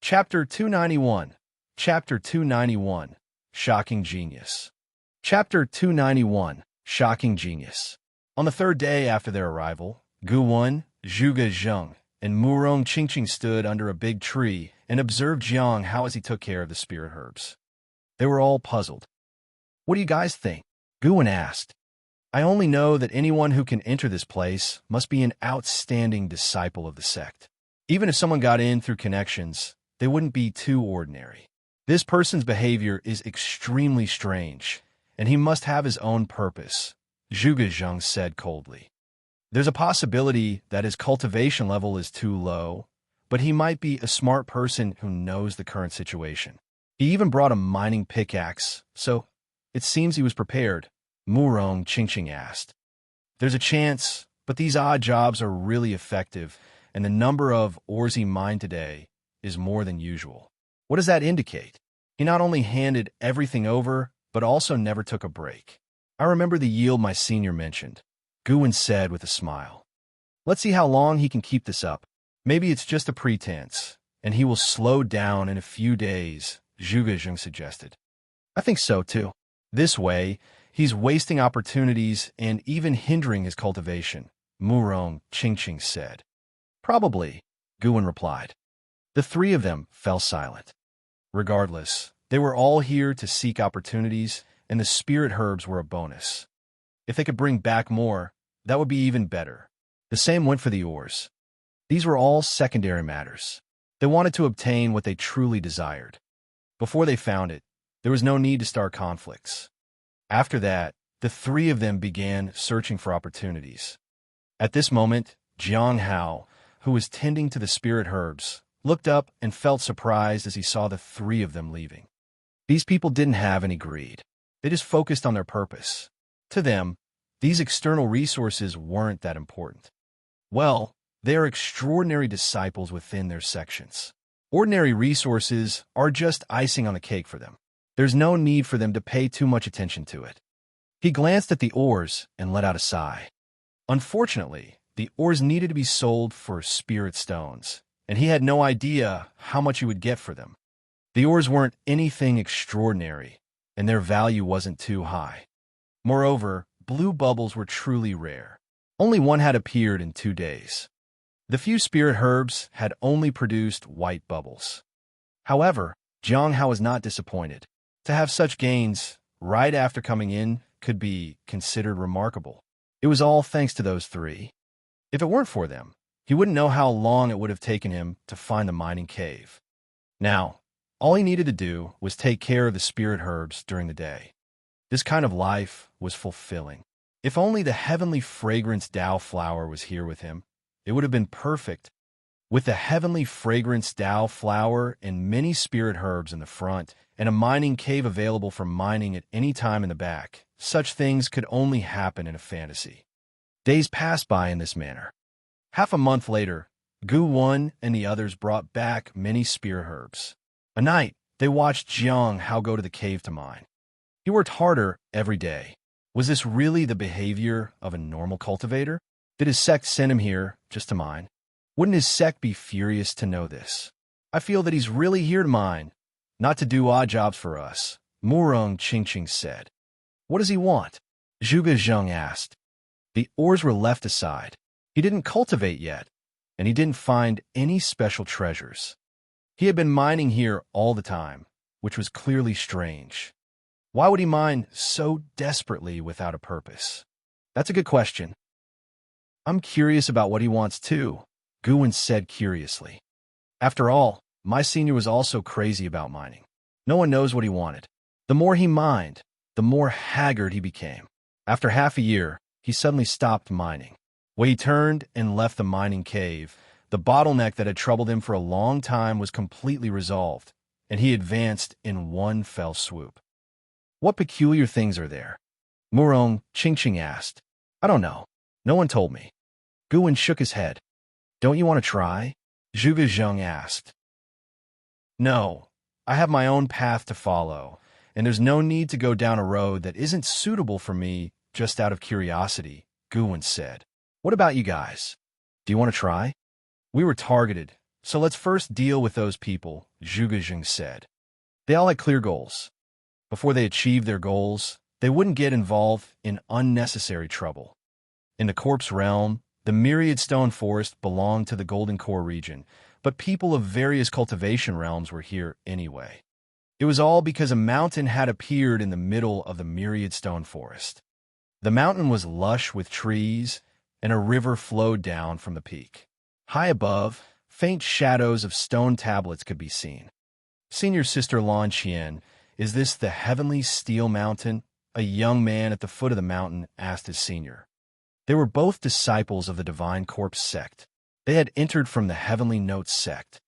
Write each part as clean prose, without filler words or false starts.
Chapter 291. Chapter 291. Shocking Genius. Chapter 291. Shocking Genius. On the third day after their arrival, Guwen, Zhuge Zheng, and Murong Qingqing stood under a big tree and observed Jiang how as he took care of the spirit herbs. They were all puzzled. "What do you guys think?" Guwen asked. "I only know that anyone who can enter this place must be an outstanding disciple of the sect. Even if someone got in through connections, they wouldn't be too ordinary. This person's behavior is extremely strange, and he must have his own purpose," Zhuge Zheng said coldly. "There's a possibility that his cultivation level is too low, but he might be a smart person who knows the current situation. He even brought a mining pickaxe, so it seems he was prepared," Murong Qingqing asked. "There's a chance, but these odd jobs are really effective, and the number of ores he mined today is more than usual." "What does that indicate?" "He not only handed everything over, but also never took a break." "I remember the yield my senior mentioned," Guwen said with a smile. "Let's see how long he can keep this up. Maybe it's just a pretense, and he will slow down in a few days," Zhuge Zheng suggested. "I think so, too. This way, he's wasting opportunities and even hindering his cultivation," Murong Qingqing said. "Probably," Guwen replied. The three of them fell silent. Regardless, they were all here to seek opportunities, and the spirit herbs were a bonus. If they could bring back more, that would be even better. The same went for the ores. These were all secondary matters. They wanted to obtain what they truly desired. Before they found it, there was no need to start conflicts. After that, the three of them began searching for opportunities. At this moment, Jiang Hao, who was tending to the spirit herbs, looked up and felt surprised as he saw the three of them leaving. These people didn't have any greed. They just focused on their purpose. To them, these external resources weren't that important. Well, they are extraordinary disciples within their sections. Ordinary resources are just icing on the cake for them. There's no need for them to pay too much attention to it. He glanced at the ores and let out a sigh. Unfortunately, the ores needed to be sold for spirit stones, and he had no idea how much he would get for them. The ores weren't anything extraordinary, and their value wasn't too high. Moreover, blue bubbles were truly rare. Only one had appeared in 2 days. The few spirit herbs had only produced white bubbles. However, Jiang Hao was not disappointed. To have such gains right after coming in could be considered remarkable. It was all thanks to those three. If it weren't for them, he wouldn't know how long it would have taken him to find the mining cave. Now, all he needed to do was take care of the spirit herbs during the day. This kind of life was fulfilling. If only the heavenly fragrance Dao flower was here with him, it would have been perfect. With the heavenly fragrance Dao flower and many spirit herbs in the front, and a mining cave available for mining at any time in the back, such things could only happen in a fantasy. Days passed by in this manner. Half a month later, Guwen and the others brought back many spirit herbs. A night, they watched Jiang Hao go to the cave to mine. He worked harder every day. Was this really the behavior of a normal cultivator? Did his sect send him here just to mine? Wouldn't his sect be furious to know this? "I feel that he's really here to mine, not to do odd jobs for us," Murong Qingqing said. "What does he want?" Zhuge Zheng asked. The ores were left aside. He didn't cultivate yet, and he didn't find any special treasures. He had been mining here all the time, which was clearly strange. Why would he mine so desperately without a purpose? "That's a good question." "I'm curious about what he wants too," Guwen said curiously. "After all, my senior was also crazy about mining. No one knows what he wanted. The more he mined, the more haggard he became. After half a year, he suddenly stopped mining. When he turned and left the mining cave, the bottleneck that had troubled him for a long time was completely resolved, and he advanced in one fell swoop." "What peculiar things are there?" Murong Qingqing asked. "I don't know. No one told me." Guwen shook his head. "Don't you want to try?" Zhuge Zheng asked. "No, I have my own path to follow, and there's no need to go down a road that isn't suitable for me just out of curiosity," Guwen said. "What about you guys? Do you want to try?" "We were targeted, So let's first deal with those people, Zhuge said. They all had clear goals. Before they achieved their goals, they wouldn't get involved in unnecessary trouble. In the corpse realm, the myriad stone forest belonged to the Golden Core region, but people of various cultivation realms were here anyway. It was all because a mountain had appeared in the middle of the myriad stone forest. The mountain was lush with trees, and a river flowed down from the peak. High above, faint shadows of stone tablets could be seen. Senior Sister Lan Qian, is this the heavenly steel mountain? A young man at the foot of the mountain asked his senior. They were both disciples of the Divine Corpse sect. They had entered from the Heavenly Notes sect.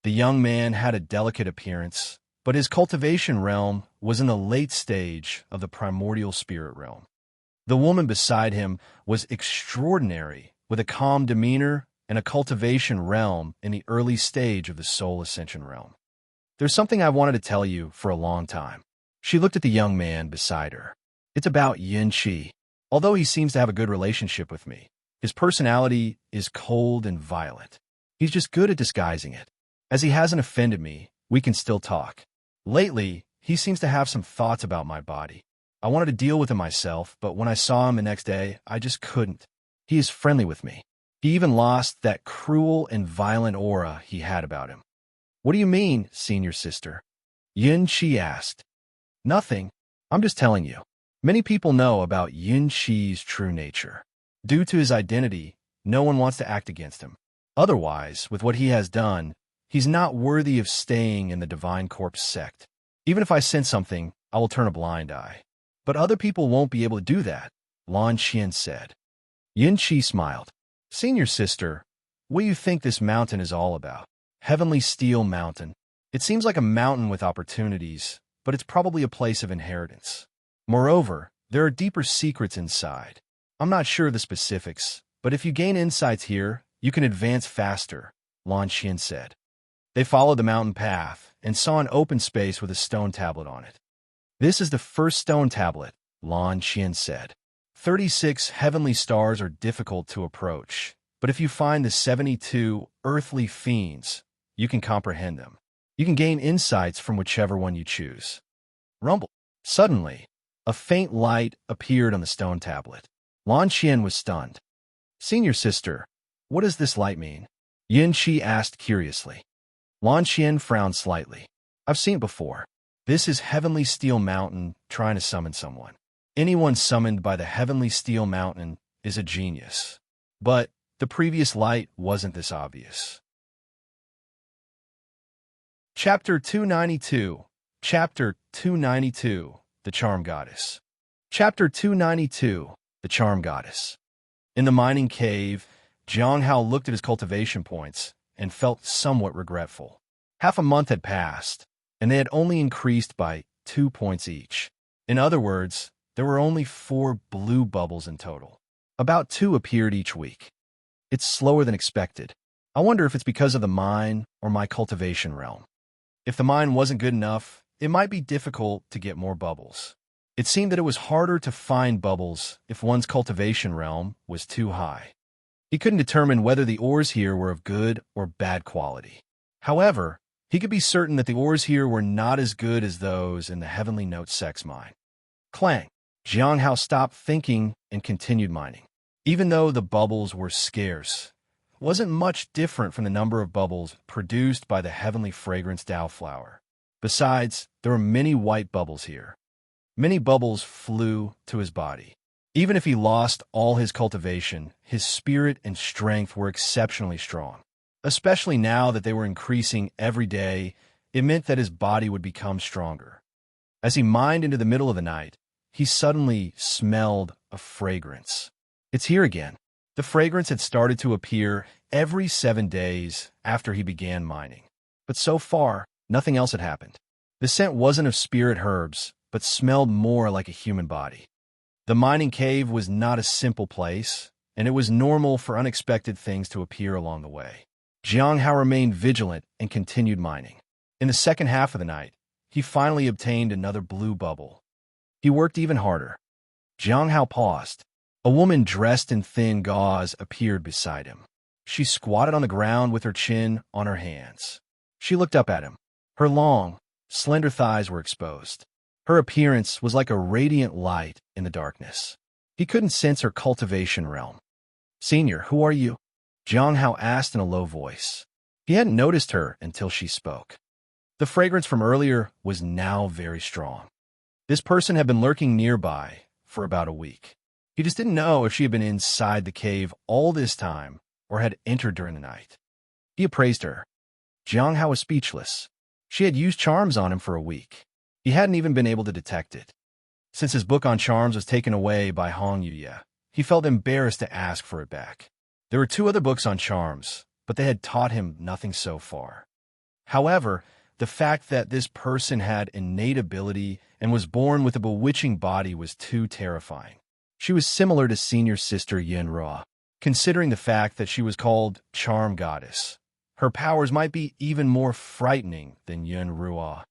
The young man had a delicate appearance, but his cultivation realm was in the late stage of the primordial spirit realm. The woman beside him was extraordinary, with a calm demeanor and a cultivation realm in the early stage of the soul ascension realm. There's something I wanted to tell you for a long time. She looked at the young man beside her. It's about Yin Qi. Although he seems to have a good relationship with me, his personality is cold and violent. He's just good at disguising it. As he hasn't offended me, we can still talk. Lately, he seems to have some thoughts about my body. I wanted to deal with him myself, but when I saw him the next day, I just couldn't. He is friendly with me. He even lost that cruel and violent aura he had about him. What do you mean, senior sister? Yin Qi asked. Nothing. I'm just telling you. Many people know about Yin Qi's true nature. Due to his identity, no one wants to act against him. Otherwise, with what he has done, he's not worthy of staying in the Divine Corpse sect. Even if I sense something, I will turn a blind eye. But other people won't be able to do that, Lan Qian said. Yin Qi smiled. Senior sister, what do you think this mountain is all about? Heavenly Steel Mountain. It seems like a mountain with opportunities, but it's probably a place of inheritance. Moreover, there are deeper secrets inside. I'm not sure of the specifics, but if you gain insights here, you can advance faster, Lan Qian said. They followed the mountain path and saw an open space with a stone tablet on it. This is the first stone tablet, Lan Qian said. 36 heavenly stars are difficult to approach, but if you find the 72 earthly fiends, you can comprehend them. You can gain insights from whichever one you choose. Rumble. Suddenly, a faint light appeared on the stone tablet. Lan Qian was stunned. Senior sister, what does this light mean? Yin Qi asked curiously. Lan Qian frowned slightly. I've seen it before. This is Heavenly Steel Mountain trying to summon someone. Anyone summoned by the Heavenly Steel Mountain is a genius. But the previous light wasn't this obvious. Chapter 292. Chapter 292. The Charm Goddess. Chapter 292. The Charm Goddess. In the mining cave, Jiang Hao looked at his cultivation points and felt somewhat regretful. Half a month had passed, and they had only increased by 2 points each. In other words, there were only 4 blue bubbles in total. About 2 appeared each week. It's slower than expected. I wonder if it's because of the mine or my cultivation realm. If the mine wasn't good enough, it might be difficult to get more bubbles. It seemed that it was harder to find bubbles if one's cultivation realm was too high. He couldn't determine whether the ores here were of good or bad quality. However, he could be certain that the ores here were not as good as those in the Heavenly Note Sex mine. Clang! Jiang Hao stopped thinking and continued mining. Even though the bubbles were scarce, it wasn't much different from the number of bubbles produced by the Heavenly Fragrance Dao flower. Besides, there were many white bubbles here. Many bubbles flew to his body. Even if he lost all his cultivation, his spirit and strength were exceptionally strong. Especially now that they were increasing every day, it meant that his body would become stronger. As he mined into the middle of the night, he suddenly smelled a fragrance. It's here again. The fragrance had started to appear every 7 days after he began mining. But so far, nothing else had happened. The scent wasn't of spirit herbs, but smelled more like a human body. The mining cave was not a simple place, and it was normal for unexpected things to appear along the way. Jiang Hao remained vigilant and continued mining. In the second half of the night, he finally obtained another blue bubble. He worked even harder. Jiang Hao paused. A woman dressed in thin gauze appeared beside him. She squatted on the ground with her chin on her hands. She looked up at him. Her long, slender thighs were exposed. Her appearance was like a radiant light in the darkness. He couldn't sense her cultivation realm. "Senior, who are you?" Jiang Hao asked in a low voice. He hadn't noticed her until she spoke. The fragrance from earlier was now very strong. This person had been lurking nearby for about a week. He just didn't know if she had been inside the cave all this time or had entered during the night. He appraised her. Jiang Hao was speechless. She had used charms on him for a week. He hadn't even been able to detect it. Since his book on charms was taken away by Hong Yuye, he felt embarrassed to ask for it back. There were 2 other books on charms, but they had taught him nothing so far. However, the fact that this person had innate ability and was born with a bewitching body was too terrifying. She was similar to senior sister Yunruo, considering the fact that she was called Charm Goddess. Her powers might be even more frightening than Yunruo.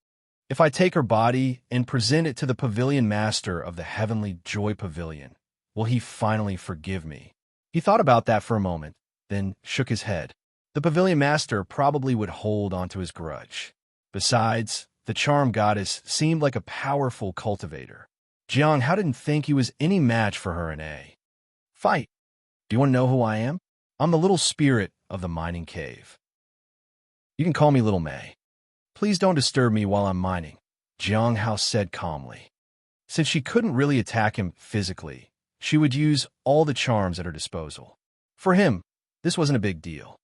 If I take her body and present it to the pavilion master of the Heavenly Joy Pavilion, will he finally forgive me? He thought about that for a moment, then shook his head. The pavilion master probably would hold onto his grudge. Besides, the charm goddess seemed like a powerful cultivator. Jiang Hao didn't think he was any match for her in a fight. "Do you want to know who I am? I'm the little spirit of the mining cave. You can call me Little May. Please don't disturb me while I'm mining," Jiang Hao said calmly. Since she couldn't really attack him physically, she would use all the charms at her disposal. For him, this wasn't a big deal.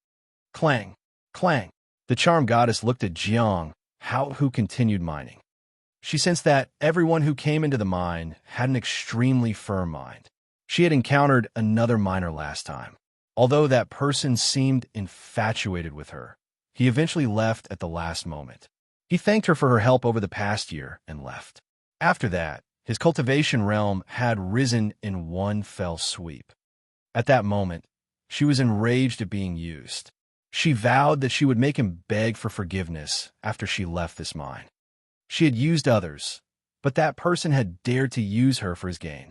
Clang, clang. The charm goddess looked at Jiang Hao, who continued mining. She sensed that everyone who came into the mine had an extremely firm mind. She had encountered another miner last time. Although that person seemed infatuated with her, he eventually left at the last moment. He thanked her for her help over the past year and left. After that, his cultivation realm had risen in one fell sweep. At that moment, she was enraged at being used. She vowed that she would make him beg for forgiveness after she left this mine. She had used others, but that person had dared to use her for his gain.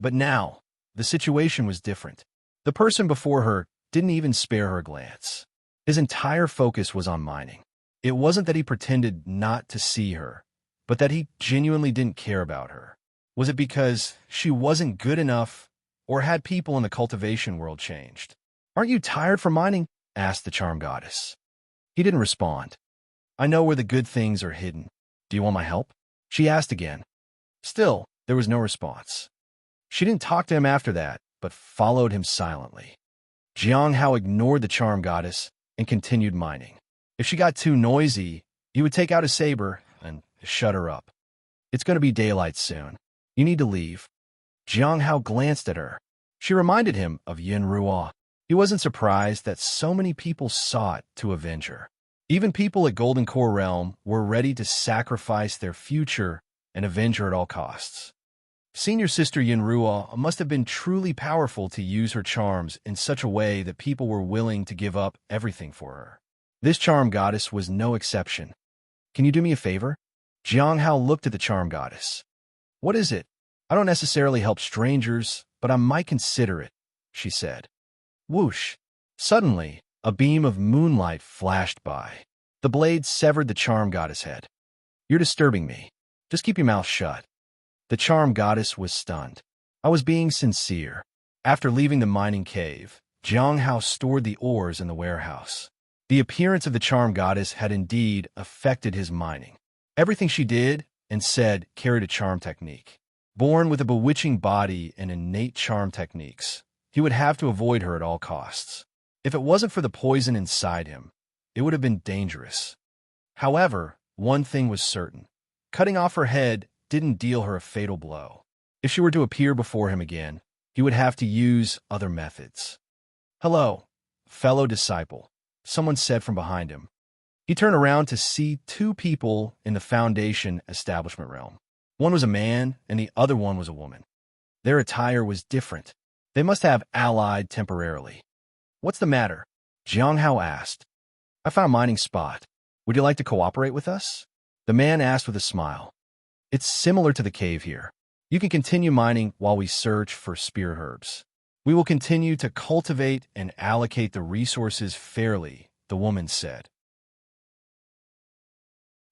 But now, the situation was different. The person before her didn't even spare her a glance. His entire focus was on mining. It wasn't that he pretended not to see her, but that he genuinely didn't care about her. Was it because she wasn't good enough, or had people in the cultivation world changed? "Aren't you tired from mining?" asked the charm goddess. He didn't respond. "I know where the good things are hidden. Do you want my help?" she asked again. Still, there was no response. She didn't talk to him after that, but followed him silently. Jiang Hao ignored the charm goddess and continued mining. If she got too noisy, he would take out his saber and shut her up. "It's going to be daylight soon. You need to leave." Jiang Hao glanced at her. She reminded him of Yin Ruo. He wasn't surprised that so many people sought to avenge her. Even people at Golden Core Realm were ready to sacrifice their future and avenge her at all costs. Senior sister Yin Ruo must have been truly powerful to use her charms in such a way that people were willing to give up everything for her. This charm goddess was no exception. "Can you do me a favor?" Jiang Hao looked at the charm goddess. "What is it? I don't necessarily help strangers, but I might consider it," she said. Whoosh! Suddenly, a beam of moonlight flashed by. The blade severed the charm goddess' head. "You're disturbing me. Just keep your mouth shut." The charm goddess was stunned. "I was being sincere." After leaving the mining cave, Jiang Hao stored the ores in the warehouse. The appearance of the charm goddess had indeed affected his mining. Everything she did and said carried a charm technique. Born with a bewitching body and innate charm techniques, he would have to avoid her at all costs. If it wasn't for the poison inside him, it would have been dangerous. However, one thing was certain. Cutting off her head didn't deal her a fatal blow. If she were to appear before him again, he would have to use other methods. "Hello, fellow disciple," someone said from behind him. He turned around to see 2 people in the Foundation establishment realm. One was a man, and the other one was a woman. Their attire was different. They must have allied temporarily. "What's the matter?" Jiang Hao asked. "I found a mining spot. Would you like to cooperate with us?" The man asked with a smile. "It's similar to the cave here. You can continue mining while we search for spear herbs." We will continue to cultivate and allocate the resources fairly, the woman said.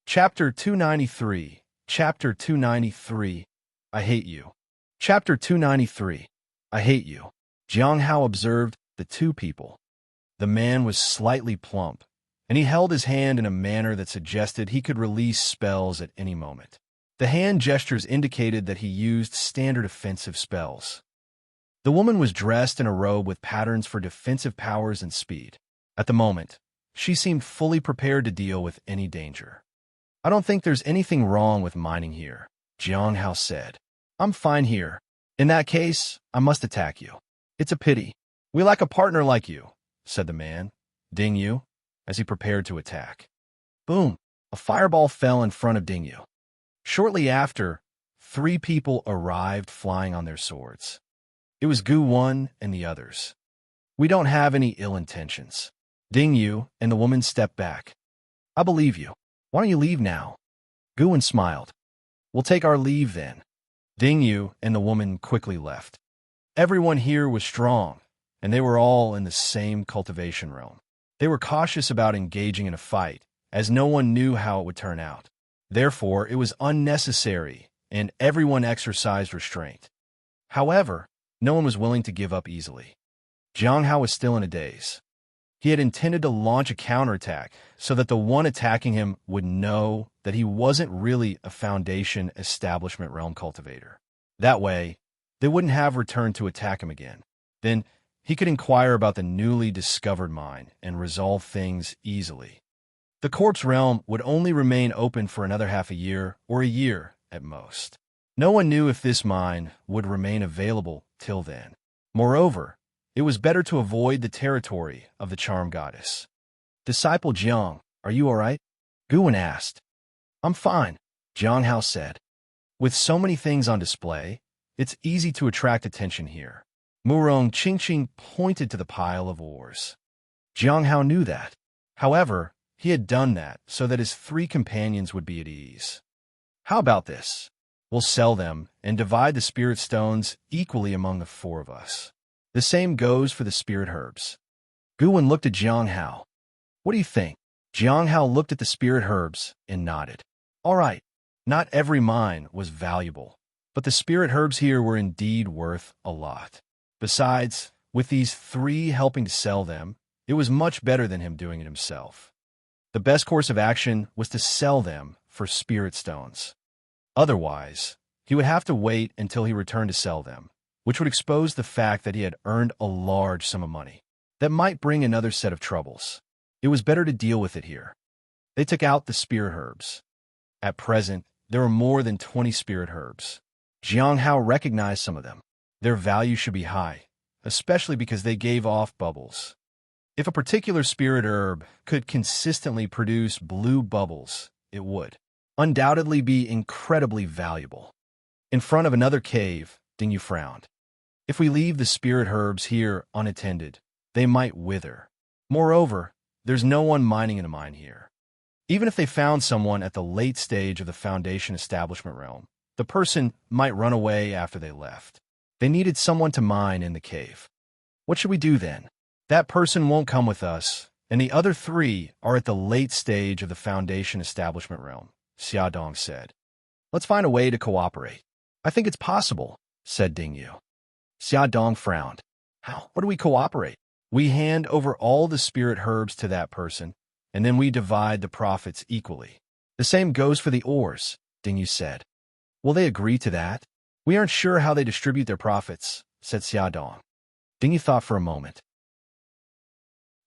Chapter 293. Chapter 293. I hate you. Chapter 293. I hate you. Jiang Hao observed the two people. The man was slightly plump, and he held his hand in a manner that suggested he could release spells at any moment. The hand gestures indicated that he used standard offensive spells. The woman was dressed in a robe with patterns for defensive powers and speed. At the moment, she seemed fully prepared to deal with any danger. I don't think there's anything wrong with mining here, Jiang Hao said. I'm fine here. In that case, I must attack you. It's a pity. We lack a partner like you, said the man, Ding Yu, as he prepared to attack. Boom! A fireball fell in front of Ding Yu. Shortly after, 3 people arrived flying on their swords. It was Gu Wen and the others. We don't have any ill intentions. Ding Yu and the woman stepped back. I believe you. Why don't you leave now? Gu Wen smiled. We'll take our leave then. Ding Yu and the woman quickly left. Everyone here was strong, and they were all in the same cultivation realm. They were cautious about engaging in a fight, as no one knew how it would turn out. Therefore, it was unnecessary, and everyone exercised restraint. However, no one was willing to give up easily. Jiang Hao was still in a daze. He had intended to launch a counterattack so that the one attacking him would know that he wasn't really a Foundation Establishment Realm cultivator. That way, they wouldn't have returned to attack him again. Then, he could inquire about the newly discovered mine and resolve things easily. The corpse realm would only remain open for another half a year or a year at most. No one knew if this mine would remain available till then. Moreover, it was better to avoid the territory of the charm goddess. Disciple Jiang, are you all right? Gu Wen asked. I'm fine, Jiang Hao said. With so many things on display, it's easy to attract attention here. Murong Qingqing pointed to the pile of ores. Jiang Hao knew that. However, he had done that so that his 3 companions would be at ease. How about this? We'll sell them and divide the spirit stones equally among the 4 of us. The same goes for the spirit herbs. Gu Wen looked at Jiang Hao. What do you think? Jiang Hao looked at the spirit herbs and nodded. All right, not every mine was valuable, but the spirit herbs here were indeed worth a lot. Besides, with these 3 helping to sell them, it was much better than him doing it himself. The best course of action was to sell them for spirit stones. Otherwise, he would have to wait until he returned to sell them, which would expose the fact that he had earned a large sum of money. That might bring another set of troubles. It was better to deal with it here. They took out the spirit herbs. At present, there were more than 20 spirit herbs. Jiang Hao recognized some of them. Their value should be high, especially because they gave off bubbles. If a particular spirit herb could consistently produce blue bubbles, it would undoubtedly be incredibly valuable. In front of another cave, Ding Yu frowned. If we leave the spirit herbs here unattended, they might wither. Moreover, there's no one mining in a mine here. Even if they found someone at the late stage of the Foundation Establishment realm, the person might run away after they left. They needed someone to mine in the cave. What should we do then? That person won't come with us, and the other 3 are at the late stage of the Foundation Establishment realm, Xia Dong said. Let's find a way to cooperate. I think it's possible, said Ding Yu. Xia Dong frowned. How? What do we cooperate? We hand over all the spirit herbs to that person, and then we divide the profits equally. The same goes for the ores, Ding Yu said. Will they agree to that? We aren't sure how they distribute their profits, said Xia Dong. Ding Yu thought for a moment.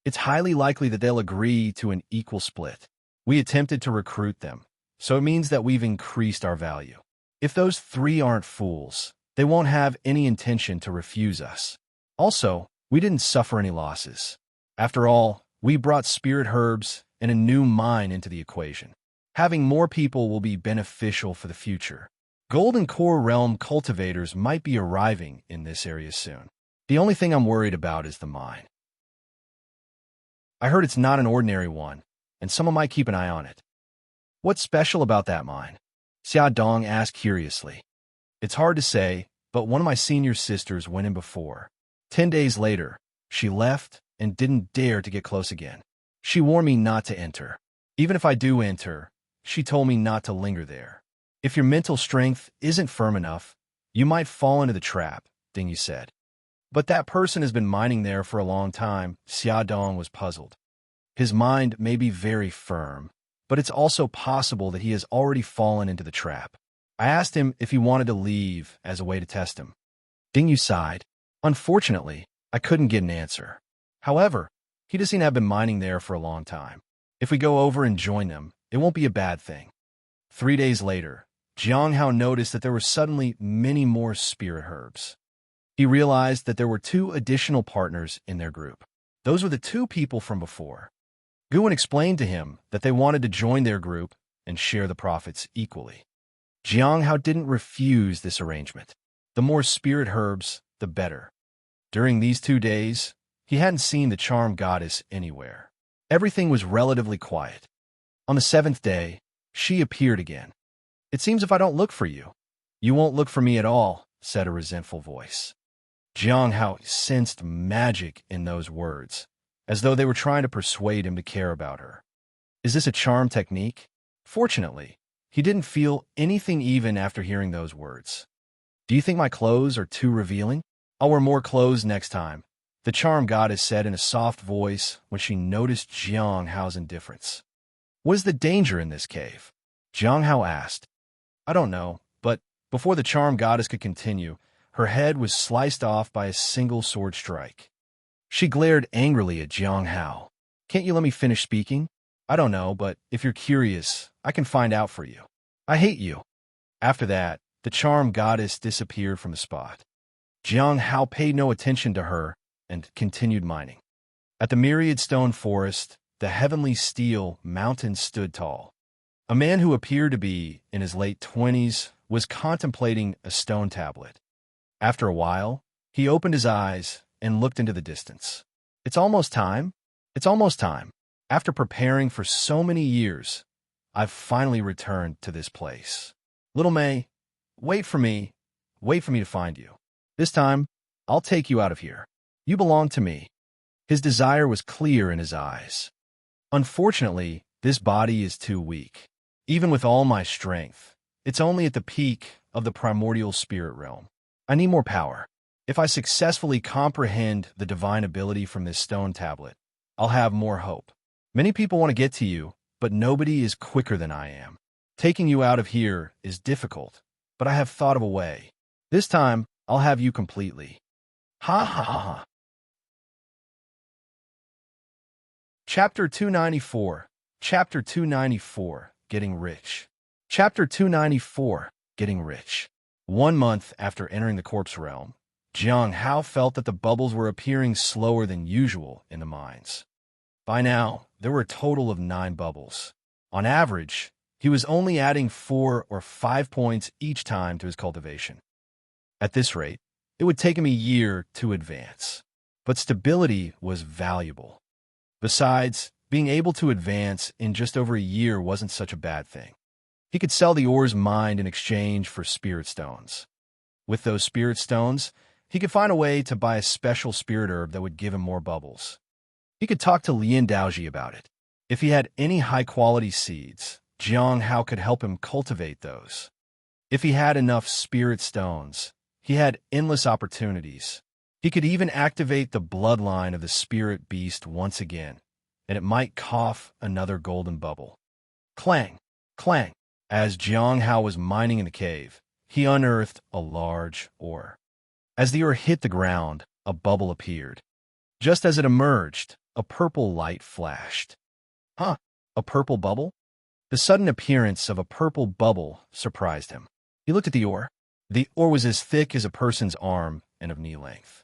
It's highly likely that they'll agree to an equal split. We attempted to recruit them, so it means that we've increased our value. If those 3 aren't fools, they won't have any intention to refuse us. Also, we didn't suffer any losses. After all, we brought spirit herbs and a new mine into the equation. Having more people will be beneficial for the future. Golden Core Realm cultivators might be arriving in this area soon. The only thing I'm worried about is the mine. I heard it's not an ordinary one, and someone might keep an eye on it. What's special about that mine? Xia Dong asked curiously. It's hard to say, but one of my senior sisters went in before. 10 days later, she left and didn't dare to get close again. She warned me not to enter. Even if I do enter, she told me not to linger there. If your mental strength isn't firm enough, you might fall into the trap, Dingyu said. But that person has been mining there for a long time. Xiaodong was puzzled. His mind may be very firm, but it's also possible that he has already fallen into the trap. I asked him if he wanted to leave as a way to test him. Dingyu sighed. Unfortunately, I couldn't get an answer. However, he does seem to have been mining there for a long time. If we go over and join them, it won't be a bad thing. 3 days later, Jiang Hao noticed that there were suddenly many more spirit herbs. He realized that there were 2 additional partners in their group. Those were the 2 people from before. Guwen explained to him that they wanted to join their group and share the profits equally. Jiang Hao didn't refuse this arrangement. The more spirit herbs, the better. During these 2 days, he hadn't seen the charm goddess anywhere. Everything was relatively quiet. On the 7th day, she appeared again. It seems if I don't look for you, you won't look for me at all, said a resentful voice. Jiang Hao sensed magic in those words, as though they were trying to persuade him to care about her. Is this a charm technique? Fortunately, he didn't feel anything even after hearing those words. Do you think my clothes are too revealing? I'll wear more clothes next time, the charm goddess said in a soft voice when she noticed Jiang Hao's indifference. What is the danger in this cave? Jiang Hao asked. I don't know, but before the charm goddess could continue, her head was sliced off by a single sword strike. She glared angrily at Jiang Hao. Can't you let me finish speaking? I don't know, but if you're curious, I can find out for you. I hate you. After that, the charm goddess disappeared from the spot. Jiang Hao paid no attention to her and continued mining. At the myriad stone forest, the heavenly steel mountain stood tall. A man who appeared to be in his late 20s was contemplating a stone tablet. After a while, he opened his eyes and looked into the distance. It's almost time. It's almost time. After preparing for so many years, I've finally returned to this place. Little May, wait for me. Wait for me to find you. This time, I'll take you out of here. You belong to me. His desire was clear in his eyes. Unfortunately, this body is too weak. Even with all my strength, it's only at the peak of the primordial spirit realm. I need more power. If I successfully comprehend the divine ability from this stone tablet, I'll have more hope. Many people want to get to you, but nobody is quicker than I am. Taking you out of here is difficult, but I have thought of a way. This time, I'll have you completely. Ha ha ha ha. Chapter 294. Chapter 294. Getting Rich. Chapter 294. Getting Rich. 1 month after entering the corpse realm, Jiang Hao felt that the bubbles were appearing slower than usual in the mines. By now, there were a total of 9 bubbles. On average, he was only adding 4 or 5 points each time to his cultivation. At this rate, it would take him a year to advance. But stability was valuable. Besides, being able to advance in just over a year wasn't such a bad thing. He could sell the ores mined in exchange for spirit stones. With those spirit stones, he could find a way to buy a special spirit herb that would give him more bubbles. He could talk to Lian Daoji about it. If he had any high-quality seeds, Jiang Hao could help him cultivate those. If he had enough spirit stones, he had endless opportunities. He could even activate the bloodline of the spirit beast once again, and it might cough another golden bubble. Clang! Clang! As Jiang Hao was mining in the cave, he unearthed a large ore. As the ore hit the ground, a bubble appeared. Just as it emerged, a purple light flashed. Huh? A purple bubble? The sudden appearance of a purple bubble surprised him. He looked at the ore. The ore was as thick as a person's arm and of knee length.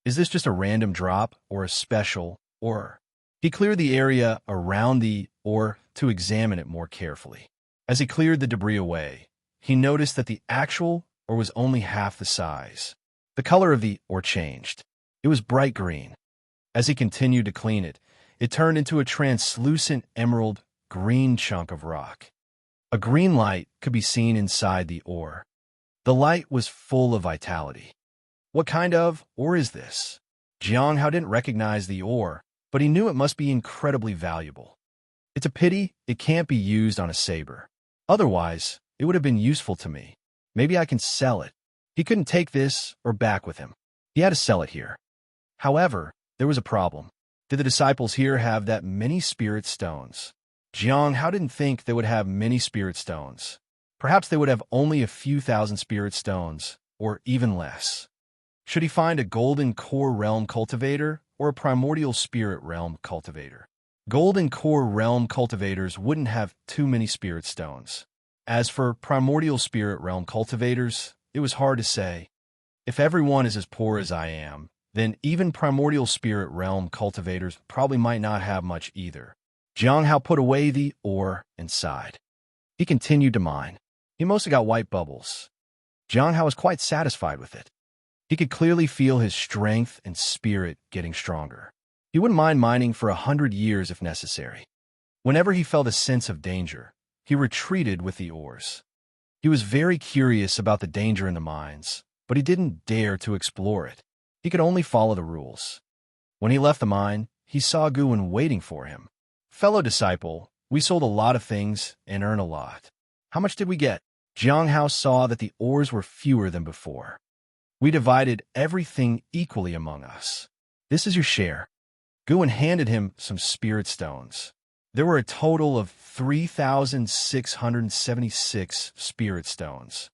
Is this just a random drop or a special ore? He cleared the area around the ore to examine it more carefully. As he cleared the debris away, he noticed that the actual ore was only half the size. The color of the ore changed. It was bright green. As he continued to clean it, it turned into a translucent emerald green chunk of rock. A green light could be seen inside the ore. The light was full of vitality. What kind of ore is this? Jiang Hao didn't recognize the ore, but he knew it must be incredibly valuable. It's a pity it can't be used on a saber. Otherwise, it would have been useful to me. Maybe I can sell it. He couldn't take this or back with him. He had to sell it here. However, there was a problem. Did the disciples here have that many spirit stones? Jiang Hao didn't think they would have many spirit stones. Perhaps they would have only a few thousand spirit stones, or even less. Should he find a golden core realm cultivator or a primordial spirit realm cultivator? Golden core realm cultivators wouldn't have too many spirit stones. As for primordial spirit realm cultivators, it was hard to say. If everyone is as poor as I am, then even primordial spirit realm cultivators probably might not have much either. Jiang Hao put away the ore and sighed. He continued to mine. He mostly got white bubbles. Jiang Hao was quite satisfied with it. He could clearly feel his strength and spirit getting stronger. He wouldn't mind mining for 100 years if necessary. Whenever he felt a sense of danger, he retreated with the ores. He was very curious about the danger in the mines, but he didn't dare to explore it. He could only follow the rules. When he left the mine, he saw Guwen waiting for him. Fellow disciple, we sold a lot of things and earned a lot. How much did we get? Jiang Hao saw that the ores were fewer than before. We divided everything equally among us. This is your share. Guwen handed him some spirit stones. There were a total of 3,676 spirit stones.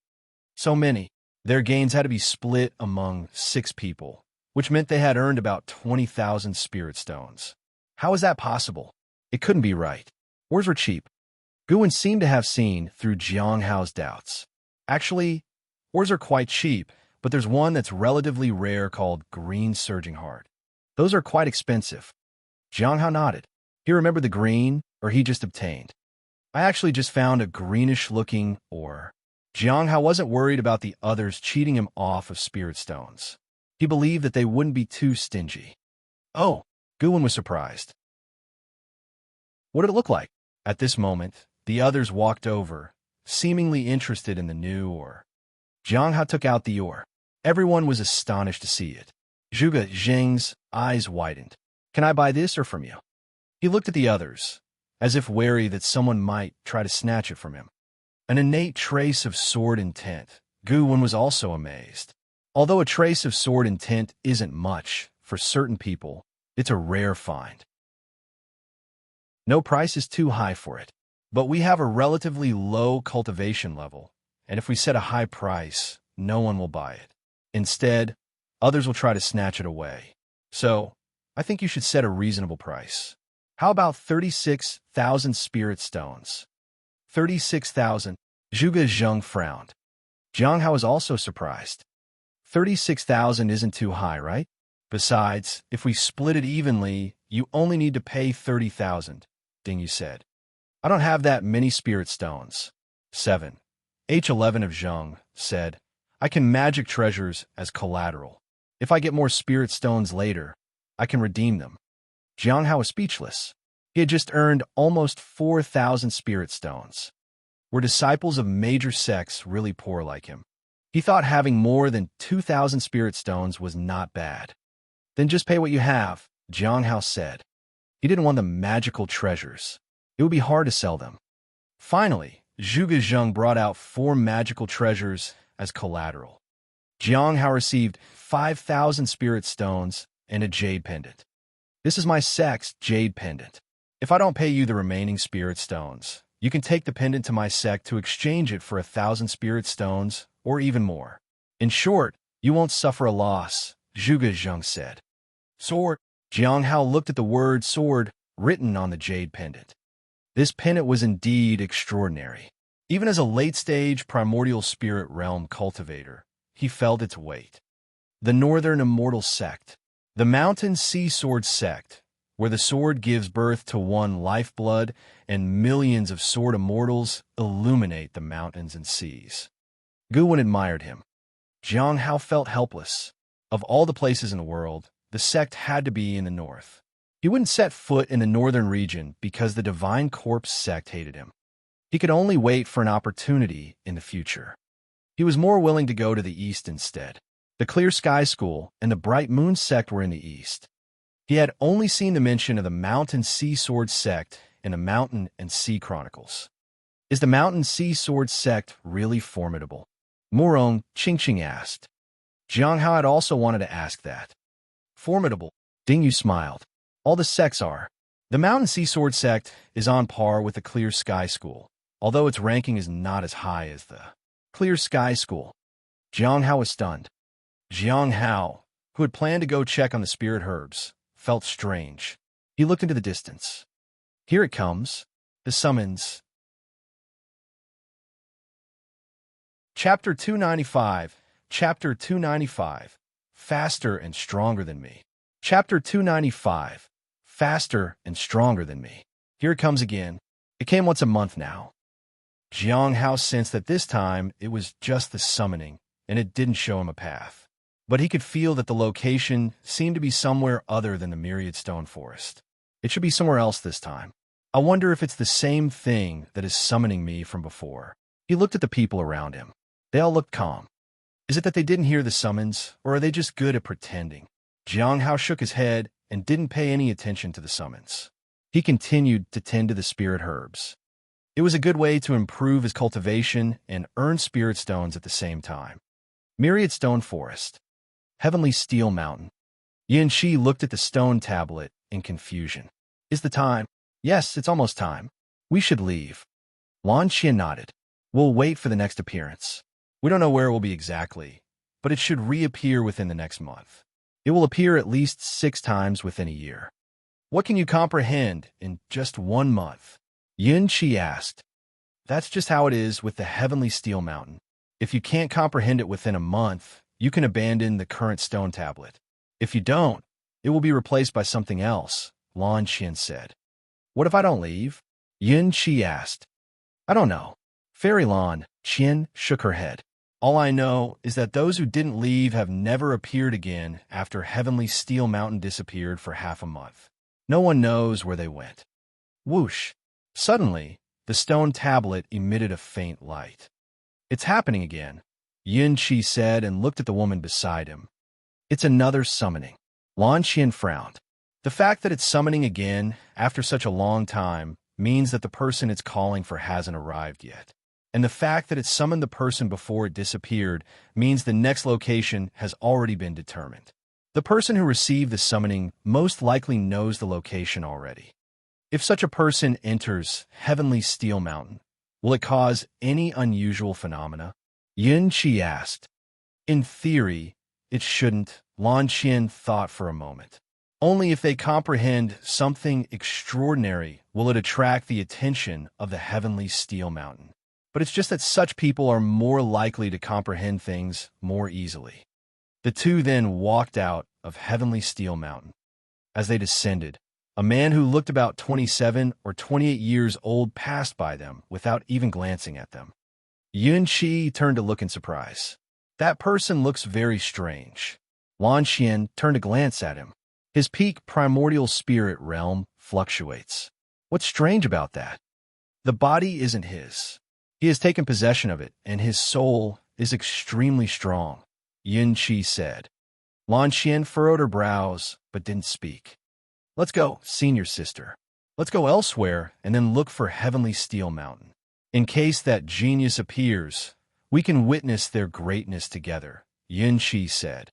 So many. Their gains had to be split among 6 people, which meant they had earned about 20,000 spirit stones. How is that possible? It couldn't be right. Ores were cheap. Guwen seemed to have seen through Jiang Hao's doubts. Actually, ores are quite cheap, but there's one that's relatively rare called green surging heart. Those are quite expensive. Jiang Hao nodded. He remembered the green, or he just obtained. I actually just found a greenish-looking ore. Jiang Hao wasn't worried about the others cheating him off of spirit stones. He believed that they wouldn't be too stingy. Oh, Guwen was surprised. What did it look like? At this moment, the others walked over, seemingly interested in the new ore. Jiang Hao took out the ore. Everyone was astonished to see it. Zhuge Zheng's eyes widened. Can I buy this or from you? He looked at the others, as if wary that someone might try to snatch it from him. An innate trace of sword intent. Guwen was also amazed. Although a trace of sword intent isn't much, for certain people, it's a rare find. No price is too high for it, but we have a relatively low cultivation level, and if we set a high price, no one will buy it. Instead, others will try to snatch it away. So, I think you should set a reasonable price. How about 36,000 spirit stones? 36,000. Zhuge Zheng frowned. Jiang Hao was also surprised. 36,000 isn't too high, right? Besides, if we split it evenly, you only need to pay 30,000, Ding Yu said. I don't have that many spirit stones. 7. H11 of Zheng said, I can magic treasures as collateral. If I get more spirit stones later, I can redeem them. Jiang Hao was speechless. He had just earned almost 4,000 spirit stones. Were disciples of major sects really poor like him? He thought having more than 2,000 spirit stones was not bad. Then just pay what you have, Jiang Hao said. He didn't want the magical treasures. It would be hard to sell them. Finally, Zhuge Zheng brought out 4 magical treasures as collateral. Jiang Hao received 5,000 spirit stones and a jade pendant. This is my sect's jade pendant. If I don't pay you the remaining spirit stones, you can take the pendant to my sect to exchange it for 1,000 spirit stones or even more. In short, you won't suffer a loss, Zhuge Zheng said. Sword. Jiang Hao looked at the word sword written on the jade pendant. This pendant was indeed extraordinary. Even as a late-stage primordial spirit realm cultivator, he felt its weight. The Northern Immortal Sect. The Mountain Sea Sword Sect, where the sword gives birth to one lifeblood and millions of sword immortals illuminate the mountains and seas. Guwen admired him. Jiang Hao felt helpless. Of all the places in the world, the sect had to be in the north. He wouldn't set foot in the northern region because the Divine Corpse sect hated him. He could only wait for an opportunity in the future. He was more willing to go to the east instead. The clear sky school and the bright moon sect were in the east. He had only seen the mention of the mountain sea sword sect in the Mountain and Sea Chronicles. Is the mountain sea sword sect really formidable? Murong Qingqing asked. Jiang Hao had also wanted to ask that. Formidable, Ding Yu smiled. All the sects are. The mountain sea sword sect is on par with the clear sky school, although its ranking is not as high as the clear sky school. Jiang Hao was stunned. Jiang Hao, who had planned to go check on the spirit herbs, felt strange. He looked into the distance. Here it comes. The summons. Chapter 295. Chapter 295. Faster and stronger than me. Chapter 295. Faster and stronger than me. Here it comes again. It came once a month now. Jiang Hao sensed that this time it was just the summoning, and it didn't show him a path. But he could feel that the location seemed to be somewhere other than the Myriad Stone Forest. It should be somewhere else this time. I wonder if it's the same thing that is summoning me from before. He looked at the people around him. They all looked calm. Is it that they didn't hear the summons, or are they just good at pretending? Jiang Hao shook his head and didn't pay any attention to the summons. He continued to tend to the spirit herbs. It was a good way to improve his cultivation and earn spirit stones at the same time. Myriad Stone Forest. Heavenly Steel Mountain. Yin Shi looked at the stone tablet in confusion. Is the time? Yes, it's almost time. We should leave. Lan Qian nodded. We'll wait for the next appearance. We don't know where it will be exactly, but it should reappear within the next month. It will appear at least 6 times within a year. What can you comprehend in just 1 month? Yin Shi asked. That's just how it is with the Heavenly Steel Mountain. If you can't comprehend it within a month, you can abandon the current stone tablet. If you don't, it will be replaced by something else, Lan Qian said. What if I don't leave? Yin Shi asked. I don't know. Fairy Lan Qian shook her head. All I know is that those who didn't leave have never appeared again after Heavenly Steel Mountain disappeared for half a month. No one knows where they went. Whoosh! Suddenly, the stone tablet emitted a faint light. It's happening again, Yin Shi said and looked at the woman beside him. It's another summoning. Lan Qian frowned. The fact that it's summoning again after such a long time means that the person it's calling for hasn't arrived yet. And the fact that it summoned the person before it disappeared means the next location has already been determined. The person who received the summoning most likely knows the location already. If such a person enters Heavenly Steel Mountain, will it cause any unusual phenomena? Yin Shi asked. In theory, it shouldn't, Lan Qian thought for a moment. Only if they comprehend something extraordinary will it attract the attention of the Heavenly Steel Mountain. But it's just that such people are more likely to comprehend things more easily. The two then walked out of Heavenly Steel Mountain. As they descended, a man who looked about 27 or 28 years old passed by them without even glancing at them. Yun Qi turned to look in surprise. That person looks very strange. Lan Qian turned to glance at him. His peak primordial spirit realm fluctuates. What's strange about that? The body isn't his. He has taken possession of it, and his soul is extremely strong, Yin Qi said. Lan Qian furrowed her brows, but didn't speak. Let's go, senior sister. Let's go elsewhere and then look for Heavenly Steel Mountain. In case that genius appears, we can witness their greatness together, Yin Qi said.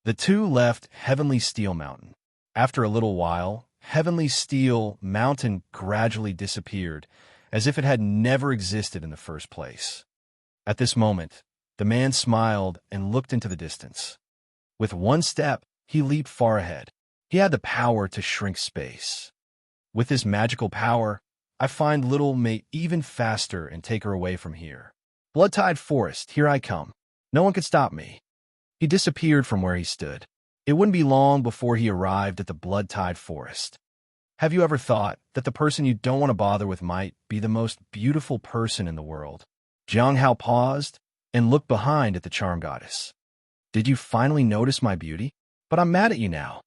The two left Heavenly Steel Mountain. After a little while, Heavenly Steel Mountain gradually disappeared, as if it had never existed in the first place. At this moment, the man smiled and looked into the distance. With one step, he leaped far ahead. He had the power to shrink space. With this magical power, I find little may even faster and take her away from here. Blood-Tide Forest, here I come. No one could stop me. He disappeared from where he stood. It wouldn't be long before he arrived at the Blood-Tide Forest. Have you ever thought that the person you don't want to bother with might be the most beautiful person in the world? Jiang Hao paused and looked behind at the charm goddess. Did you finally notice my beauty? But I'm mad at you now.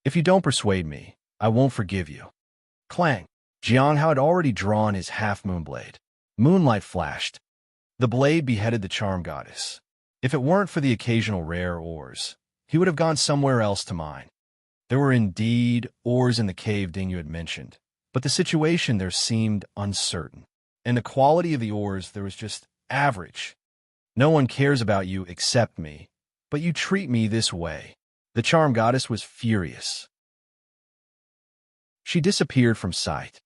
If you don't persuade me, I won't forgive you. Clang! Jiang Hao had already drawn his half-moon blade. Moonlight flashed. The blade beheaded the charm goddess. If it weren't for the occasional rare ores, he would have gone somewhere else to mine. There were indeed ores in the cave Ding Yu had mentioned, but the situation there seemed uncertain, and the quality of the ores there was just average. No one cares about you except me, but you treat me this way. The charm goddess was furious. She disappeared from sight.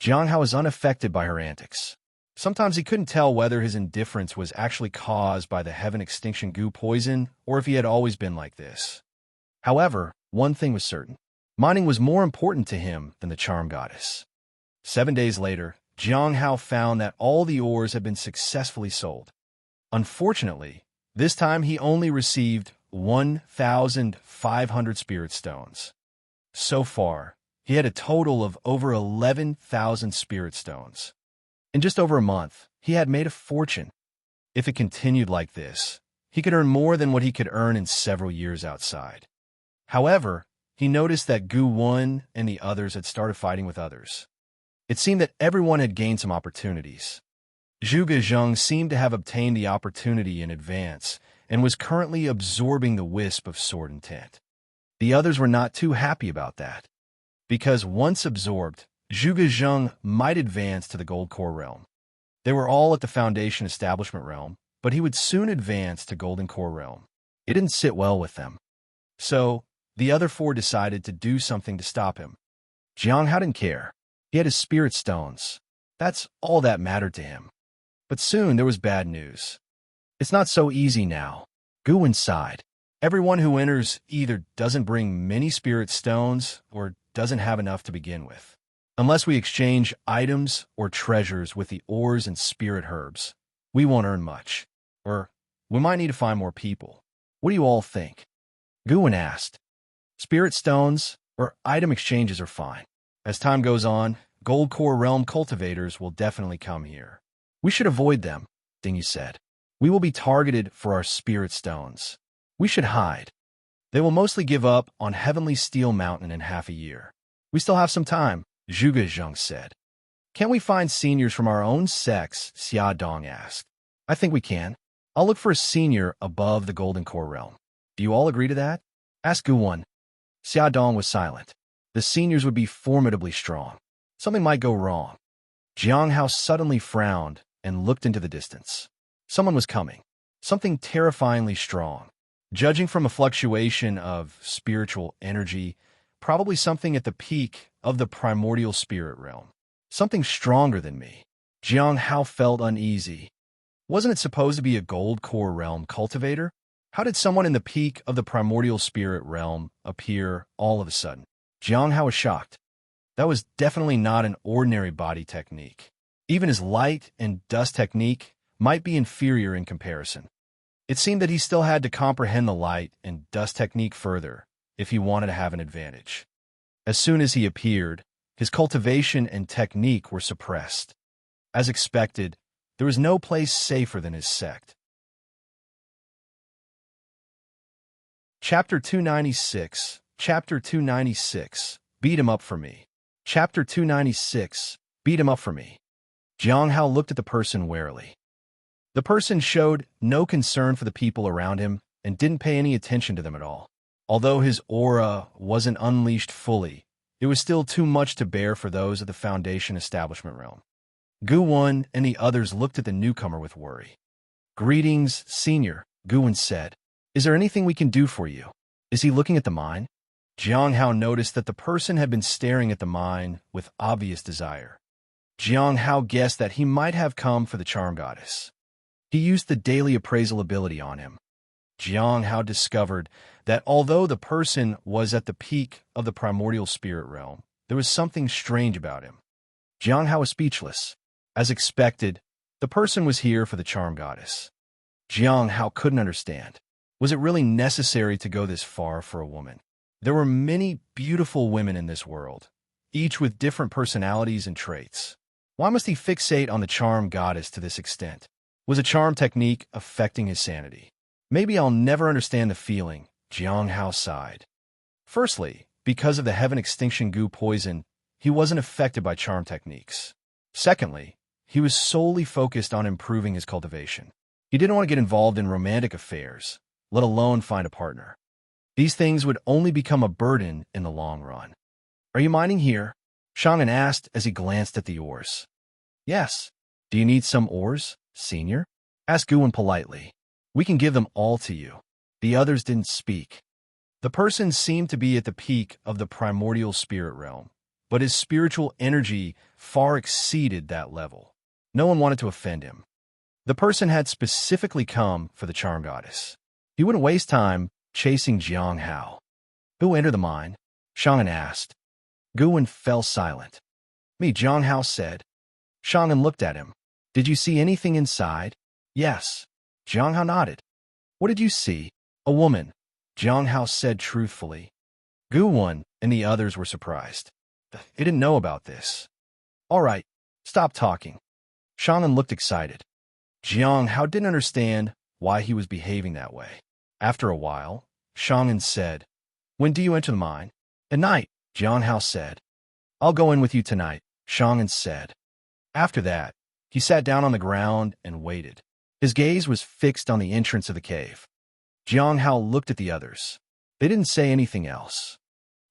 Jiang Hao was unaffected by her antics. Sometimes he couldn't tell whether his indifference was actually caused by the heaven extinction goo poison or if he had always been like this. However, one thing was certain. Mining was more important to him than the charm goddess. 7 days later, Jiang Hao found that all the ores had been successfully sold. Unfortunately, this time he only received 1,500 spirit stones. So far, he had a total of over 11,000 spirit stones. In just over a month, he had made a fortune. If it continued like this, he could earn more than what he could earn in several years outside. However, he noticed that Gu Wen and the others had started fighting with others. It seemed that everyone had gained some opportunities. Zhu Gezheng seemed to have obtained the opportunity in advance and was currently absorbing the wisp of sword intent. The others were not too happy about that, because once absorbed, Zhu Gezheng might advance to the Gold Core realm. They were all at the Foundation Establishment realm, but he would soon advance to Golden Core realm. It didn't sit well with them. So, the other four decided to do something to stop him. Jiang Hao didn't care. He had his spirit stones. That's all that mattered to him. But soon there was bad news. It's not so easy now. Gu Wen sighed. Everyone who enters either doesn't bring many spirit stones or doesn't have enough to begin with. Unless we exchange items or treasures with the ores and spirit herbs, we won't earn much. Or we might need to find more people. What do you all think? Gu Wen asked. Spirit stones or item exchanges are fine. As time goes on, Gold Core realm cultivators will definitely come here. We should avoid them, Ding Yu said. We will be targeted for our spirit stones. We should hide. They will mostly give up on Heavenly Steel Mountain in half a year. We still have some time, Zhu Gezheng said. Can't we find seniors from our own sex? Xia Dong asked. I think we can. I'll look for a senior above the Golden Core realm. Do you all agree to that? Asked Gu Wen. Xia Dong was silent. The seniors would be formidably strong. Something might go wrong. Jiang Hao suddenly frowned and looked into the distance. Someone was coming. Something terrifyingly strong. Judging from a fluctuation of spiritual energy, probably something at the peak of the primordial spirit realm. Something stronger than me. Jiang Hao felt uneasy. Wasn't it supposed to be a Gold Core realm cultivator? How did someone in the peak of the primordial spirit realm appear all of a sudden? Jiang Hao was shocked. That was definitely not an ordinary body technique. Even his light and dust technique might be inferior in comparison. It seemed that he still had to comprehend the light and dust technique further if he wanted to have an advantage. As soon as he appeared, his cultivation and technique were suppressed. As expected, there was no place safer than his sect. Chapter 296, Chapter 296, Beat him up for me. Chapter 296, Beat him up for me. Jiang Hao looked at the person warily. The person showed no concern for the people around him and didn't pay any attention to them at all. Although his aura wasn't unleashed fully, it was still too much to bear for those of the Foundation Establishment realm. Gu Wen and the others looked at the newcomer with worry. Greetings, Senior, Gu Wen said. Is there anything we can do for you? Is he looking at the mine? Jiang Hao noticed that the person had been staring at the mine with obvious desire. Jiang Hao guessed that he might have come for the charm goddess. He used the daily appraisal ability on him. Jiang Hao discovered that although the person was at the peak of the primordial spirit realm, there was something strange about him. Jiang Hao was speechless. As expected, the person was here for the charm goddess. Jiang Hao couldn't understand. Was it really necessary to go this far for a woman? There were many beautiful women in this world, each with different personalities and traits. Why must he fixate on the charm goddess to this extent? Was a charm technique affecting his sanity? Maybe I'll never understand the feeling, Jiang Hao sighed. Firstly, because of the heaven extinction goo poison, he wasn't affected by charm techniques. Secondly, he was solely focused on improving his cultivation. He didn't want to get involved in romantic affairs, let alone find a partner. These things would only become a burden in the long run. Are you mining here? Shang'an asked as he glanced at the oars. Yes. Do you need some oars, senior? Asked Guwen politely. We can give them all to you. The others didn't speak. The person seemed to be at the peak of the primordial spirit realm, but his spiritual energy far exceeded that level. No one wanted to offend him. The person had specifically come for the charm goddess. He wouldn't waste time chasing Jiang Hao. Who entered the mine? Shang'an asked. Guwen fell silent. Me, Jiang Hao said. Shang'an looked at him. Did you see anything inside? Yes. Jiang Hao nodded. What did you see? A woman, Jiang Hao said truthfully. Guwen and the others were surprised. They didn't know about this. All right, stop talking. Shang'an looked excited. Jiang Hao didn't understand why he was behaving that way. After a while, Shang'an said, When do you enter the mine? At night, Jiang Hao said. I'll go in with you tonight, Shang'an said. After that, he sat down on the ground and waited. His gaze was fixed on the entrance of the cave. Jiang Hao looked at the others. They didn't say anything else.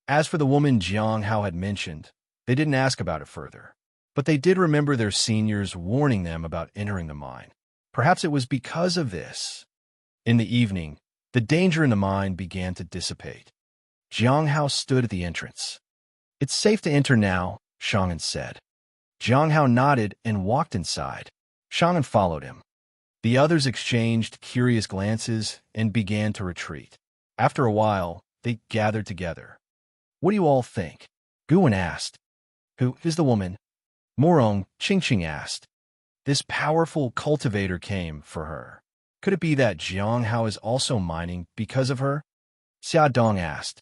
As for the woman Jiang Hao had mentioned, they didn't ask about it further. But they did remember their seniors warning them about entering the mine. Perhaps it was because of this. In the evening, the danger in the mine began to dissipate. Jiang Hao stood at the entrance. It's safe to enter now, Shang'an said. Jiang Hao nodded and walked inside. Shang'an followed him. The others exchanged curious glances and began to retreat. After a while, they gathered together. What do you all think? Guwen asked. Who is the woman? Morong Qingqing asked. This powerful cultivator came for her. Could it be that Jiang Hao is also mining because of her? Xia Dong asked.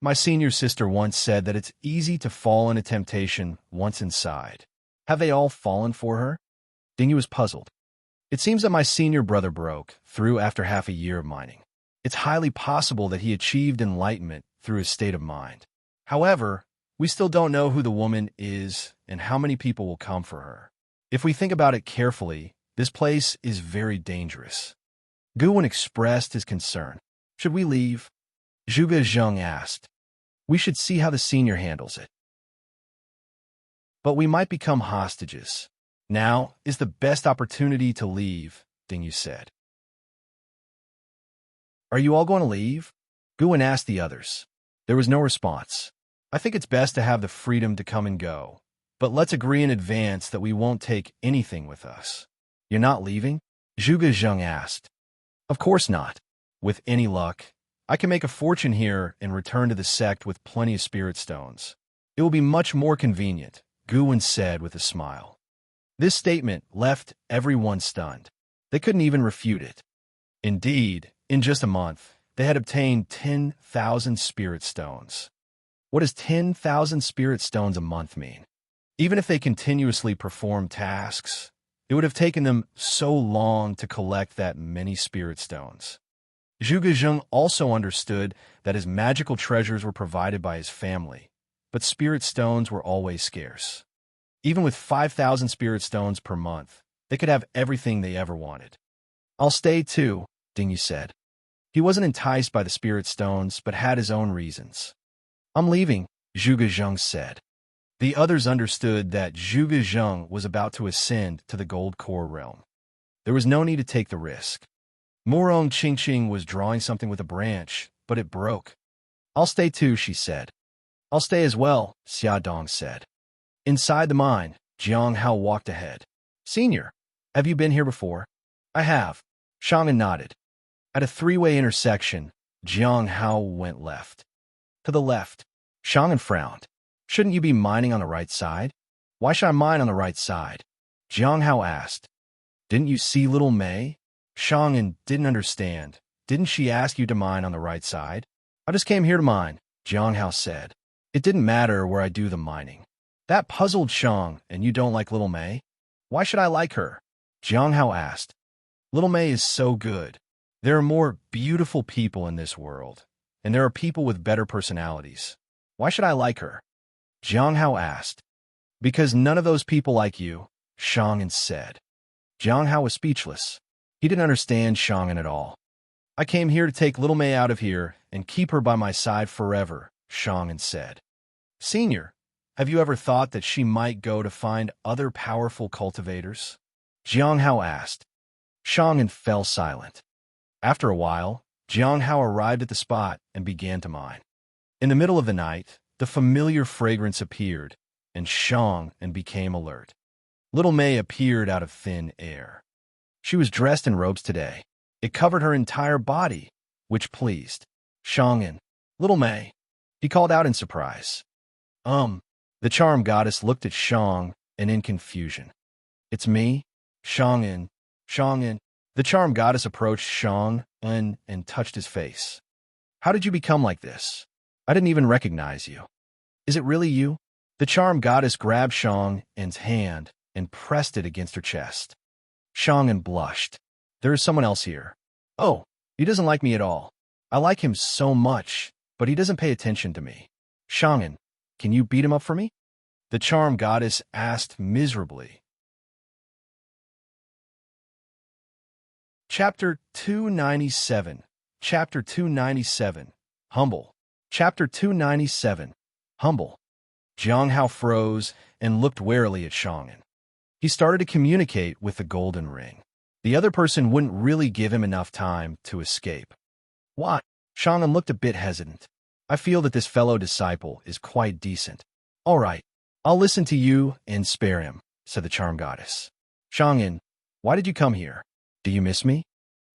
My senior sister once said that it's easy to fall into temptation once inside. Have they all fallen for her? Dingyu was puzzled. It seems that my senior brother broke through after half a year of mining. It's highly possible that he achieved enlightenment through his state of mind. However, we still don't know who the woman is and how many people will come for her. If we think about it carefully, this place is very dangerous. Guwen expressed his concern. Should we leave? Zhuge Zheng asked. We should see how the senior handles it. But we might become hostages. Now is the best opportunity to leave, Dingyu said. Are you all going to leave? Guwen asked the others. There was no response. I think it's best to have the freedom to come and go, but let's agree in advance that we won't take anything with us. You're not leaving? Zhuge Zheng asked. Of course not. With any luck, I can make a fortune here and return to the sect with plenty of spirit stones. It will be much more convenient, Guwen said with a smile. This statement left everyone stunned. They couldn't even refute it. Indeed, in just a month, they had obtained 10,000 spirit stones. What does 10,000 spirit stones a month mean? Even if they continuously performed tasks, it would have taken them so long to collect that many spirit stones. Zhuge Zheng also understood that his magical treasures were provided by his family, but spirit stones were always scarce. Even with 5,000 spirit stones per month, they could have everything they ever wanted. I'll stay too, Dingyu said. He wasn't enticed by the spirit stones, but had his own reasons. I'm leaving, Zhuge Zheng said. The others understood that Zhuge Zheng was about to ascend to the gold core realm. There was no need to take the risk. Morong Qingqing was drawing something with a branch, but it broke. I'll stay too, she said. I'll stay as well, Xia Dong said. Inside the mine, Jiang Hao walked ahead. Senior, have you been here before? I have. Shang'an nodded. At a three-way intersection, Jiang Hao went left. To the left. Shang'an frowned. Shouldn't you be mining on the right side? Why should I mine on the right side? Jiang Hao asked. Didn't you see little Mei? Shang'an didn't understand. Didn't she ask you to mine on the right side? I just came here to mine, Jiang Hao said. It didn't matter where I do the mining. That puzzled Shang, and you don't like little Mei? Why should I like her? Jiang Hao asked. Little Mei is so good. There are more beautiful people in this world, and there are people with better personalities. Why should I like her? Jiang Hao asked. Because none of those people like you, Shang'an said. Jiang Hao was speechless. He didn't understand Shang'an at all. I came here to take little May out of here and keep her by my side forever, Shang'an said. Senior, have you ever thought that she might go to find other powerful cultivators? Jiang Hao asked. Shang'an fell silent. After a while, Jiang Hao arrived at the spot and began to mine. In the middle of the night, the familiar fragrance appeared, and Shang'an became alert. Little May appeared out of thin air. She was dressed in robes today. It covered her entire body, which pleased Shang'an. Little May, he called out in surprise. The charm goddess looked at Shang'an in confusion. It's me, Shang'an. Shang'an. The charm goddess approached Shang'an and touched his face. How did you become like this? I didn't even recognize you. Is it really you? The charm goddess grabbed Shang'an's hand and pressed it against her chest. Shang'an blushed. There is someone else here. Oh, he doesn't like me at all. I like him so much, but he doesn't pay attention to me. Shang'an, can you beat him up for me? The charm goddess asked miserably. Chapter 297. Chapter 297. Humble. Chapter 297. Humble. Jiang Hao froze and looked warily at Shang'an. He started to communicate with the golden ring. The other person wouldn't really give him enough time to escape. What? Shang'an looked a bit hesitant. I feel that this fellow disciple is quite decent. All right, I'll listen to you and spare him, said the charm goddess. Shang'an, why did you come here? Do you miss me?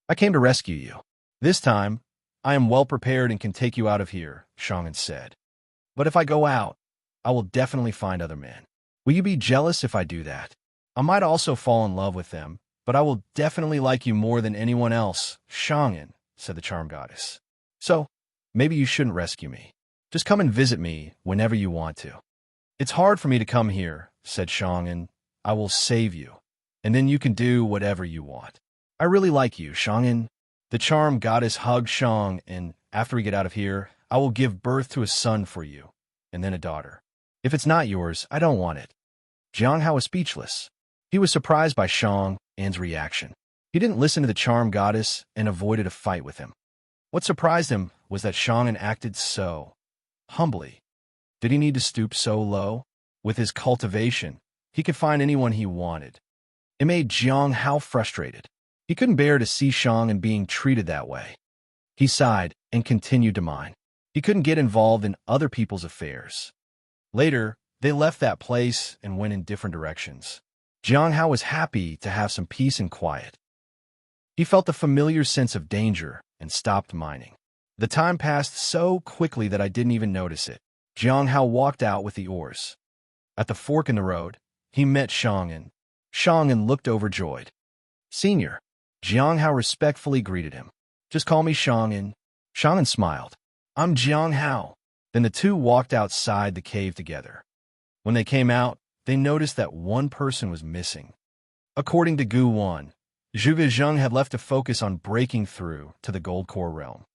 I came to rescue you. This time, I am well prepared and can take you out of here, Shang'an said. But if I go out, I will definitely find other men. Will you be jealous if I do that? I might also fall in love with them, but I will definitely like you more than anyone else, Shang'an, said the charm goddess. So, maybe you shouldn't rescue me. Just come and visit me whenever you want to. It's hard for me to come here, said Shang'an. I will save you, and then you can do whatever you want. I really like you, Shang'an. The charm goddess hugged Shang'an, and after we get out of here, I will give birth to a son for you, and then a daughter. If it's not yours, I don't want it. Jiang Hao was speechless. He was surprised by Shang'an's reaction. He didn't listen to the charm goddess and avoided a fight with him. What surprised him was that Shang'an acted so humbly. Did he need to stoop so low? With his cultivation, he could find anyone he wanted. It made Jiang Hao frustrated. He couldn't bear to see Shang'an being treated that way. He sighed and continued to mine. He couldn't get involved in other people's affairs. Later, they left that place and went in different directions. Jiang Hao was happy to have some peace and quiet. He felt the familiar sense of danger and stopped mining. The time passed so quickly that I didn't even notice it. Jiang Hao walked out with the ores. At the fork in the road, he met Shang'an. Shang'an looked overjoyed. Senior, Jiang Hao respectfully greeted him. Just call me Shang'an. Shang'an smiled. I'm Jiang Hao. Then the two walked outside the cave together. When they came out, they noticed that one person was missing. According to Gu Wan, Zhuge Zheng had left to focus on breaking through to the gold core realm.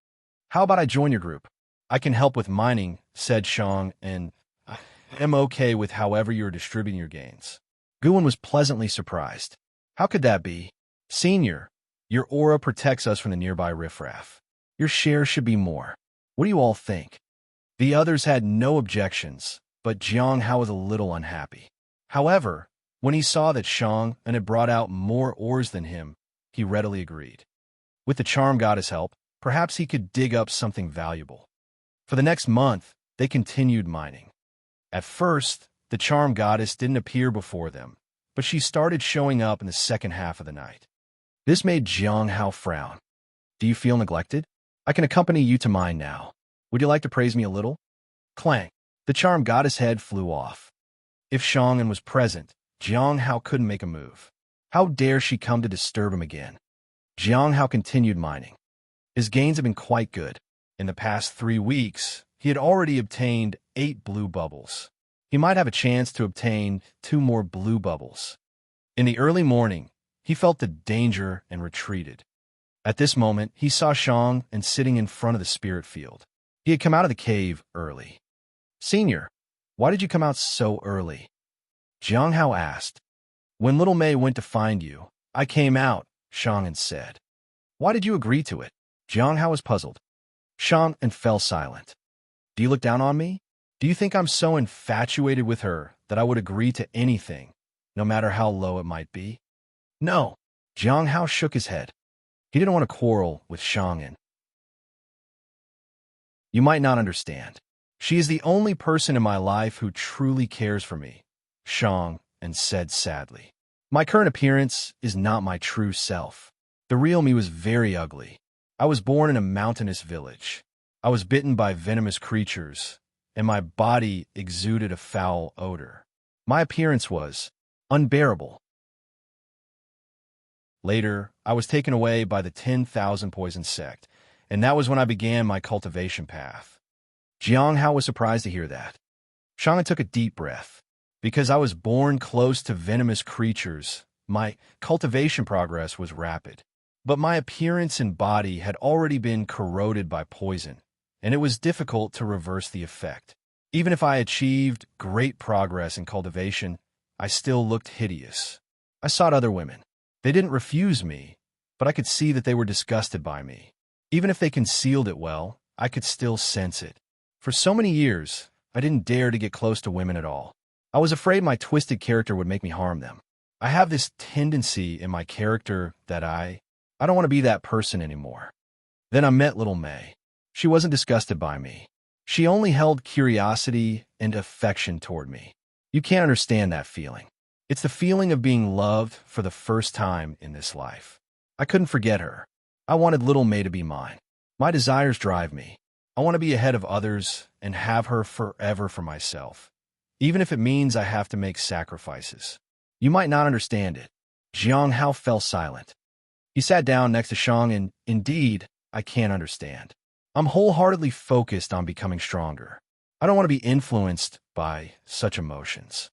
How about I join your group? I can help with mining, said Shang, and I am okay with however you're distributing your gains. Gu Wan was pleasantly surprised. How could that be? Senior, your aura protects us from the nearby riffraff. Your share should be more. What do you all think? The others had no objections, but Jiang Hao was a little unhappy. However, when he saw that Shang'an had brought out more ores than him, he readily agreed. With the charm goddess' help, perhaps he could dig up something valuable. For the next month, they continued mining. At first, the charm goddess didn't appear before them, but she started showing up in the second half of the night. This made Jiang Hao frown. Do you feel neglected? I can accompany you to mine now. Would you like to praise me a little? Clang. The charm goddess' head flew off. If Shang'an was present, Jiang Hao couldn't make a move. How dare she come to disturb him again? Jiang Hao continued mining. His gains had been quite good. In the past 3 weeks, he had already obtained 8 blue bubbles. He might have a chance to obtain 2 more blue bubbles. In the early morning, he felt the danger and retreated. At this moment, he saw Shang'an sitting in front of the spirit field. He had come out of the cave early. Senior, why did you come out so early? Jiang Hao asked. When little May went to find you, I came out, Shang'an said. Why did you agree to it? Jiang Hao was puzzled. Shang'an fell silent. Do you look down on me? Do you think I'm so infatuated with her that I would agree to anything, no matter how low it might be? No. Jiang Hao shook his head. He didn't want to quarrel with Shang'an. You might not understand. She is the only person in my life who truly cares for me, Shang'an said sadly. My current appearance is not my true self. The real me was very ugly. I was born in a mountainous village. I was bitten by venomous creatures, and my body exuded a foul odor. My appearance was unbearable. Later, I was taken away by the 10,000 Poison sect, and that was when I began my cultivation path. Jiang Hao was surprised to hear that. Shang'an took a deep breath. Because I was born close to venomous creatures, my cultivation progress was rapid. But my appearance and body had already been corroded by poison, and it was difficult to reverse the effect. Even if I achieved great progress in cultivation, I still looked hideous. I sought other women. They didn't refuse me, but I could see that they were disgusted by me. Even if they concealed it well, I could still sense it. For so many years, I didn't dare to get close to women at all. I was afraid my twisted character would make me harm them. I have this tendency in my character that I don't want to be that person anymore. Then I met little May. She wasn't disgusted by me. She only held curiosity and affection toward me. You can't understand that feeling. It's the feeling of being loved for the first time in this life. I couldn't forget her. I wanted little May to be mine. My desires drive me. I want to be ahead of others and have her forever for myself, even if it means I have to make sacrifices. You might not understand it. Jiang Hao fell silent. He sat down next to Shang'an. Indeed, I can't understand. I'm wholeheartedly focused on becoming stronger. I don't want to be influenced by such emotions.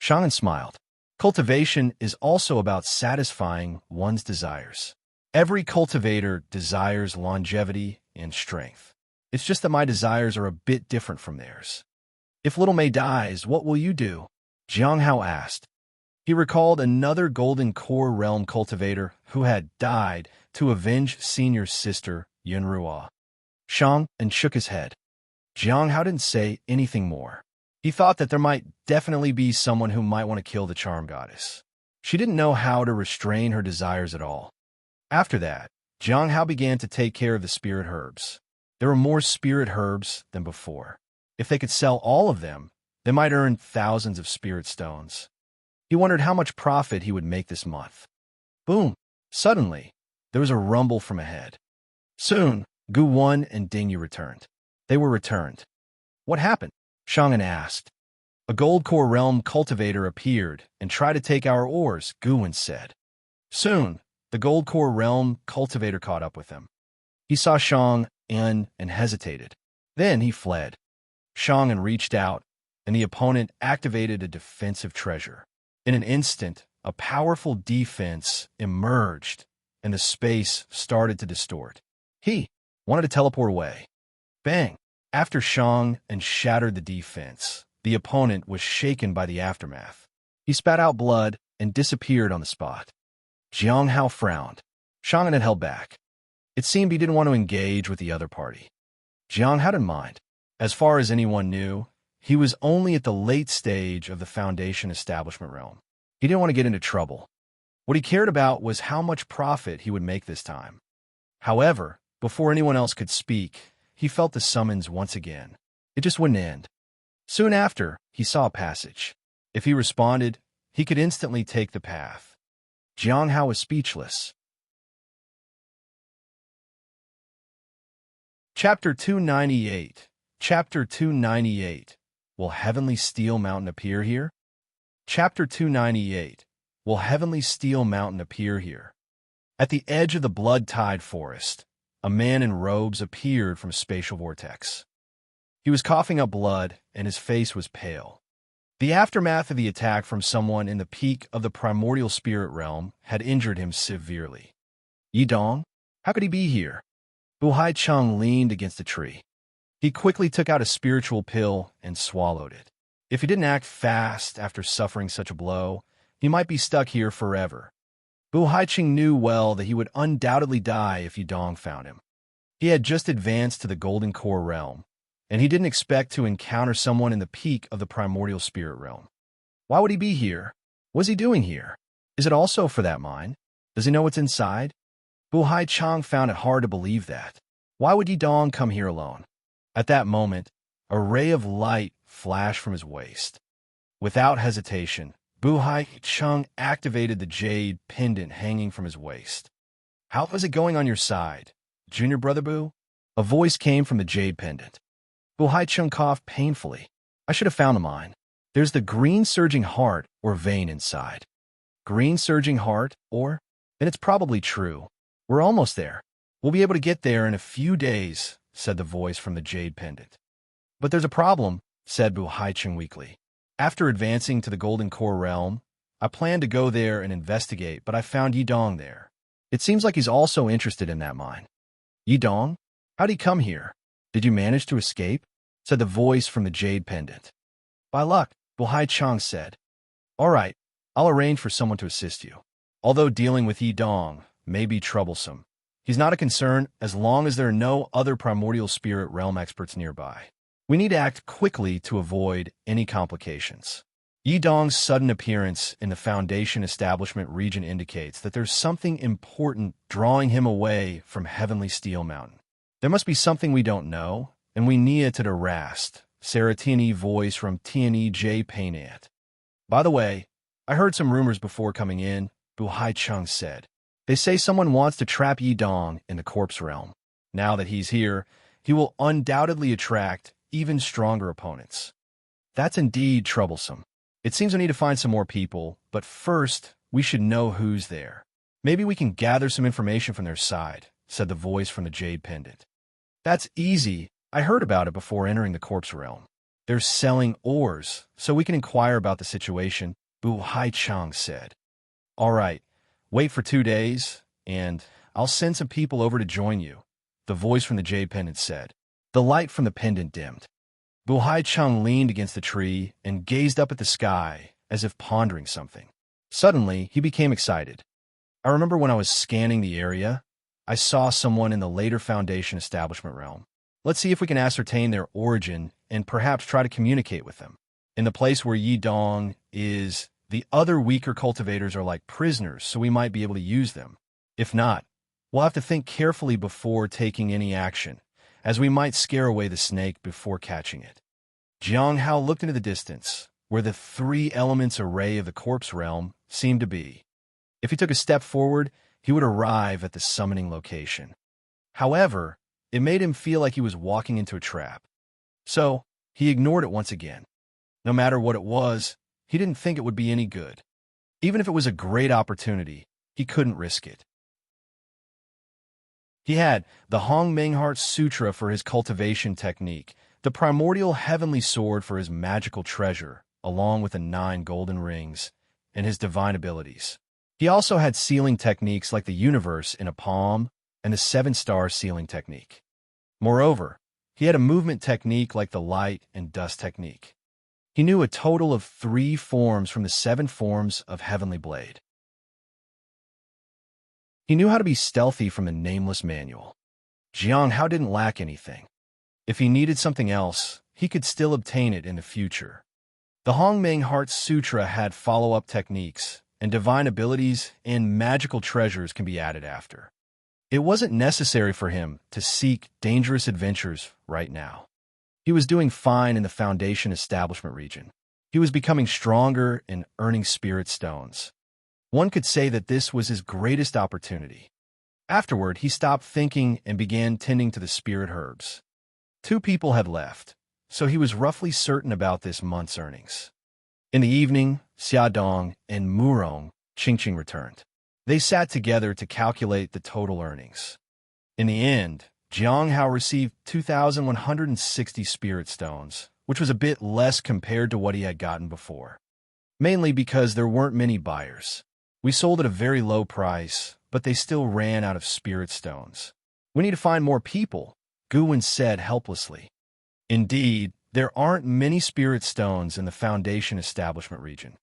Shang'an smiled. Cultivation is also about satisfying one's desires. Every cultivator desires longevity and strength. It's just that my desires are a bit different from theirs. If little May dies, what will you do? Jiang Hao asked. He recalled another Golden Core Realm cultivator who had died to avenge Senior's sister, Yunruo. Shang'an shook his head. Jiang Hao didn't say anything more. He thought that there might definitely be someone who might want to kill the charm goddess. She didn't know how to restrain her desires at all. After that, Jiang Hao began to take care of the spirit herbs. There were more spirit herbs than before. If they could sell all of them, they might earn thousands of spirit stones. He wondered how much profit he would make this month. Boom! Suddenly, there was a rumble from ahead. Soon, Gu Wan and Ding Yu returned. They were returned. What happened? Shang'an asked. A Gold Core Realm cultivator appeared and tried to take our ores, Gu Wan said. Soon, the Gold Core Realm cultivator caught up with him. He saw Shang'an and hesitated. Then he fled. Shang'an reached out, and the opponent activated a defensive treasure. In an instant, a powerful defense emerged, and the space started to distort. He wanted to teleport away. Bang! After Shang'an shattered the defense, the opponent was shaken by the aftermath. He spat out blood and disappeared on the spot. Jiang Hao frowned. Shang'an had held back. It seemed he didn't want to engage with the other party. Jiang Hao didn't mind. As far as anyone knew, he was only at the late stage of the Foundation establishment realm. He didn't want to get into trouble. What he cared about was how much profit he would make this time. However, before anyone else could speak, he felt the summons once again. It just wouldn't end. Soon after, he saw a passage. If he responded, he could instantly take the path. Jiang Hao was speechless. Chapter 298. Chapter 298. Will Heavenly Steel Mountain appear here? Chapter 298. Will Heavenly Steel Mountain appear here? At the edge of the blood-tide forest, a man in robes appeared from a spatial vortex. He was coughing up blood, and his face was pale. The aftermath of the attack from someone in the peak of the primordial spirit realm had injured him severely. Yidong? How could he be here? Bu Haicheng leaned against a tree. He quickly took out a spiritual pill and swallowed it. If he didn't act fast after suffering such a blow, he might be stuck here forever. Bu Haiqing knew well that he would undoubtedly die if Yidong found him. He had just advanced to the Golden Core realm, and he didn't expect to encounter someone in the peak of the primordial spirit realm. Why would he be here? What's he doing here? Is it also for that mine? Does he know what's inside? Bu Haiqing found it hard to believe that. Why would Yidong come here alone? At that moment, a ray of light flashed from his waist. Without hesitation, Bu Haiqing activated the jade pendant hanging from his waist. How is it going on your side, Junior Brother Bu? A voice came from the jade pendant. Bu Haiqing coughed painfully. I should have found the mine. There's the green surging heart or vein inside. Green surging heart or? Then it's probably true. We're almost there. We'll be able to get there in a few days, said the voice from the jade pendant. But there's a problem, said Bu Haiqing weakly. After advancing to the Golden Core realm, I planned to go there and investigate, but I found Yidong there. It seems like he's also interested in that mine. Yidong? How'd he come here? Did you manage to escape? Said the voice from the jade pendant. By luck, Bu Haiqing said. All right, I'll arrange for someone to assist you. Although dealing with Yidong may be troublesome, he's not a concern as long as there are no other primordial spirit realm experts nearby. We need to act quickly to avoid any complications. Yidong's sudden appearance in the Foundation Establishment region indicates that there's something important drawing him away from Heavenly Steel Mountain. There must be something we don't know, and we need it to rast, Saratini voice from TNEJ Painat. By the way, I heard some rumors before coming in, Bu Haiqing said. They say someone wants to trap Yidong in the corpse realm. Now that he's here, he will undoubtedly attract even stronger opponents. That's indeed troublesome. It seems we need to find some more people, but first, we should know who's there. Maybe we can gather some information from their side, said the voice from the jade pendant. That's easy. I heard about it before entering the corpse realm. They're selling ores, so we can inquire about the situation, Bu Haiqing said. All right, wait for 2 days, and I'll send some people over to join you, the voice from the jade pendant said. The light from the pendant dimmed. Bu Haiqing leaned against the tree and gazed up at the sky as if pondering something. Suddenly, he became excited. I remember when I was scanning the area, I saw someone in the later Foundation Establishment realm. Let's see if we can ascertain their origin and perhaps try to communicate with them. In the place where Yidong is, the other weaker cultivators are like prisoners, so we might be able to use them. If not, we'll have to think carefully before taking any action, as we might scare away the snake before catching it. Jiang Hao looked into the distance, where the 3 elements array of the corpse realm seemed to be. If he took a step forward, he would arrive at the summoning location. However, it made him feel like he was walking into a trap. So, he ignored it once again. No matter what it was, he didn't think it would be any good. Even if it was a great opportunity, he couldn't risk it. He had the Hongmengheart Sutra for his cultivation technique, the primordial heavenly sword for his magical treasure, along with the 9 golden rings, and his divine abilities. He also had sealing techniques like the universe in a palm and the 7-star sealing technique. Moreover, he had a movement technique like the light and dust technique. He knew a total of 3 forms from the 7 forms of Heavenly Blade. He knew how to be stealthy from the Nameless Manual. Jiang Hao didn't lack anything. If he needed something else, he could still obtain it in the future. The Hongmengheart Sutra had follow-up techniques, and divine abilities and magical treasures can be added after. It wasn't necessary for him to seek dangerous adventures right now. He was doing fine in the Foundation Establishment region. He was becoming stronger and earning spirit stones. One could say that this was his greatest opportunity. Afterward, he stopped thinking and began tending to the spirit herbs. 2 people had left, so he was roughly certain about this month's earnings. In the evening, Xiaodong and Murong Qingqing returned. They sat together to calculate the total earnings. In the end, Jiang Hao received 2,160 spirit stones, which was a bit less compared to what he had gotten before. Mainly because there weren't many buyers. We sold at a very low price, but they still ran out of spirit stones. We need to find more people, Guwen said helplessly. Indeed, there aren't many spirit stones in the Foundation Establishment region.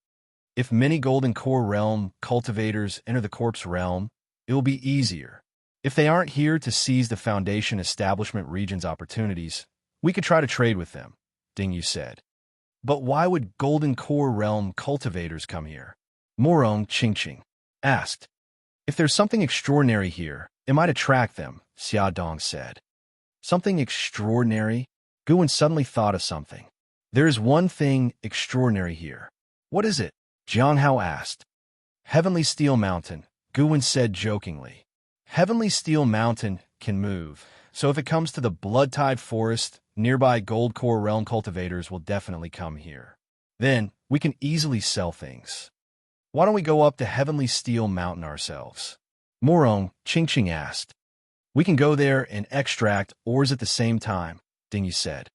If many Golden Core Realm cultivators enter the corpse realm, it will be easier. If they aren't here to seize the Foundation Establishment region's opportunities, we could try to trade with them, Dingyu said. But why would Golden Core Realm cultivators come here? Morong Qingqing asked. If there's something extraordinary here, it might attract them, Xia Dong said. Something extraordinary? Guwen suddenly thought of something. There is one thing extraordinary here. What is it? Jiang Hao asked. Heavenly Steel Mountain, Guwen said jokingly. Heavenly Steel Mountain can move, so if it comes to the Blood-Tide Forest, nearby Gold Core Realm cultivators will definitely come here. Then, we can easily sell things. Why don't we go up to Heavenly Steel Mountain ourselves? Morong Qingqing asked. We can go there and extract ores at the same time, Dingyu said.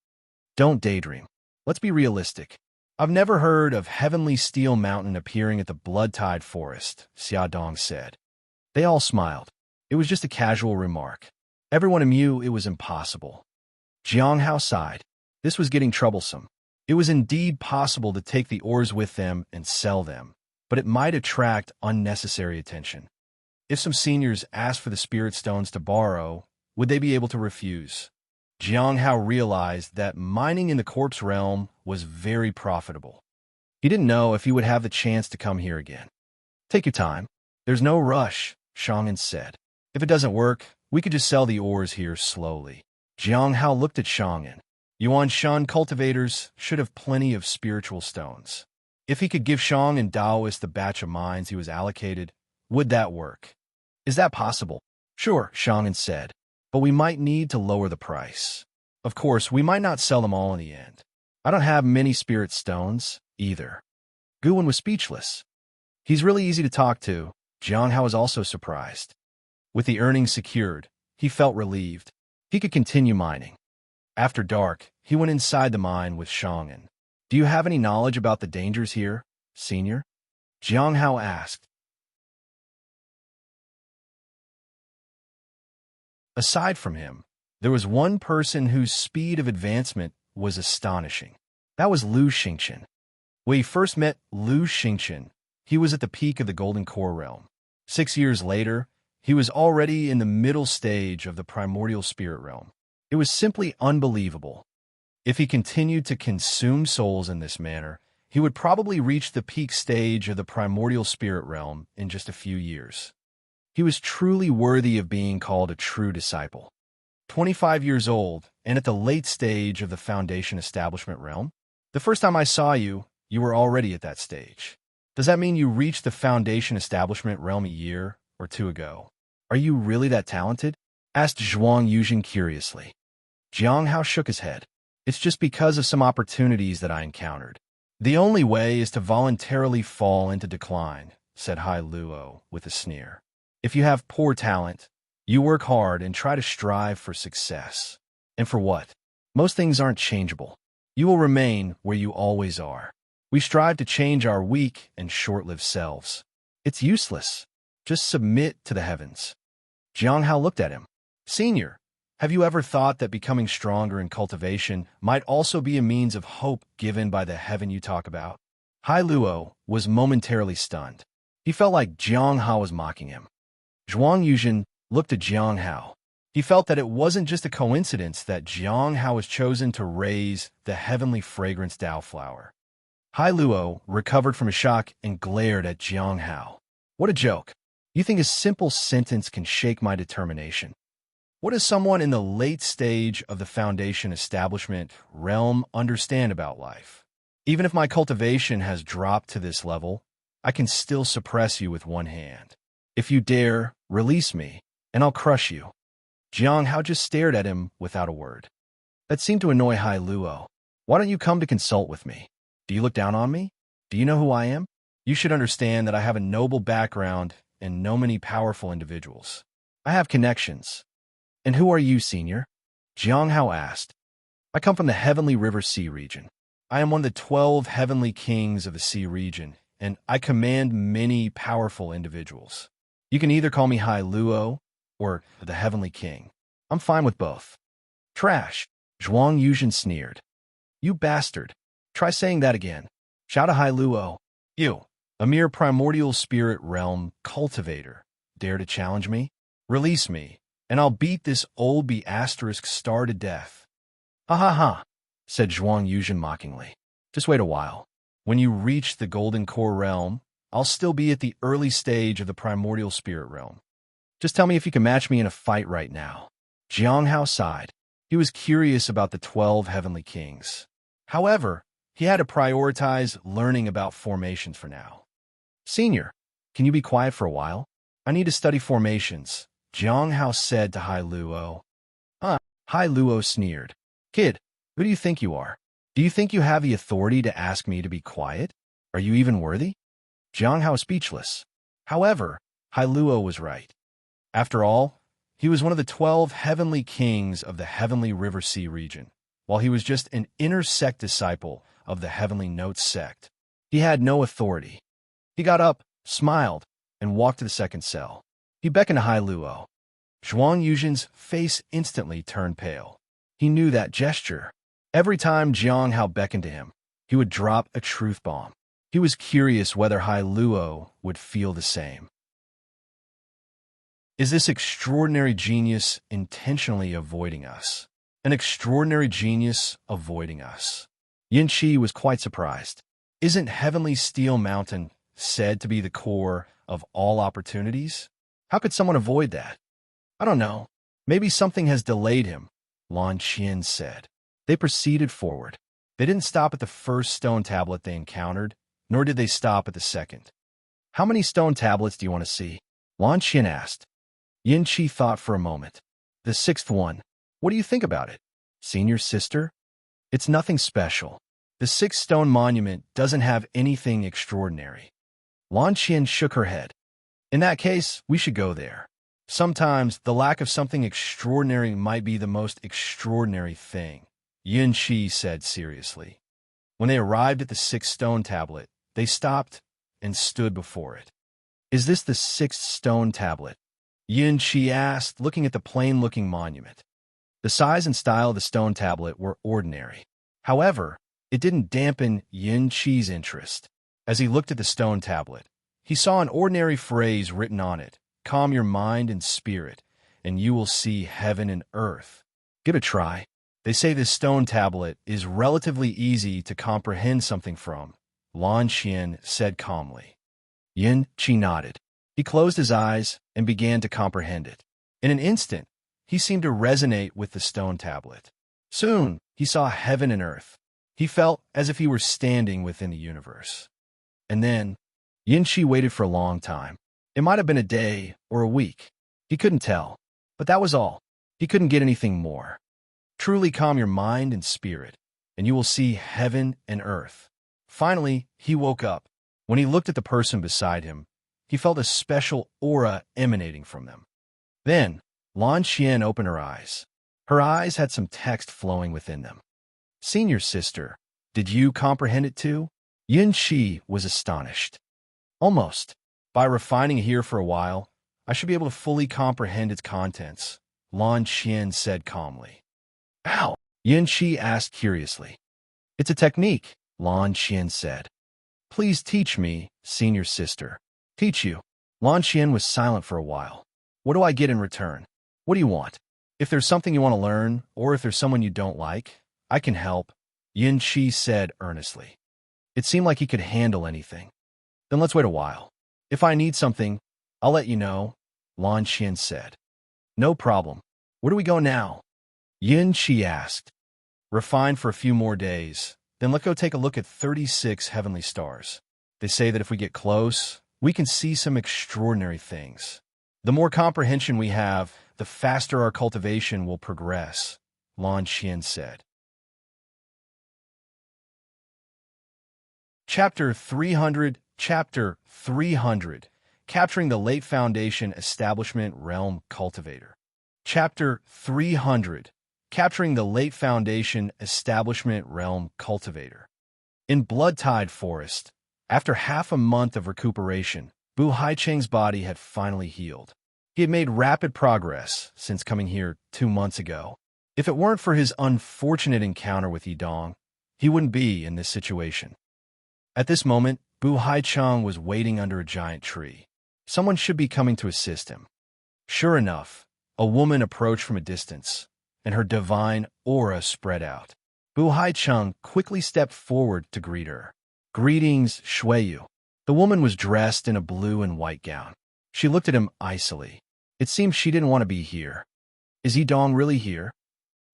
Don't daydream. Let's be realistic. I've never heard of Heavenly Steel Mountain appearing at the Blood-Tide Forest, Xia Dong said. They all smiled. It was just a casual remark. Everyone knew it was impossible. Jiang Hao sighed. This was getting troublesome. It was indeed possible to take the ores with them and sell them, but it might attract unnecessary attention. If some seniors asked for the spirit stones to borrow, would they be able to refuse? Jiang Hao realized that mining in the corpse realm was very profitable. He didn't know if he would have the chance to come here again. Take your time. There's no rush, Shang'an said. If it doesn't work, we could just sell the ores here slowly. Jiang Hao looked at Shang'an. Yuan Shan cultivators should have plenty of spiritual stones. If he could give Shang and Daoist the batch of mines he was allocated, would that work? Is that possible? Sure, Shang'an said, but we might need to lower the price. Of course, we might not sell them all in the end. I don't have many spirit stones, either. Guwen was speechless. He's really easy to talk to. Jiang Hao was also surprised. With the earnings secured, he felt relieved. He could continue mining. After dark, he went inside the mine with Shang'an. Do you have any knowledge about the dangers here, senior? Jiang Hao asked. Aside from him, there was one person whose speed of advancement was astonishing. That was Lu Xingqian. When he first met Lu Xingqian, he was at the peak of the Golden Core Realm. 6 years later, he was already in the middle stage of the Primordial Spirit Realm. It was simply unbelievable. If he continued to consume souls in this manner, he would probably reach the peak stage of the Primordial Spirit Realm in just a few years. He was truly worthy of being called a true disciple. 25 years old, and at the late stage of the Foundation Establishment Realm? The first time I saw you, you were already at that stage. Does that mean you reached the Foundation Establishment Realm a year or two ago? Are you really that talented? Asked Zhuang Yuzhen curiously. Jiang Hao shook his head. It's just because of some opportunities that I encountered. The only way is to voluntarily fall into decline, said Hai Luo with a sneer. If you have poor talent, you work hard and try to strive for success. And for what? Most things aren't changeable. You will remain where you always are. We strive to change our weak and short-lived selves. It's useless. Just submit to the heavens. Jiang Hao looked at him. Senior, have you ever thought that becoming stronger in cultivation might also be a means of hope given by the heaven you talk about? Hai Luo was momentarily stunned. He felt like Jiang Hao was mocking him. Zhuang Yuzhen looked at Jiang Hao. He felt that it wasn't just a coincidence that Jiang Hao was chosen to raise the heavenly fragrance Dao flower. Hai Luo recovered from a shock and glared at Jiang Hao. What a joke. You think a simple sentence can shake my determination? What does someone in the late stage of the Foundation Establishment Realm understand about life? Even if my cultivation has dropped to this level, I can still suppress you with one hand. If you dare, release me, and I'll crush you. Jiang Hao just stared at him without a word. That seemed to annoy Hai Luo. Why don't you come to consult with me? Do you look down on me? Do you know who I am? You should understand that I have a noble background and know many powerful individuals. I have connections. And who are you, senior? Jiang Hao asked. I come from the Heavenly River Sea region. I am one of the 12 heavenly kings of the sea region, and I command many powerful individuals. You can either call me Hai Luo or the Heavenly King. I'm fine with both. Trash, Zhuang Yuzhen sneered. You bastard. Try saying that again. Shout to Hai Luo. You. A mere primordial spirit realm cultivator. Dare to challenge me? Release me, and I'll beat this old B** star to death. Ha ha ha, said Zhuang Yuzhen mockingly. Just wait a while. When you reach the golden core realm, I'll still be at the early stage of the primordial spirit realm. Just tell me if you can match me in a fight right now. Jiang Hao sighed. He was curious about the 12 heavenly kings. However, he had to prioritize learning about formations for now. Senior, can you be quiet for a while? I need to study formations, Jiang Hao said to Hai Luo. Hai Luo sneered. Kid, who do you think you are? Do you think you have the authority to ask me to be quiet? Are you even worthy? Jiang Hao was speechless. However, Hai Luo was right. After all, he was one of the 12 heavenly kings of the heavenly River Sea region, while he was just an inner sect disciple of the heavenly notes sect. He had no authority. He got up, smiled, and walked to the second cell. He beckoned to Hai Luo. Zhuang Yuzhen's face instantly turned pale. He knew that gesture. Every time Jiang Hao beckoned to him, he would drop a truth bomb. He was curious whether Hai Luo would feel the same. Is this extraordinary genius intentionally avoiding us? An extraordinary genius avoiding us. Yin Qi was quite surprised. Isn't Heavenly Steel Mountain said to be the core of all opportunities? How could someone avoid that? I don't know. Maybe something has delayed him, Lan Qian said. They proceeded forward. They didn't stop at the first stone tablet they encountered, nor did they stop at the second. How many stone tablets do you want to see? Lan Qian asked. Yin Qi thought for a moment. The sixth one. What do you think about it? Senior sister? It's nothing special. The sixth stone monument doesn't have anything extraordinary. Lan Qian shook her head. In that case, we should go there. Sometimes the lack of something extraordinary might be the most extraordinary thing, Yin Qi said seriously. When they arrived at the sixth stone tablet, they stopped and stood before it. Is this the sixth stone tablet? Yin Qi asked, looking at the plain-looking monument. The size and style of the stone tablet were ordinary. However, it didn't dampen Yin Qi's interest. As he looked at the stone tablet, he saw an ordinary phrase written on it: calm your mind and spirit, and you will see heaven and earth. Give it a try. They say this stone tablet is relatively easy to comprehend something from, Lan Qian said calmly. Yin Qi nodded. He closed his eyes and began to comprehend it. In an instant, he seemed to resonate with the stone tablet. Soon, he saw heaven and earth. He felt as if he were standing within the universe. And then, Yin Qi waited for a long time. It might have been a day or a week. He couldn't tell. But that was all. He couldn't get anything more. Truly calm your mind and spirit, and you will see heaven and earth. Finally, he woke up. When he looked at the person beside him, he felt a special aura emanating from them. Then, Lan Qian opened her eyes. Her eyes had some text flowing within them. Senior sister, did you comprehend it too? Yin Qi was astonished. Almost. By refining it here for a while, I should be able to fully comprehend its contents, Lan Qian said calmly. How? Yin Qi asked curiously. It's a technique, Lan Qian said. Please teach me, senior sister. Teach you. Lan Qian was silent for a while. What do I get in return? What do you want? If there's something you want to learn, or if there's someone you don't like, I can help, Yin Qi said earnestly. It seemed like he could handle anything. Then let's wait a while. If I need something, I'll let you know, Lan Qian said. No problem. Where do we go now? Yin Qi asked. Refine for a few more days, then let's go take a look at 36 heavenly stars. They say that if we get close, we can see some extraordinary things. The more comprehension we have, the faster our cultivation will progress, Lan Qian said. Chapter 300, Capturing the Late Foundation Establishment Realm Cultivator. Chapter 300, Capturing the Late Foundation Establishment Realm Cultivator. In Bloodtide Forest, after half a month of recuperation, Bu Haicheng's body had finally healed. He had made rapid progress since coming here 2 months ago. If it weren't for his unfortunate encounter with Yidong, he wouldn't be in this situation. At this moment, Bu Haicheng was waiting under a giant tree. Someone should be coming to assist him. Sure enough, a woman approached from a distance, and her divine aura spread out. Bu Haicheng quickly stepped forward to greet her. "Greetings, Shuiyu." The woman was dressed in a blue and white gown. She looked at him icily. It seemed she didn't want to be here. "Is Yidong really here?"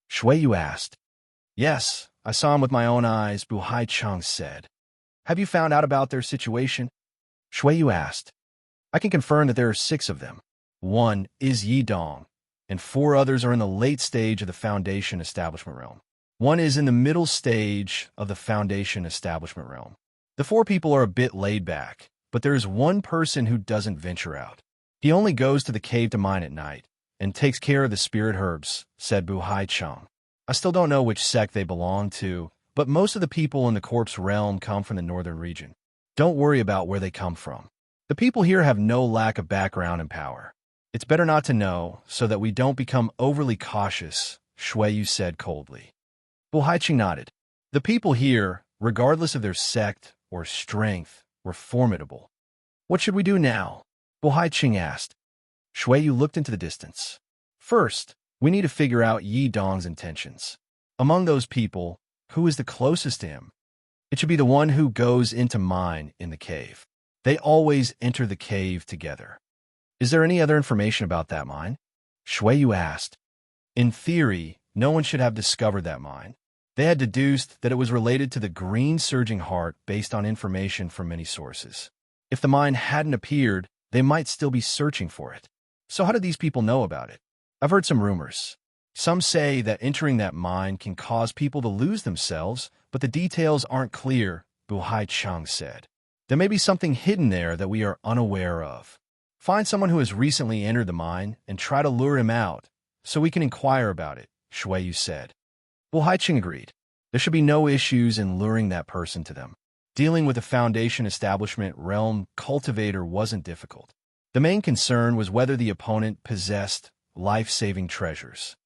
Shuiyu asked. "Yes, I saw him with my own eyes," Bu Haicheng said. "Have you found out about their situation?" Shuiyu asked. "I can confirm that there are 6 of them. 1 is Yidong, and 4 others are in the late stage of the Foundation Establishment realm. 1 is in the middle stage of the Foundation Establishment realm. The 4 people are a bit laid back, but there is 1 person who doesn't venture out. He only goes to the cave to mine at night and takes care of the spirit herbs," said Bu Haicheng. "I still don't know which sect they belong to, but most of the people in the corpse realm come from the northern region. Don't worry about where they come from. The people here have no lack of background and power. It's better not to know so that we don't become overly cautious," Shuiyu said coldly. Bu Haicheng nodded. The people here, regardless of their sect or strength, were formidable. "What should we do now?" Bu Haicheng asked. Shuiyu looked into the distance. "First, we need to figure out Yi Dong's intentions. Among those people, who is the closest to him? It should be the one who goes into mine in the cave. They always enter the cave together." "Is there any other information about that mine?" Shuiyu asked. "In theory, no one should have discovered that mine. They had deduced that it was related to the green surging heart based on information from many sources. If the mine hadn't appeared, they might still be searching for it. So how did these people know about it?" "I've heard some rumors. Some say that entering that mine can cause people to lose themselves, but the details aren't clear," Bu Haicheng said. "There may be something hidden there that we are unaware of. Find someone who has recently entered the mine and try to lure him out, so we can inquire about it," Shuiyu said. Bu Haicheng agreed. There should be no issues in luring that person to them. Dealing with the Foundation Establishment realm cultivator wasn't difficult. The main concern was whether the opponent possessed life-saving treasures.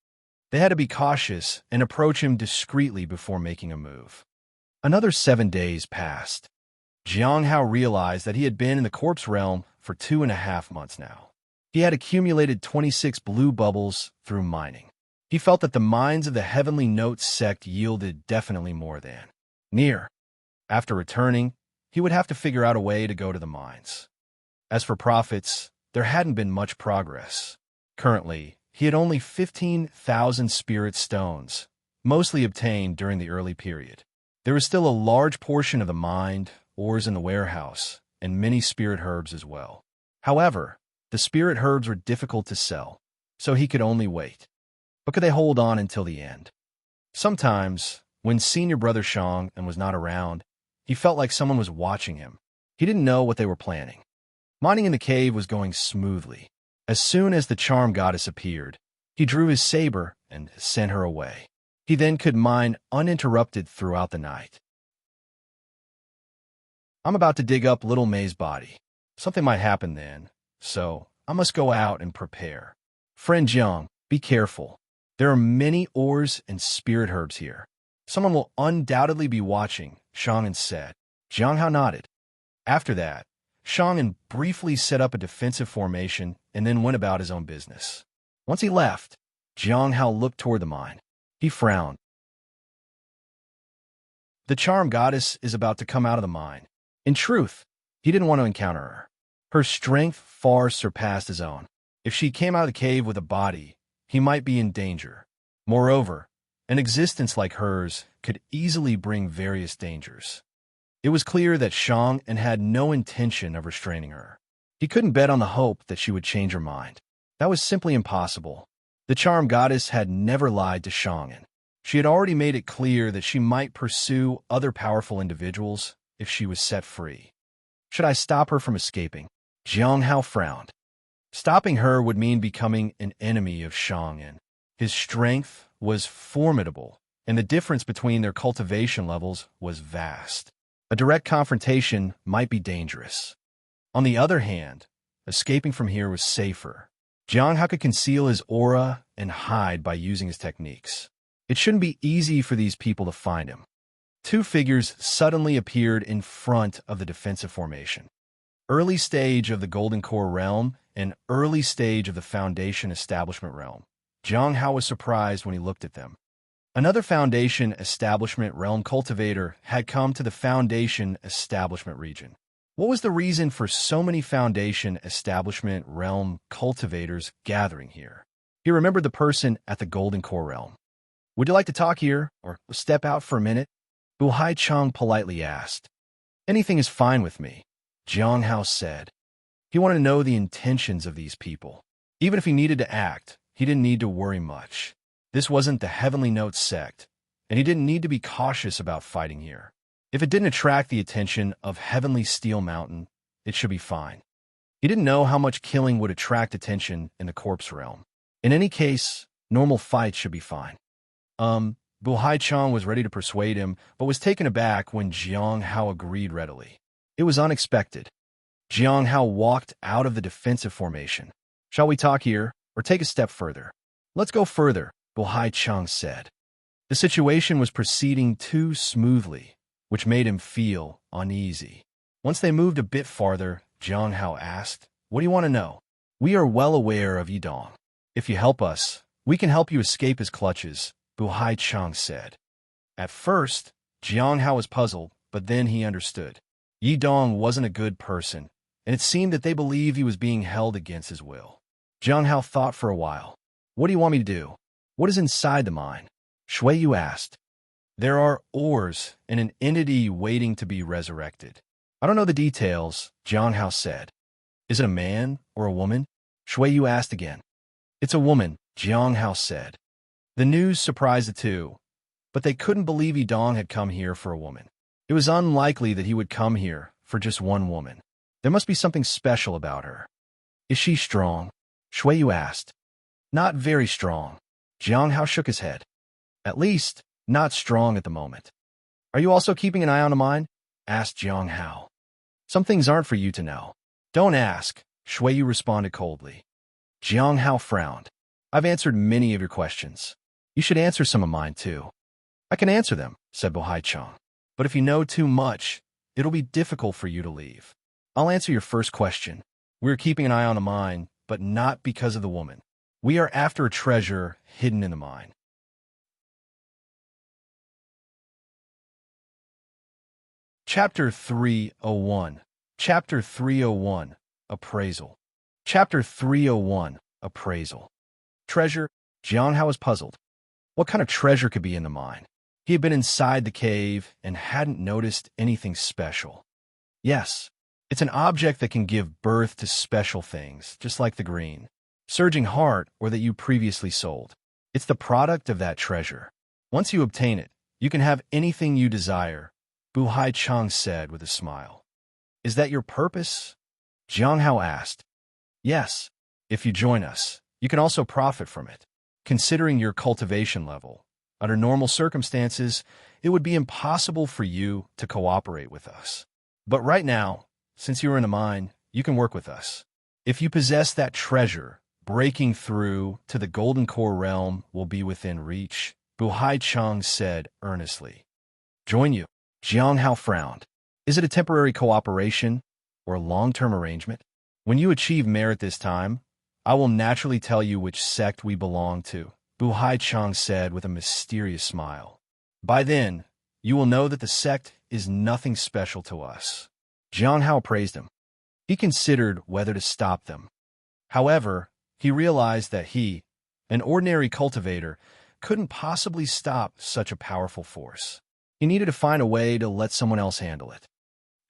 They had to be cautious and approach him discreetly before making a move. Another 7 days passed. Jiang Hao realized that he had been in the corpse realm for 2.5 months now. He had accumulated 26 blue bubbles through mining. He felt that the mines of the Heavenly Notes sect yielded definitely more than near. After returning, he would have to figure out a way to go to the mines. As for profits, there hadn't been much progress. Currently, he had only 15,000 spirit stones, mostly obtained during the early period. There was still a large portion of the mined ores in the warehouse, and many spirit herbs as well. However, the spirit herbs were difficult to sell, so he could only wait. But could they hold on until the end? Sometimes, when senior brother Shang and was not around, he felt like someone was watching him. He didn't know what they were planning. Mining in the cave was going smoothly. As soon as the charm goddess appeared, he drew his saber and sent her away. He then could mine uninterrupted throughout the night. "I'm about to dig up little May's body. Something might happen then, so I must go out and prepare. Friend Jiang, be careful. There are many ores and spirit herbs here. Someone will undoubtedly be watching," Shang'an said. Jiang Hao nodded. After that, Shang'an briefly set up a defensive formation and then went about his own business. Once he left, Jiang Hao looked toward the mine. He frowned. The charm goddess is about to come out of the mine. In truth, he didn't want to encounter her. Her strength far surpassed his own. If she came out of the cave with a body, he might be in danger. Moreover, an existence like hers could easily bring various dangers. It was clear that Shang'an had no intention of restraining her. He couldn't bet on the hope that she would change her mind. That was simply impossible. The charm goddess had never lied to Shang'an. She had already made it clear that she might pursue other powerful individuals if she was set free. Should I stop her from escaping? Jiang Hao frowned. Stopping her would mean becoming an enemy of Shang'an. His strength was formidable, and the difference between their cultivation levels was vast. A direct confrontation might be dangerous. On the other hand, escaping from here was safer. Jiang Hao could conceal his aura and hide by using his techniques. It shouldn't be easy for these people to find him. Two figures suddenly appeared in front of the defensive formation. Early stage of the Golden Core realm and early stage of the Foundation Establishment realm. Jiang Hao was surprised when he looked at them. Another Foundation Establishment realm cultivator had come to the Foundation Establishment region. What was the reason for so many Foundation Establishment realm cultivators gathering here? He remembered the person at the Golden Core realm. Would you like to talk here, or step out for a minute? Bu Haichang politely asked. Anything is fine with me, Jiang Hao said. He wanted to know the intentions of these people. Even if he needed to act, he didn't need to worry much. This wasn't the Heavenly Note sect, and he didn't need to be cautious about fighting here. If it didn't attract the attention of Heavenly Steel Mountain, it should be fine. He didn't know how much killing would attract attention in the corpse realm. In any case, normal fights should be fine. Bu Haichang was ready to persuade him, but was taken aback when Jiang Hao agreed readily. It was unexpected. Jiang Hao walked out of the defensive formation. Shall we talk here, or take a step further? Let's go further, Bu Haichang said. The situation was proceeding too smoothly, which made him feel uneasy. Once they moved a bit farther, Jiang Hao asked, What do you want to know? We are well aware of Yidong. If you help us, we can help you escape his clutches, Bu Haichang said. At first, Jiang Hao was puzzled, but then he understood. Yidong wasn't a good person, and it seemed that they believed he was being held against his will. Jiang Hao thought for a while. What do you want me to do? What is inside the mine? Shui Yu asked. There are ores and an entity waiting to be resurrected. I don't know the details, Jiang Hao said. Is it a man or a woman? Shui Yu asked again. It's a woman, Jiang Hao said. The news surprised the two, but they couldn't believe Yidong had come here for a woman. It was unlikely that he would come here for just one woman. There must be something special about her. Is she strong? Shui Yu asked. Not very strong. Jiang Hao shook his head. At least, not strong at the moment. Are you also keeping an eye on the mine? Asked Jiang Hao. Some things aren't for you to know. Don't ask, Shui Yu responded coldly. Jiang Hao frowned. I've answered many of your questions. You should answer some of mine, too. I can answer them, said Bu Haichang. But if you know too much, it'll be difficult for you to leave. I'll answer your first question. We're keeping an eye on the mine, but not because of the woman. We are after a treasure hidden in the mine. Chapter 301. Chapter 301. Appraisal. Chapter 301. Appraisal. Treasure? Jiang Hao was puzzled. What kind of treasure could be in the mine? He had been inside the cave and hadn't noticed anything special. Yes, it's an object that can give birth to special things, just like the green, surging heart or that you previously sold. It's the product of that treasure. Once you obtain it, you can have anything you desire, Bu Haichang said with a smile. Is that your purpose? Jiang Hao asked. Yes, if you join us, you can also profit from it. Considering your cultivation level, under normal circumstances, it would be impossible for you to cooperate with us. But right now, since you are in the mine, you can work with us. If you possess that treasure, breaking through to the Golden Core realm will be within reach, Bu Haichang said earnestly. Join you. Jiang Hao frowned. Is it a temporary cooperation or a long-term arrangement? When you achieve merit this time, I will naturally tell you which sect we belong to, Bu Haichang said with a mysterious smile. By then, you will know that the sect is nothing special to us. Jiang Hao praised him. He considered whether to stop them. However, he realized that he, an ordinary cultivator, couldn't possibly stop such a powerful force. He needed to find a way to let someone else handle it.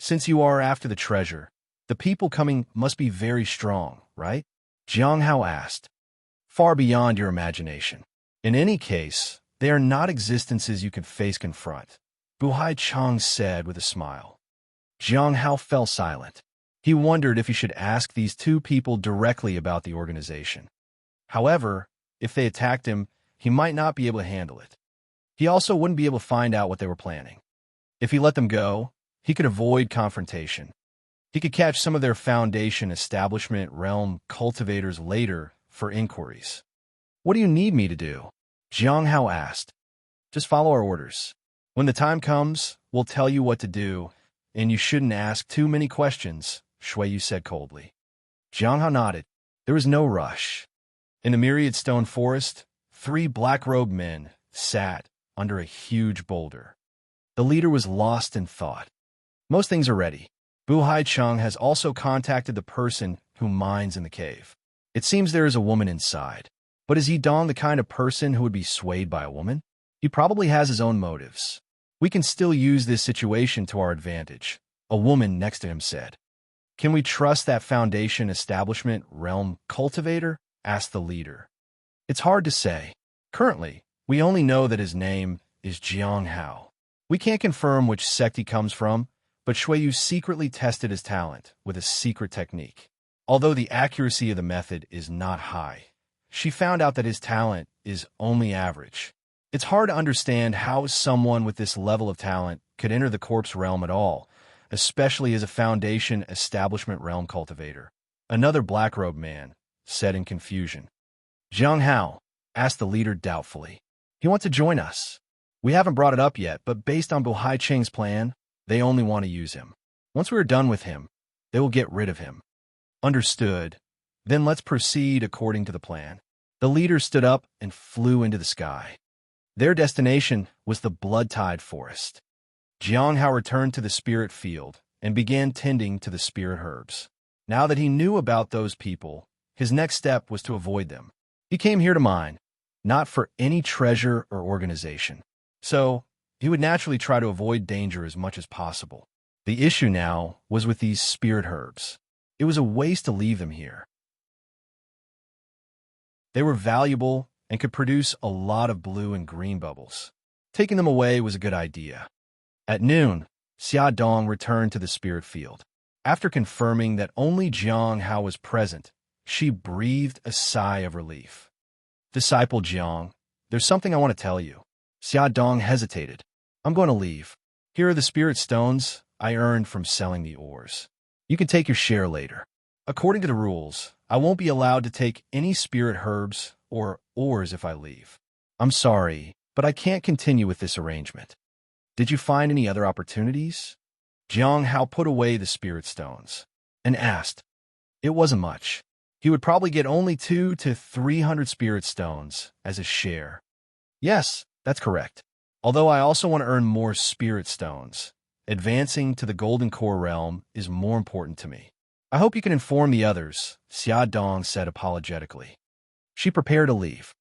Since you are after the treasure, the people coming must be very strong, right? Jiang Hao asked. Far beyond your imagination. In any case, they are not existences you can confront, Bu Haichang said with a smile. Jiang Hao fell silent. He wondered if he should ask these two people directly about the organization. However, if they attacked him, he might not be able to handle it. He also wouldn't be able to find out what they were planning. If he let them go, he could avoid confrontation. He could catch some of their Foundation Establishment realm cultivators later for inquiries. What do you need me to do? Jiang Hao asked. Just follow our orders. When the time comes, we'll tell you what to do, and you shouldn't ask too many questions, Shuiyu said coldly. Jiang Hao nodded. There was no rush. In the myriad stone forest, 3 black-robed men sat under a huge boulder. The leader was lost in thought. Most things are ready. Bu Haicheng has also contacted the person who mines in the cave. It seems there is a woman inside. But is Yidong the kind of person who would be swayed by a woman? He probably has his own motives. We can still use this situation to our advantage, a woman next to him said. Can we trust that Foundation establishment realm cultivator? Asked the leader. It's hard to say. Currently, we only know that his name is Jiang Hao. We can't confirm which sect he comes from, but Shuiyu secretly tested his talent with a secret technique. Although the accuracy of the method is not high, she found out that his talent is only average. It's hard to understand how someone with this level of talent could enter the corpse realm at all, especially as a Foundation establishment realm cultivator. Another black-robed man said in confusion. Jiang Hao asked the leader doubtfully. He wants to join us. We haven't brought it up yet, but based on Bu Haicheng's plan, they only want to use him. Once we are done with him, they will get rid of him. Understood. Then let's proceed according to the plan. The leader stood up and flew into the sky. Their destination was the blood-tide forest. Jiang Hao returned to the spirit field and began tending to the spirit herbs. Now that he knew about those people, his next step was to avoid them. He came here to mine, not for any treasure or organization. So, he would naturally try to avoid danger as much as possible. The issue now was with these spirit herbs. It was a waste to leave them here. They were valuable and could produce a lot of blue and green bubbles. Taking them away was a good idea. At noon, Xia Dong returned to the spirit field. After confirming that only Jiang Hao was present, she breathed a sigh of relief. Disciple Jiang, there's something I want to tell you. Xia Dong hesitated. I'm going to leave. Here are the spirit stones I earned from selling the ores. You can take your share later. According to the rules, I won't be allowed to take any spirit herbs or ores if I leave. I'm sorry, but I can't continue with this arrangement. Did you find any other opportunities? Jiang Hao put away the spirit stones and asked. It wasn't much. He would probably get only 200 to 300 spirit stones as a share. Yes, that's correct. Although I also want to earn more spirit stones, advancing to the golden core realm is more important to me. I hope you can inform the others, Xia Dong said apologetically. She prepared to leave.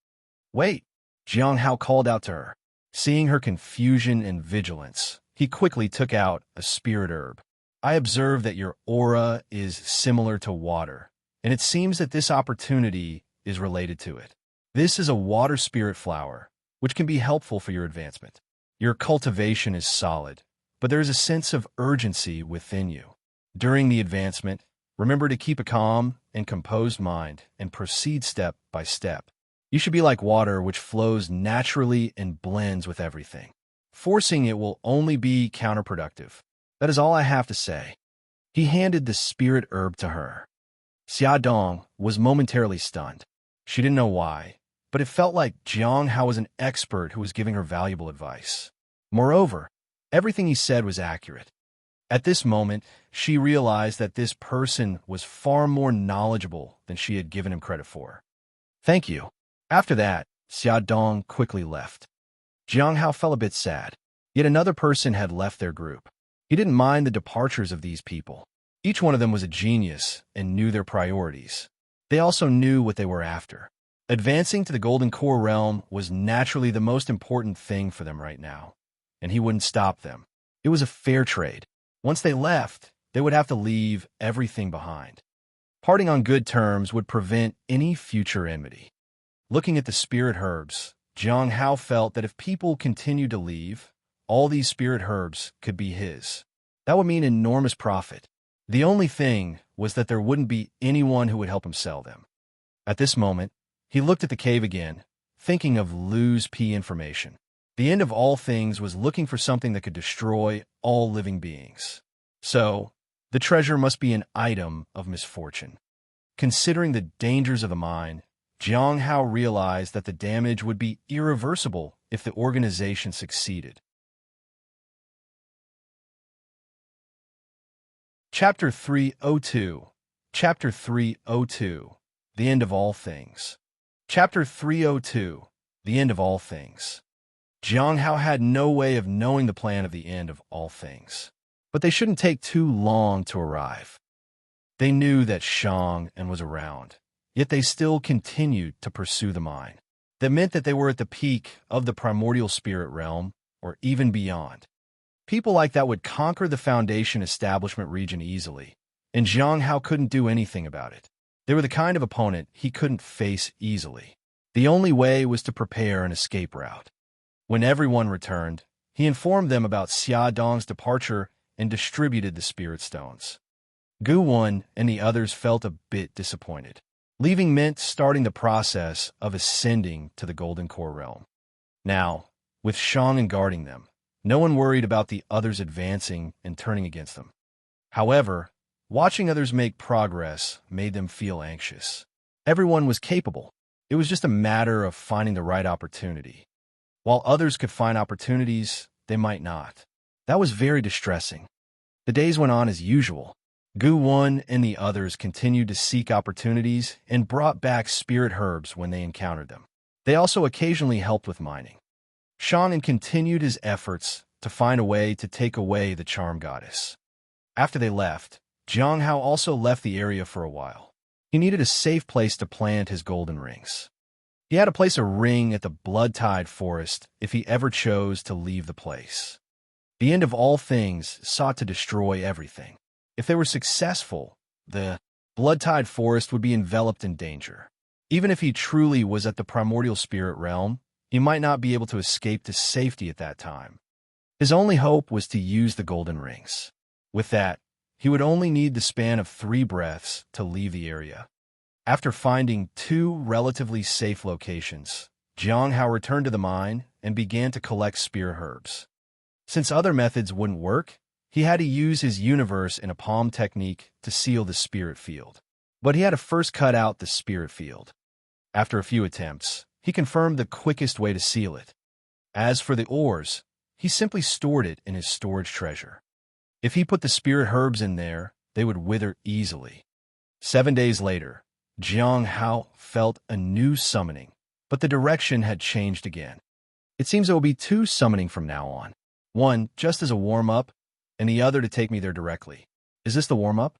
Wait, Jiang Hao called out to her. Seeing her confusion and vigilance, he quickly took out a spirit herb. I observe that your aura is similar to water, and it seems that this opportunity is related to it. This is a water spirit flower, which can be helpful for your advancement. Your cultivation is solid, but there is a sense of urgency within you. During the advancement, remember to keep a calm and composed mind and proceed step by step. You should be like water which flows naturally and blends with everything. Forcing it will only be counterproductive. That is all I have to say. He handed the spirit herb to her. Xia Dong was momentarily stunned. She didn't know why, but it felt like Jiang Hao was an expert who was giving her valuable advice. Moreover, everything he said was accurate. At this moment, she realized that this person was far more knowledgeable than she had given him credit for. Thank you. After that, Xia Dong quickly left. Jiang Hao felt a bit sad. Yet another person had left their group. He didn't mind the departures of these people. Each one of them was a genius and knew their priorities. They also knew what they were after. Advancing to the Golden Core realm was naturally the most important thing for them right now, and he wouldn't stop them. It was a fair trade. Once they left, they would have to leave everything behind. Parting on good terms would prevent any future enmity. Looking at the spirit herbs, Jiang Hao felt that if people continued to leave, all these spirit herbs could be his. That would mean enormous profit. The only thing was that there wouldn't be anyone who would help him sell them. At this moment, he looked at the cave again, thinking of Lu's P information. The end of all things was looking for something that could destroy all living beings. So, the treasure must be an item of misfortune. Considering the dangers of the mine, Jiang Hao realized that the damage would be irreversible if the organization succeeded. Chapter 302. Chapter 302. The End of All Things. Chapter 302. The End of All Things. Jiang Hao had no way of knowing the plan of the end of all things. But they shouldn't take too long to arrive. They knew that Shang and was around, yet they still continued to pursue the mine. That meant that they were at the peak of the primordial spirit realm, or even beyond. People like that would conquer the Foundation establishment region easily, and Jiang Hao couldn't do anything about it. They were the kind of opponent he couldn't face easily. The only way was to prepare an escape route. When everyone returned, he informed them about Xia Dong's departure and distributed the spirit stones. Gu Wen and the others felt a bit disappointed, leaving meant starting the process of ascending to the Golden Core realm. Now, with Shang guarding them, no one worried about the others advancing and turning against them. However, watching others make progress made them feel anxious. Everyone was capable. It was just a matter of finding the right opportunity. While others could find opportunities, they might not. That was very distressing. The days went on as usual. Gu Wen and the others continued to seek opportunities and brought back spirit herbs when they encountered them. They also occasionally helped with mining. Shang continued his efforts to find a way to take away the charm goddess. After they left, Jiang Hao also left the area for a while. He needed a safe place to plant his golden rings. He had to place a ring at the blood-tide forest if he ever chose to leave the place. The end of all things sought to destroy everything. If they were successful, the blood-tide forest would be enveloped in danger. Even if he truly was at the primordial spirit realm, he might not be able to escape to safety at that time. His only hope was to use the golden rings. With that, he would only need the span of 3 breaths to leave the area. After finding 2 relatively safe locations, Jiang Hao returned to the mine and began to collect spirit herbs. Since other methods wouldn't work, he had to use his universe in a palm technique to seal the spirit field. But he had to first cut out the spirit field. After a few attempts, he confirmed the quickest way to seal it. As for the ores, he simply stored it in his storage treasure. If he put the spirit herbs in there, they would wither easily. 7 days later, Jiang Hao felt a new summoning, but the direction had changed again. It seems there will be 2 summoning from now on. One just as a warm-up, and the other to take me there directly. Is this the warm-up?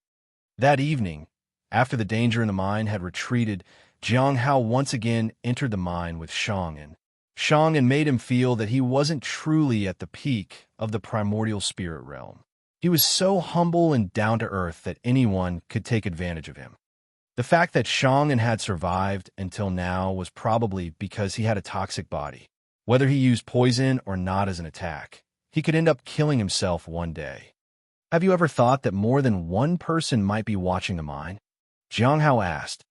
That evening, after the danger in the mine had retreated, Jiang Hao once again entered the mine with Shang and made him feel that he wasn't truly at the peak of the primordial spirit realm. He was so humble and down-to-earth that anyone could take advantage of him. The fact that Shang had survived until now was probably because he had a toxic body. Whether he used poison or not as an attack, he could end up killing himself one day. Have you ever thought that more than one person might be watching the mine? Jiang Hao asked.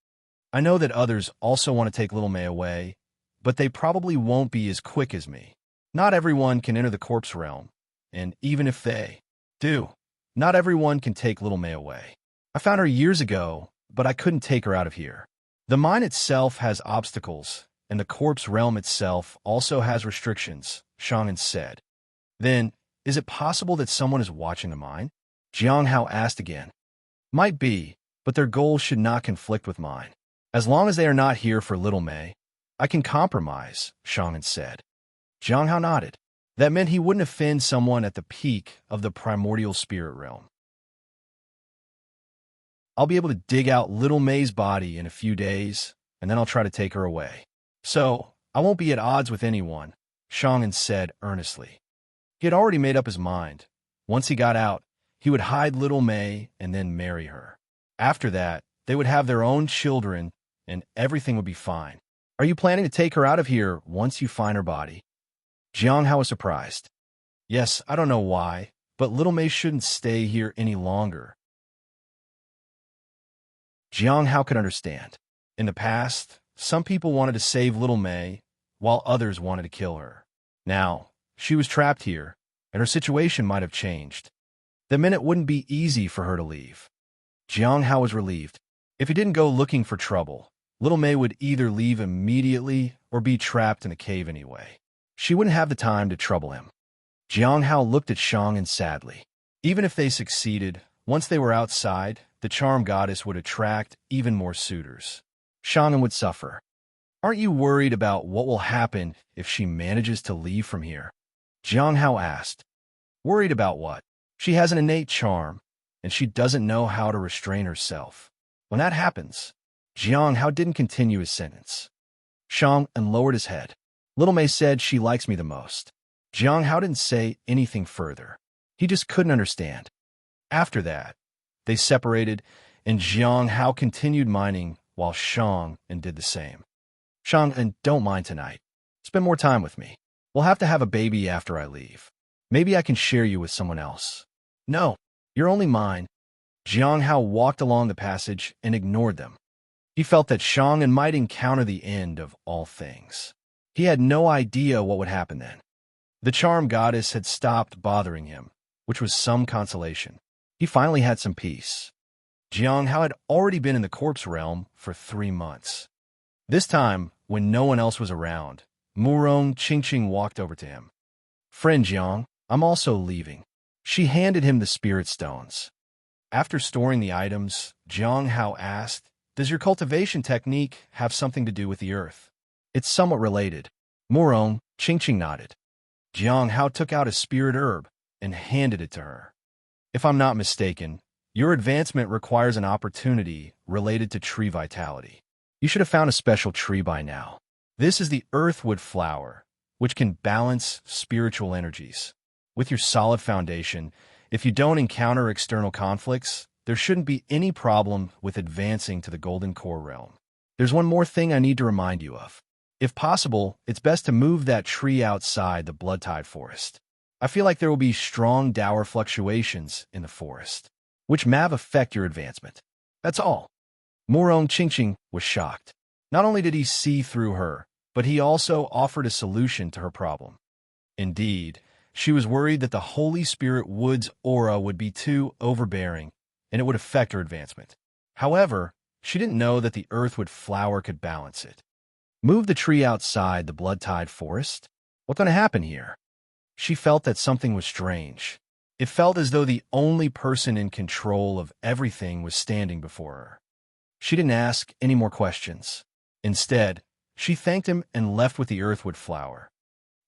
I know that others also want to take little Mei away, but they probably won't be as quick as me. Not everyone can enter the corpse realm, and even if they do, not everyone can take little Mei away. I found her years ago, but I couldn't take her out of here. The mine itself has obstacles, and the corpse realm itself also has restrictions, Shang said. Then, is it possible that someone is watching the mine? Jiang Hao asked again. Might be, but their goals should not conflict with mine. As long as they are not here for little Mei, I can compromise, Shang said. Jiang Hao nodded. That meant he wouldn't offend someone at the peak of the primordial spirit realm. I'll be able to dig out little Mei's body in a few days, and then I'll try to take her away. So, I won't be at odds with anyone, Shang said earnestly. He had already made up his mind. Once he got out, he would hide little Mei and then marry her. After that, they would have their own children, and everything would be fine. Are you planning to take her out of here once you find her body? Jiang Hao was surprised. Yes, I don't know why, but little Mei shouldn't stay here any longer. Jiang Hao could understand. In the past, some people wanted to save little Mei, while others wanted to kill her. Now, she was trapped here, and her situation might have changed. The meant it wouldn't be easy for her to leave. Jiang Hao was relieved. If he didn't go looking for trouble, little Mei would either leave immediately or be trapped in a cave anyway. She wouldn't have the time to trouble him. Jiang Hao looked at Shang sadly. Even if they succeeded, Once they were outside, the charm goddess would attract even more suitors. Shannon would suffer. Aren't you worried about what will happen if she manages to leave from here? Jiang Hao asked. Worried about what? She has an innate charm, and she doesn't know how to restrain herself. When that happens, Jiang Hao didn't continue his sentence. Shang and lowered his head. Little Mei said she likes me the most. Jiang Hao didn't say anything further. He just couldn't understand. After that, they separated, and Jiang Hao continued mining while Shang and did the same. Shang and don't mind tonight. Spend more time with me. We'll have to have a baby after I leave. Maybe I can share you with someone else. No, you're only mine. Jiang Hao walked along the passage and ignored them. He felt that Shang and might encounter the end of all things. He had no idea what would happen then. The charm goddess had stopped bothering him, which was some consolation. He finally had some peace. Jiang Hao had already been in the corpse realm for 3 months. This time, when no one else was around, Murong Qingqing walked over to him. Friend Jiang, I'm also leaving. She handed him the spirit stones. After storing the items, Jiang Hao asked, does your cultivation technique have something to do with the earth? It's somewhat related. Murong Qingqing nodded. Jiang Hao took out a spirit herb and handed it to her. If I'm not mistaken, your advancement requires an opportunity related to tree vitality. You should have found a special tree by now. This is the earthwood flower, which can balance spiritual energies. With your solid foundation, if you don't encounter external conflicts, there shouldn't be any problem with advancing to the golden core realm. There's one more thing I need to remind you of. If possible, it's best to move that tree outside the blood-tide forest. I feel like there will be strong dower fluctuations in the forest, which may affect your advancement. That's all. Murong Qingqing was shocked. Not only did he see through her, but he also offered a solution to her problem. Indeed, she was worried that the Holy Spirit Wood's aura would be too overbearing, and it would affect her advancement. However, she didn't know that the earthwood flower could balance it. Move the tree outside the blood-tide forest? What's going to happen here? She felt that something was strange. It felt as though the only person in control of everything was standing before her. She didn't ask any more questions. Instead, she thanked him and left with the earthwood flower.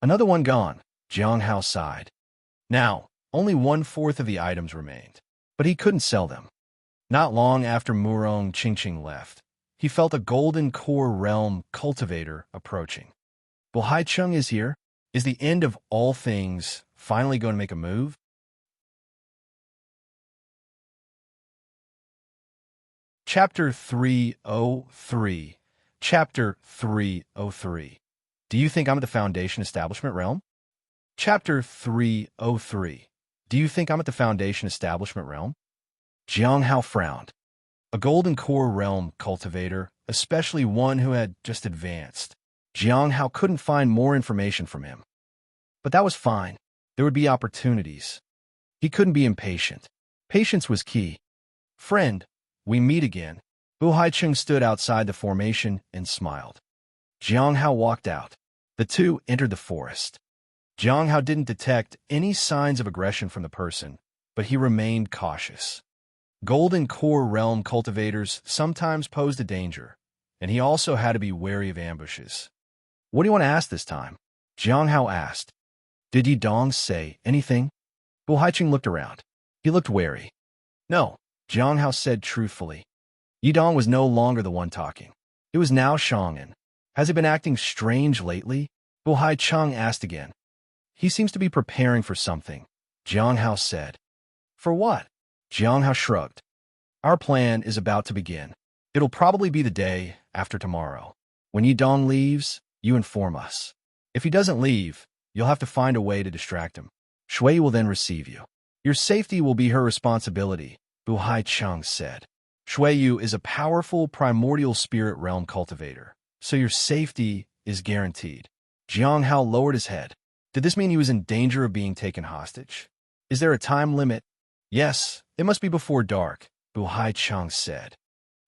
Another one gone, Jiang Hao sighed. Now, only 1/4 of the items remained, but he couldn't sell them. Not long after Murong Qingqing left, he felt a golden core realm cultivator approaching. Bu Haicheng is here. Is the end of all things finally going to make a move? Chapter 303. Chapter 303. Do you think I'm at the Foundation Establishment realm? Chapter 303. Do you think I'm at the Foundation Establishment realm? Jiang Hao frowned. A golden core realm cultivator, especially one who had just advanced. Jiang Hao couldn't find more information from him. But that was fine. There would be opportunities. He couldn't be impatient. Patience was key. Friend, we meet again. Bu Haicheng stood outside the formation and smiled. Jiang Hao walked out. The two entered the forest. Jiang Hao didn't detect any signs of aggression from the person, but he remained cautious. Golden core realm cultivators sometimes posed a danger, and he also had to be wary of ambushes. What do you want to ask this time? Jiang Hao asked. Did Yi Dong say anything? Bu Haicheng looked around. He looked wary. No, Jiang Hao said truthfully. Yi Dong was no longer the one talking. It was now Shang'an. Has he been acting strange lately? Bu Haicheng asked again. He seems to be preparing for something, Jiang Hao said. For what? Jiang Hao shrugged. Our plan is about to begin. It'll probably be the day after tomorrow. When Yi Dong leaves, you inform us. If he doesn't leave, you'll have to find a way to distract him. Shui will then receive you. Your safety will be her responsibility, Bu Haicheng said. Shuiyu is a powerful primordial spirit realm cultivator, so your safety is guaranteed. Jiang Hao lowered his head. Did this mean he was in danger of being taken hostage? Is there a time limit? Yes, it must be before dark, Bu Haicheng said.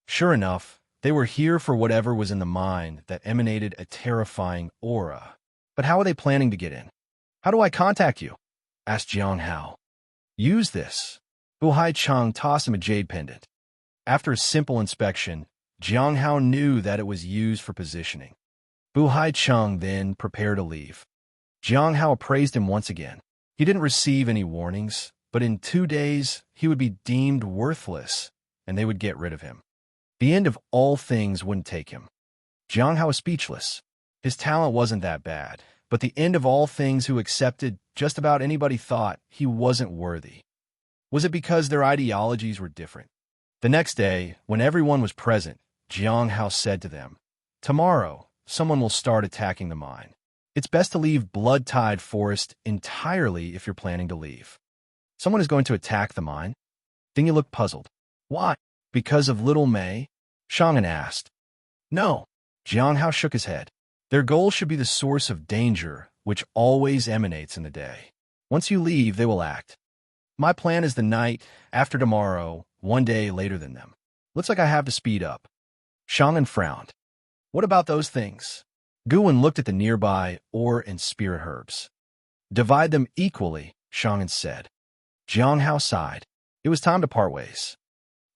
Sure enough, they were here for whatever was in the mine that emanated a terrifying aura. But how are they planning to get in? How do I contact you? Asked Jiang Hao. Use this. Bu Haichang tossed him a jade pendant. After a simple inspection, Jiang Hao knew that it was used for positioning. Bu Haichang then prepared to leave. Jiang Hao praised him once again. He didn't receive any warnings, but in 2 days he would be deemed worthless, and they would get rid of him. The end of all things wouldn't take him. Jiang Hao was speechless. His talent wasn't that bad, but the end of all things who accepted just about anybody thought he wasn't worthy. Was it because their ideologies were different? The next day, when everyone was present, Jiang Hao said to them, "Tomorrow, someone will start attacking the mine. It's best to leave Blood-Tide Forest entirely if you're planning to leave." "Someone is going to attack the mine?" Ding Yu looked puzzled. "Why? Because of Little Mei?" Shang'an asked. "No." Jiang Hao shook his head. "Their goal should be the source of danger, which always emanates in the day. Once you leave, they will act. My plan is the night after tomorrow, 1 day later than them. Looks like I have to speed up." Shang'an frowned. "What about those things?" Guwen looked at the nearby ore and spirit herbs. "Divide them equally," Shang'an said. Jiang Hao sighed. It was time to part ways.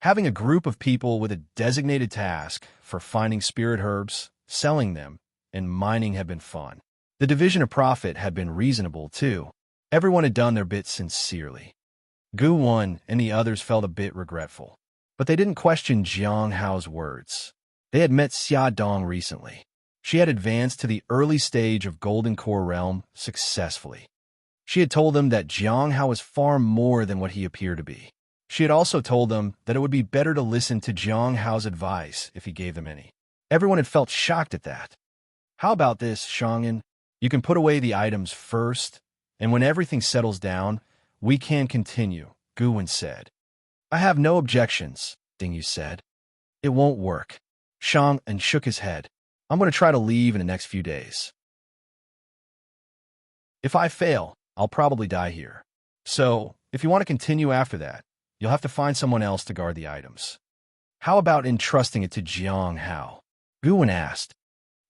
Having a group of people with a designated task for finding spirit herbs, selling them, and mining had been fun. The division of profit had been reasonable, too. Everyone had done their bit sincerely. Guwen and the others felt a bit regretful, but they didn't question Jiang Hao's words. They had met Xia Dong recently. She had advanced to the early stage of Golden Core Realm successfully. She had told them that Jiang Hao was far more than what he appeared to be. She had also told them that it would be better to listen to Jiang Hao's advice if he gave them any. Everyone had felt shocked at that. "How about this, Shang'an? You can put away the items first, and when everything settles down, we can continue," Guwen said. "I have no objections," Ding Yu said. "It won't work." Shang'an shook his head. "I'm going to try to leave in the next few days. If I fail, I'll probably die here. So, if you want to continue after that, you'll have to find someone else to guard the items." "How about entrusting it to Jiang Hao?" Guwen asked.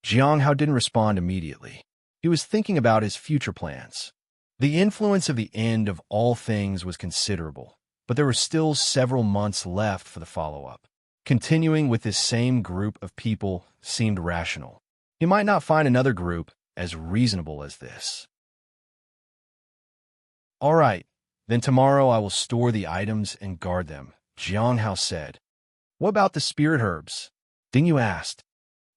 Jiang Hao didn't respond immediately. He was thinking about his future plans. The influence of the end of all things was considerable, but there were still several months left for the follow-up. Continuing with this same group of people seemed rational. He might not find another group as reasonable as this. "All right, then tomorrow I will store the items and guard them," Jiang Hao said. "What about the spirit herbs?" Ding Yu asked.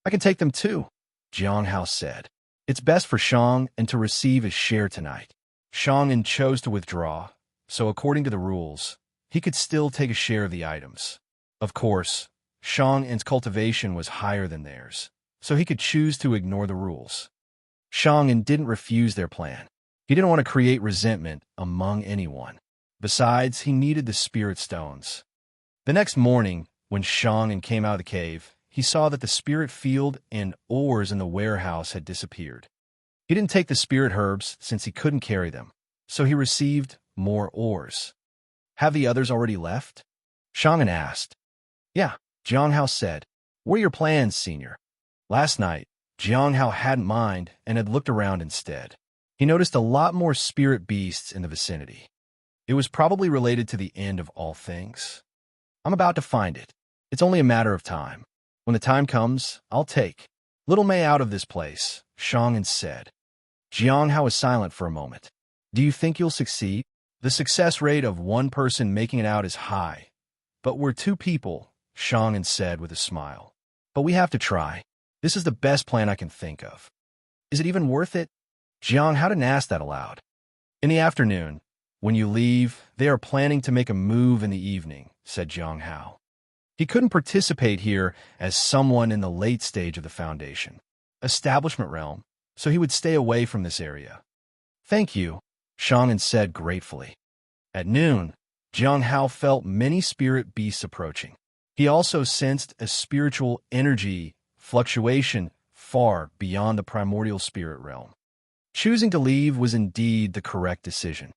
"I can take them too," Jiang Hao said. "It's best for Shang'an to receive his share tonight." Shang'an chose to withdraw, so according to the rules, he could still take a share of the items. Of course, Shang'an's cultivation was higher than theirs, so he could choose to ignore the rules. Shang'an didn't refuse their plan. He didn't want to create resentment among anyone. Besides, he needed the spirit stones. The next morning, when Shang'an came out of the cave, he saw that the spirit field and ores in the warehouse had disappeared. He didn't take the spirit herbs since he couldn't carry them, so he received more ores. "Have the others already left?" Shang'an asked. "Yeah," Jiang Hao said. "What are your plans, senior?" Last night, Jiang Hao hadn't mind and had looked around instead. He noticed a lot more spirit beasts in the vicinity. It was probably related to the end of all things. "I'm about to find it. It's only a matter of time. When the time comes, I'll take Little Mei out of this place," Shang'an said. Jiang Hao was silent for a moment. "Do you think you'll succeed?" "The success rate of one person making it out is high, but we're 2 people," Shang'an said with a smile. "But we have to try. This is the best plan I can think of." "Is it even worth it?" Jiang Hao didn't ask that aloud. "In the afternoon, when you leave, they are planning to make a move in the evening," said Jiang Hao. He couldn't participate here as someone in the late stage of the Foundation establishment realm, so he would stay away from this area. "Thank you," Shang'an said gratefully. At noon, Jiang Hao felt many spirit beasts approaching. He also sensed a spiritual energy fluctuation far beyond the primordial spirit realm. Choosing to leave was indeed the correct decision.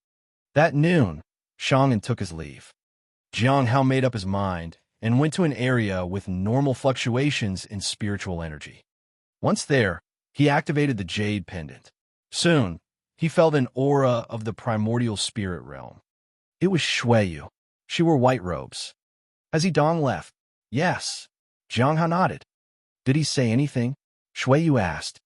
That noon, Shang'an took his leave. Jiang Hao made up his mind and went to an area with normal fluctuations in spiritual energy. Once there, he activated the jade pendant. Soon, he felt an aura of the primordial spirit realm. It was Shuiyu. She wore white robes. Has Yidong left? Yes. Jiang Hao nodded. Did he say anything? Shui Yu asked.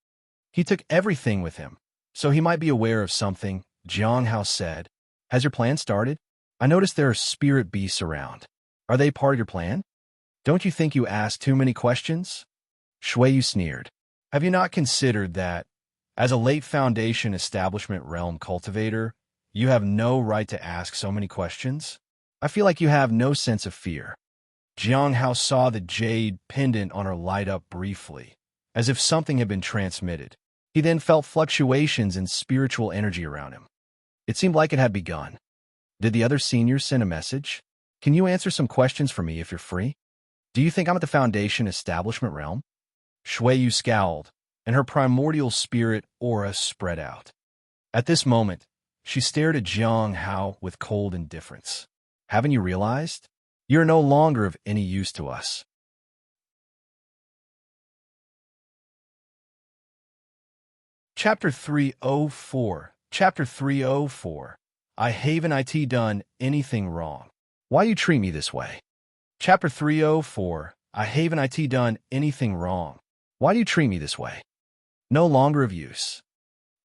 He took everything with him, so he might be aware of something, Jiang Hao said. Has your plan started? I noticed there are spirit beasts around. Are they part of your plan? Don't you think you asked too many questions? Shui Yu sneered. Have you not considered that, as a late Foundation Establishment Realm cultivator, you have no right to ask so many questions? I feel like you have no sense of fear. Jiang Hao saw the jade pendant on her light up briefly, as if something had been transmitted. He then felt fluctuations in spiritual energy around him. It seemed like it had begun. Did the other seniors send a message? Can you answer some questions for me if you're free? Do you think I'm at the Foundation Establishment Realm? Shui Yu scowled, and her primordial spirit aura spread out. At this moment, she stared at Jiang Hao with cold indifference. Haven't you realized? You're no longer of any use to us. Chapter 304. Chapter 304. I haven't it done anything wrong. Why you treat me this way? Chapter 304. I haven't it done anything wrong. Why do you treat me this way? No longer of use.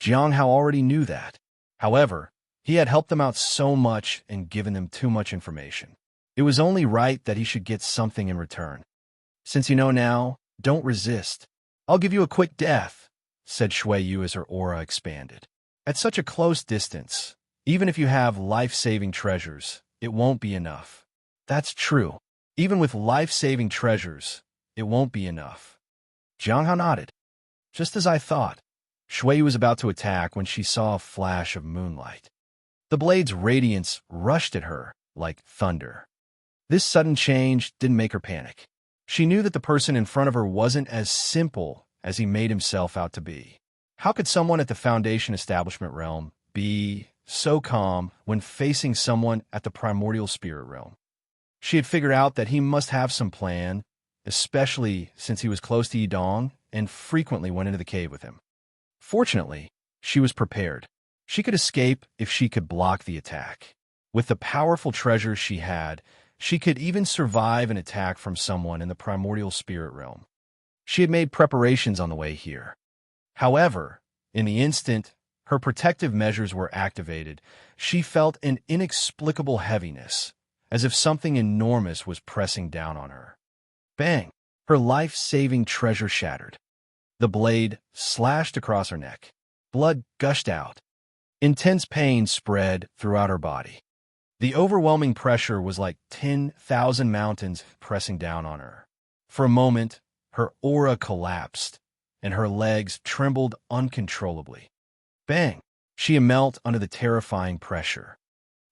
Jiang Hao already knew that. However, he had helped them out so much and given them too much information. It was only right that he should get something in return. Since you know now, don't resist. I'll give you a quick death, said Shui Yu as her aura expanded. At such a close distance, even if you have life-saving treasures, it won't be enough. That's true. Even with life-saving treasures, it won't be enough. Jiang Hao nodded. Just as I thought. Shui Yu was about to attack when she saw a flash of moonlight. The blade's radiance rushed at her like thunder. This sudden change didn't make her panic. She knew that the person in front of her wasn't as simple as he made himself out to be. How could someone at the Foundation Establishment Realm be so calm when facing someone at the Primordial Spirit Realm? She had figured out that he must have some plan, especially since he was close to Yidong and frequently went into the cave with him. Fortunately, she was prepared. She could escape if she could block the attack. With the powerful treasures she had, she could even survive an attack from someone in the Primordial Spirit Realm. She had made preparations on the way here. However, in the instant her protective measures were activated, she felt an inexplicable heaviness, as if something enormous was pressing down on her. Bang! Her life-saving treasure shattered. The blade slashed across her neck. Blood gushed out. Intense pain spread throughout her body. The overwhelming pressure was like 10,000 mountains pressing down on her. For a moment, her aura collapsed, and her legs trembled uncontrollably. Bang! She knelt under the terrifying pressure.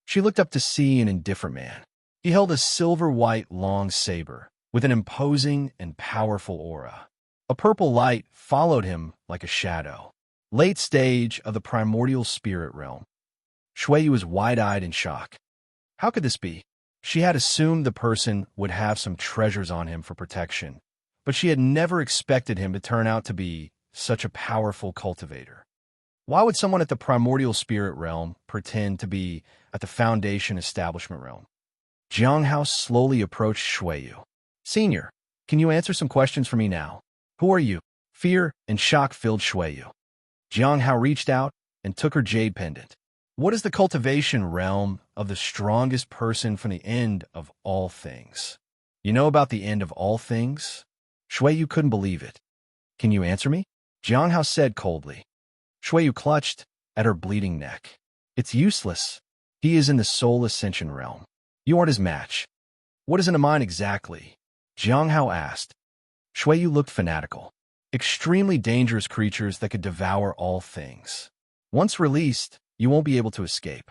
She looked up to see an indifferent man. He held a silver-white long saber with an imposing and powerful aura. A purple light followed him like a shadow. Late stage of the Primordial Spirit Realm. Shui Yu was wide-eyed in shock. How could this be? She had assumed the person would have some treasures on him for protection, but she had never expected him to turn out to be such a powerful cultivator. Why would someone at the Primordial Spirit Realm pretend to be at the Foundation Establishment Realm? Jiang Hao slowly approached Shui Yu. Senior, can you answer some questions for me now? Who are you? Fear and shock filled Shui Yu. Jiang Hao reached out and took her jade pendant. What is the cultivation realm of the strongest person from the end of all things? You know about the end of all things? Shui Yu couldn't believe it. Can you answer me? Jiang Hao said coldly. Shui Yu clutched at her bleeding neck. It's useless. He is in the soul ascension realm. You aren't his match. What is in a mind exactly? Jiang Hao asked. Shui Yu looked fanatical. Extremely dangerous creatures that could devour all things. Once released, you won't be able to escape.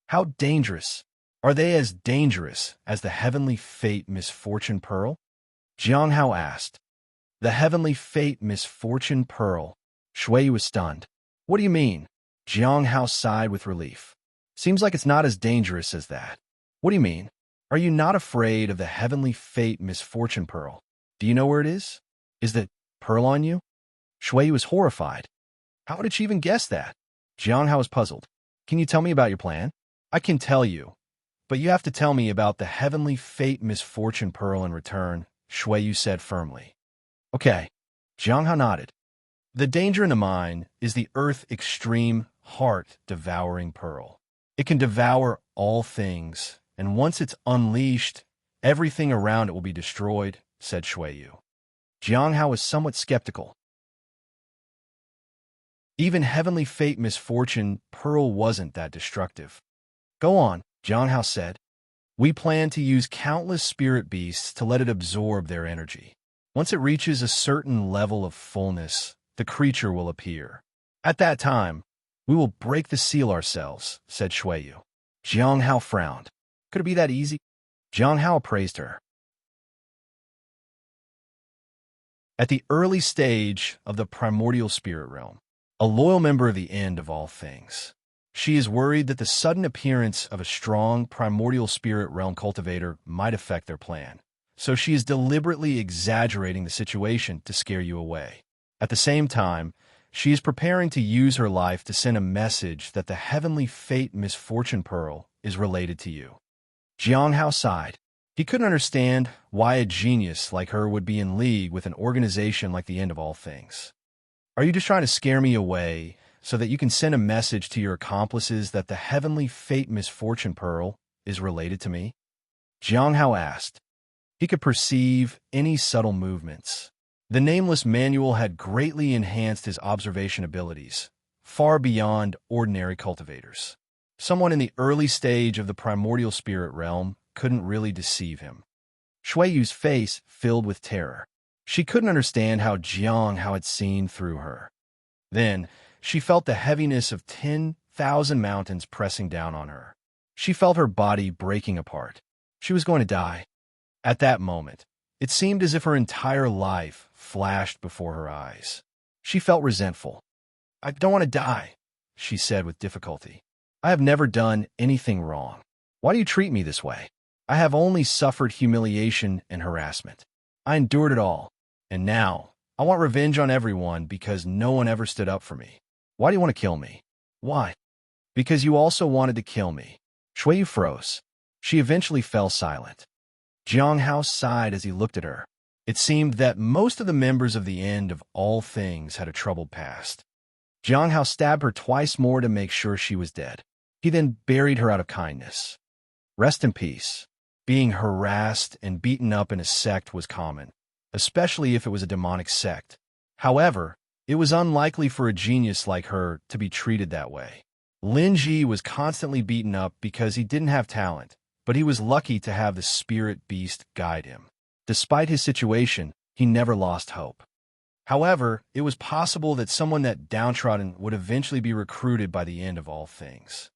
How dangerous? Are they as dangerous as the heavenly fate misfortune pearl? Jiang Hao asked. The heavenly fate misfortune pearl. Shui Yu was stunned. What do you mean? Jiang Hao sighed with relief. Seems like it's not as dangerous as that. What do you mean? Are you not afraid of the heavenly fate misfortune pearl? Do you know where it is? Is the pearl on you? Shui Yu was horrified. How did she even guess that? Jiang Hao was puzzled. Can you tell me about your plan? I can tell you, But you have to tell me about the heavenly fate misfortune pearl in return, Shuiyu said firmly. Okay. Jiang Hao nodded. The danger in the mine is the earth extreme heart-devouring pearl. It can devour all things, and once it's unleashed, everything around it will be destroyed, said Shuiyu. Jiang Hao was somewhat skeptical. Even heavenly fate misfortune pearl wasn't that destructive. Go on, Jiang Hao said. We plan to use countless spirit beasts to let it absorb their energy. Once it reaches a certain level of fullness, the creature will appear. At that time, we will break the seal ourselves, said Shuiyu. Jiang Hao frowned. Could it be that easy? Jiang Hao praised her. At the early stage of the primordial spirit realm, a loyal member of the end of all things, she is worried that the sudden appearance of a strong primordial spirit realm cultivator might affect their plan. So she is deliberately exaggerating the situation to scare you away. At the same time, she is preparing to use her life to send a message that the heavenly fate misfortune pearl is related to you. Jiang Hao sighed. He couldn't understand why a genius like her would be in league with an organization like the end of all things. Are you just trying to scare me away so that you can send a message to your accomplices that the heavenly fate misfortune pearl is related to me? Jiang Hao asked. He could perceive any subtle movements. The nameless manual had greatly enhanced his observation abilities, far beyond ordinary cultivators. Someone in the early stage of the primordial spirit realm couldn't really deceive him. Shuiyu's face filled with terror. She couldn't understand how Jiang Hao had seen through her. Then, she felt the heaviness of 10,000 mountains pressing down on her. She felt her body breaking apart. She was going to die. At that moment, it seemed as if her entire life flashed before her eyes. She felt resentful. I don't want to die, she said with difficulty. I have never done anything wrong. Why do you treat me this way? I have only suffered humiliation and harassment. I endured it all. And now, I want revenge on everyone because no one ever stood up for me. Why do you want to kill me? Why? Because you also wanted to kill me. Shuiyu froze. She eventually fell silent. Jiang Hao sighed as he looked at her. It seemed that most of the members of the end of all things had a troubled past. Jiang Hao stabbed her twice more to make sure she was dead. He then buried her out of kindness. Rest in peace. Being harassed and beaten up in a sect was common, especially if it was a demonic sect. However, it was unlikely for a genius like her to be treated that way. Lin Ji was constantly beaten up because he didn't have talent, but he was lucky to have the spirit beast guide him. Despite his situation, he never lost hope. However, it was possible that someone that downtrodden would eventually be recruited by the end of all things.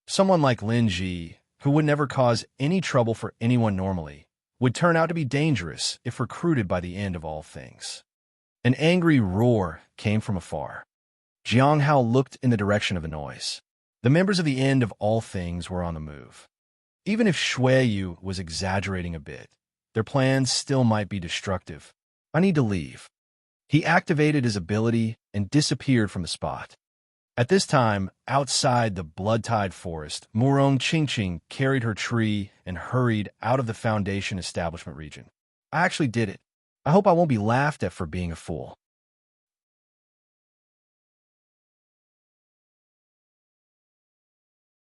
Someone like Lin Ji, who would never cause any trouble for anyone normally, would turn out to be dangerous if recruited by the end of all things. An angry roar came from afar. Jiang Hao looked in the direction of the noise. The members of the end of all things were on the move. Even if Shuiyu was exaggerating a bit, their plans still might be destructive. I need to leave. He activated his ability and disappeared from the spot. At this time, outside the blood-tied forest, Murong Qingqing carried her tree and hurried out of the Foundation establishment region. I actually did it. I hope I won't be laughed at for being a fool.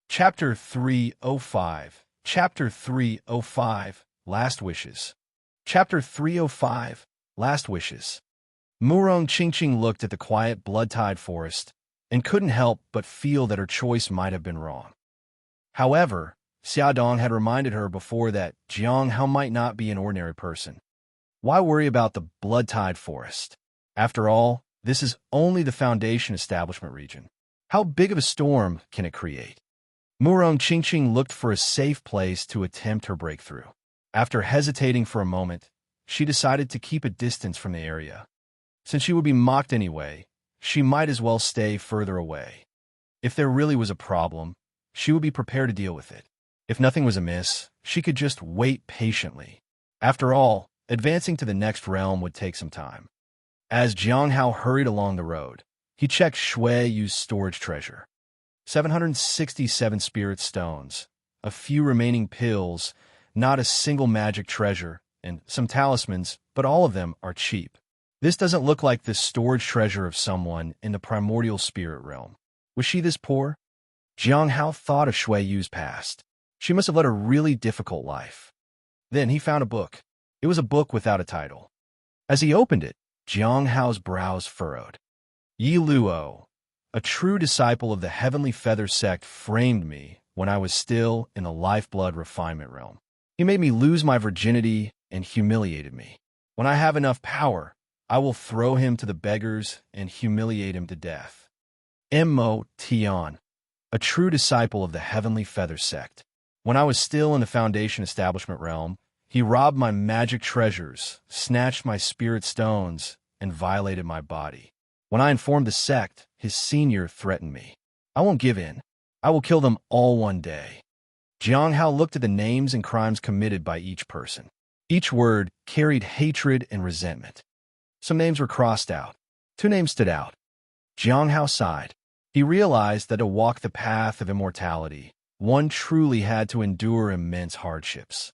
Chapter 305. Chapter 305. Last Wishes. Chapter 305. Last Wishes. Murong Qingqing looked at the quiet, blood-tied forest and couldn't help but feel that her choice might have been wrong. However, Xiaodong had reminded her before that Jiang Hao might not be an ordinary person. Why worry about the blood-tied forest? After all, this is only the Foundation establishment region. How big of a storm can it create? Murong Qingqing looked for a safe place to attempt her breakthrough. After hesitating for a moment, she decided to keep a distance from the area. Since she would be mocked anyway, she might as well stay further away. If there really was a problem, she would be prepared to deal with it. If nothing was amiss, she could just wait patiently. After all, advancing to the next realm would take some time. As Jiang Hao hurried along the road, he checked Shuiyu's storage treasure. 767 spirit stones, a few remaining pills, not a single magic treasure, and some talismans, but all of them are cheap. This doesn't look like the storage treasure of someone in the primordial spirit realm. Was she this poor? Jiang Hao thought of Shui Yu's past. She must have led a really difficult life. Then he found a book. It was a book without a title. As he opened it, Jiang Hao's brows furrowed. Yi Luo, a true disciple of the Heavenly Feather sect, framed me when I was still in the lifeblood refinement realm. He made me lose my virginity and humiliated me. When I have enough power, I will throw him to the beggars and humiliate him to death. Mo Tian, a true disciple of the Heavenly Feather sect. When I was still in the Foundation establishment realm, he robbed my magic treasures, snatched my spirit stones, and violated my body. When I informed the sect, his senior threatened me. I won't give in. I will kill them all one day. Jiang Hao looked at the names and crimes committed by each person. Each word carried hatred and resentment. Some names were crossed out. 2 names stood out. Jiang Hao sighed. He realized that to walk the path of immortality, one truly had to endure immense hardships.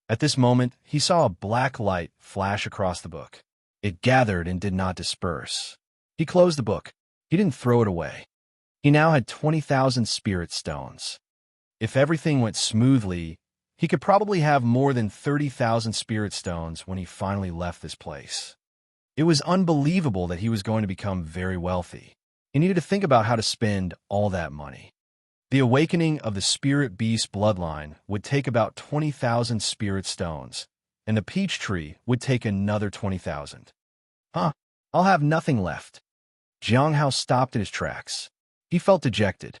At this moment, he saw a black light flash across the book. It gathered and did not disperse. He closed the book. He didn't throw it away. He now had 20,000 spirit stones. If everything went smoothly, he could probably have more than 30,000 spirit stones when he finally left this place. It was unbelievable that he was going to become very wealthy. He needed to think about how to spend all that money. The awakening of the spirit beast bloodline would take about 20,000 spirit stones, and the peach tree would take another 20,000. I'll have nothing left. Jiang Hao stopped in his tracks. He felt dejected.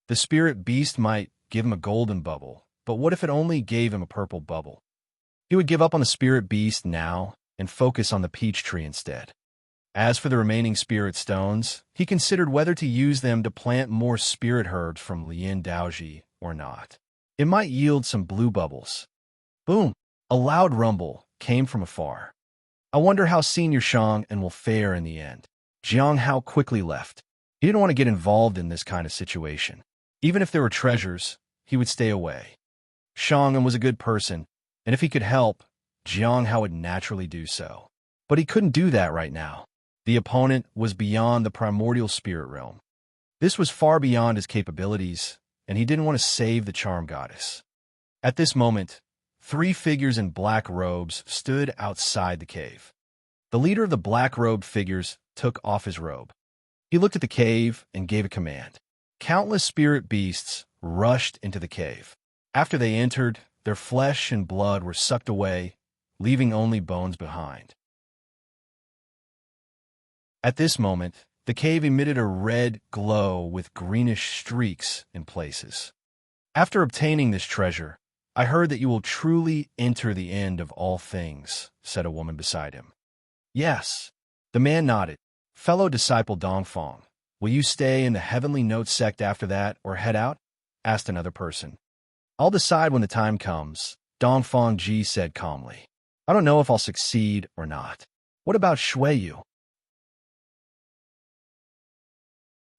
The spirit beast might give him a golden bubble, but what if it only gave him a purple bubble? He would give up on the spirit beast now and focus on the peach tree instead. As for the remaining spirit stones, he considered whether to use them to plant more spirit herbs from Lian Daoji or not. It might yield some blue bubbles. Boom! A loud rumble came from afar. I wonder how Senior Shang and will fare in the end. Jiang Hao quickly left. He didn't want to get involved in this kind of situation. Even if there were treasures, he would stay away. Shang was a good person, and if he could help, Jiang Hao would naturally do so. But he couldn't do that right now. The opponent was beyond the primordial spirit realm. This was far beyond his capabilities, and he didn't want to save the charm goddess. At this moment, 3 figures in black robes stood outside the cave. The leader of the black-robed figures took off his robe. He looked at the cave and gave a command. Countless spirit beasts rushed into the cave. After they entered, their flesh and blood were sucked away, leaving only bones behind. At this moment, the cave emitted a red glow with greenish streaks in places. After obtaining this treasure, I heard that you will truly enter the end of all things, said a woman beside him. Yes. The man nodded. Fellow disciple Dongfang, will you stay in the Heavenly Note sect after that or head out? Asked another person. I'll decide when the time comes, Dongfang Ji said calmly. I don't know if I'll succeed or not. What about Shui Yu?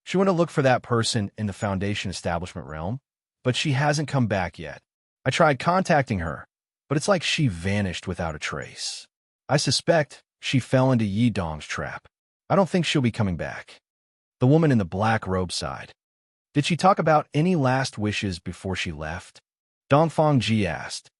She went to look for that person in the Foundation establishment realm, but she hasn't come back yet. I tried contacting her, but it's like she vanished without a trace. I suspect she fell into Yi Dong's trap. I don't think she'll be coming back. The woman in the black robe sighed. Did she talk about any last wishes before she left? Dongfang Ji asked.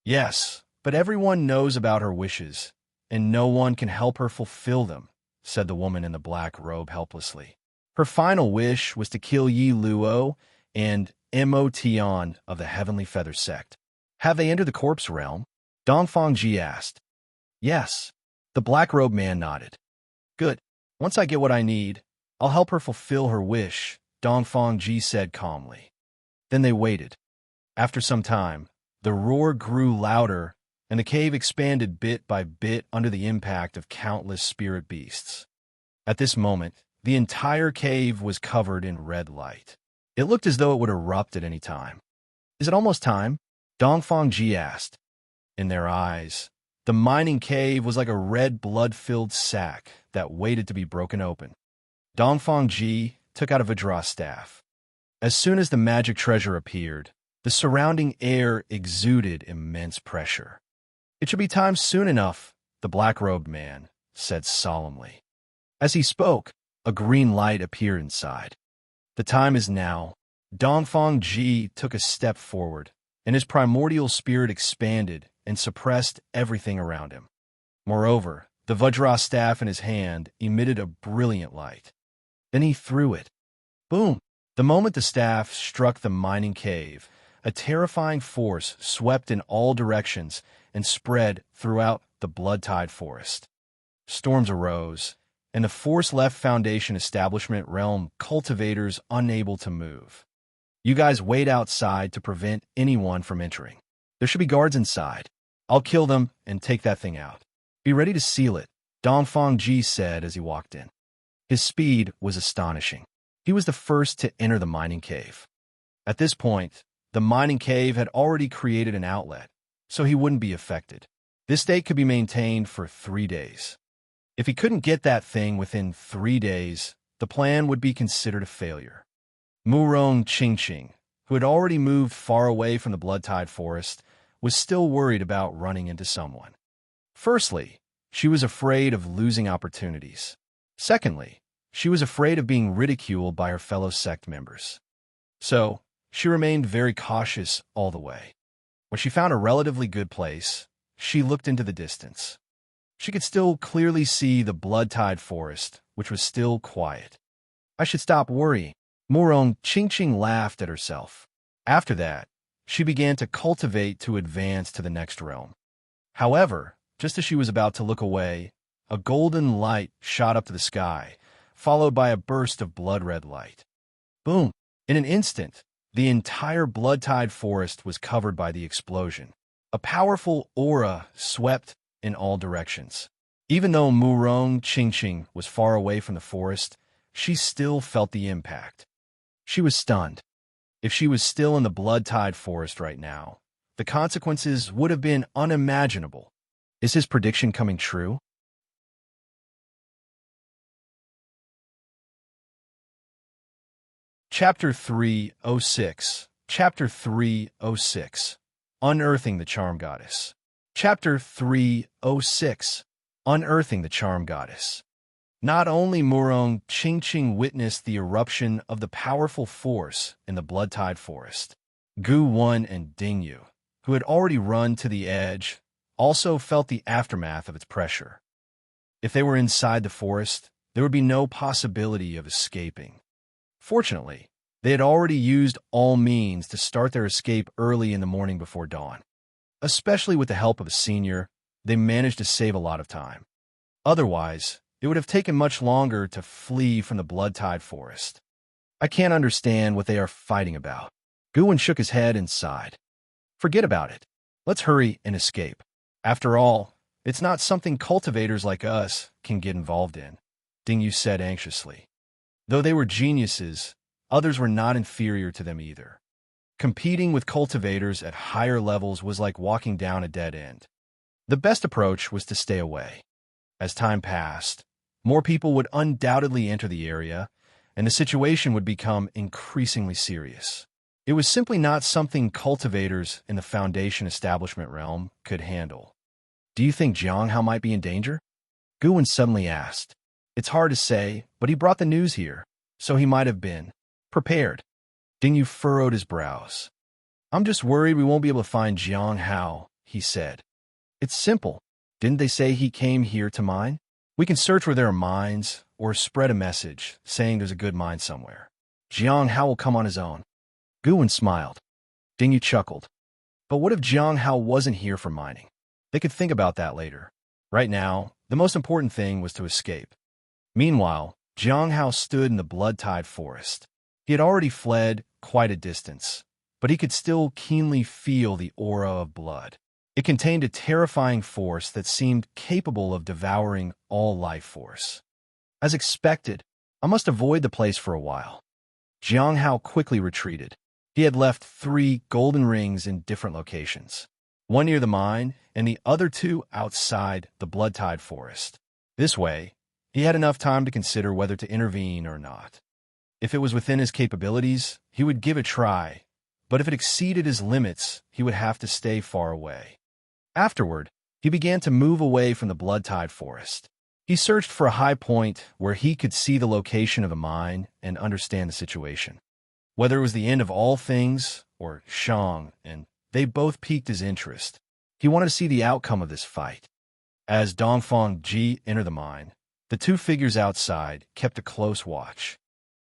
Yes, but everyone knows about her wishes, and no one can help her fulfill them, said the woman in the black robe helplessly. Her final wish was to kill Yi Luo and Mo Tian of the Heavenly Feather sect. Have they entered the corpse realm? Dongfang Ji asked. Yes. The black-robed man nodded. Good. Once I get what I need, I'll help her fulfill her wish, Dongfang Ji said calmly. Then they waited. After some time, the roar grew louder, and the cave expanded bit by bit under the impact of countless spirit beasts. At this moment, the entire cave was covered in red light. It looked as though it would erupt at any time. Is it almost time? Dongfang Ji asked. In their eyes, the mining cave was like a red blood-filled sack that waited to be broken open. Dongfang Ji took out a Vajra staff. As soon as the magic treasure appeared, The surrounding air exuded immense pressure. "It should be time soon enough," the black-robed man said solemnly. As he spoke, a green light appeared inside. "The time is now." Dongfang Ji took a step forward, and his primordial spirit expanded and suppressed everything around him. Moreover, the Vajra staff in his hand emitted a brilliant light. Then he threw it. Boom! The moment the staff struck the mining cave, a terrifying force swept in all directions and spread throughout the blood-tide forest. Storms arose, and the force left Foundation Establishment realm cultivators unable to move. "You guys wait outside to prevent anyone from entering. There should be guards inside. I'll kill them and take that thing out. Be ready to seal it," Dongfang Ji said as he walked in. His speed was astonishing. He was the first to enter the mining cave. At this point, the mining cave had already created an outlet, so he wouldn't be affected. This state could be maintained for 3 days. If he couldn't get that thing within 3 days, the plan would be considered a failure. Murong Qingqing, who had already moved far away from the blood-tide forest, was still worried about running into someone. Firstly, she was afraid of losing opportunities. Secondly, she was afraid of being ridiculed by her fellow sect members. So, she remained very cautious all the way. When she found a relatively good place, she looked into the distance. She could still clearly see the blood-tide forest, which was still quiet. "I should stop worrying." Murong Qingqing laughed at herself. After that, she began to cultivate to advance to the next realm. However, just as she was about to look away, a golden light shot up to the sky, followed by a burst of blood-red light. Boom! In an instant, the entire blood-tide forest was covered by the explosion. A powerful aura swept in all directions. Even though Murong Qingqing was far away from the forest, she still felt the impact. She was stunned. If she was still in the blood-tide forest right now, the consequences would have been unimaginable. Is his prediction coming true? Chapter 306. Chapter 306. Unearthing the Charm Goddess. Chapter 306. Unearthing the Charm Goddess. Not only Murong Qingqing witnessed the eruption of the powerful force in the blood-tide forest, Gu Wen and Ding Yu, who had already run to the edge, also felt the aftermath of its pressure. If they were inside the forest, there would be no possibility of escaping. Fortunately, they had already used all means to start their escape early in the morning before dawn. Especially with the help of a senior, they managed to save a lot of time. Otherwise, it would have taken much longer to flee from the blood-tide forest. "I can't understand what they are fighting about." Guwen shook his head and sighed. "Forget about it. Let's hurry and escape. After all, it's not something cultivators like us can get involved in," Ding Yu said anxiously. Though they were geniuses, others were not inferior to them either. Competing with cultivators at higher levels was like walking down a dead end. The best approach was to stay away. As time passed, more people would undoubtedly enter the area, and the situation would become increasingly serious. It was simply not something cultivators in the Foundation Establishment realm could handle. "Do you think Jianghao might be in danger?" Guwen suddenly asked. "It's hard to say, but he brought the news here, so he might have been prepared." Ding Yu furrowed his brows. "I'm just worried we won't be able to find Jianghao," he said. "It's simple. Didn't they say he came here to mine? We can search where there are mines, or spread a message saying there's a good mine somewhere. Jianghao will come on his own." Guwen smiled. Ding Yu chuckled. "But what if Jianghao wasn't here for mining? They could think about that later. Right now, the most important thing was to escape." Meanwhile, Jianghao stood in the blood-tide forest. He had already fled quite a distance, but he could still keenly feel the aura of blood. It contained a terrifying force that seemed capable of devouring all life force. As expected, I must avoid the place for a while. Jianghao quickly retreated. He had left 3 golden rings in different locations, one near the mine and the other 2 outside the blood-tide forest. This way, he had enough time to consider whether to intervene or not. If it was within his capabilities, he would give it a try, but if it exceeded his limits, he would have to stay far away. Afterward, he began to move away from the blood-tide forest. He searched for a high point where he could see the location of the mine and understand the situation. Whether it was the end of all things or Shang, and they both piqued his interest. He wanted to see the outcome of this fight. As Dongfang Ji entered the mine, the two figures outside kept a close watch.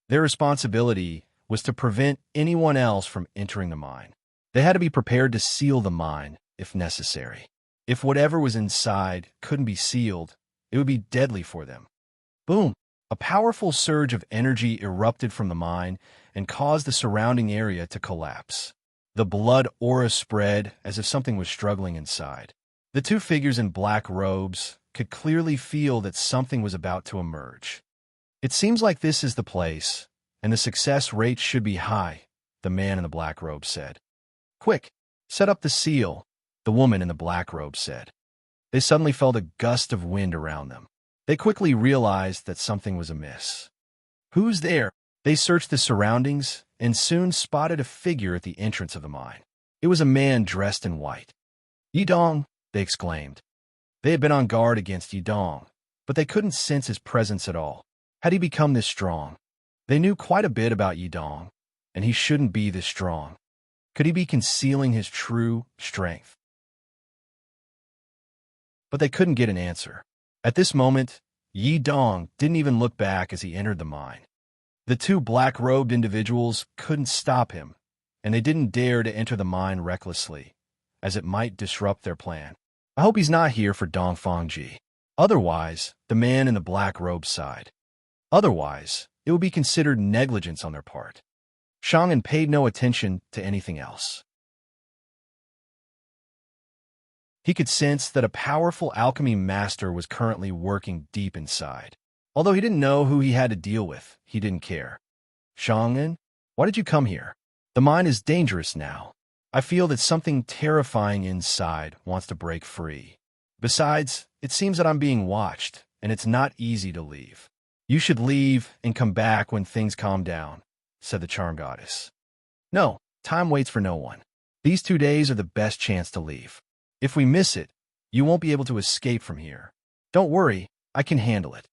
Their responsibility was to prevent anyone else from entering the mine. They had to be prepared to seal the mine if necessary. If whatever was inside couldn't be sealed, it would be deadly for them. Boom! A powerful surge of energy erupted from the mine and caused the surrounding area to collapse. The blood aura spread as if something was struggling inside. The two figures in black robes could clearly feel that something was about to emerge. It seems like this is the place, and the success rate should be high, the man in the black robe said. Quick, set up the seal, the woman in the black robe said. They suddenly felt a gust of wind around them. They quickly realized that something was amiss. Who's there? They searched the surroundings and soon spotted a figure at the entrance of the mine. It was a man dressed in white. Yidong, they exclaimed. They had been on guard against Yidong, but they couldn't sense his presence at all. Had he become this strong? They knew quite a bit about Yidong, and he shouldn't be this strong. Could he be concealing his true strength? But they couldn't get an answer. At this moment, Yidong didn't even look back as he entered the mine. The two black-robed individuals couldn't stop him, and they didn't dare to enter the mine recklessly, as it might disrupt their plan. I hope he's not here for Dongfang Ji. Otherwise, the man in the black robe sighed. Otherwise, it would be considered negligence on their part. Shang'an paid no attention to anything else. He could sense that a powerful alchemy master was currently working deep inside. Although he didn't know who he had to deal with, he didn't care. Shang'an, why did you come here? The mine is dangerous now. I feel that something terrifying inside wants to break free. Besides, it seems that I'm being watched, and it's not easy to leave. You should leave and come back when things calm down, said the charm goddess. No, time waits for no one. These 2 days are the best chance to leave. If we miss it, you won't be able to escape from here. Don't worry, I can handle it.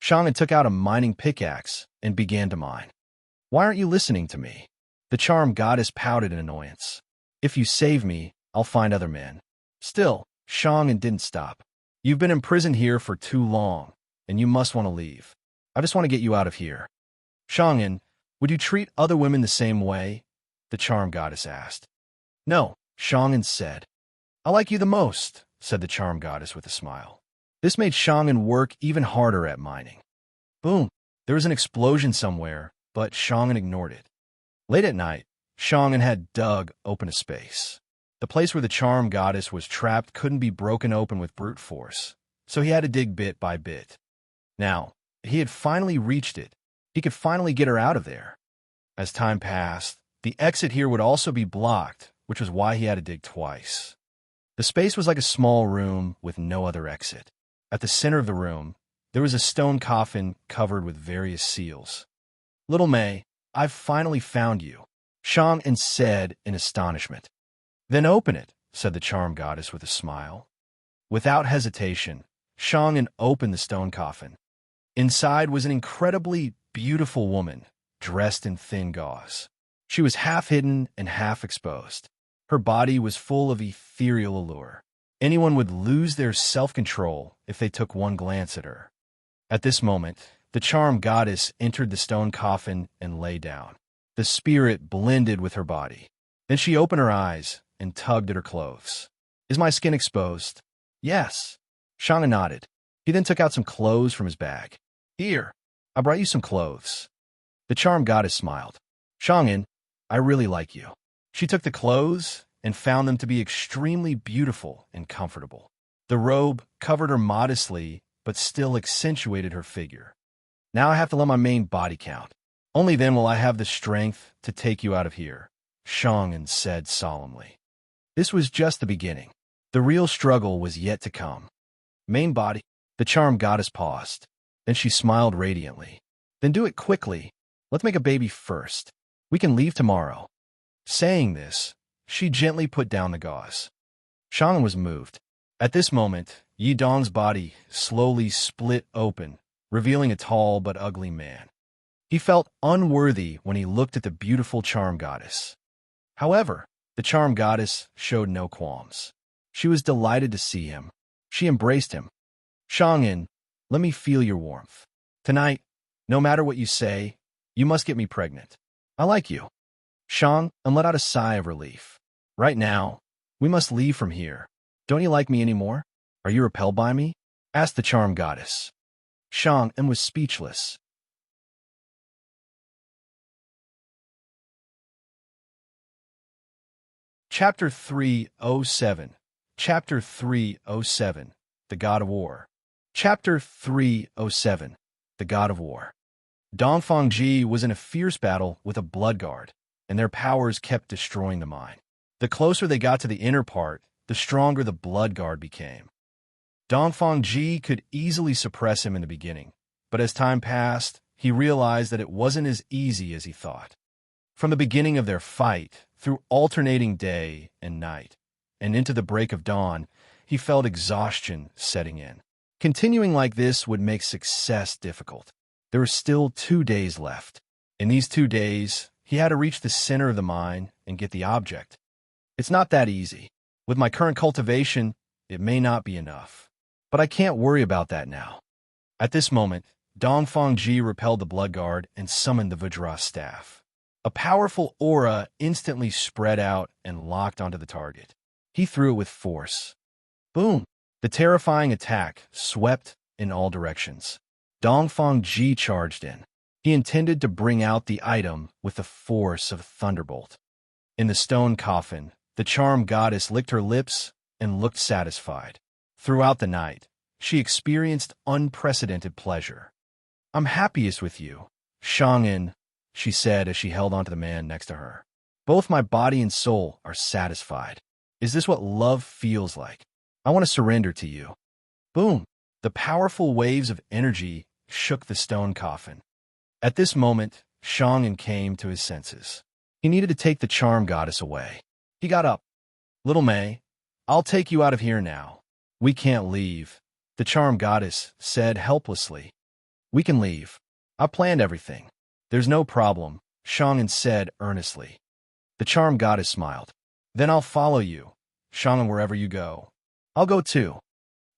Shang'an took out a mining pickaxe and began to mine. Why aren't you listening to me? The charm goddess pouted in annoyance. If you save me, I'll find other men. Still, Shang'an didn't stop. You've been imprisoned here for too long, and you must want to leave. I just want to get you out of here. Shang'an, would you treat other women the same way? The charm goddess asked. No, Shang'an said. I like you the most, said the charm goddess with a smile. This made Shang'an work even harder at mining. Boom! There was an explosion somewhere, but Shang'an ignored it. Late at night, Shang'an had dug open a space. The place where the charm goddess was trapped couldn't be broken open with brute force, so he had to dig bit by bit. Now, he had finally reached it. He could finally get her out of there. As time passed, the exit here would also be blocked, which was why he had to dig twice. The space was like a small room with no other exit. At the center of the room, there was a stone coffin covered with various seals. Little May, I've finally found you, Shang'an said in astonishment. Then open it, said the charm goddess with a smile. Without hesitation, Shang'an opened the stone coffin. Inside was an incredibly beautiful woman, dressed in thin gauze. She was half hidden and half exposed. Her body was full of ethereal allure. Anyone would lose their self-control if they took one glance at her. At this moment, the charm goddess entered the stone coffin and lay down. The spirit blended with her body. Then she opened her eyes and tugged at her clothes. Is my skin exposed? Yes. Shang'an nodded. He then took out some clothes from his bag. Here, I brought you some clothes. The charm goddess smiled. Shang'an, I really like you. She took the clothes and found them to be extremely beautiful and comfortable. The robe covered her modestly, but still accentuated her figure. Now I have to let my main body count. Only then will I have the strength to take you out of here, Shang'an said solemnly. This was just the beginning. The real struggle was yet to come. Main body, the charm goddess paused. Then she smiled radiantly. Then do it quickly. Let's make a baby first. We can leave tomorrow. Saying this, she gently put down the gauze. Shang was moved. At this moment, Yi Dong's body slowly split open, revealing a tall but ugly man. He felt unworthy when he looked at the beautiful charm goddess. However, the charm goddess showed no qualms. She was delighted to see him. She embraced him. Shangin, let me feel your warmth. Tonight, no matter what you say, you must get me pregnant. I like you. Shang let out a sigh of relief. Right now, we must leave from here. Don't you like me anymore? Are you repelled by me? Asked the charm goddess. Shang was speechless. Chapter 307. Chapter 307. The God of War. Chapter 307. The God of War. Dongfang Ji was in a fierce battle with a blood guard, and their powers kept destroying the mine. The closer they got to the inner part, the stronger the blood guard became. Dongfang Ji could easily suppress him in the beginning, but as time passed, he realized that it wasn't as easy as he thought. From the beginning of their fight, through alternating day and night, and into the break of dawn, he felt exhaustion setting in. Continuing like this would make success difficult. There were still 2 days left. In these 2 days, he had to reach the center of the mine and get the object. It's not that easy. With my current cultivation, it may not be enough. But I can't worry about that now. At this moment, Dongfang Ji repelled the blood guard and summoned the Vajra staff. A powerful aura instantly spread out and locked onto the target. He threw it with force. Boom! The terrifying attack swept in all directions. Dongfang Ji charged in. He intended to bring out the item with the force of a thunderbolt. In the stone coffin, the charm goddess licked her lips and looked satisfied. Throughout the night, she experienced unprecedented pleasure. I'm happiest with you, Shangin, she said as she held onto the man next to her. Both my body and soul are satisfied. Is this what love feels like? I want to surrender to you. Boom! The powerful waves of energy shook the stone coffin. At this moment, Shangin came to his senses. He needed to take the charm goddess away. He got up. Little May, I'll take you out of here now. We can't leave, the charm goddess said helplessly. We can leave. I planned everything. There's no problem, Shangin said earnestly. The charm goddess smiled. Then I'll follow you, Shangin, wherever you go. I'll go too.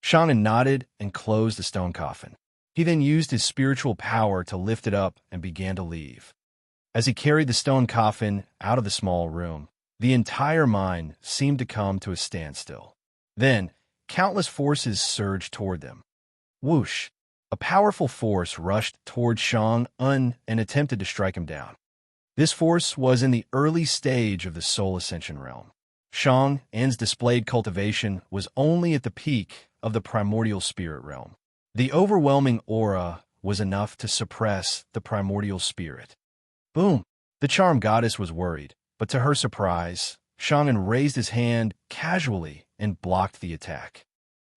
Shangin nodded and closed the stone coffin. He then used his spiritual power to lift it up and began to leave. As he carried the stone coffin out of the small room, the entire mine seemed to come to a standstill. Then, countless forces surged toward them. Whoosh! A powerful force rushed toward Shang-un and attempted to strike him down. This force was in the early stage of the Soul Ascension realm. Shang-un's displayed cultivation was only at the peak of the primordial spirit realm. The overwhelming aura was enough to suppress the primordial spirit. Boom! The charm goddess was worried, but to her surprise, Shang'un raised his hand casually and blocked the attack.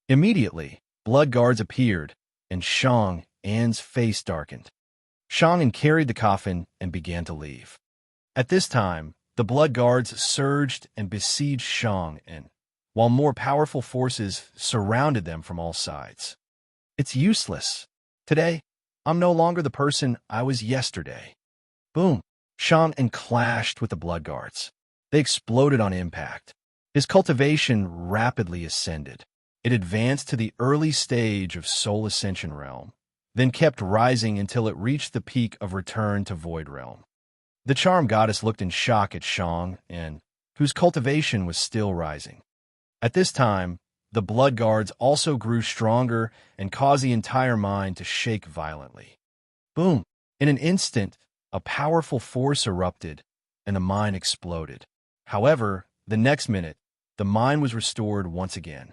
Immediately, blood guards appeared, and Shang'un's face darkened. Shang'un carried the coffin and began to leave. At this time, the blood guards surged and besieged Shang'un, while more powerful forces surrounded them from all sides. It's useless. Today, I'm no longer the person I was yesterday. Boom! Shang'un clashed with the blood guards. They exploded on impact. His cultivation rapidly ascended. It advanced to the early stage of Soul Ascension realm, then kept rising until it reached the peak of Return to Void realm. The charm goddess looked in shock at Shang'un, whose cultivation was still rising. At this time, the blood guards also grew stronger and caused the entire mine to shake violently. Boom! In an instant, a powerful force erupted, and the mine exploded. However, the next minute, the mine was restored once again.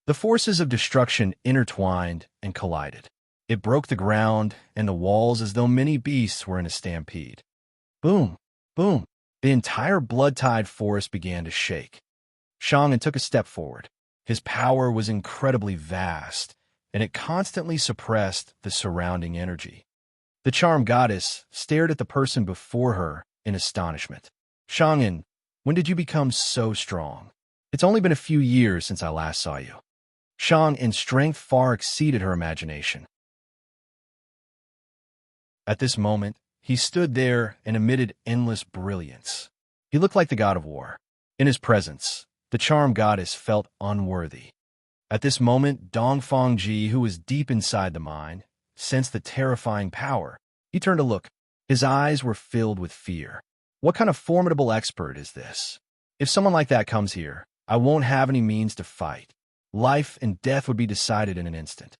The forces of destruction intertwined and collided. It broke the ground and the walls as though many beasts were in a stampede. Boom! Boom! The entire blood-tide forest began to shake. Shang'un took a step forward. His power was incredibly vast, and it constantly suppressed the surrounding energy. The charm goddess stared at the person before her in astonishment. Shang'un, When did you become so strong? It's only been a few years since I last saw you. Shang in strength far exceeded her imagination. At this moment, he stood there and emitted endless brilliance. He looked like the god of war. In his presence, the charm goddess felt unworthy. At this moment, Dongfangji, who was deep inside the mine, sensed the terrifying power. He turned to look. His eyes were filled with fear. What kind of formidable expert is this? If someone like that comes here, I won't have any means to fight. Life and death would be decided in an instant.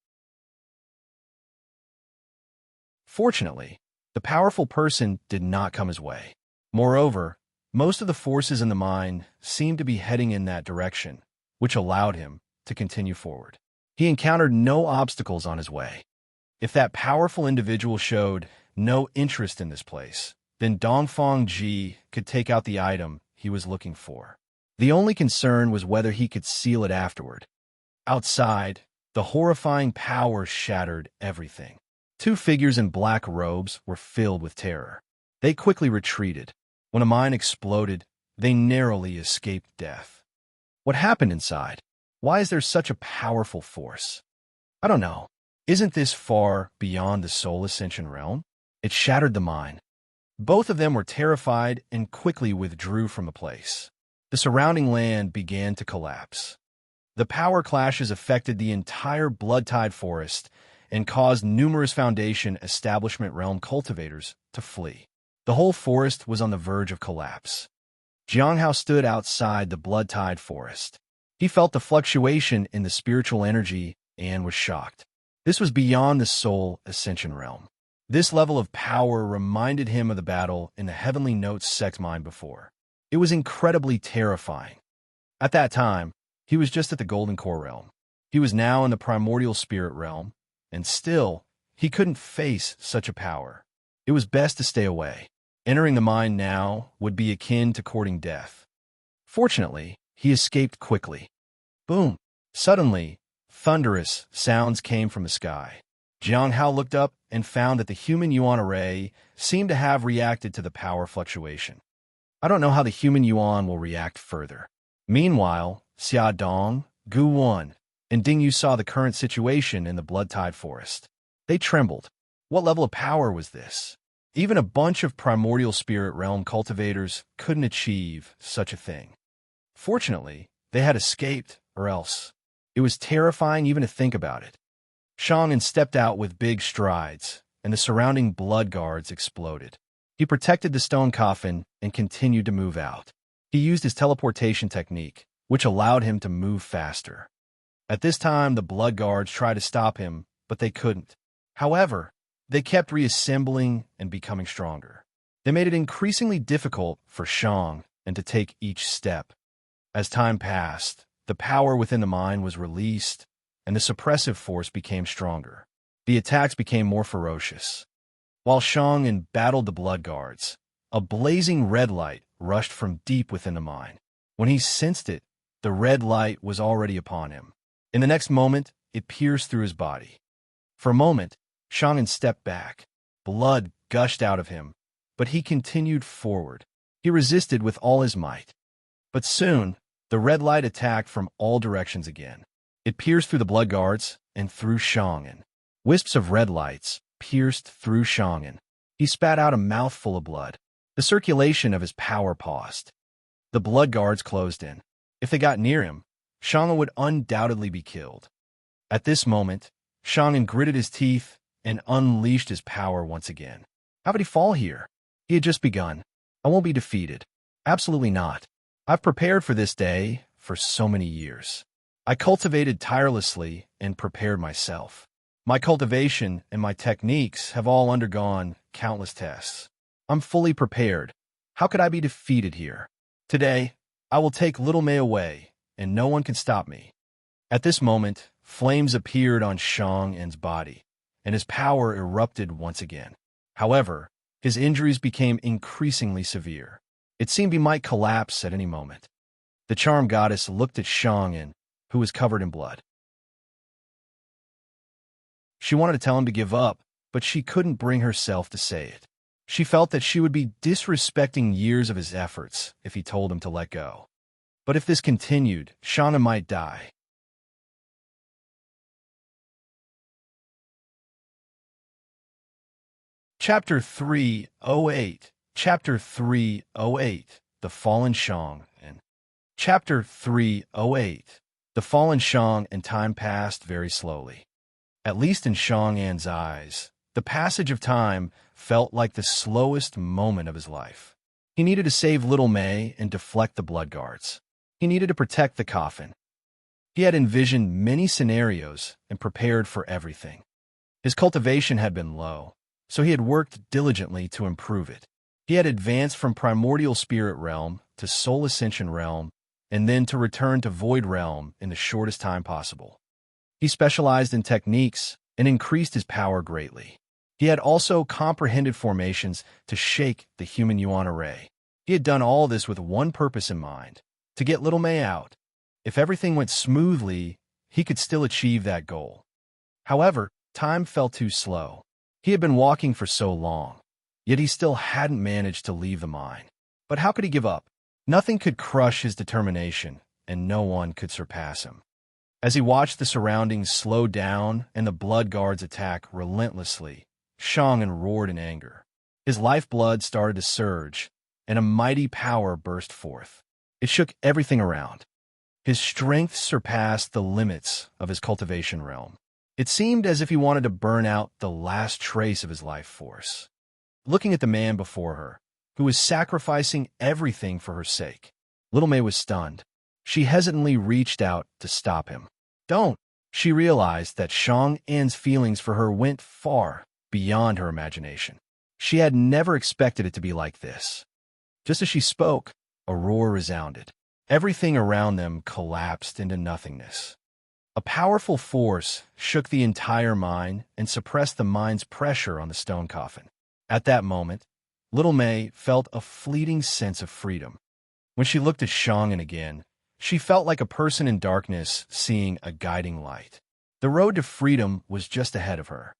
Fortunately, the powerful person did not come his way. Moreover, most of the forces in the mine seemed to be heading in that direction, which allowed him to continue forward. He encountered no obstacles on his way. If that powerful individual showed no interest in this place, then Dongfang Ji could take out the item he was looking for. The only concern was whether he could seal it afterward. Outside, the horrifying power shattered everything. Two figures in black robes were filled with terror. They quickly retreated. When a mine exploded, they narrowly escaped death. What happened inside? Why is there such a powerful force? I don't know. Isn't this far beyond the soul ascension realm? It shattered the mine. Both of them were terrified and quickly withdrew from the place. The surrounding land began to collapse. The power clashes affected the entire blood-tide forest and caused numerous Foundation Establishment Realm cultivators to flee. The whole forest was on the verge of collapse. Jianghao stood outside the blood-tide forest. He felt the fluctuation in the spiritual energy and was shocked. This was beyond the soul ascension realm. This level of power reminded him of the battle in the Heavenly Notes sect mine before. It was incredibly terrifying. At that time, he was just at the Golden Core realm. He was now in the primordial spirit realm, and still, he couldn't face such a power. It was best to stay away. Entering the mine now would be akin to courting death. Fortunately, he escaped quickly. Boom! Suddenly, thunderous sounds came from the sky. Jiang Hao looked up and found that the human yuan array seemed to have reacted to the power fluctuation. I don't know how the human yuan will react further. Meanwhile, Xia Dong, Gu Wan, and Ding Yu saw the current situation in the blood-tide forest. They trembled. What level of power was this? Even a bunch of primordial spirit realm cultivators couldn't achieve such a thing. Fortunately, they had escaped, or else. It was terrifying even to think about it. Shang'an stepped out with big strides, and the surrounding blood guards exploded. He protected the stone coffin and continued to move out. He used his teleportation technique, which allowed him to move faster. At this time, the blood guards tried to stop him, but they couldn't. However, they kept reassembling and becoming stronger. They made it increasingly difficult for Shang and to take each step. As time passed, the power within the mine was released, and the suppressive force became stronger. The attacks became more ferocious. While Shang battled the blood guards, a blazing red light rushed from deep within the mine. When he sensed it, the red light was already upon him. In the next moment, it pierced through his body. For a moment, Shang'an stepped back. Blood gushed out of him, but he continued forward. He resisted with all his might. But soon, the red light attacked from all directions again. It pierced through the blood guards and through Shang'an. Wisps of red lights pierced through Shang'an. He spat out a mouthful of blood. The circulation of his power paused. The blood guards closed in. If they got near him, Shang'an would undoubtedly be killed. At this moment, Shang'an gritted his teeth and unleashed his power once again. How could he fall here? He had just begun. I won't be defeated. Absolutely not. I've prepared for this day for so many years. I cultivated tirelessly and prepared myself. My cultivation and my techniques have all undergone countless tests. I'm fully prepared. How could I be defeated here? Today, I will take Little May away, and no one can stop me. At this moment, flames appeared on Shang'an's body, and his power erupted once again. However, his injuries became increasingly severe. It seemed he might collapse at any moment. The charm goddess looked at Shang'an, who was covered in blood. She wanted to tell him to give up, but she couldn't bring herself to say it. She felt that she would be disrespecting years of his efforts if he told him to let go. But if this continued, Shauna might die. Chapter 308. Chapter 308. The Fallen Shang. And Chapter 308. The Fallen Shang, and time passed very slowly. At least in Shang-An's eyes, the passage of time felt like the slowest moment of his life. He needed to save little May and deflect the blood guards. He needed to protect the coffin. He had envisioned many scenarios and prepared for everything. His cultivation had been low, so he had worked diligently to improve it. He had advanced from primordial spirit realm to soul ascension realm, and then to return to void realm in the shortest time possible. He specialized in techniques and increased his power greatly. He had also comprehended formations to shake the human yuan array. He had done all this with one purpose in mind: to get little May out. If everything went smoothly, he could still achieve that goal. However, time felt too slow. He had been walking for so long, yet he still hadn't managed to leave the mine. But how could he give up? Nothing could crush his determination, and no one could surpass him. As he watched the surroundings slow down and the blood guards attack relentlessly, Shang-An roared in anger. His lifeblood started to surge, and a mighty power burst forth. It shook everything around. His strength surpassed the limits of his cultivation realm. It seemed as if he wanted to burn out the last trace of his life force. Looking at the man before her, who was sacrificing everything for her sake, little May was stunned. She hesitantly reached out to stop him. Don't! She realized that Shang-An's feelings for her went far beyond her imagination. She had never expected it to be like this. Just as she spoke, a roar resounded. Everything around them collapsed into nothingness. A powerful force shook the entire mine and suppressed the mine's pressure on the stone coffin. At that moment, little May felt a fleeting sense of freedom. When she looked at Shang-An again, she felt like a person in darkness seeing a guiding light. The road to freedom was just ahead of her.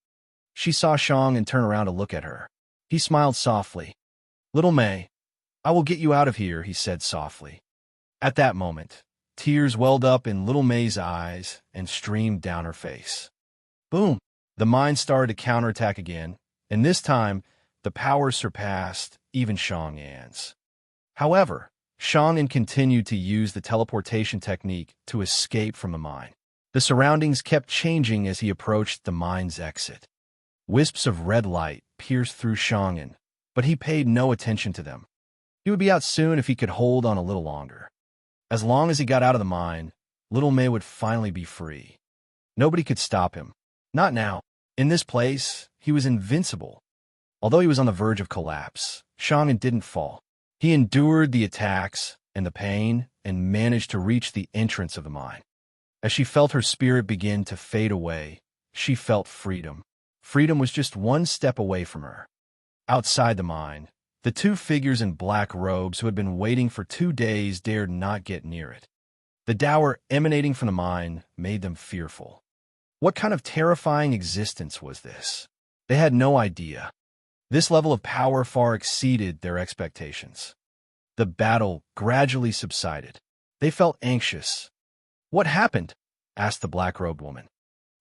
She saw Shang-An turn around to look at her. He smiled softly. "Little May, I will get you out of here," he said softly. At that moment, tears welled up in little May's eyes and streamed down her face. Boom! The mine started to counterattack again, and this time, the power surpassed even Shang-An's. However, Shang-An continued to use the teleportation technique to escape from the mine. The surroundings kept changing as he approached the mine's exit. Wisps of red light pierced through Shang-An, but he paid no attention to them. He would be out soon if he could hold on a little longer. As long as he got out of the mine, little May would finally be free. Nobody could stop him. Not now. In this place, he was invincible. Although he was on the verge of collapse, Shang-An didn't fall. He endured the attacks and the pain and managed to reach the entrance of the mine. As she felt her spirit begin to fade away, she felt freedom. Freedom was just one step away from her. Outside the mine, the two figures in black robes who had been waiting for 2 days dared not get near it. The dower emanating from the mine made them fearful. What kind of terrifying existence was this? They had no idea. This level of power far exceeded their expectations. The battle gradually subsided. They felt anxious. "What happened?" asked the black-robed woman.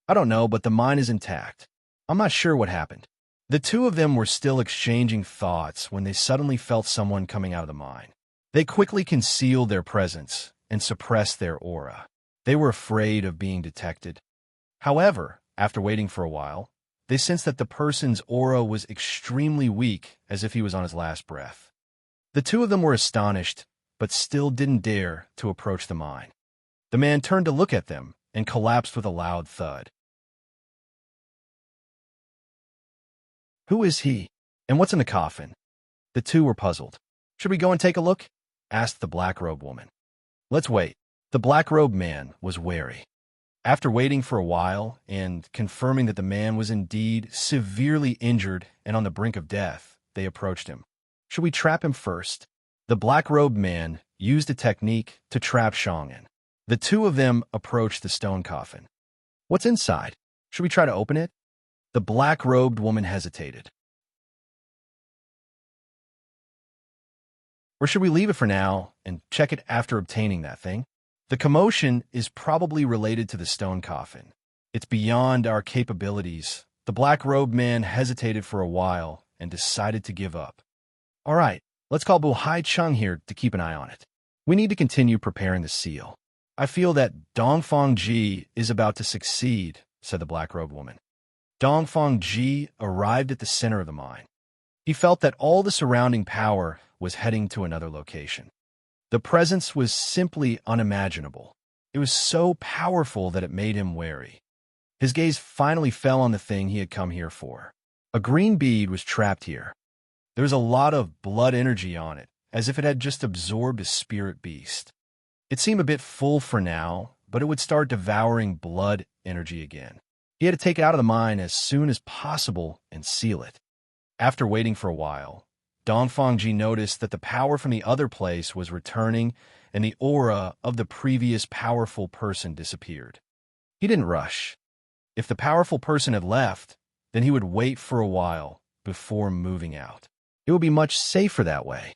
"I don't know, but the mine is intact. I'm not sure what happened." The two of them were still exchanging thoughts when they suddenly felt someone coming out of the mine. They quickly concealed their presence and suppressed their aura. They were afraid of being detected. However, after waiting for a while, they sensed that the person's aura was extremely weak, as if he was on his last breath. The two of them were astonished, but still didn't dare to approach the mine. The man turned to look at them and collapsed with a loud thud. Who is he? And what's in the coffin? The two were puzzled. "Should we go and take a look?" asked the black-robed woman. "Let's wait." The black-robed man was wary. After waiting for a while and confirming that the man was indeed severely injured and on the brink of death, they approached him. "Should we trap him first?" The black-robed man used a technique to trap Shang-An. The two of them approached the stone coffin. "What's inside? Should we try to open it?" The black-robed woman hesitated. Or should we leave it for now and check it after obtaining that thing? The commotion is probably related to the stone coffin. It's beyond our capabilities. The black-robed man hesitated for a while and decided to give up. All right, let's call Bu Chung here to keep an eye on it. We need to continue preparing the seal. I feel that Dongfang Ji is about to succeed, said the black-robed woman. Dongfang Ji arrived at the center of the mine. He felt that all the surrounding power was heading to another location. The presence was simply unimaginable. It was so powerful that it made him wary. His gaze finally fell on the thing he had come here for. A green bead was trapped here. There was a lot of blood energy on it, as if it had just absorbed a spirit beast. It seemed a bit full for now, but it would start devouring blood energy again. He had to take it out of the mine as soon as possible and seal it. After waiting for a while, Dongfang Ji noticed that the power from the other place was returning and the aura of the previous powerful person disappeared. He didn't rush. If the powerful person had left, then he would wait for a while before moving out. It would be much safer that way.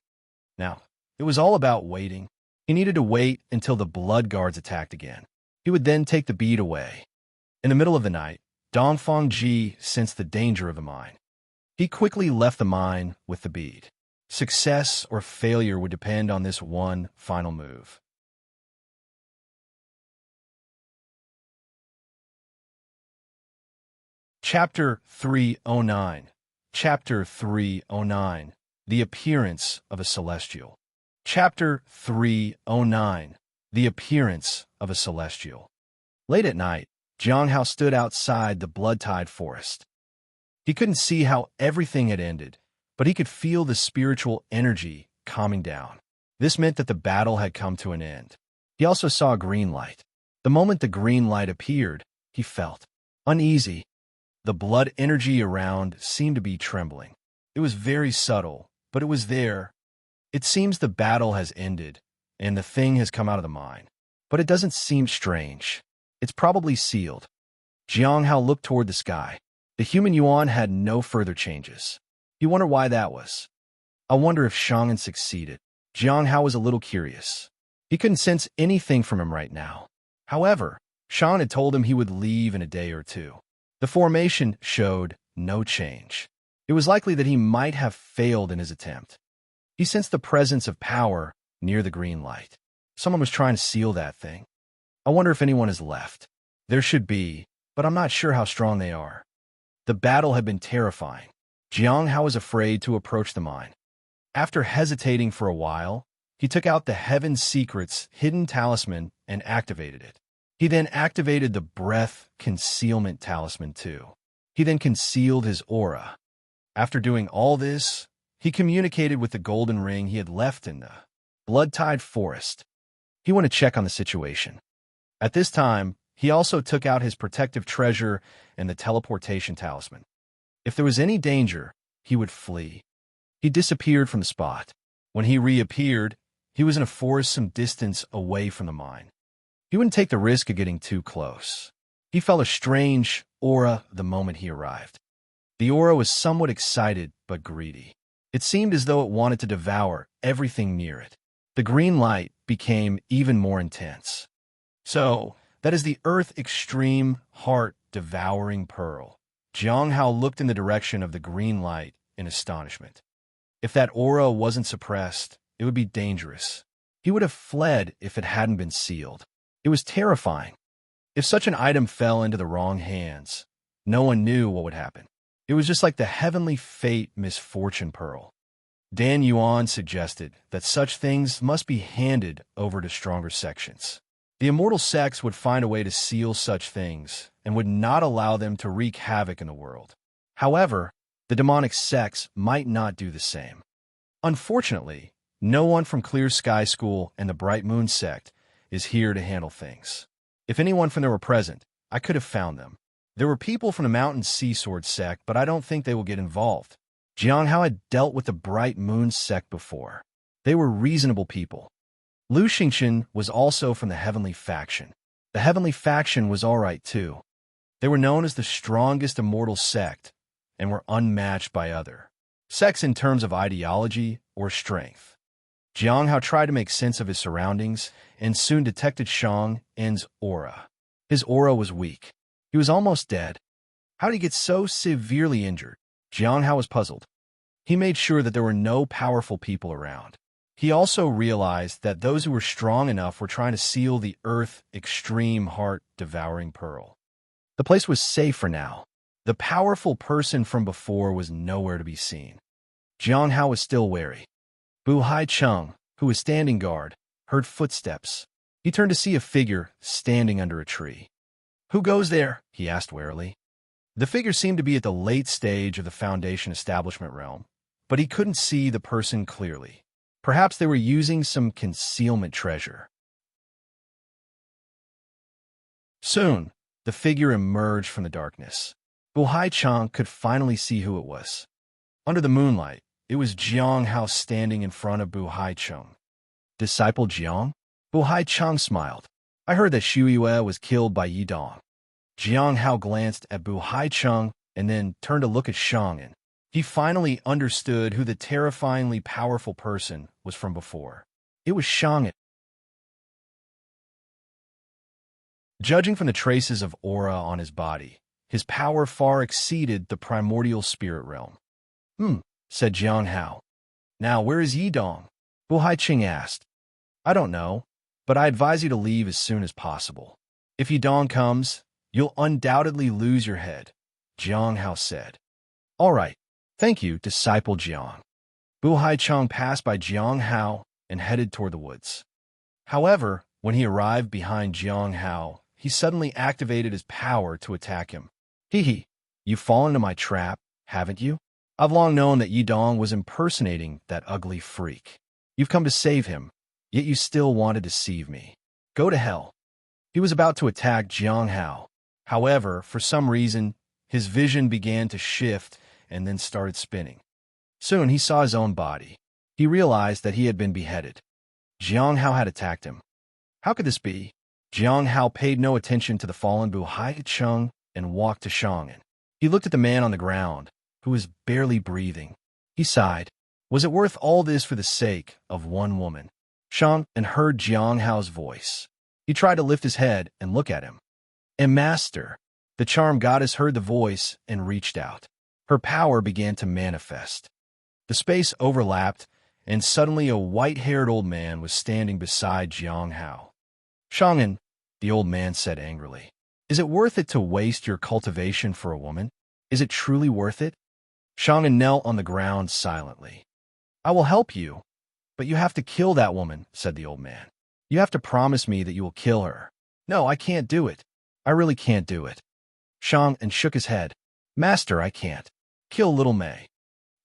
Now, it was all about waiting. He needed to wait until the blood guards attacked again. He would then take the bead away. In the middle of the night, Dongfang Ji sensed the danger of the mine. He quickly left the mine with the bead. Success or failure would depend on this one final move. Chapter 309. Chapter 309. The Appearance of a Celestial. Chapter 309. The Appearance of a Celestial. Late at night, Jiang Hao stood outside the blood-tied forest. He couldn't see how everything had ended, but he could feel the spiritual energy calming down. This meant that the battle had come to an end. He also saw a green light. The moment the green light appeared, he felt uneasy. The blood energy around seemed to be trembling. It was very subtle, but it was there. It seems the battle has ended, and the thing has come out of the mine. But it doesn't seem strange. It's probably sealed. Jiang Hao looked toward the sky. The human yuan had no further changes. He wondered why that was. I wonder if Shang'an succeeded. Jiang Hao was a little curious. He couldn't sense anything from him right now. However, Shang'an had told him he would leave in a day or two. The formation showed no change. It was likely that he might have failed in his attempt. He sensed the presence of power near the green light. Someone was trying to seal that thing. I wonder if anyone is left. There should be, but I'm not sure how strong they are. The battle had been terrifying. Jiang Hao was afraid to approach the mine. After hesitating for a while, he took out the Heaven Secret's hidden talisman and activated it. He then activated the Breath Concealment Talisman too. He then concealed his aura. After doing all this, he communicated with the golden ring he had left in the blood-tied forest. He wanted to check on the situation. At this time, he also took out his protective treasure and the teleportation talisman. If there was any danger, he would flee. He disappeared from the spot. When he reappeared, he was in a forest some distance away from the mine. He wouldn't take the risk of getting too close. He felt a strange aura the moment he arrived. The aura was somewhat excited but greedy. It seemed as though it wanted to devour everything near it. The green light became even more intense. So, that is the Earth Extreme Heart Devouring Pearl. Jiang Hao looked in the direction of the green light in astonishment. If that aura wasn't suppressed, it would be dangerous. He would have fled if it hadn't been sealed. It was terrifying. If such an item fell into the wrong hands, no one knew what would happen. It was just like the Heavenly Fate Misfortune Pearl. Dan Yuan suggested that such things must be handed over to stronger sections. The immortal sects would find a way to seal such things and would not allow them to wreak havoc in the world. However, the demonic sects might not do the same. Unfortunately, no one from Clear Sky School and the Bright Moon sect is here to handle things. If anyone from there were present, I could have found them. There were people from the Mountain Sea Sword sect, but I don't think they will get involved. Jiang Hao had dealt with the Bright Moon sect before. They were reasonable people. Lu Xingchen was also from the Heavenly Faction. The Heavenly Faction was all right too. They were known as the strongest immortal sect and were unmatched by other sects in terms of ideology or strength. Jiang Hao tried to make sense of his surroundings and soon detected Shang En's aura. His aura was weak. He was almost dead. How did he get so severely injured? Jiang Hao was puzzled. He made sure that there were no powerful people around. He also realized that those who were strong enough were trying to seal the Earth extreme heart-devouring pearl. The place was safe for now. The powerful person from before was nowhere to be seen. Jiang Hao was still wary. Bu Haicheng, who was standing guard, heard footsteps. He turned to see a figure standing under a tree. "Who goes there?" he asked warily. The figure seemed to be at the late stage of the Foundation establishment realm, but he couldn't see the person clearly. Perhaps they were using some concealment treasure. Soon, the figure emerged from the darkness. Bu Haicheng could finally see who it was. Under the moonlight, it was Jiang Hao standing in front of Bu Haicheng. "Disciple Jiang?" Bu Haicheng smiled. "I heard that Xu Yue was killed by Yi Dong." Jiang Hao glanced at Bu Haicheng and then turned to look at Shang'an. He finally understood who the terrifyingly powerful person was from before. It was Shang'an. Judging from the traces of aura on his body, his power far exceeded the primordial spirit realm. Said Jiang Hao. "Now, where is Yi Dong?" Bu Haicheng asked. "I don't know, but I advise you to leave as soon as possible. If Yi Dong comes, you'll undoubtedly lose your head," Jiang Hao said. "All right. Thank you, disciple Jiang." Bu Haicheng passed by Jiang Hao and headed toward the woods. However, when he arrived behind Jiang Hao, he suddenly activated his power to attack him. "Hee, you've fallen into my trap, haven't you? I've long known that Yi Dong was impersonating that ugly freak. You've come to save him, yet you still want to deceive me. Go to hell." He was about to attack Jiang Hao. However, for some reason, his vision began to shift and then started spinning. Soon he saw his own body. He realized that he had been beheaded. Jiang Hao had attacked him. How could this be? Jiang Hao paid no attention to the fallen Bu Haicheng and walked to Shang'an. He looked at the man on the ground, who was barely breathing. He sighed. Was it worth all this for the sake of one woman? Shang'an heard Jiang Hao's voice. He tried to lift his head and look at him. "And Master." The charm goddess heard the voice and reached out. Her power began to manifest. The space overlapped, and suddenly a white-haired old man was standing beside Jiang Hao. "Shang'an," the old man said angrily, "is it worth it to waste your cultivation for a woman? Is it truly worth it?" Shang'an knelt on the ground silently. "I will help you, but you have to kill that woman," said the old man. "You have to promise me that you will kill her." "No, I can't do it. I really can't do it." Shang'an shook his head. "Master, I can't. Kill little Mei."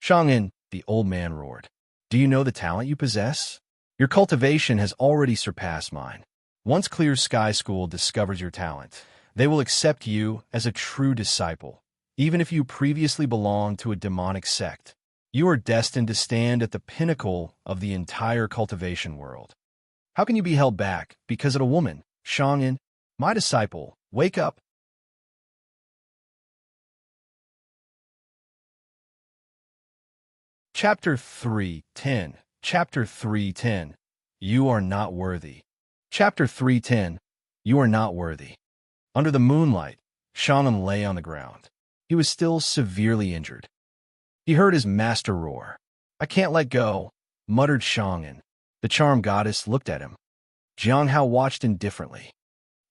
"Shang'an," the old man roared, "do you know the talent you possess? Your cultivation has already surpassed mine. Once Clear Sky School discovers your talent, they will accept you as a true disciple, even if you previously belonged to a demonic sect. You are destined to stand at the pinnacle of the entire cultivation world. How can you be held back because of a woman? Shang'an, my disciple, wake up." Chapter 3:10. Chapter 3:10. You are not worthy. Chapter 3:10. You are not worthy. Under the moonlight, Shang'an lay on the ground. He was still severely injured. He heard his master roar. "I can't let go," muttered Shang'an. The charm goddess looked at him. Jiang Hao watched indifferently.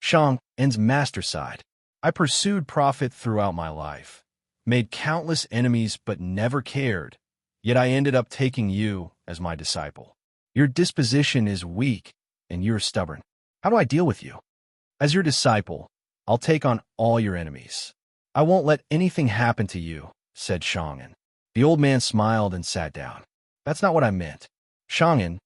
Shang'an's master sighed. "I pursued profit throughout my life, made countless enemies but never cared, yet I ended up taking you as my disciple. Your disposition is weak, and you're stubborn. How do I deal with you? As your disciple, I'll take on all your enemies. I won't let anything happen to you," said Shang'an. The old man smiled and sat down. "That's not what I meant. Shang'an,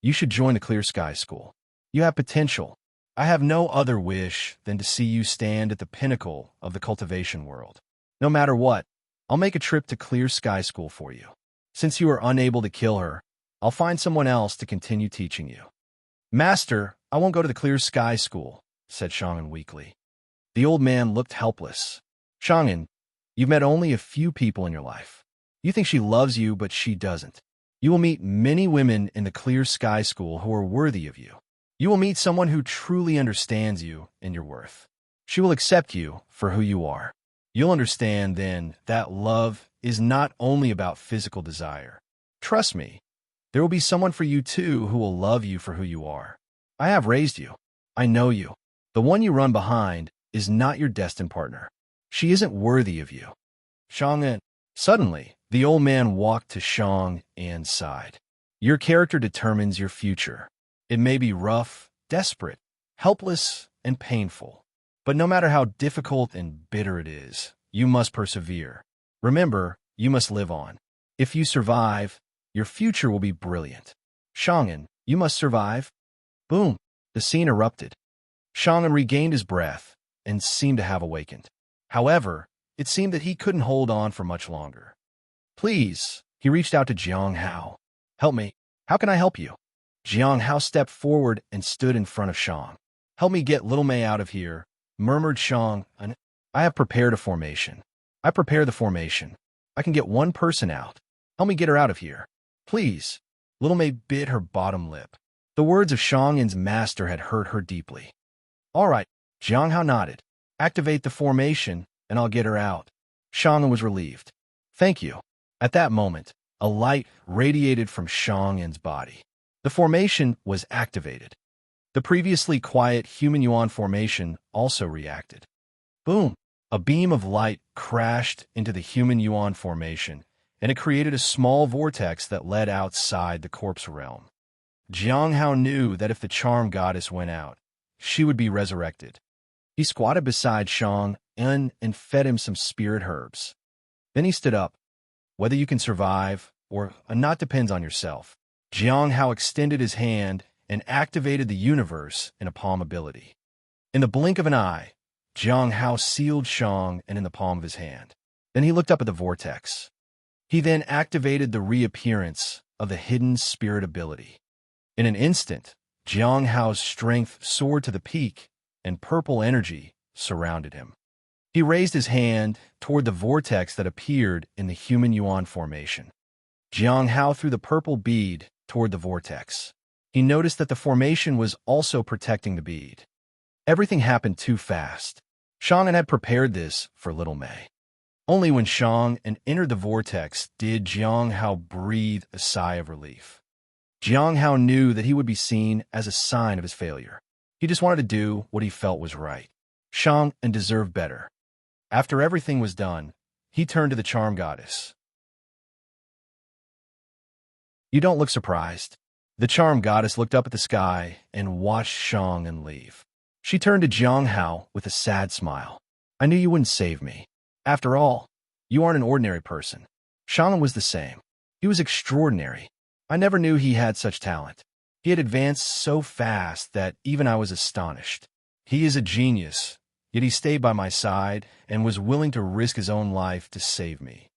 you should join the Clear Sky School. You have potential. I have no other wish than to see you stand at the pinnacle of the cultivation world. No matter what, I'll make a trip to Clear Sky School for you. Since you are unable to kill her, I'll find someone else to continue teaching you." "Master, I won't go to the Clear Sky School," said Shang'an weakly. The old man looked helpless. "Shang'an, you've met only a few people in your life. You think she loves you, but she doesn't. You will meet many women in the clear sky school who are worthy of you. You will meet someone who truly understands you and your worth. She will accept you for who you are. You'll understand then that love is not only about physical desire. Trust me, there will be someone for you too who will love you for who you are. I have raised you. I know you. The one you run behind is not your destined partner. She isn't worthy of you. Shang-en. Suddenly, the old man walked to Shang-en's side. Your character determines your future. It may be rough, desperate, helpless, and painful. But no matter how difficult and bitter it is, you must persevere. Remember, you must live on. If you survive, your future will be brilliant. Shang-en, you must survive. Boom! The scene erupted. Shang-en regained his breath and seemed to have awakened. However, it seemed that he couldn't hold on for much longer. Please, he reached out to Jiang Hao. Help me. How can I help you? Jiang Hao stepped forward and stood in front of Shang. Help me get little Mei out of here, murmured Shang. I have prepared a formation. I prepare the formation. I can get one person out. Help me get her out of here. Please. Little Mei bit her bottom lip. The words of Shang-en's master had hurt her deeply. All right, Jiang Hao nodded. Activate the formation, and I'll get her out. Shang-en was relieved. Thank you. At that moment, a light radiated from Shang-en's body. The formation was activated. The previously quiet human yuan formation also reacted. Boom! A beam of light crashed into the human yuan formation, and it created a small vortex that led outside the corpse realm. Jiang Hao knew that if the charm goddess went out, she would be resurrected. He squatted beside Shang-en and fed him some spirit herbs. Then he stood up. Whether you can survive or not depends on yourself. Jiang Hao extended his hand and activated the universe in a palm ability. In the blink of an eye, Jiang Hao sealed Shang-en in the palm of his hand. Then he looked up at the vortex. He then activated the reappearance of the hidden spirit ability. In an instant, Jiang Hao's strength soared to the peak, and purple energy surrounded him. He raised his hand toward the vortex that appeared in the human yuan formation. Jiang Hao threw the purple bead toward the vortex. He noticed that the formation was also protecting the bead. Everything happened too fast. Shang-en had prepared this for little Mei. Only when Shang-en entered the vortex did Jiang Hao breathe a sigh of relief. Jiang Hao knew that he would be seen as a sign of his failure. He just wanted to do what he felt was right. Shang-en deserved better. After everything was done, he turned to the charm goddess. You don't look surprised. The charm goddess looked up at the sky and watched Shang-en leave. She turned to Jiang Hao with a sad smile. I knew you wouldn't save me. After all, you aren't an ordinary person. Shang-en was the same. He was extraordinary. I never knew he had such talent. He had advanced so fast that even I was astonished. He is a genius, yet he stayed by my side and was willing to risk his own life to save me.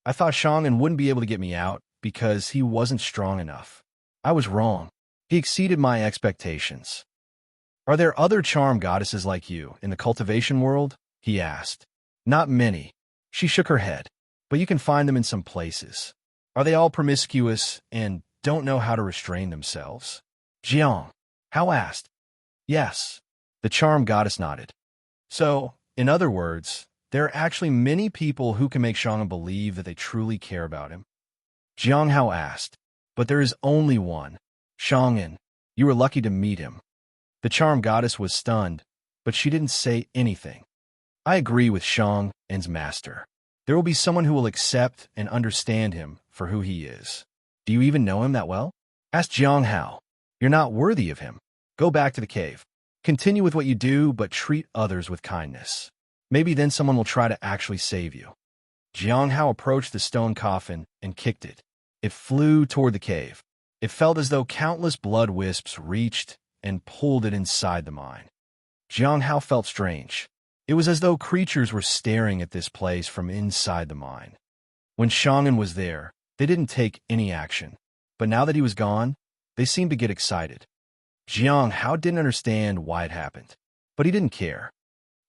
I thought Shang-en wouldn't be able to get me out because he wasn't strong enough. I was wrong. He exceeded my expectations. Are there other charm goddesses like you in the cultivation world? He asked. Not many. She shook her head. But you can find them in some places. Are they all promiscuous and don't know how to restrain themselves? Jiang Hao asked. Yes. The charm goddess nodded. So, in other words, there are actually many people who can make Shang-en believe that they truly care about him. Jiang Hao asked. But there is only one. Shang-en, you were lucky to meet him. The charm goddess was stunned, but she didn't say anything. I agree with Shang-en's master. There will be someone who will accept and understand him for who he is. Do you even know him that well? Asked Jiang Hao. You're not worthy of him. Go back to the cave. Continue with what you do, but treat others with kindness. Maybe then someone will try to actually save you. Jiang Hao approached the stone coffin and kicked it. It flew toward the cave. It felt as though countless blood wisps reached and pulled it inside the mine. Jiang Hao felt strange. It was as though creatures were staring at this place from inside the mine. When Shang-en was there, they didn't take any action. But now that he was gone, they seemed to get excited. Jiang Hao didn't understand why it happened, but he didn't care.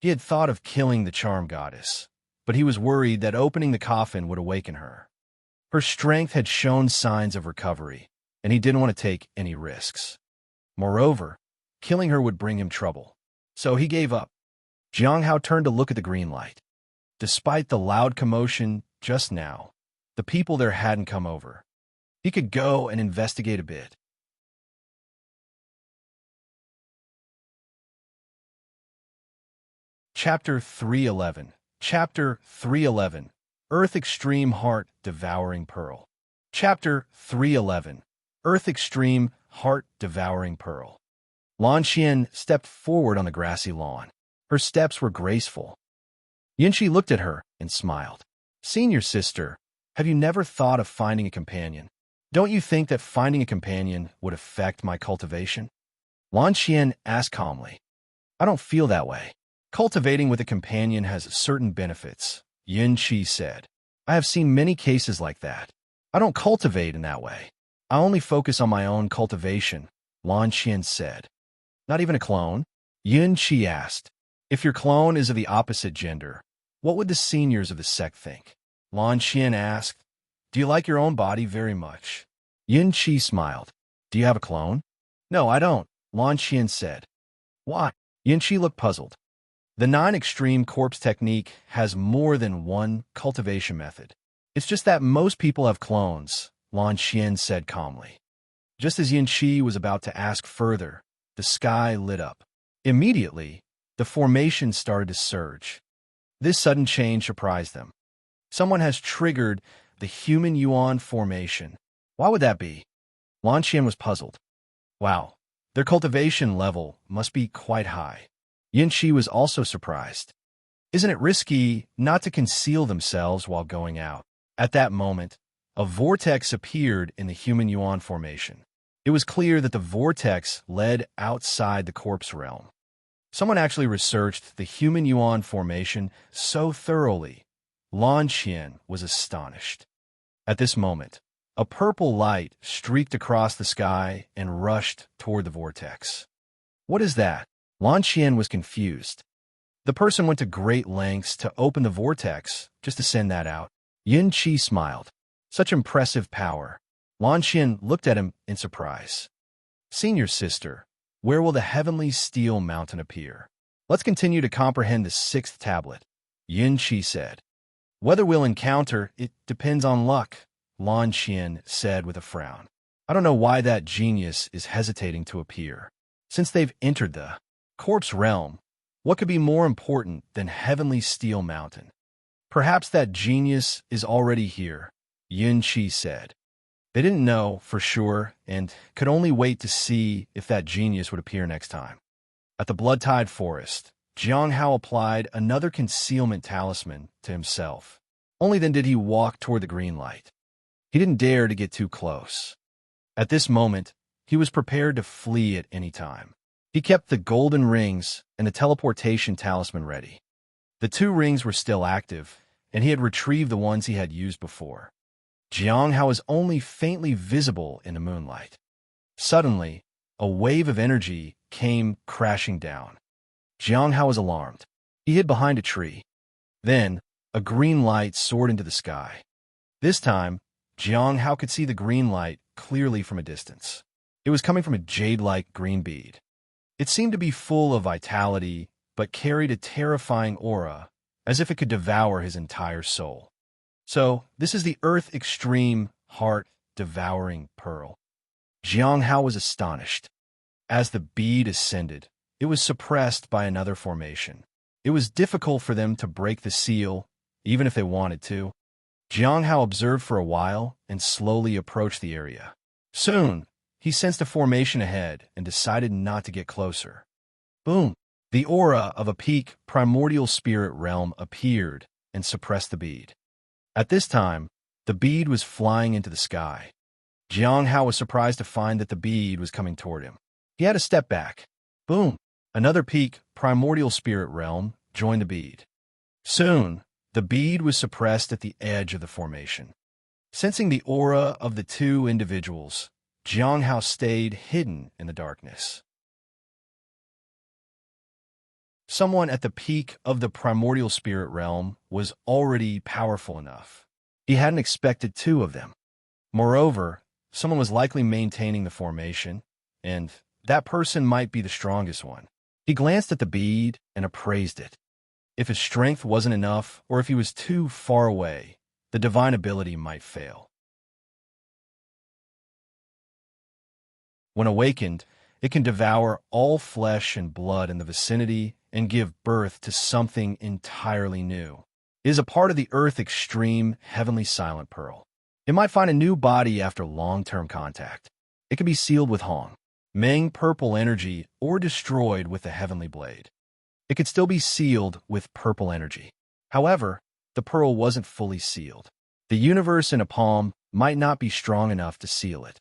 He had thought of killing the charm goddess, but he was worried that opening the coffin would awaken her. Her strength had shown signs of recovery, and he didn't want to take any risks. Moreover, killing her would bring him trouble, so he gave up. Jiang Hao turned to look at the green light. Despite the loud commotion just now, the people there hadn't come over. He could go and investigate a bit. Chapter 311. Chapter 311. Earth Extreme Heart Devouring Pearl. Chapter 311. Earth Extreme Heart Devouring Pearl. Lan Xian stepped forward on the grassy lawn. Her steps were graceful. Yinshi looked at her and smiled. Senior sister, have you never thought of finding a companion? Don't you think that finding a companion would affect my cultivation? Lan Xian asked calmly. I don't feel that way. Cultivating with a companion has certain benefits, Yin Qi said. I have seen many cases like that. I don't cultivate in that way. I only focus on my own cultivation, Lan Xian said. Not even a clone? Yin Qi asked. If your clone is of the opposite gender, what would the seniors of the sect think? Lan Xian asked. Do you like your own body very much? Yin Qi smiled. Do you have a clone? No, I don't, Lan Xian said. Why? Yin Qi looked puzzled. The 9-extreme corpse technique has more than one cultivation method. It's just that most people have clones, Lan Xian said calmly. Just as Yin Qi was about to ask further, the sky lit up. Immediately, the formation started to surge. This sudden change surprised them. Someone has triggered the human yuan formation. Why would that be? Lan Xian was puzzled. Wow, their cultivation level must be quite high. Yin Qi was also surprised. Isn't it risky not to conceal themselves while going out? At that moment, a vortex appeared in the human yuan formation. It was clear that the vortex led outside the corpse realm. Someone actually researched the human yuan formation so thoroughly. Lan Xian was astonished. At this moment, a purple light streaked across the sky and rushed toward the vortex. What is that? Lan Xian was confused. The person went to great lengths to open the vortex just to send that out. Yin Qi smiled. Such impressive power. Lan Xian looked at him in surprise. Senior sister, where will the heavenly steel mountain appear? Let's continue to comprehend the 6th tablet, Yin Qi said. Whether we'll encounter, it depends on luck, Lan Xian said with a frown. I don't know why that genius is hesitating to appear. Since they've entered the corpse realm, what could be more important than heavenly steel mountain? Perhaps that genius is already here, Yin Qi said. They didn't know for sure and could only wait to see if that genius would appear next time. At the blood-tide forest, Jiang Hao applied another concealment talisman to himself. Only then did he walk toward the green light. He didn't dare to get too close. At this moment, he was prepared to flee at any time. He kept the golden rings and the teleportation talisman ready. The 2 rings were still active, and he had retrieved the ones he had used before. Jiang Hao was only faintly visible in the moonlight. Suddenly, a wave of energy came crashing down. Jiang Hao was alarmed. He hid behind a tree. Then, a green light soared into the sky. This time, Jiang Hao could see the green light clearly from a distance. It was coming from a jade-like green bead. It seemed to be full of vitality, but carried a terrifying aura, as if it could devour his entire soul. So, this is the Earth Extreme Heart Devouring Pearl. Jiang Hao was astonished. As the bead ascended, it was suppressed by another formation. It was difficult for them to break the seal, even if they wanted to. Jiang Hao observed for a while and slowly approached the area. Soon, he sensed a formation ahead and decided not to get closer. Boom! The aura of a peak primordial spirit realm appeared and suppressed the bead. At this time, the bead was flying into the sky. Jiang Hao was surprised to find that the bead was coming toward him. He had to step back. Boom! Another peak primordial spirit realm joined the bead. Soon, the bead was suppressed at the edge of the formation. Sensing the aura of the 2 individuals, Jiang Hao stayed hidden in the darkness. Someone at the peak of the primordial spirit realm was already powerful enough. He hadn't expected two of them. Moreover, someone was likely maintaining the formation, and that person might be the strongest one. He glanced at the bead and appraised it. If his strength wasn't enough, or if he was too far away, the divine ability might fail. When awakened, it can devour all flesh and blood in the vicinity and give birth to something entirely new. It is a part of the Earth Extreme Heavenly Silent Pearl. It might find a new body after long-term contact. It could be sealed with Hong, Meng purple energy, or destroyed with the Heavenly Blade. It could still be sealed with purple energy. However, the pearl wasn't fully sealed. The universe in a palm might not be strong enough to seal it.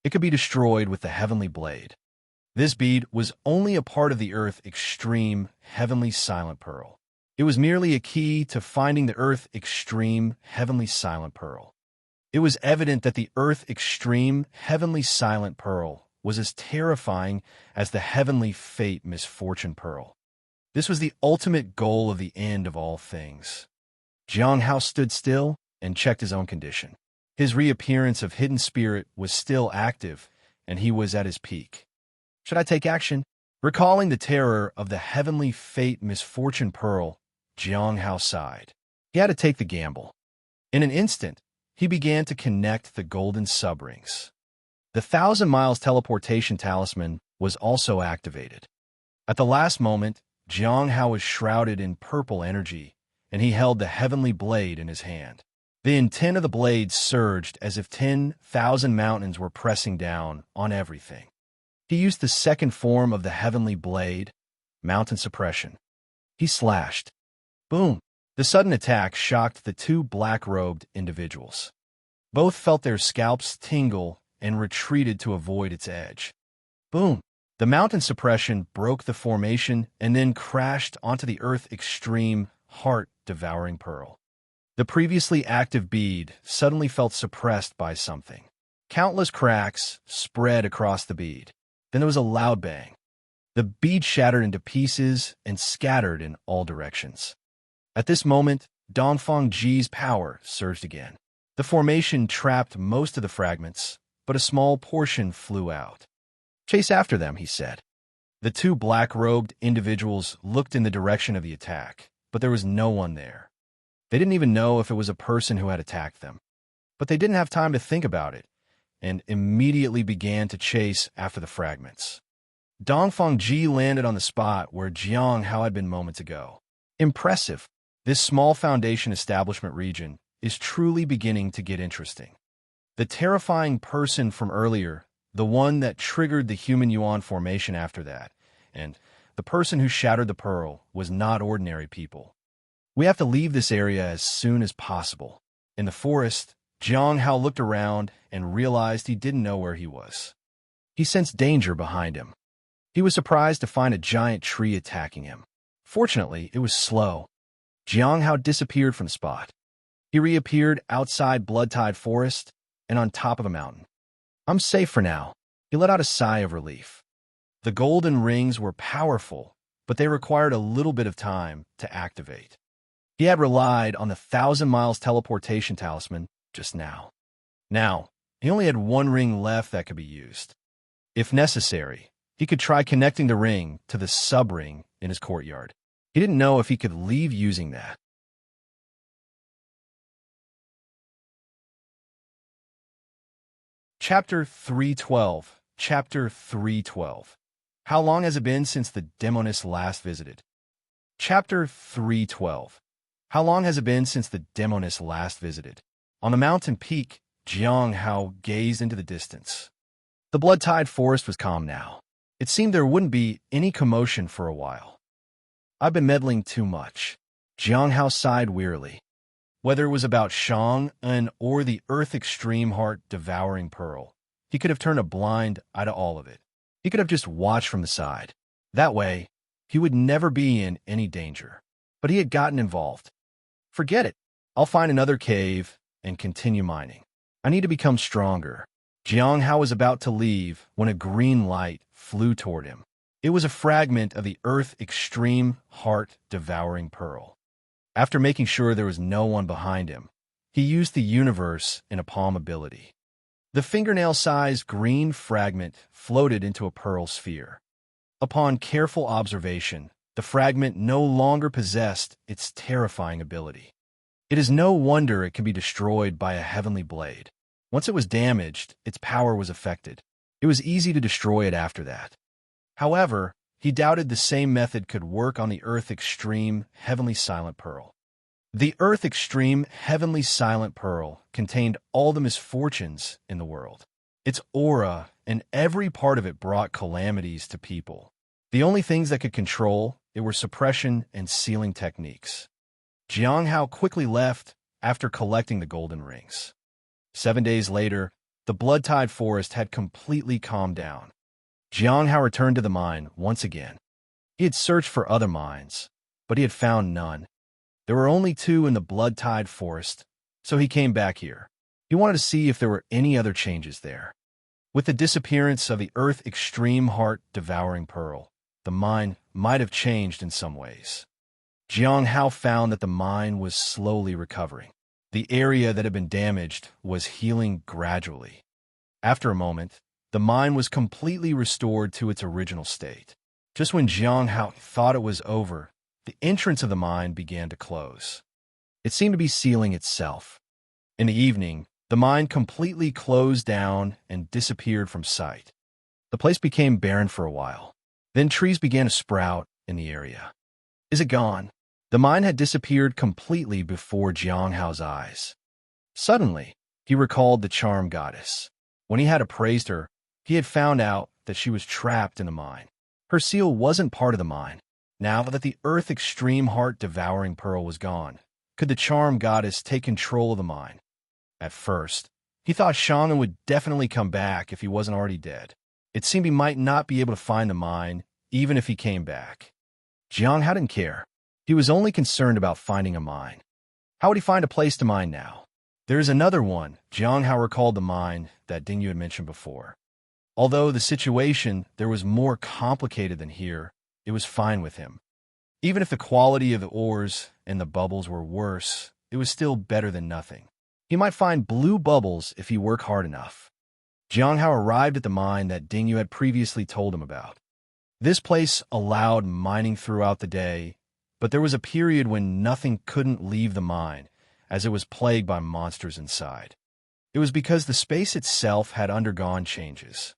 It could be destroyed with the Heavenly Blade. This bead was only a part of the Earth Extreme Heavenly Silent Pearl. It was merely a key to finding the Earth Extreme Heavenly Silent Pearl. It was evident that the Earth Extreme Heavenly Silent Pearl was as terrifying as the Heavenly Fate Misfortune Pearl. This was the ultimate goal of the end of all things. Jiang Hao stood still and checked his own condition. His reappearance of hidden spirit was still active, and he was at his peak. Should I take action? Recalling the terror of the Heavenly Fate Misfortune Pearl, Jiang Hao sighed. He had to take the gamble. In an instant, he began to connect the golden subrings. The 1,000 Miles teleportation talisman was also activated. At the last moment, Jiang Hao was shrouded in purple energy, and he held the Heavenly Blade in his hand. The intent of the blade surged as if 10,000 mountains were pressing down on everything. He used the second form of the Heavenly Blade, Mountain Suppression. He slashed. Boom! The sudden attack shocked the two black-robed individuals. Both felt their scalps tingle and retreated to avoid its edge. Boom! The Mountain Suppression broke the formation and then crashed onto the Earth Extreme Heart-Devouring Pearl. The previously active bead suddenly felt suppressed by something. Countless cracks spread across the bead. Then there was a loud bang. The bead shattered into pieces and scattered in all directions. At this moment, Dongfang Ji's power surged again. The formation trapped most of the fragments, but a small portion flew out. Chase after them, he said. The two black-robed individuals looked in the direction of the attack, but there was no one there. They didn't even know if it was a person who had attacked them. But they didn't have time to think about it, and immediately began to chase after the fragments. Dongfang Ji landed on the spot where Jiang Hao had been moments ago. Impressive. This small foundation establishment region is truly beginning to get interesting. The terrifying person from earlier, the one that triggered the human yuan formation after that, and the person who shattered the pearl was not ordinary people. We have to leave this area as soon as possible. In the forest, Jiang Hao looked around and realized he didn't know where he was. He sensed danger behind him. He was surprised to find a giant tree attacking him. Fortunately, it was slow. Jiang Hao disappeared from the spot. He reappeared outside Blood-Tide Forest and on top of a mountain. I'm safe for now. He let out a sigh of relief. The golden rings were powerful, but they required a little bit of time to activate. He had relied on the 1,000 Miles teleportation talisman just now. Now, he only had one ring left that could be used. If necessary, he could try connecting the ring to the sub-ring in his courtyard. He didn't know if he could leave using that. Chapter 312. Chapter 312. How long has it been since the Demoness last visited? Chapter 312. How long has it been since the Demoness last visited? On the mountain peak, Jiang Hao gazed into the distance. The Blood-Tide Forest was calm now. It seemed there wouldn't be any commotion for a while. I've been meddling too much. Jiang Hao sighed wearily. Whether it was about Shang-En or the Earth Extreme Heart Devouring Pearl, he could have turned a blind eye to all of it. He could have just watched from the side. That way, he would never be in any danger. But he had gotten involved. Forget it. I'll find another cave and continue mining. I need to become stronger. Jiang Hao was about to leave when a green light flew toward him. It was a fragment of the Earth Extreme Heart-Devouring Pearl. After making sure there was no one behind him, he used the universe in a palm ability. The fingernail-sized green fragment floated into a pearl sphere. Upon careful observation, the fragment no longer possessed its terrifying ability. It is no wonder it can be destroyed by a heavenly blade. Once it was damaged, its power was affected. It was easy to destroy it after that. However, he doubted the same method could work on the Earth Extreme Heavenly Silent Pearl. The Earth Extreme Heavenly Silent Pearl contained all the misfortunes in the world. Its aura and every part of it brought calamities to people. The only things that could control it were suppression and sealing techniques. Jiang Hao quickly left after collecting the golden rings. 7 days later, the blood-tide forest had completely calmed down. Jiang Hao returned to the mine once again. He had searched for other mines, but he had found none. There were only 2 in the blood-tide forest, so he came back here. He wanted to see if there were any other changes there. With the disappearance of the Earth Extreme Heart-Devouring Pearl, the mine might have changed in some ways. Jiang Hao found that the mine was slowly recovering. The area that had been damaged was healing gradually. After a moment, the mine was completely restored to its original state. Just when Jiang Hao thought it was over, the entrance of the mine began to close. It seemed to be sealing itself. In the evening, the mine completely closed down and disappeared from sight. The place became barren for a while. Then trees began to sprout in the area. Is it gone? The mine had disappeared completely before Jiang Hao's eyes. Suddenly, he recalled the charm goddess. When he had appraised her, he had found out that she was trapped in the mine. Her seal wasn't part of the mine. Now that the Earth Extreme Heart-Devouring Pearl was gone, could the charm goddess take control of the mine? At first, he thought Shangan would definitely come back if he wasn't already dead. It seemed he might not be able to find the mine, even if he came back. Jiang Hao didn't care. He was only concerned about finding a mine. How would he find a place to mine now? There is another one. Jiang Hao recalled the mine that Ding Yu had mentioned before. Although the situation there was more complicated than here, it was fine with him. Even if the quality of the ores and the bubbles were worse, it was still better than nothing. He might find blue bubbles if he worked hard enough. Jiang Hao arrived at the mine that Ding Yu had previously told him about. This place allowed mining throughout the day, but there was a period when nothing couldn't leave the mine, as it was plagued by monsters inside. It was because the space itself had undergone changes.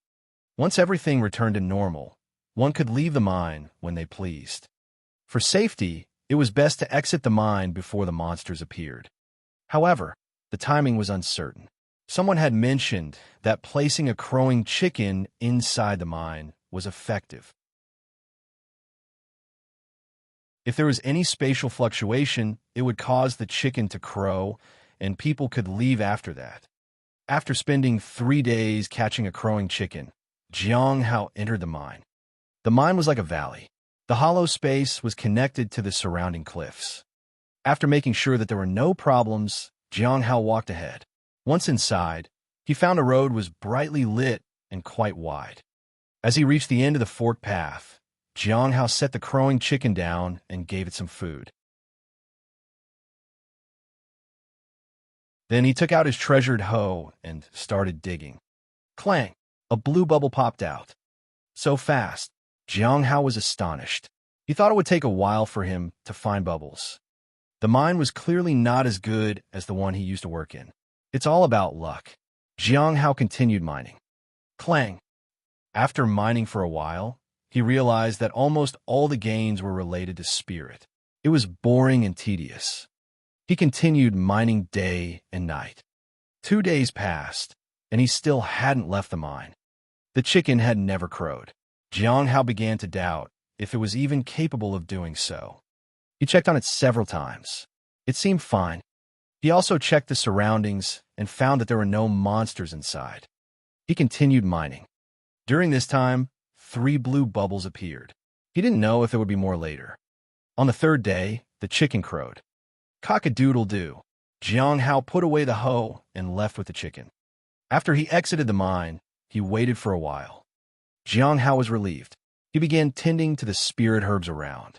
Once everything returned to normal, one could leave the mine when they pleased. For safety, it was best to exit the mine before the monsters appeared. However, the timing was uncertain. Someone had mentioned that placing a crowing chicken inside the mine was effective. If there was any spatial fluctuation, it would cause the chicken to crow, and people could leave after that. After spending 3 days catching a crowing chicken, Jiang Hao entered the mine. The mine was like a valley. The hollow space was connected to the surrounding cliffs. After making sure that there were no problems, Jiang Hao walked ahead. Once inside, he found a road was brightly lit and quite wide. As he reached the end of the forked path, Jiang Hao set the crowing chicken down and gave it some food. Then he took out his treasured hoe and started digging. Clang! A blue bubble popped out. So fast, Jiang Hao was astonished. He thought it would take a while for him to find bubbles. The mine was clearly not as good as the one he used to work in. It's all about luck. Jiang Hao continued mining. Clang! After mining for a while, he realized that almost all the gains were related to spirit. It was boring and tedious. He continued mining day and night. 2 days passed, and he still hadn't left the mine. The chicken had never crowed. Jiang Hao began to doubt if it was even capable of doing so. He checked on it several times. It seemed fine. He also checked the surroundings and found that there were no monsters inside. He continued mining. During this time, 3 blue bubbles appeared. He didn't know if there would be more later. On the 3rd day, the chicken crowed. Cock-a-doodle-doo. Jiang Hao put away the hoe and left with the chicken. After he exited the mine, he waited for a while. Jiang Hao was relieved. He began tending to the spirit herbs around.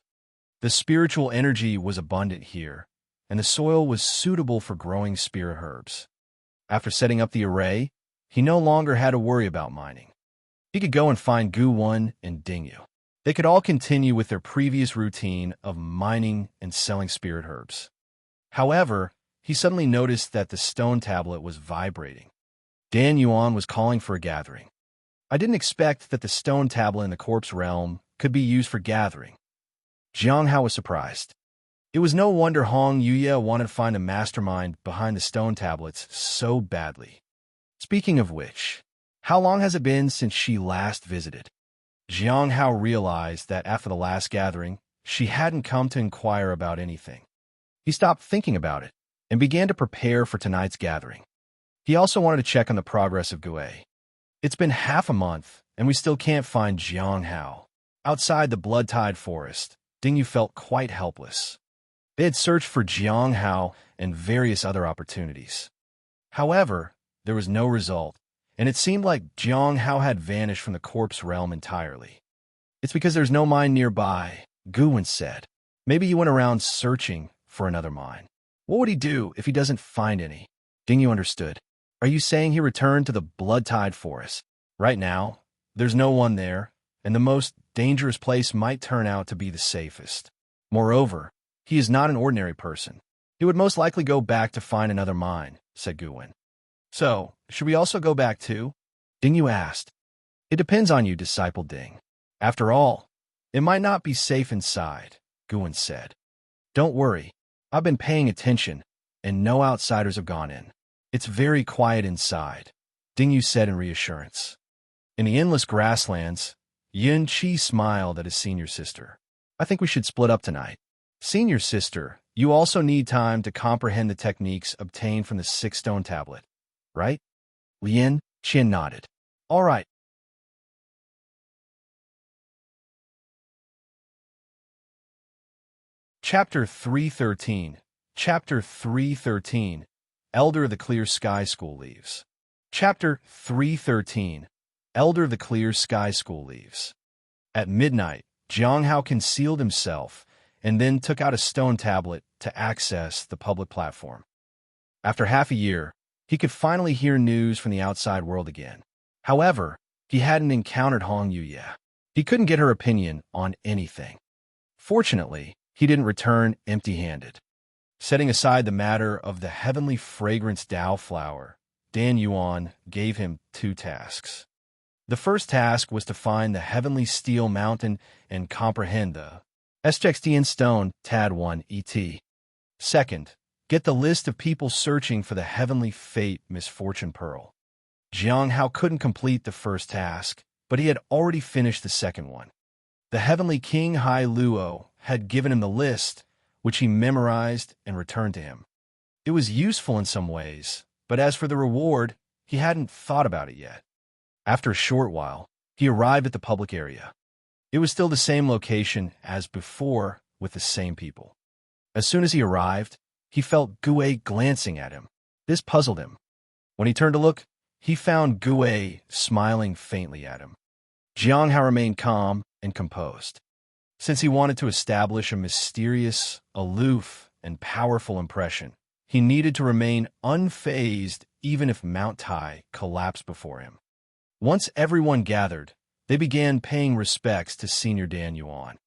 The spiritual energy was abundant here, and the soil was suitable for growing spirit herbs. After setting up the array, he no longer had to worry about mining. He could go and find Gu1 and Dingyu. They could all continue with their previous routine of mining and selling spirit herbs. However, he suddenly noticed that the stone tablet was vibrating. Dan Yuan was calling for a gathering. I didn't expect that the stone tablet in the corpse realm could be used for gathering. Jiang Hao was surprised. It was no wonder Hong Yuya wanted to find the mastermind behind the stone tablets so badly. Speaking of which, how long has it been since she last visited? Jiang Hao realized that after the last gathering, she hadn't come to inquire about anything. He stopped thinking about it and began to prepare for tonight's gathering. He also wanted to check on the progress of Gue. It's been half a month, and we still can't find Jiang Hao. Outside the blood-tied forest, Dingyu felt quite helpless. They had searched for Jiang Hao and various other opportunities. However, there was no result, and it seemed like Jiang Hao had vanished from the corpse realm entirely. It's because there's no mine nearby, Guwen said. Maybe he went around searching for another mine. What would he do if he doesn't find any? Dingyu understood. Are you saying he returned to the blood-tied forest? Right now, there's no one there, and the most dangerous place might turn out to be the safest. Moreover, he is not an ordinary person. He would most likely go back to find another mine, said Guwen. So, should we also go back too? Dingyu asked. It depends on you, disciple Ding. After all, it might not be safe inside, Guwen said. Don't worry, I've been paying attention, and no outsiders have gone in. It's very quiet inside, Dingyu said in reassurance. In the endless grasslands, Yin Qi smiled at his senior sister. I think we should split up tonight. Senior sister, you also need time to comprehend the techniques obtained from the 6-stone tablet, right? Lien Qian nodded. All right. Chapter 313. Chapter 313. Elder of the Clear Sky School leaves. Chapter 313. Elder of the Clear Sky School leaves. At midnight, Jiang Hao concealed himself and then took out a stone tablet to access the public platform. After half a year, he could finally hear news from the outside world again. However, he hadn't encountered Hong Yu yet. He couldn't get her opinion on anything. Fortunately, he didn't return empty-handed. Setting aside the matter of the heavenly fragrance Dao flower, Dan Yuan gave him 2 tasks. The first task was to find the heavenly steel mountain and comprehend the SXTN stone Tad 1 ET. Second, get the list of people searching for the heavenly fate misfortune pearl. Jiang Hao couldn't complete the first task, but he had already finished the second one. The heavenly king Hai Luo had given him the list, which he memorized and returned to him. It was useful in some ways, but as for the reward, he hadn't thought about it yet. After a short while, he arrived at the public area. It was still the same location as before with the same people. As soon as he arrived, he felt Gue glancing at him. This puzzled him. When he turned to look, he found Gue smiling faintly at him. Jiang Hao remained calm and composed. Since he wanted to establish a mysterious, aloof, and powerful impression, he needed to remain unfazed even if Mount Tai collapsed before him. Once everyone gathered, they began paying respects to Senior Dan Yuan.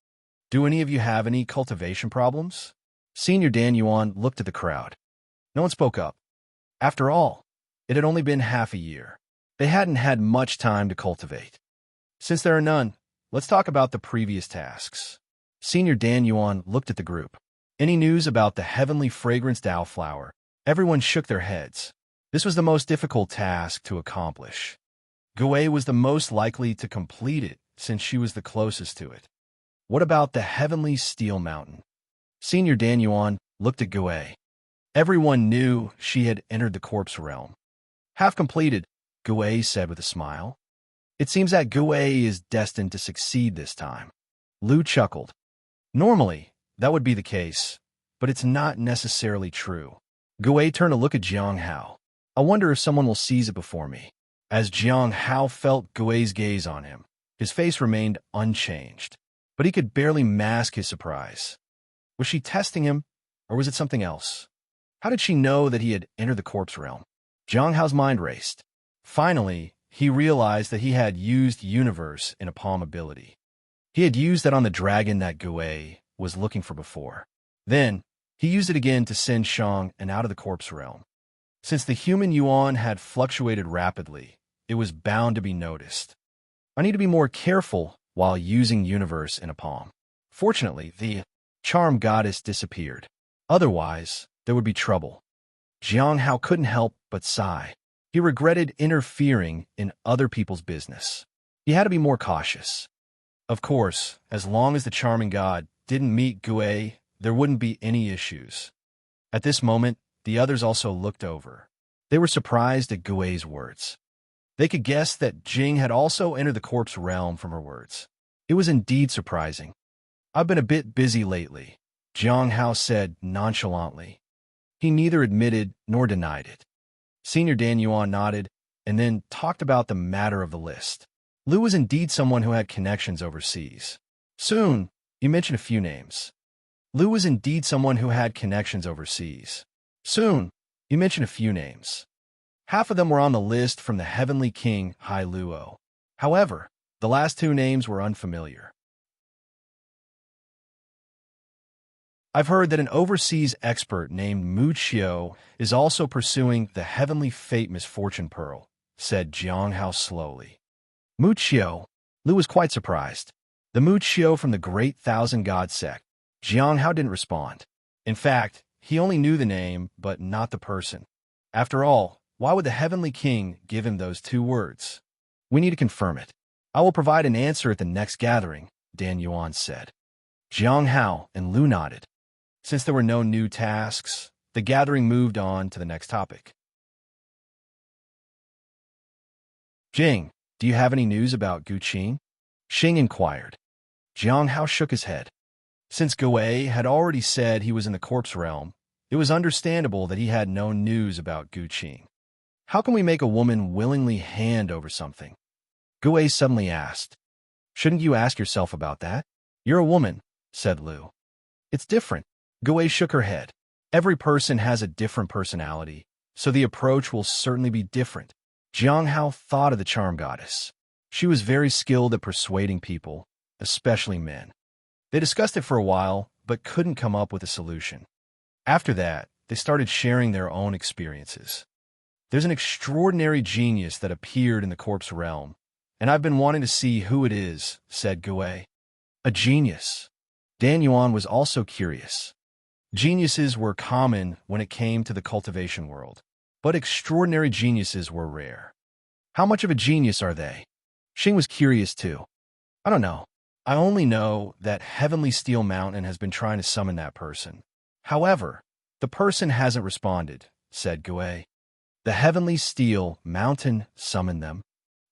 Do any of you have any cultivation problems? Senior Dan Yuan looked at the crowd. No one spoke up. After all, it had only been half a year. They hadn't had much time to cultivate. Since there are none, let's talk about the previous tasks. Senior Dan Yuan looked at the group. Any news about the heavenly fragrance Dao flower? Everyone shook their heads. This was the most difficult task to accomplish. Gue was the most likely to complete it since she was the closest to it. What about the heavenly steel mountain? Senior Dan Yuan looked at Gue. Everyone knew she had entered the corpse realm. Half completed, Gue said with a smile. It seems that Gue is destined to succeed this time. Lu chuckled. Normally, that would be the case, but it's not necessarily true. Gue turned to look at Jiang Hao. I wonder if someone will seize it before me. As Jiang Hao felt Gue's gaze on him, His face remained unchanged, but he could barely mask his surprise. Was she testing him, or was it something else? How did she know that he had entered the corpse realm? Jiang Hao's mind raced. Finally, he realized that he had used universe in a palm ability. He had used that on the dragon that Gui was looking for before. Then, he used it again to send Shang and out of the corpse realm. Since the human yuan had fluctuated rapidly, it was bound to be noticed. I need to be more careful while using universe in a palm. Fortunately, the charm goddess disappeared. Otherwise, there would be trouble. Jiang Hao couldn't help but sigh. He regretted interfering in other people's business. He had to be more cautious. Of course, as long as the charming god didn't meet Gui, there wouldn't be any issues. At this moment, the others also looked over. They were surprised at Gui's words. They could guess that Jing had also entered the corpse realm from her words. It was indeed surprising. I've been a bit busy lately, Jiang Hao said nonchalantly. He neither admitted nor denied it. Senior Dan Yuan nodded and then talked about the matter of the list. Liu was indeed someone who had connections overseas. Soon, you mentioned a few names. Liu was indeed someone who had connections overseas. Soon, you mentioned a few names. Half of them were on the list from the Heavenly King, Hai Luo. However, the last two names were unfamiliar. I've heard that an overseas expert named Mu Qiu is also pursuing the Heavenly Fate Misfortune Pearl, said Jiang Hao slowly. Mu Qiu? Liu was quite surprised. The Mu Qiu from the Great Thousand God sect. Jiang Hao didn't respond. In fact, he only knew the name, but not the person. After all, why would the Heavenly King give him those two words? We need to confirm it. I will provide an answer at the next gathering, Dan Yuan said. Jiang Hao and Liu nodded. Since there were no new tasks, the gathering moved on to the next topic. Jing, do you have any news about Gu Qing? Xing inquired. Jiang Hao shook his head. Since Gui had already said he was in the corpse realm, it was understandable that he had no news about Gu Qing. How can we make a woman willingly hand over something? Gui suddenly asked. Shouldn't you ask yourself about that? You're a woman, said Liu. It's different. Gui shook her head. Every person has a different personality, so the approach will certainly be different. Jiang Hao thought of the charm goddess. She was very skilled at persuading people, especially men. They discussed it for a while, but couldn't come up with a solution. After that, they started sharing their own experiences. There's an extraordinary genius that appeared in the corpse realm, and I've been wanting to see who it is, said Gui. A genius. Dan Yuan was also curious. Geniuses were common when it came to the cultivation world, but extraordinary geniuses were rare. How much of a genius are they? Xing was curious too. I don't know. I only know that Heavenly Steel Mountain has been trying to summon that person. However, the person hasn't responded, said Gui. The Heavenly Steel Mountain summoned them.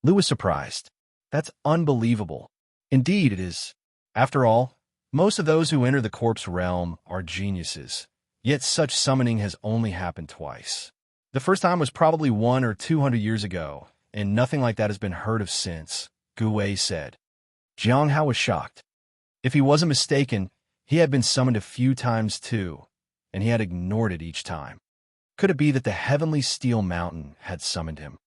Liu was surprised. That's unbelievable. Indeed it is. After all, most of those who enter the corpse realm are geniuses, yet such summoning has only happened twice. The first time was probably 100 or 200 years ago, and nothing like that has been heard of since, Gui said. Jiang Hao was shocked. If he wasn't mistaken, he had been summoned a few times too, and he had ignored it each time. Could it be that the Heavenly Steel Mountain had summoned him?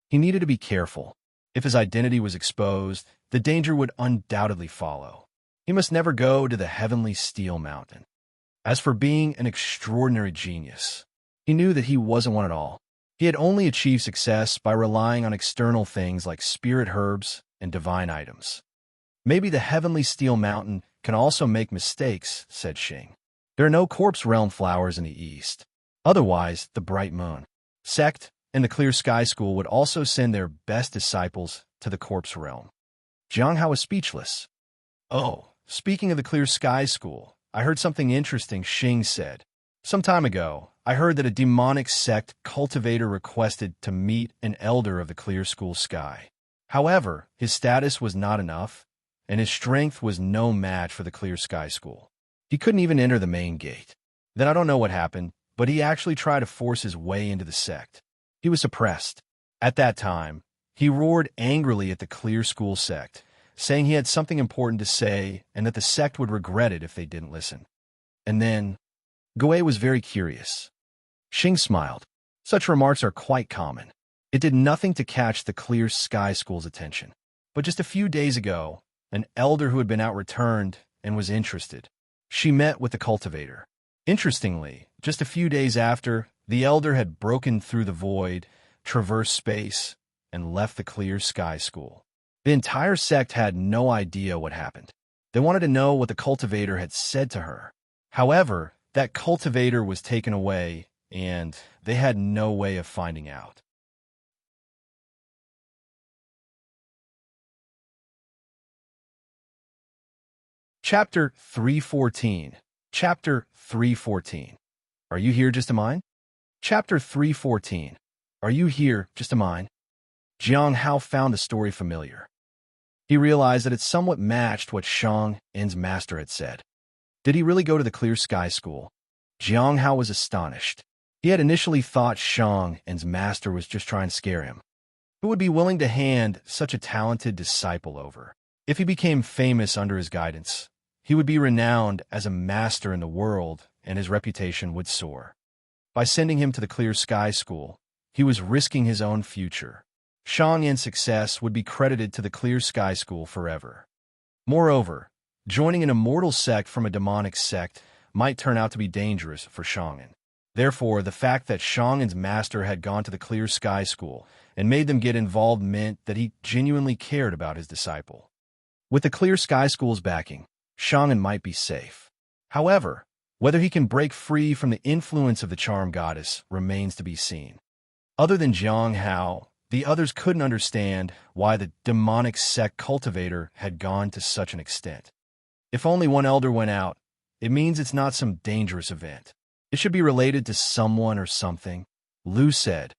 He needed to be careful. If his identity was exposed, the danger would undoubtedly follow. He must never go to the Heavenly Steel Mountain. As for being an extraordinary genius, he knew that he wasn't one at all. He had only achieved success by relying on external things like spirit herbs and divine items. Maybe the Heavenly Steel Mountain can also make mistakes, said Xing. There are no corpse realm flowers in the east. Otherwise, the Bright Moon sect and the Clear Sky School would also send their best disciples to the corpse realm. Jiang Hao was speechless. Oh, speaking of the Clear Sky School, I heard something interesting, Xing said. Some time ago, I heard that a demonic sect cultivator requested to meet an elder of the Clear School Sky. However, his status was not enough, and his strength was no match for the Clear Sky School. He couldn't even enter the main gate. Then I don't know what happened, but he actually tried to force his way into the sect. He was suppressed. At that time, he roared angrily at the Clear School sect, saying he had something important to say and that the sect would regret it if they didn't listen. And then, Gue was very curious. Xing smiled. Such remarks are quite common. It did nothing to catch the Clear Sky School's attention. But just a few days ago, an elder who had been out returned and was interested. She met with the cultivator. Interestingly, just a few days after, the elder had broken through the void, traversed space, and left the Clear Sky School. The entire sect had no idea what happened. They wanted to know what the cultivator had said to her. However, that cultivator was taken away, and they had no way of finding out. Chapter 314. Chapter 314. Are you here just to mine? Chapter 314. Are you here just to mine? Jiang Hao found the story familiar. He realized that it somewhat matched what Shang En's master had said. Did he really go to the Clear Sky School? Jiang Hao was astonished. He had initially thought Shang En's master was just trying to scare him. Who would be willing to hand such a talented disciple over? If he became famous under his guidance, he would be renowned as a master in the world, and his reputation would soar. By sending him to the Clear Sky School, he was risking his own future. Shang En's success would be credited to the Clear Sky School forever. Moreover, joining an immortal sect from a demonic sect might turn out to be dangerous for Shang En. Therefore, the fact that Shang En's master had gone to the Clear Sky School and made them get involved meant that he genuinely cared about his disciple. With the Clear Sky School's backing, Shang En might be safe. However, whether he can break free from the influence of the charm goddess remains to be seen. Other than Jiang Hao, the others couldn't understand why the demonic sect cultivator had gone to such an extent. If only one elder went out, it means it's not some dangerous event. It should be related to someone or something, Lu said.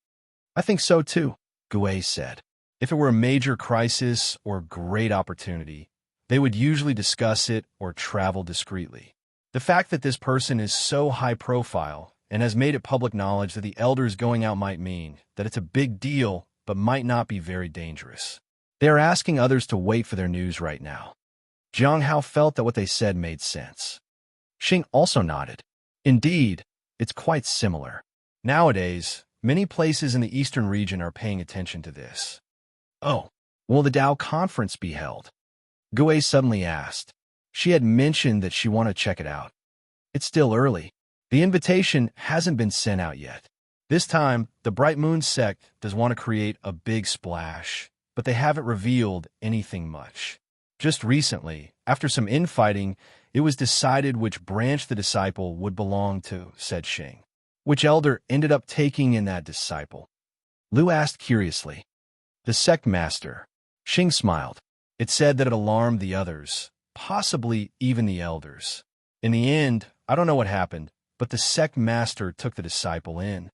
I think so too, Gue said. If it were a major crisis or great opportunity, they would usually discuss it or travel discreetly. The fact that this person is so high profile and has made it public knowledge that the elders going out might mean that it's a big deal but might not be very dangerous. They are asking others to wait for their news right now. Jiang Hao felt that what they said made sense. Xing also nodded. Indeed, it's quite similar. Nowadays, many places in the eastern region are paying attention to this. Oh, will the Tao conference be held? Gue suddenly asked. She had mentioned that she wanted to check it out. It's still early. The invitation hasn't been sent out yet. This time, the Bright Moon sect does want to create a big splash, but they haven't revealed anything much. Just recently, after some infighting, it was decided which branch the disciple would belong to, said Xing. Which elder ended up taking in that disciple? Lu asked curiously. The sect master. Xing smiled. It said that it alarmed the others, possibly even the elders. In the end, I don't know what happened, but the sect master took the disciple in.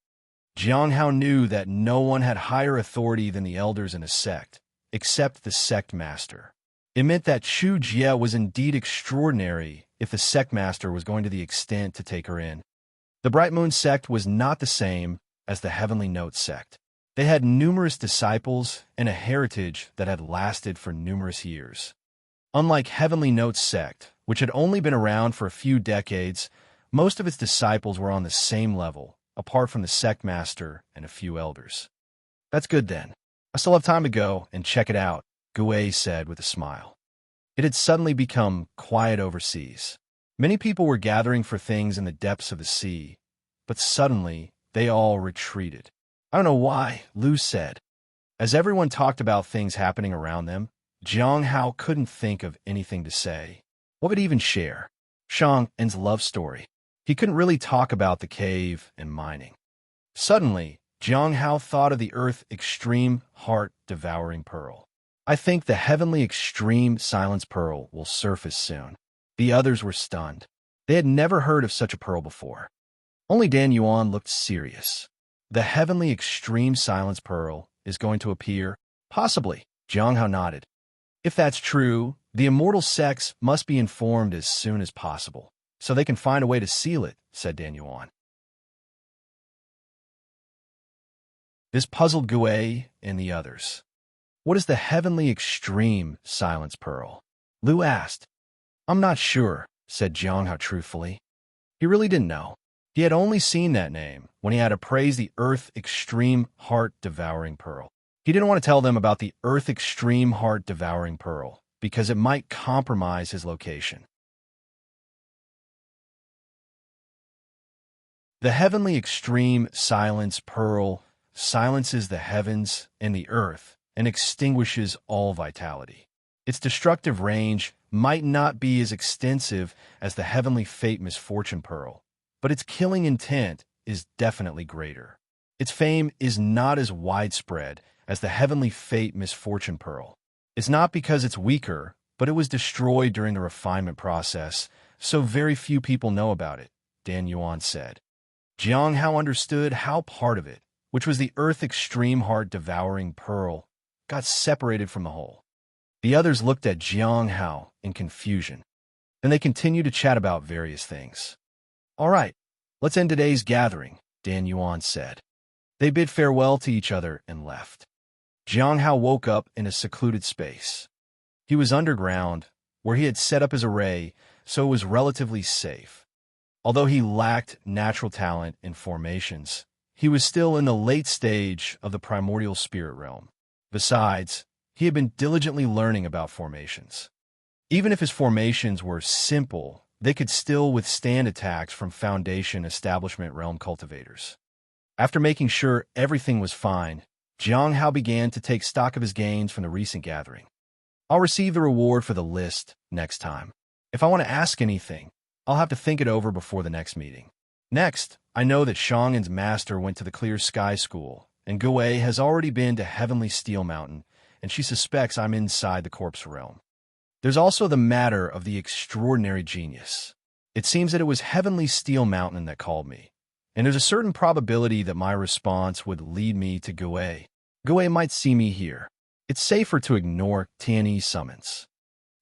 Jiang Hao knew that no one had higher authority than the elders in a sect, except the sect master. It meant that Chu Jie was indeed extraordinary if the sect master was going to the extent to take her in. The Bright Moon sect was not the same as the Heavenly Note sect. They had numerous disciples and a heritage that had lasted for numerous years. Unlike Heavenly Note sect, which had only been around for a few decades, most of its disciples were on the same level, apart from the sect master and a few elders. That's good then. I still have time to go and check it out, Gue said with a smile. It had suddenly become quiet overseas. Many people were gathering for things in the depths of the sea, but suddenly they all retreated. I don't know why, Lu said. As everyone talked about things happening around them, Jiang Hao couldn't think of anything to say. What would he even share? Shang En's love story. He couldn't really talk about the cave and mining. Suddenly, Jiang Hao thought of the Earth Extreme Heart-Devouring Pearl. I think the Heavenly Extreme Silence Pearl will surface soon. The others were stunned. They had never heard of such a pearl before. Only Dan Yuan looked serious. The Heavenly Extreme Silence Pearl is going to appear? Possibly, Jiang Hao nodded. If that's true, the immortal sects must be informed as soon as possible, so they can find a way to seal it, said Dan Yuan. This puzzled Gue and the others. What is the heavenly extreme silence pearl? Lu asked. I'm not sure, said Jianghao truthfully. He really didn't know. He had only seen that name when he had appraised the Earth Extreme Heart-Devouring Pearl. He didn't want to tell them about the Earth Extreme Heart-Devouring Pearl because it might compromise his location. The heavenly extreme silence pearl silences the heavens and the earth and extinguishes all vitality. Its destructive range might not be as extensive as the heavenly fate misfortune pearl, but its killing intent is definitely greater. Its fame is not as widespread as the heavenly fate misfortune pearl. It's not because it's weaker, but it was destroyed during the refinement process, so very few people know about it, Dan Yuan said. Jianghao understood how part of it, which was the Earth Extreme Heart-Devouring Pearl, got separated from the whole. The others looked at Jianghao in confusion. Then they continued to chat about various things. All right, let's end today's gathering, Dan Yuan said. They bid farewell to each other and left. Jianghao woke up in a secluded space. He was underground, where he had set up his array, so it was relatively safe. Although he lacked natural talent in formations, he was still in the late stage of the primordial spirit realm. Besides, he had been diligently learning about formations. Even if his formations were simple, they could still withstand attacks from Foundation Establishment Realm cultivators. After making sure everything was fine, Jianghao began to take stock of his gains from the recent gathering. I'll receive the reward for the list next time. If I want to ask anything, I'll have to think it over before the next meeting. Next, I know that Shang'an's master went to the Clear Sky School, and Guwei has already been to Heavenly Steel Mountain, and she suspects I'm inside the corpse realm. There's also the matter of the extraordinary genius. It seems that it was Heavenly Steel Mountain that called me, and there's a certain probability that my response would lead me to Guwei. Guwei might see me here. It's safer to ignore Tianyi's summons.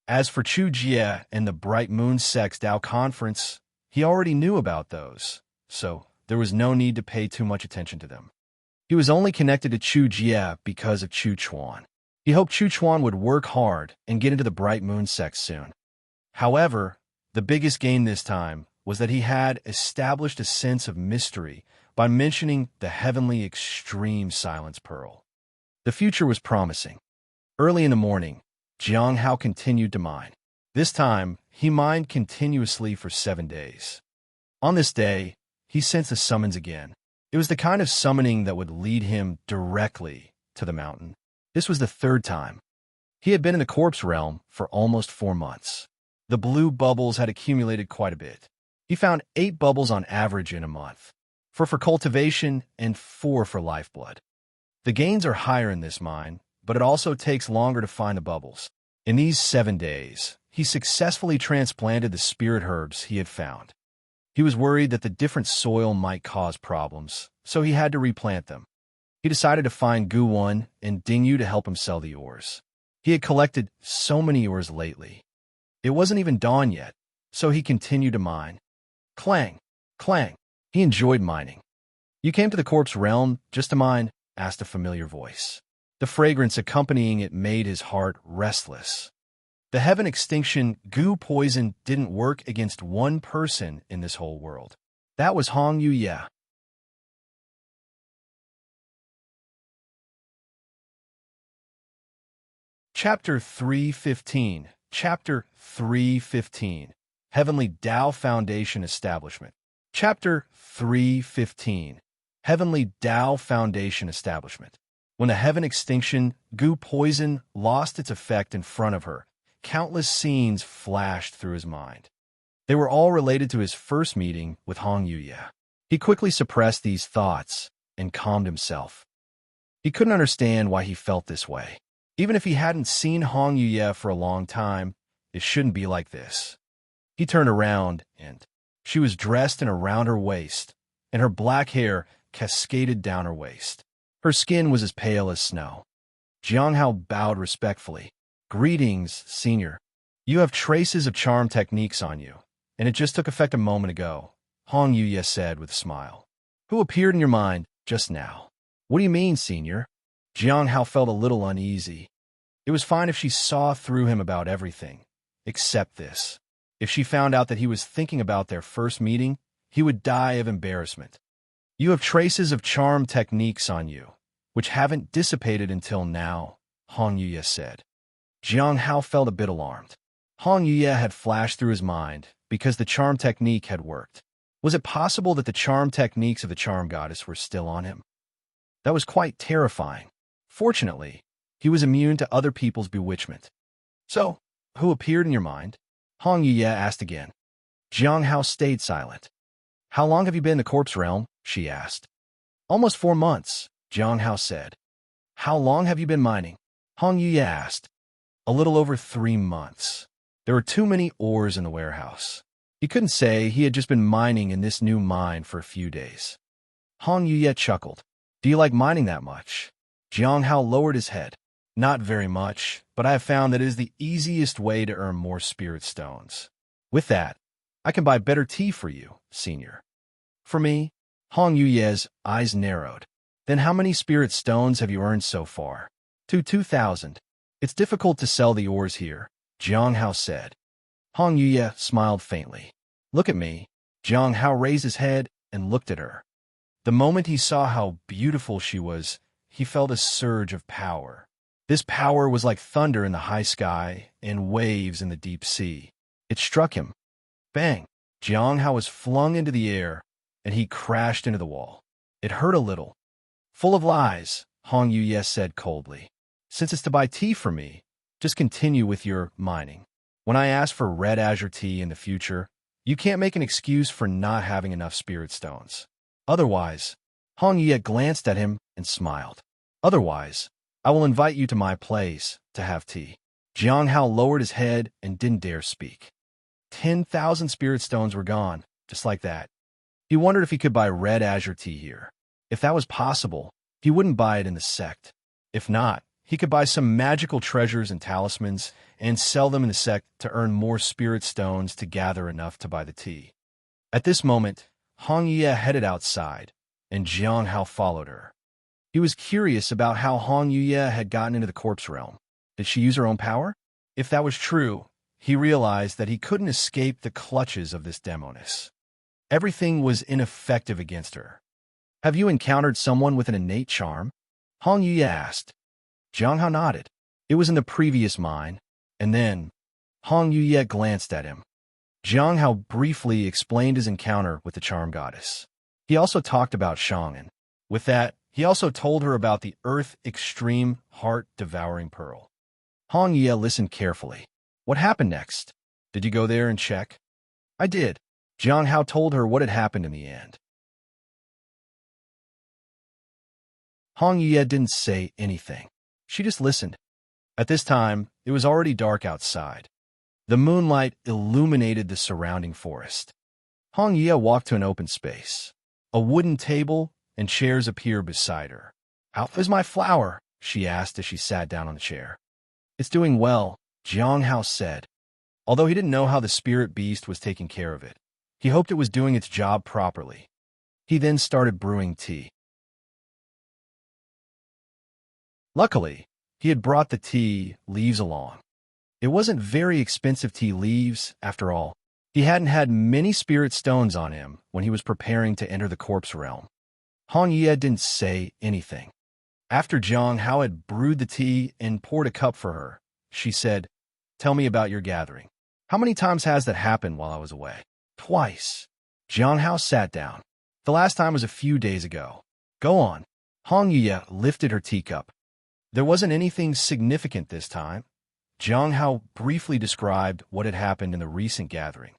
As for Chu Jie and the Bright Moon Sex Dao Conference, he already knew about those, so there was no need to pay too much attention to them. He was only connected to Chu Jie because of Chu Chuan. He hoped Chu Chuan would work hard and get into the Bright Moon Sex soon. However, the biggest gain this time was that he had established a sense of mystery by mentioning the heavenly extreme silence pearl. The future was promising. Early in the morning, Jianghao continued to mine. This time, he mined continuously for 7 days. On this day, he sensed a summons again. It was the kind of summoning that would lead him directly to the mountain. This was the 3rd time. He had been in the corpse realm for almost 4 months. The blue bubbles had accumulated quite a bit. He found 8 bubbles on average in a month, 4 for cultivation and 4 for lifeblood. The gains are higher in this mine, but it also takes longer to find the bubbles. In these 7 days, he successfully transplanted the spirit herbs he had found. He was worried that the different soil might cause problems, so he had to replant them. He decided to find Guwon and Dingyu to help him sell the ores. He had collected so many ores lately. It wasn't even dawn yet, so he continued to mine. Clang, clang. He enjoyed mining. You came to the corpse realm just to mine? Asked a familiar voice. The fragrance accompanying it made his heart restless. The heaven extinction goo poison didn't work against one person in this whole world. That was Hong Yuye. Chapter 315. Chapter 315. Heavenly Tao Foundation Establishment. Chapter 315. Heavenly Tao Foundation Establishment. When the heaven extinction goo poison lost its effect in front of her, countless scenes flashed through his mind. They were all related to his first meeting with Hong Yuye. He quickly suppressed these thoughts and calmed himself. He couldn't understand why he felt this way. Even if he hadn't seen Hong Yuye for a long time, it shouldn't be like this. He turned around, and she was dressed in around her waist, and her black hair cascaded down her waist. Her skin was as pale as snow. Jianghao bowed respectfully. Greetings, senior. You have traces of charm techniques on you, and it just took effect a moment ago, Hong Yuye said with a smile. Who appeared in your mind just now? What do you mean, senior? Jianghao felt a little uneasy. It was fine if she saw through him about everything, except this. If she found out that he was thinking about their first meeting, he would die of embarrassment. You have traces of charm techniques on you, which haven't dissipated until now, Hong Yuye said. Jiang Hao felt a bit alarmed. Hong Yuye had flashed through his mind because the charm technique had worked. Was it possible that the charm techniques of the charm goddess were still on him? That was quite terrifying. Fortunately, he was immune to other people's bewitchment. So, who appeared in your mind? Hong Yuye asked again. Jiang Hao stayed silent. How long have you been in the corpse realm? She asked. Almost 4 months, Jiang Hao said. How long have you been mining? Hong Yuye asked. A little over 3 months. There were too many ores in the warehouse. He couldn't say he had just been mining in this new mine for a few days. Hong Yuye chuckled. Do you like mining that much? Jiang Hao lowered his head. Not very much, but I have found that it is the easiest way to earn more spirit stones. With that, I can buy better tea for you, senior. For me? Hong Yuye's eyes narrowed. Then how many spirit stones have you earned so far? 2,000. It's difficult to sell the ores here, Jiang Hao said. Hong Yuye smiled faintly. Look at me. Jiang Hao raised his head and looked at her. The moment he saw how beautiful she was, he felt a surge of power. This power was like thunder in the high sky and waves in the deep sea. It struck him. Bang! Jiang Hao was flung into the air, and he crashed into the wall. It hurt a little. Full of lies, Hong Yuye said coldly. Since it's to buy tea for me, just continue with your mining. When I ask for red azure tea in the future, you can't make an excuse for not having enough spirit stones. Otherwise, Hong Yuye glanced at him and smiled. Otherwise, I will invite you to my place to have tea. Jiang Hao lowered his head and didn't dare speak. 10,000 spirit stones were gone, just like that. He wondered if he could buy red azure tea here. If that was possible, he wouldn't buy it in the sect. If not, he could buy some magical treasures and talismans and sell them in the sect to earn more spirit stones to gather enough to buy the tea. At this moment, Hong Yuye headed outside, and Jiang Hao followed her. He was curious about how Hong Yuye had gotten into the corpse realm. Did she use her own power? If that was true, he realized that he couldn't escape the clutches of this demoness. Everything was ineffective against her. Have you encountered someone with an innate charm? Hong Yuye asked. Jiang Hao nodded. It was in the previous mine, and then Hong Yuye glanced at him. Jiang Hao briefly explained his encounter with the charm goddess. He also talked about Shang'an. With that, he also told her about the Earth Extreme Heart-Devouring Pearl. Hong Yuye listened carefully. What happened next? Did you go there and check? I did. Jiang Hao told her what had happened in the end. Hong Yuye didn't say anything. She just listened. At this time, it was already dark outside. The moonlight illuminated the surrounding forest. Hong Yuye walked to an open space. A wooden table and chairs appeared beside her. How is my flower? She asked as she sat down on the chair. It's doing well, Jiang Hao said. Although he didn't know how the spirit beast was taking care of it, he hoped it was doing its job properly. He then started brewing tea. Luckily, he had brought the tea leaves along. It wasn't very expensive tea leaves, after all. He hadn't had many spirit stones on him when he was preparing to enter the corpse realm. Hong Yuye didn't say anything. After Jiang Hao had brewed the tea and poured a cup for her, she said, Tell me about your gathering. How many times has that happened while I was away? Twice. Jiang Hao sat down. The last time was a few days ago. Go on. Hong Yuye lifted her teacup. There wasn't anything significant this time. Jiang Hao briefly described what had happened in the recent gathering.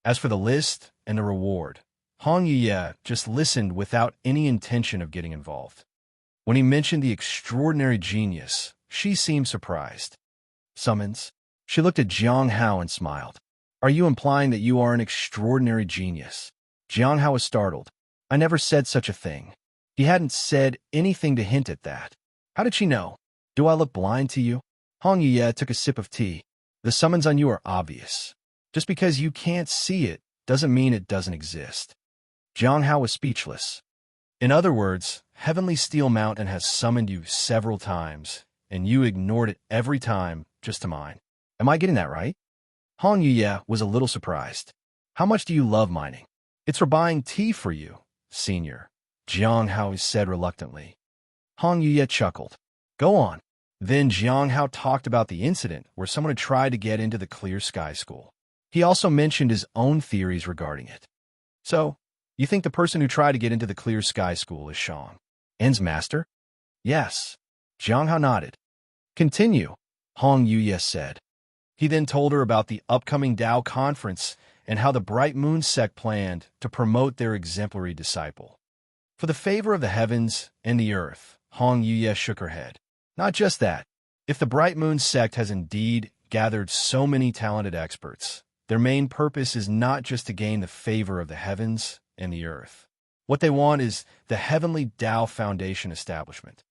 As for the list and the reward, Hong Yuye just listened without any intention of getting involved. When he mentioned the extraordinary genius, she seemed surprised. Summons? She looked at Jiang Hao and smiled. Are you implying that you are an extraordinary genius? Jiang Hao was startled. I never said such a thing. He hadn't said anything to hint at that. How did she know? Do I look blind to you? Hong Yuye took a sip of tea. The summons on you are obvious. Just because you can't see it doesn't mean it doesn't exist. Jiang Hao was speechless. In other words, Heavenly Steel Mountain has summoned you several times, and you ignored it every time just to mine. Am I getting that right? Hong Yuye was a little surprised. How much do you love mining? It's for buying tea for you, senior, Jiang Hao said reluctantly. Hong Yuye chuckled. Go on. Then Jiang Hao talked about the incident where someone had tried to get into the Clear Sky School. He also mentioned his own theories regarding it. So, you think the person who tried to get into the Clear Sky School is Shang En's master? Yes. Jiang Hao nodded. Continue, Hong Yuye said. He then told her about the upcoming Tao conference and how the Bright Moon sect planned to promote their exemplary disciple. For the favor of the heavens and the earth, Hong Yuye shook her head. Not just that. If the Bright Moon sect has indeed gathered so many talented experts, their main purpose is not just to gain the favor of the heavens and the earth. What they want is the Heavenly Tao Foundation establishment.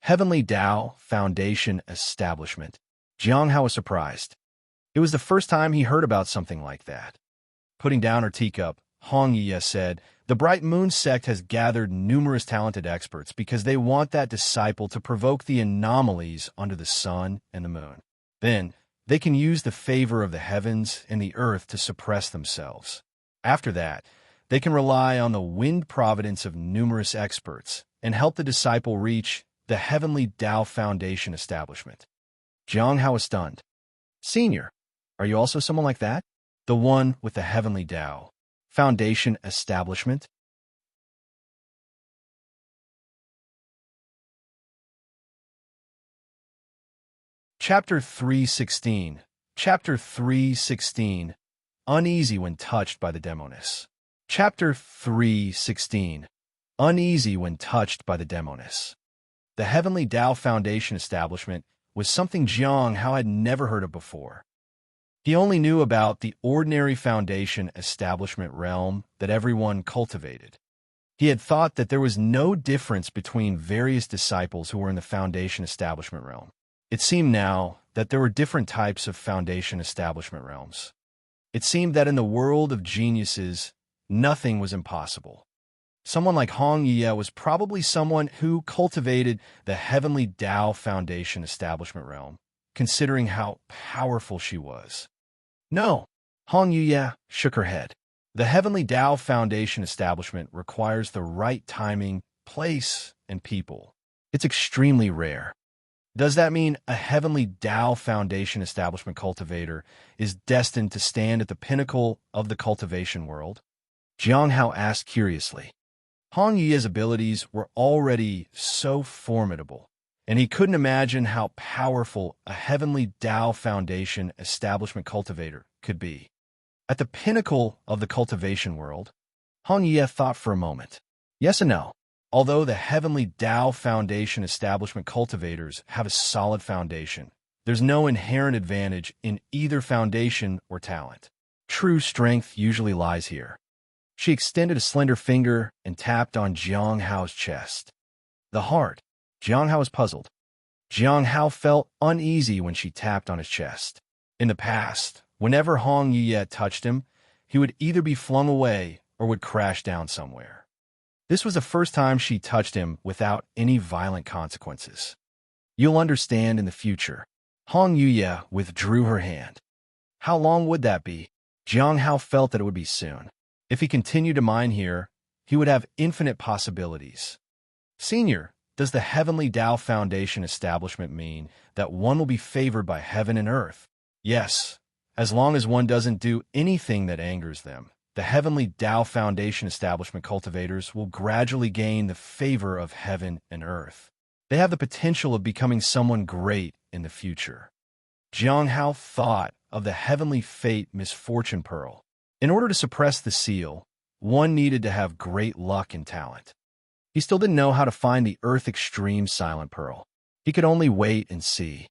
Heavenly Tao Foundation establishment. Jiang Hao was surprised. It was the first time he heard about something like that. Putting down her teacup, Hong Yuye said, the Bright Moon sect has gathered numerous talented experts because they want that disciple to provoke the anomalies under the sun and the moon. Then, they can use the favor of the heavens and the earth to suppress themselves. After that, they can rely on the wind providence of numerous experts and help the disciple reach the Heavenly Tao Foundation establishment. Jiang Hao was stunned. Senior, are you also someone like that? The one with the Heavenly Tao Foundation establishment? Chapter 316. Chapter 316. Uneasy when touched by the demoness. Chapter 316. Uneasy when touched by the demoness. The Heavenly Tao Foundation establishment was something Jiang Hao had never heard of before. He only knew about the ordinary foundation establishment realm that everyone cultivated. He had thought that there was no difference between various disciples who were in the foundation establishment realm. It seemed now that there were different types of foundation establishment realms. It seemed that in the world of geniuses, nothing was impossible. Someone like Hong Yuye was probably someone who cultivated the Heavenly Tao Foundation establishment realm, considering how powerful she was. No, Hong Yuye shook her head. The Heavenly Tao Foundation establishment requires the right timing, place, and people. It's extremely rare. Does that mean a Heavenly Tao Foundation establishment cultivator is destined to stand at the pinnacle of the cultivation world? Jiang Hao asked curiously. Hong Yuye's abilities were already so formidable, and he couldn't imagine how powerful a Heavenly Tao Foundation establishment cultivator could be. At the pinnacle of the cultivation world, Hong Yuye thought for a moment. Yes and no. Although the Heavenly Tao Foundation establishment cultivators have a solid foundation, there's no inherent advantage in either foundation or talent. True strength usually lies here. She extended a slender finger and tapped on Jiang Hao's chest. The heart. Jiang Hao was puzzled. Jiang Hao felt uneasy when she tapped on his chest. In the past, whenever Hong Yuye touched him, he would either be flung away or would crash down somewhere. This was the first time she touched him without any violent consequences. You'll understand in the future. Hong Yuye withdrew her hand. How long would that be? Jiang Hao felt that it would be soon. If he continued to mine here, he would have infinite possibilities. Senior, does the Heavenly Tao Foundation establishment mean that one will be favored by heaven and earth? Yes, as long as one doesn't do anything that angers them. The Heavenly Tao Foundation establishment cultivators will gradually gain the favor of heaven and earth. They have the potential of becoming someone great in the future. Jiang Hao thought of the Heavenly Fate Misfortune Pearl. In order to suppress the seal, one needed to have great luck and talent. He still didn't know how to find the Earth Extreme Silent Pearl. He could only wait and see.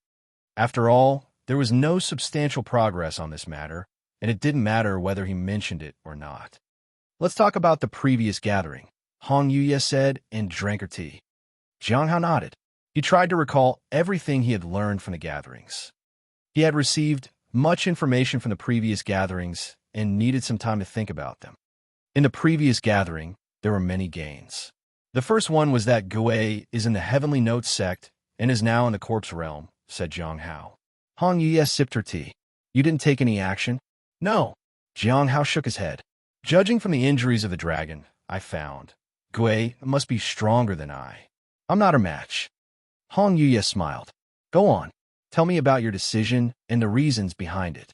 After all, there was no substantial progress on this matter, and it didn't matter whether he mentioned it or not. Let's talk about the previous gathering, Hong Yuye said and drank her tea. Jiang Hao nodded. He tried to recall everything he had learned from the gatherings. He had received much information from the previous gatherings and needed some time to think about them. In the previous gathering, there were many gains. The first one was that Gui is in the Heavenly Note sect and is now in the corpse realm, said Jiang Hao. Hong Yuye sipped her tea. You didn't take any action? No. Jiang Hao shook his head. Judging from the injuries of the dragon, I found Gui must be stronger than I. I'm not her match. Hong Yuye smiled. Go on. Tell me about your decision and the reasons behind it.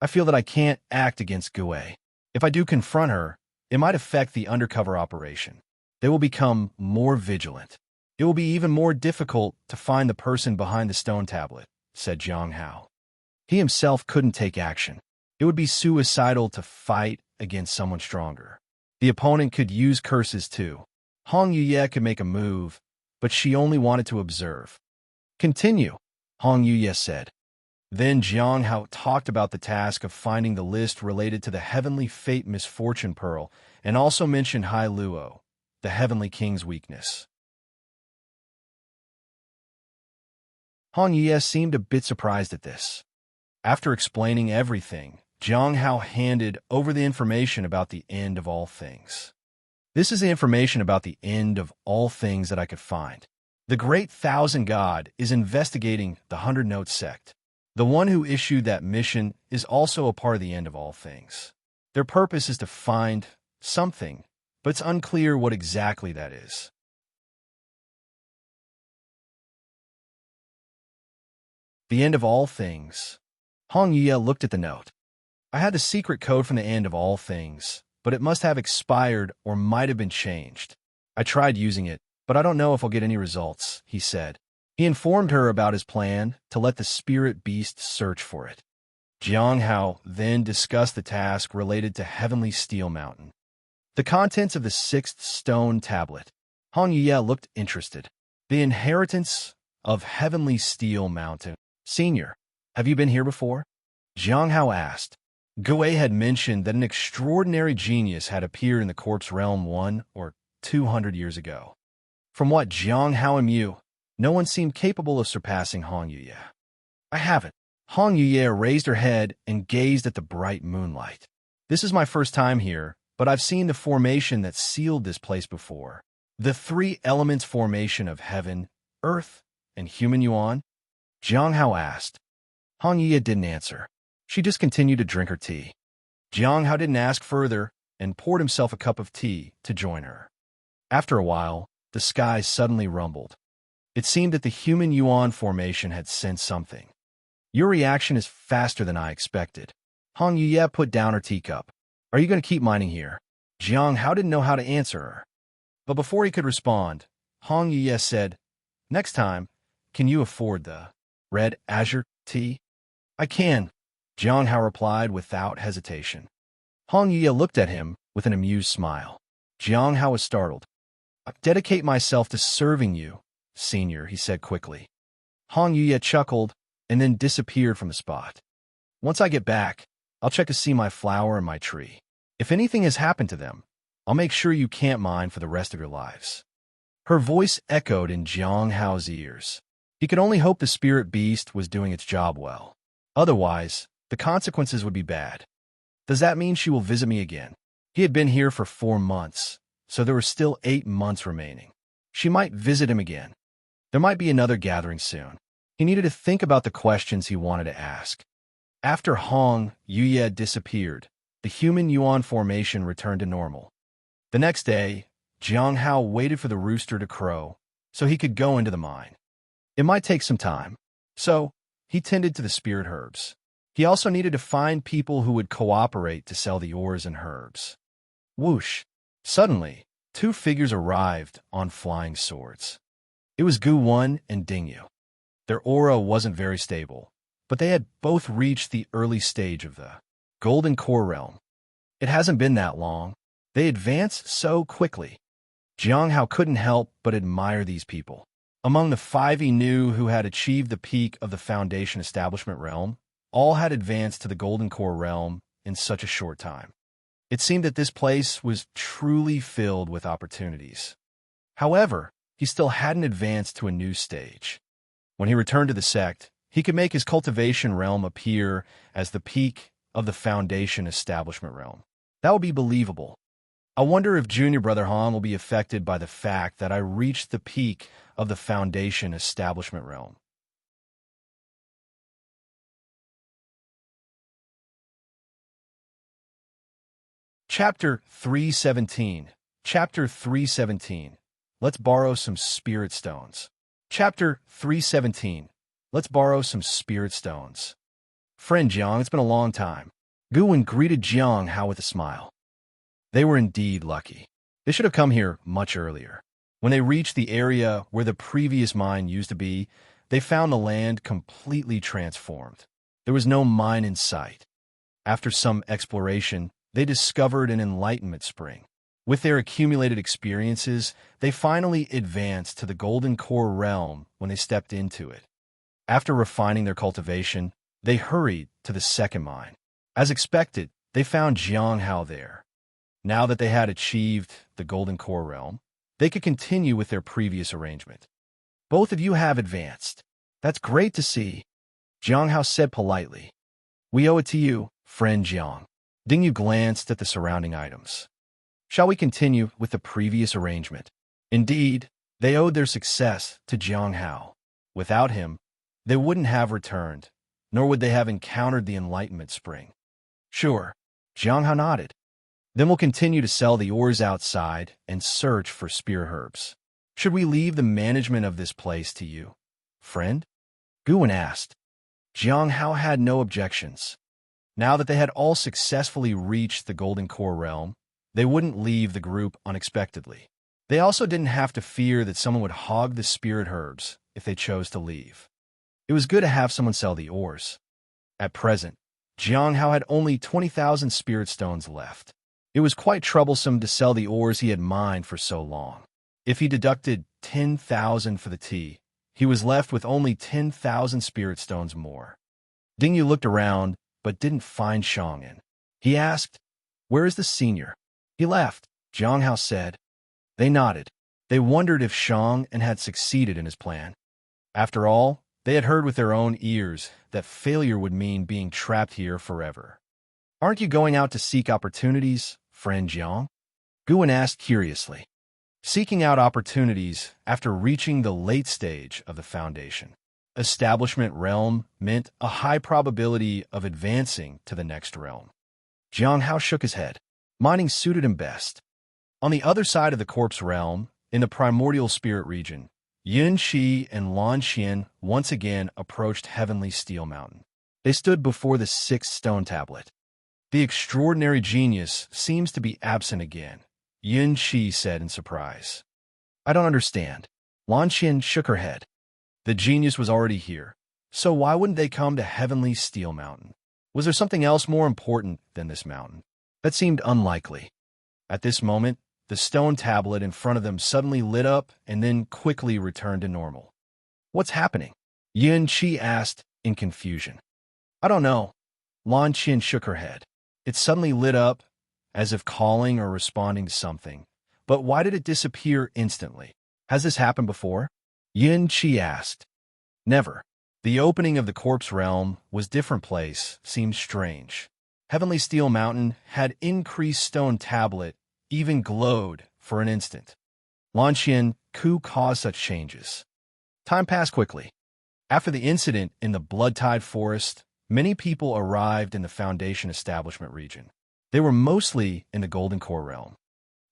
I feel that I can't act against Gui. If I do confront her, it might affect the undercover operation. They will become more vigilant. It will be even more difficult to find the person behind the stone tablet, said Jiang Hao. He himself couldn't take action. It would be suicidal to fight against someone stronger. The opponent could use curses too. Hong Yuye could make a move, but she only wanted to observe. Continue, Hong Yuye said. Then Jiang Hao talked about the task of finding the list related to the Heavenly Fate Misfortune Pearl, and also mentioned Hai Luo, the Heavenly King's weakness. Hong Yuye seemed a bit surprised at this. After explaining everything, Jiang Hao handed over the information about the end of all things. This is the information about the end of all things that I could find. The Great Thousand God is investigating the 100-Note sect. The one who issued that mission is also a part of the end of all things. Their purpose is to find something, but it's unclear what exactly that is. The end of all things. Hong Yuye looked at the note. I had the secret code from the end of all things, but it must have expired or might have been changed. I tried using it, but I don't know if I'll get any results, he said. He informed her about his plan to let the spirit beast search for it. Jiang Hao then discussed the task related to Heavenly Steel Mountain. The contents of the 6th stone tablet. Hong Yuye looked interested. The inheritance of Heavenly Steel Mountain. Senior, have you been here before? Jiang Hao asked. Gui had mentioned that an extraordinary genius had appeared in the corpse realm 1 or 200 years ago. From what Jiang Hao knew, no one seemed capable of surpassing Hong Yuye. I haven't. Hong Yuye raised her head and gazed at the bright moonlight. This is my first time here, but I've seen the formation that sealed this place before. The 3 elements formation of heaven, earth, and human yuan? Jiang Hao asked. Hong Yuye didn't answer. She just continued to drink her tea. Jiang Hao didn't ask further and poured himself a cup of tea to join her. After a while, the sky suddenly rumbled. It seemed that the human yuan formation had sensed something. Your reaction is faster than I expected. Hong Yuye put down her teacup. Are you going to keep mining here? Jiang Hao didn't know how to answer her. But before he could respond, Hong Yuye said, Next time, can you afford the red azure tea? I can, Jiang Hao replied without hesitation. Hong Yuye looked at him with an amused smile. Jiang Hao was startled. I dedicate myself to serving you, Senior, he said quickly. Hong Yuye chuckled and then disappeared from the spot. Once I get back, I'll check to see my flower and my tree. If anything has happened to them, I'll make sure you can't mine for the rest of your lives. Her voice echoed in Jiang Hao's ears. He could only hope the spirit beast was doing its job well. Otherwise, the consequences would be bad. Does that mean she will visit me again? He had been here for 4 months, so there were still 8 months remaining. She might visit him again. There might be another gathering soon. He needed to think about the questions he wanted to ask. After Hong Yuye disappeared, the human yuan formation returned to normal. The next day, Jiang Hao waited for the rooster to crow so he could go into the mine. It might take some time, so he tended to the spirit herbs. He also needed to find people who would cooperate to sell the ores and herbs. Whoosh! Suddenly, 2 figures arrived on flying swords. It was Gu Wan and Ding Yu. Their aura wasn't very stable, but they had both reached the early stage of the Golden Core realm. It hasn't been that long. They advanced so quickly. Jiang Hao couldn't help but admire these people. Among the 5 he knew who had achieved the peak of the Foundation Establishment realm, all had advanced to the Golden Core realm in such a short time. It seemed that this place was truly filled with opportunities. However, he still hadn't advanced to a new stage. When he returned to the sect, he could make his cultivation realm appear as the peak of the Foundation Establishment realm. That would be believable. I wonder if Junior Brother Han will be affected by the fact that I reached the peak of the Foundation establishment realm. Chapter 317. Chapter 317. Let's borrow some spirit stones. Chapter 317. Let's borrow some spirit stones. Friend Jiang, it's been a long time. Guwen greeted Jiang Hao with a smile. They were indeed lucky. They should have come here much earlier. When they reached the area where the previous mine used to be, they found the land completely transformed. There was no mine in sight. After some exploration, they discovered an enlightenment spring. With their accumulated experiences, they finally advanced to the Golden Core realm when they stepped into it. After refining their cultivation, they hurried to the second mine. As expected, they found Jiang Hao there. Now that they had achieved the Golden Core realm, they could continue with their previous arrangement. Both of you have advanced. That's great to see, Jiang Hao said politely. We owe it to you, friend Jiang. Ding Yu glanced at the surrounding items. Shall we continue with the previous arrangement? Indeed, they owed their success to Jiang Hao. Without him, they wouldn't have returned, nor would they have encountered the enlightenment spring. Sure, Jiang Hao nodded. Then we'll continue to sell the ores outside and search for spear herbs. Should we leave the management of this place to you, friend? Guwen asked. Jiang Hao had no objections. Now that they had all successfully reached the Golden Core realm, they wouldn't leave the group unexpectedly. They also didn't have to fear that someone would hog the spirit herbs if they chose to leave. It was good to have someone sell the ores. At present, Jiang Hao had only 20,000 spirit stones left. It was quite troublesome to sell the ores he had mined for so long. If he deducted 10,000 for the tea, he was left with only 10,000 spirit stones more. Ding Yu looked around, but didn't find Shang'an. He asked, "Where is the senior?" "He left," Jiang Hao said. They nodded. They wondered if Shang'an had succeeded in his plan. After all, they had heard with their own ears that failure would mean being trapped here forever. "Aren't you going out to seek opportunities, friend Jiang?" Guwen asked curiously. Seeking out opportunities after reaching the late stage of the Foundation establishment realm meant a high probability of advancing to the next realm. Jiang Hao shook his head. Mining suited him best. On the other side of the corpse realm, in the primordial spirit region, Yun Shi and Lan Xian once again approached Heavenly Steel Mountain. They stood before the sixth stone tablet. The extraordinary genius seems to be absent again, Yun Shi said in surprise. I don't understand. Lan Xian shook her head. The genius was already here, so why wouldn't they come to Heavenly Steel Mountain? Was there something else more important than this mountain? That seemed unlikely. At this moment, the stone tablet in front of them suddenly lit up and then quickly returned to normal. What's happening? Yun Qi asked in confusion. I don't know. Lan Qian shook her head. It suddenly lit up, as if calling or responding to something. But why did it disappear instantly? Has this happened before? Yun Qi asked. Never. The opening of the corpse realm was different place, seemed strange. Heavenly Steel Mountain had increased stone tablet, even glowed for an instant. Lan Qian, who caused such changes? Time passed quickly. After the incident in the Blood-Tide Forest, many people arrived in the Foundation establishment region. They were mostly in the Golden Core realm.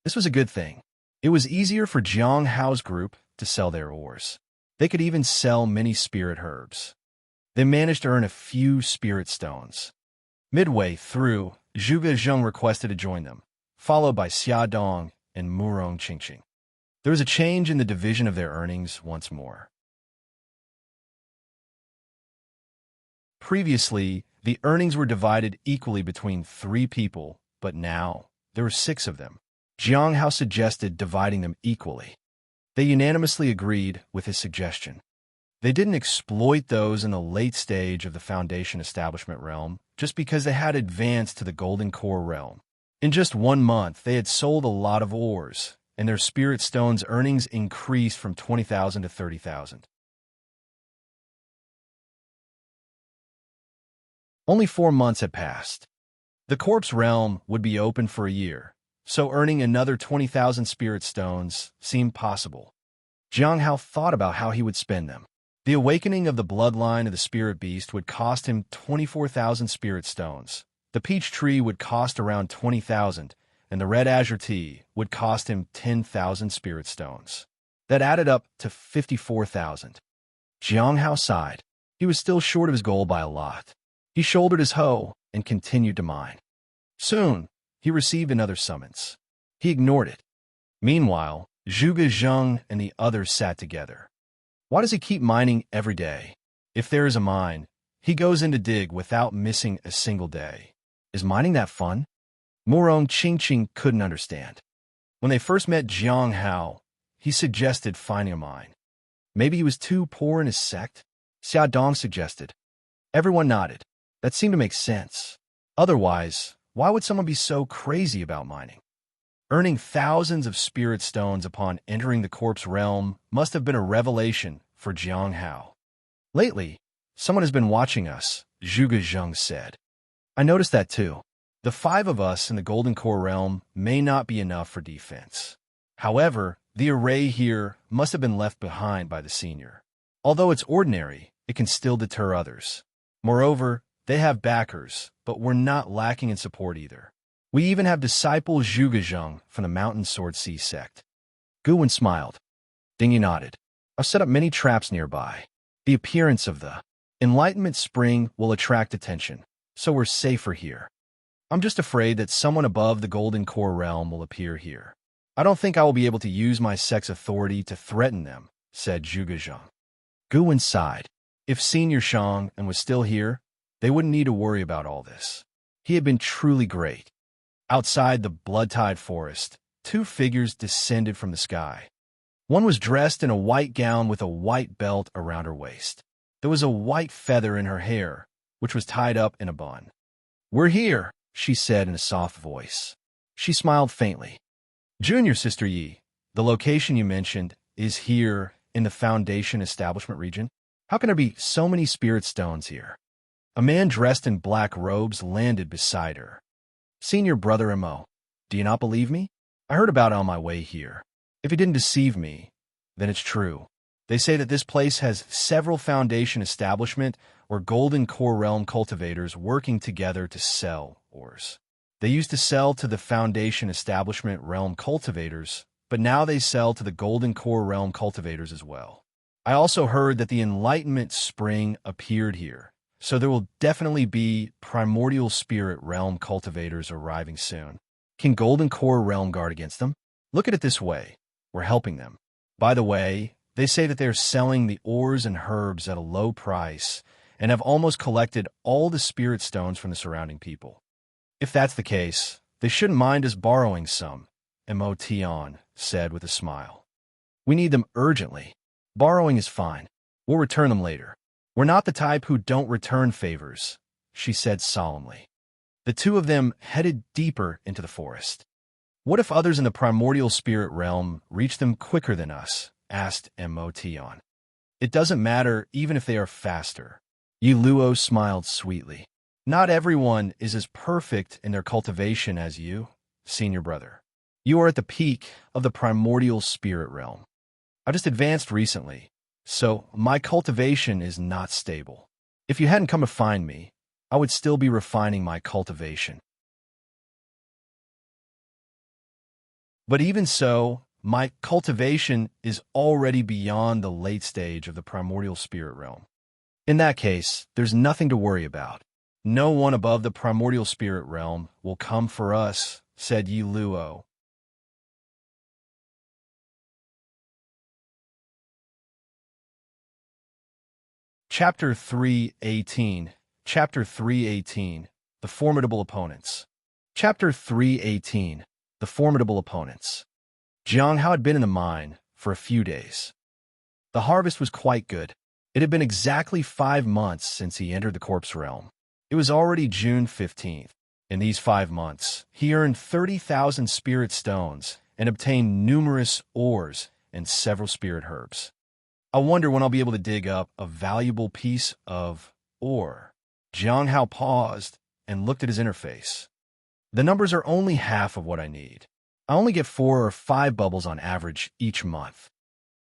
This was a good thing. It was easier for Jiang Hao's group to sell their ores. They could even sell many spirit herbs. They managed to earn a few spirit stones. Midway through, Zhuge Zheng requested to join them, followed by Xia Dong and Murong Qingqing. There was a change in the division of their earnings once more. Previously, the earnings were divided equally between 3 people, but now there were 6 of them. Jiang Hao suggested dividing them equally. They unanimously agreed with his suggestion. They didn't exploit those in the late stage of the Foundation establishment realm just because they had advanced to the Golden Core realm. In just 1 month, they had sold a lot of ores, and their spirit stones earnings increased from 20,000 to 30,000. Only 4 months had passed. The corpse realm would be open for a year, so earning another 20,000 spirit stones seemed possible. Jiang Hao thought about how he would spend them. The awakening of the bloodline of the spirit beast would cost him 24,000 spirit stones. The peach tree would cost around 20,000, and the red azure tea would cost him 10,000 spirit stones. That added up to 54,000. Jiang Hao sighed. He was still short of his goal by a lot. He shouldered his hoe and continued to mine. Soon, he received another summons. He ignored it. Meanwhile, Zhuge Zheng and the others sat together. Why does he keep mining every day? If there is a mine, he goes in to dig without missing a single day. Is mining that fun? Morong Qingqing couldn't understand. When they first met Jiang Hao, he suggested finding a mine. Maybe he was too poor in his sect? Xia Dong suggested. Everyone nodded. That seemed to make sense. Otherwise, why would someone be so crazy about mining? Earning thousands of spirit stones upon entering the corpse realm must have been a revelation for Jiang Hao. Lately, someone has been watching us, Zhuge Zheng said. I noticed that too. The 5 of us in the Golden Core realm may not be enough for defense. However, the array here must have been left behind by the senior. Although it's ordinary, it can still deter others. Moreover, they have backers, but we're not lacking in support either. We even have disciple Zhuge Zheng from the Mountain Sword Sea sect. Guwen smiled. Dingyi nodded. I've set up many traps nearby. The appearance of the enlightenment spring will attract attention, so we're safer here. I'm just afraid that someone above the Golden Core realm will appear here. I don't think I will be able to use my sect's authority to threaten them, said Zhuge Zheng. Guwen sighed. If Senior Shang and was still here, they wouldn't need to worry about all this. He had been truly great. Outside the blood-tide forest, 2 figures descended from the sky. One was dressed in a white gown with a white belt around her waist. There was a white feather in her hair, which was tied up in a bun. We're here, she said in a soft voice. She smiled faintly. Junior Sister Yi, the location you mentioned is here in the Foundation Establishment region. How can there be so many spirit stones here? A man dressed in black robes landed beside her. Senior Brother Mo, do you not believe me? I heard about it on my way here. If he didn't deceive me, then it's true. They say that this place has several Foundation Establishment or Golden Core Realm cultivators working together to sell ores. They used to sell to the Foundation Establishment Realm cultivators, but now they sell to the Golden Core Realm cultivators as well. I also heard that the Enlightenment Spring appeared here, so there will definitely be Primordial Spirit Realm cultivators arriving soon. Can Golden Core Realm guard against them? Look at it this way. We're helping them. By the way, they say that they're selling the ores and herbs at a low price and have almost collected all the spirit stones from the surrounding people. If that's the case, they shouldn't mind us borrowing some, Mo Tian said with a smile. We need them urgently. Borrowing is fine. We'll return them later. We're not the type who don't return favors, she said solemnly. The 2 of them headed deeper into the forest. What if others in the primordial spirit realm reach them quicker than us? Asked Mo Tian. It doesn't matter even if they are faster. Yi Luo smiled sweetly. Not everyone is as perfect in their cultivation as you, Senior Brother. You are at the peak of the primordial spirit realm. I just advanced recently, so my cultivation is not stable. If you hadn't come to find me, I would still be refining my cultivation. But even so, my cultivation is already beyond the late stage of the primordial spirit realm. In that case, there's nothing to worry about. No one above the primordial spirit realm will come for us, said Yi Luo. Chapter 318. Chapter 318. The Formidable Opponents. Chapter 318. The Formidable Opponents. Jiang Hao had been in the mine for a few days. The harvest was quite good. It had been exactly 5 months since he entered the corpse realm. It was already June 15th. In these 5 months, he earned 30,000 spirit stones and obtained numerous ores and several spirit herbs. I wonder when I'll be able to dig up a valuable piece of ore. Jiang Hao paused and looked at his interface. The numbers are only half of what I need. I only get 4 or 5 bubbles on average each month.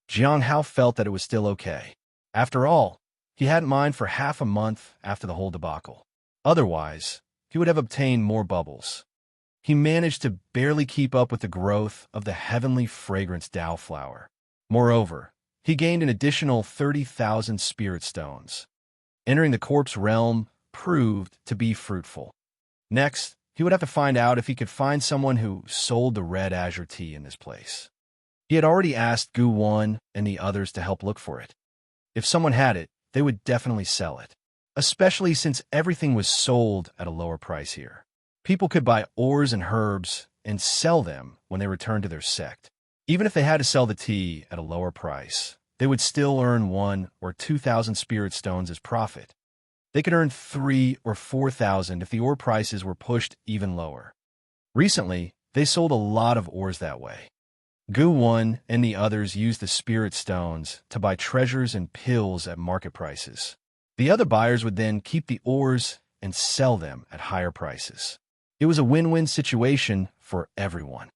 Jiang Hao felt that it was still okay. After all, he hadn't mined for half a month after the whole debacle. Otherwise, he would have obtained more bubbles. He managed to barely keep up with the growth of the heavenly fragrance Dao flower. Moreover, he gained an additional 30,000 spirit stones. Entering the corpse realm proved to be fruitful. Next, he would have to find out if he could find someone who sold the red azure tea in this place. He had already asked Gu Wan and the others to help look for it. If someone had it, they would definitely sell it, especially since everything was sold at a lower price here. People could buy ores and herbs and sell them when they returned to their sect. Even if they had to sell the tea at a lower price, they would still earn 1 or 2,000 spirit stones as profit. They could earn 3 or 4,000 if the ore prices were pushed even lower. Recently, they sold a lot of ores that way. Gu Wan and the others used the spirit stones to buy treasures and pills at market prices. The other buyers would then keep the ores and sell them at higher prices. It was a win-win situation for everyone.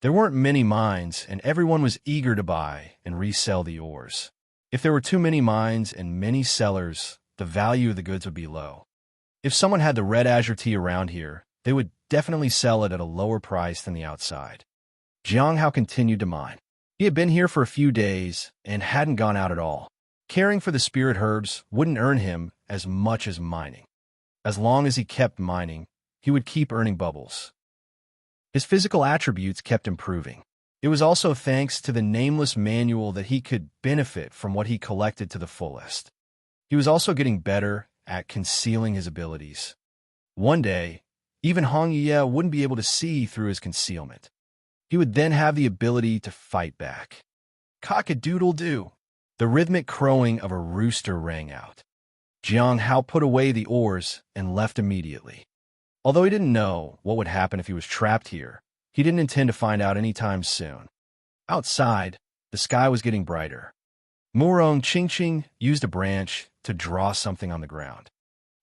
There weren't many mines, and everyone was eager to buy and resell the ores. If there were too many mines and many sellers, the value of the goods would be low. If someone had the red azure tea around here, they would definitely sell it at a lower price than the outside. Jiang Hao continued to mine. He had been here for a few days and hadn't gone out at all. Caring for the spirit herbs wouldn't earn him as much as mining. As long as he kept mining, he would keep earning bubbles. His physical attributes kept improving. It was also thanks to the nameless manual that he could benefit from what he collected to the fullest. He was also getting better at concealing his abilities. One day, even Hong Ye wouldn't be able to see through his concealment. He would then have the ability to fight back. Cock-a-doodle-doo! The rhythmic crowing of a rooster rang out. Jiang Hao put away the oars and left immediately. Although he didn't know what would happen if he was trapped here, he didn't intend to find out anytime soon. Outside, the sky was getting brighter. Murong Qingqing used a branch to draw something on the ground.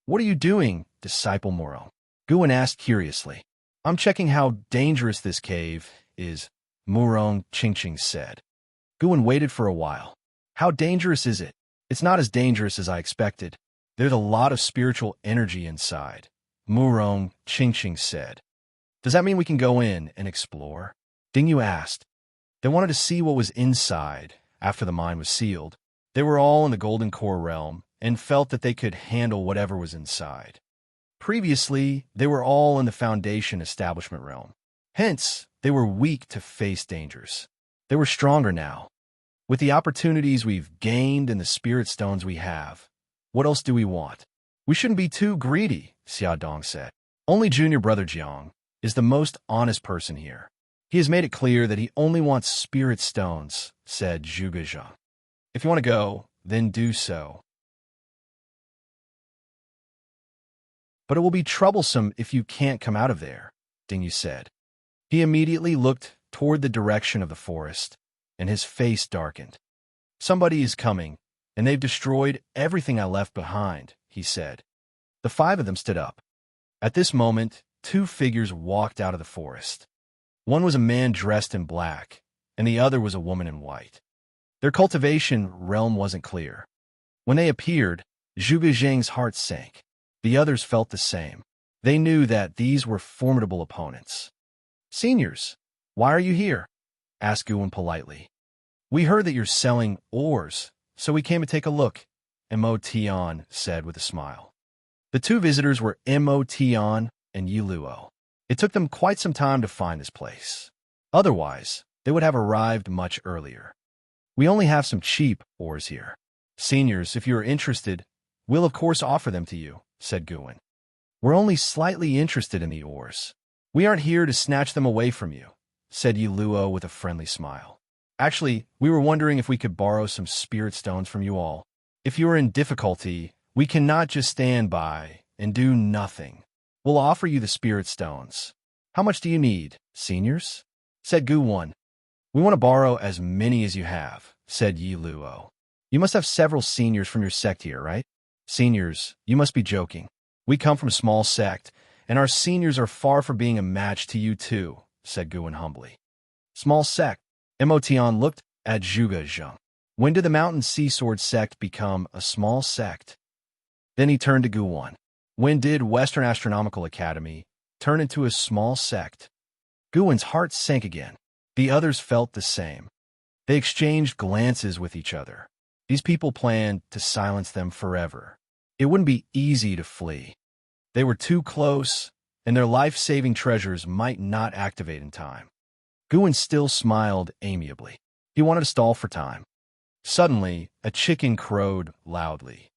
"What are you doing, disciple Murong?" Guan asked curiously. "I'm checking how dangerous this cave is," Murong Qingqing said. Guan waited for a while. "How dangerous is it?" "It's not as dangerous as I expected. There's a lot of spiritual energy inside," Murong Qingqing said. "Does that mean we can go in and explore?" Ding Yu asked. They wanted to see what was inside after the mine was sealed. They were all in the Golden Core realm and felt that they could handle whatever was inside. Previously, they were all in the Foundation Establishment realm. Hence, they were weak to face dangers. They were stronger now. With the opportunities we've gained and the spirit stones we have, what else do we want? "We shouldn't be too greedy," Xia Dong said. "Only junior brother Jiang is the most honest person here. He has made it clear that he only wants spirit stones," said Zhuge Zhang. "If you want to go, then do so. But it will be troublesome if you can't come out of there," Ding Yu said. He immediately looked toward the direction of the forest, and his face darkened. "Somebody is coming, and they've destroyed everything I left behind," he said. The 5 of them stood up. At this moment, 2 figures walked out of the forest. One was a man dressed in black, and the other was a woman in white. Their cultivation realm wasn't clear. When they appeared, Zhuge Zhang's heart sank. The others felt the same. They knew that these were formidable opponents. "Seniors, why are you here?" asked Guan politely. "We heard that you're selling ores, so we came to take a look," Mo Tian said with a smile. The 2 visitors were Mo Tian and Yi Luo. It took them quite some time to find this place. Otherwise, they would have arrived much earlier. "We only have some cheap ores here. Seniors, if you are interested, we'll of course offer them to you," said Guan. "We're only slightly interested in the ores. We aren't here to snatch them away from you," said Yi Luo with a friendly smile. "Actually, we were wondering if we could borrow some spirit stones from you all. If you are in difficulty, we cannot just stand by and do nothing. We'll offer you the spirit stones. How much do you need, seniors?" said Gu Wan. "We want to borrow as many as you have," said Yi Luo. "You must have several seniors from your sect here, right?" "Seniors, you must be joking. We come from a small sect, and our seniors are far from being a match to you two," said Guan humbly. Small sect. Emotion looked at Zhuge Zheng. When did the Mountain Sea Sword sect become a small sect? Then he turned to Guwan. When did Western Astronomical Academy turn into a small sect? Guwan's heart sank again. The others felt the same. They exchanged glances with each other. These people planned to silence them forever. It wouldn't be easy to flee. They were too close, and their life-saving treasures might not activate in time. Guwan still smiled amiably. He wanted to stall for time. Suddenly, a chicken crowed loudly.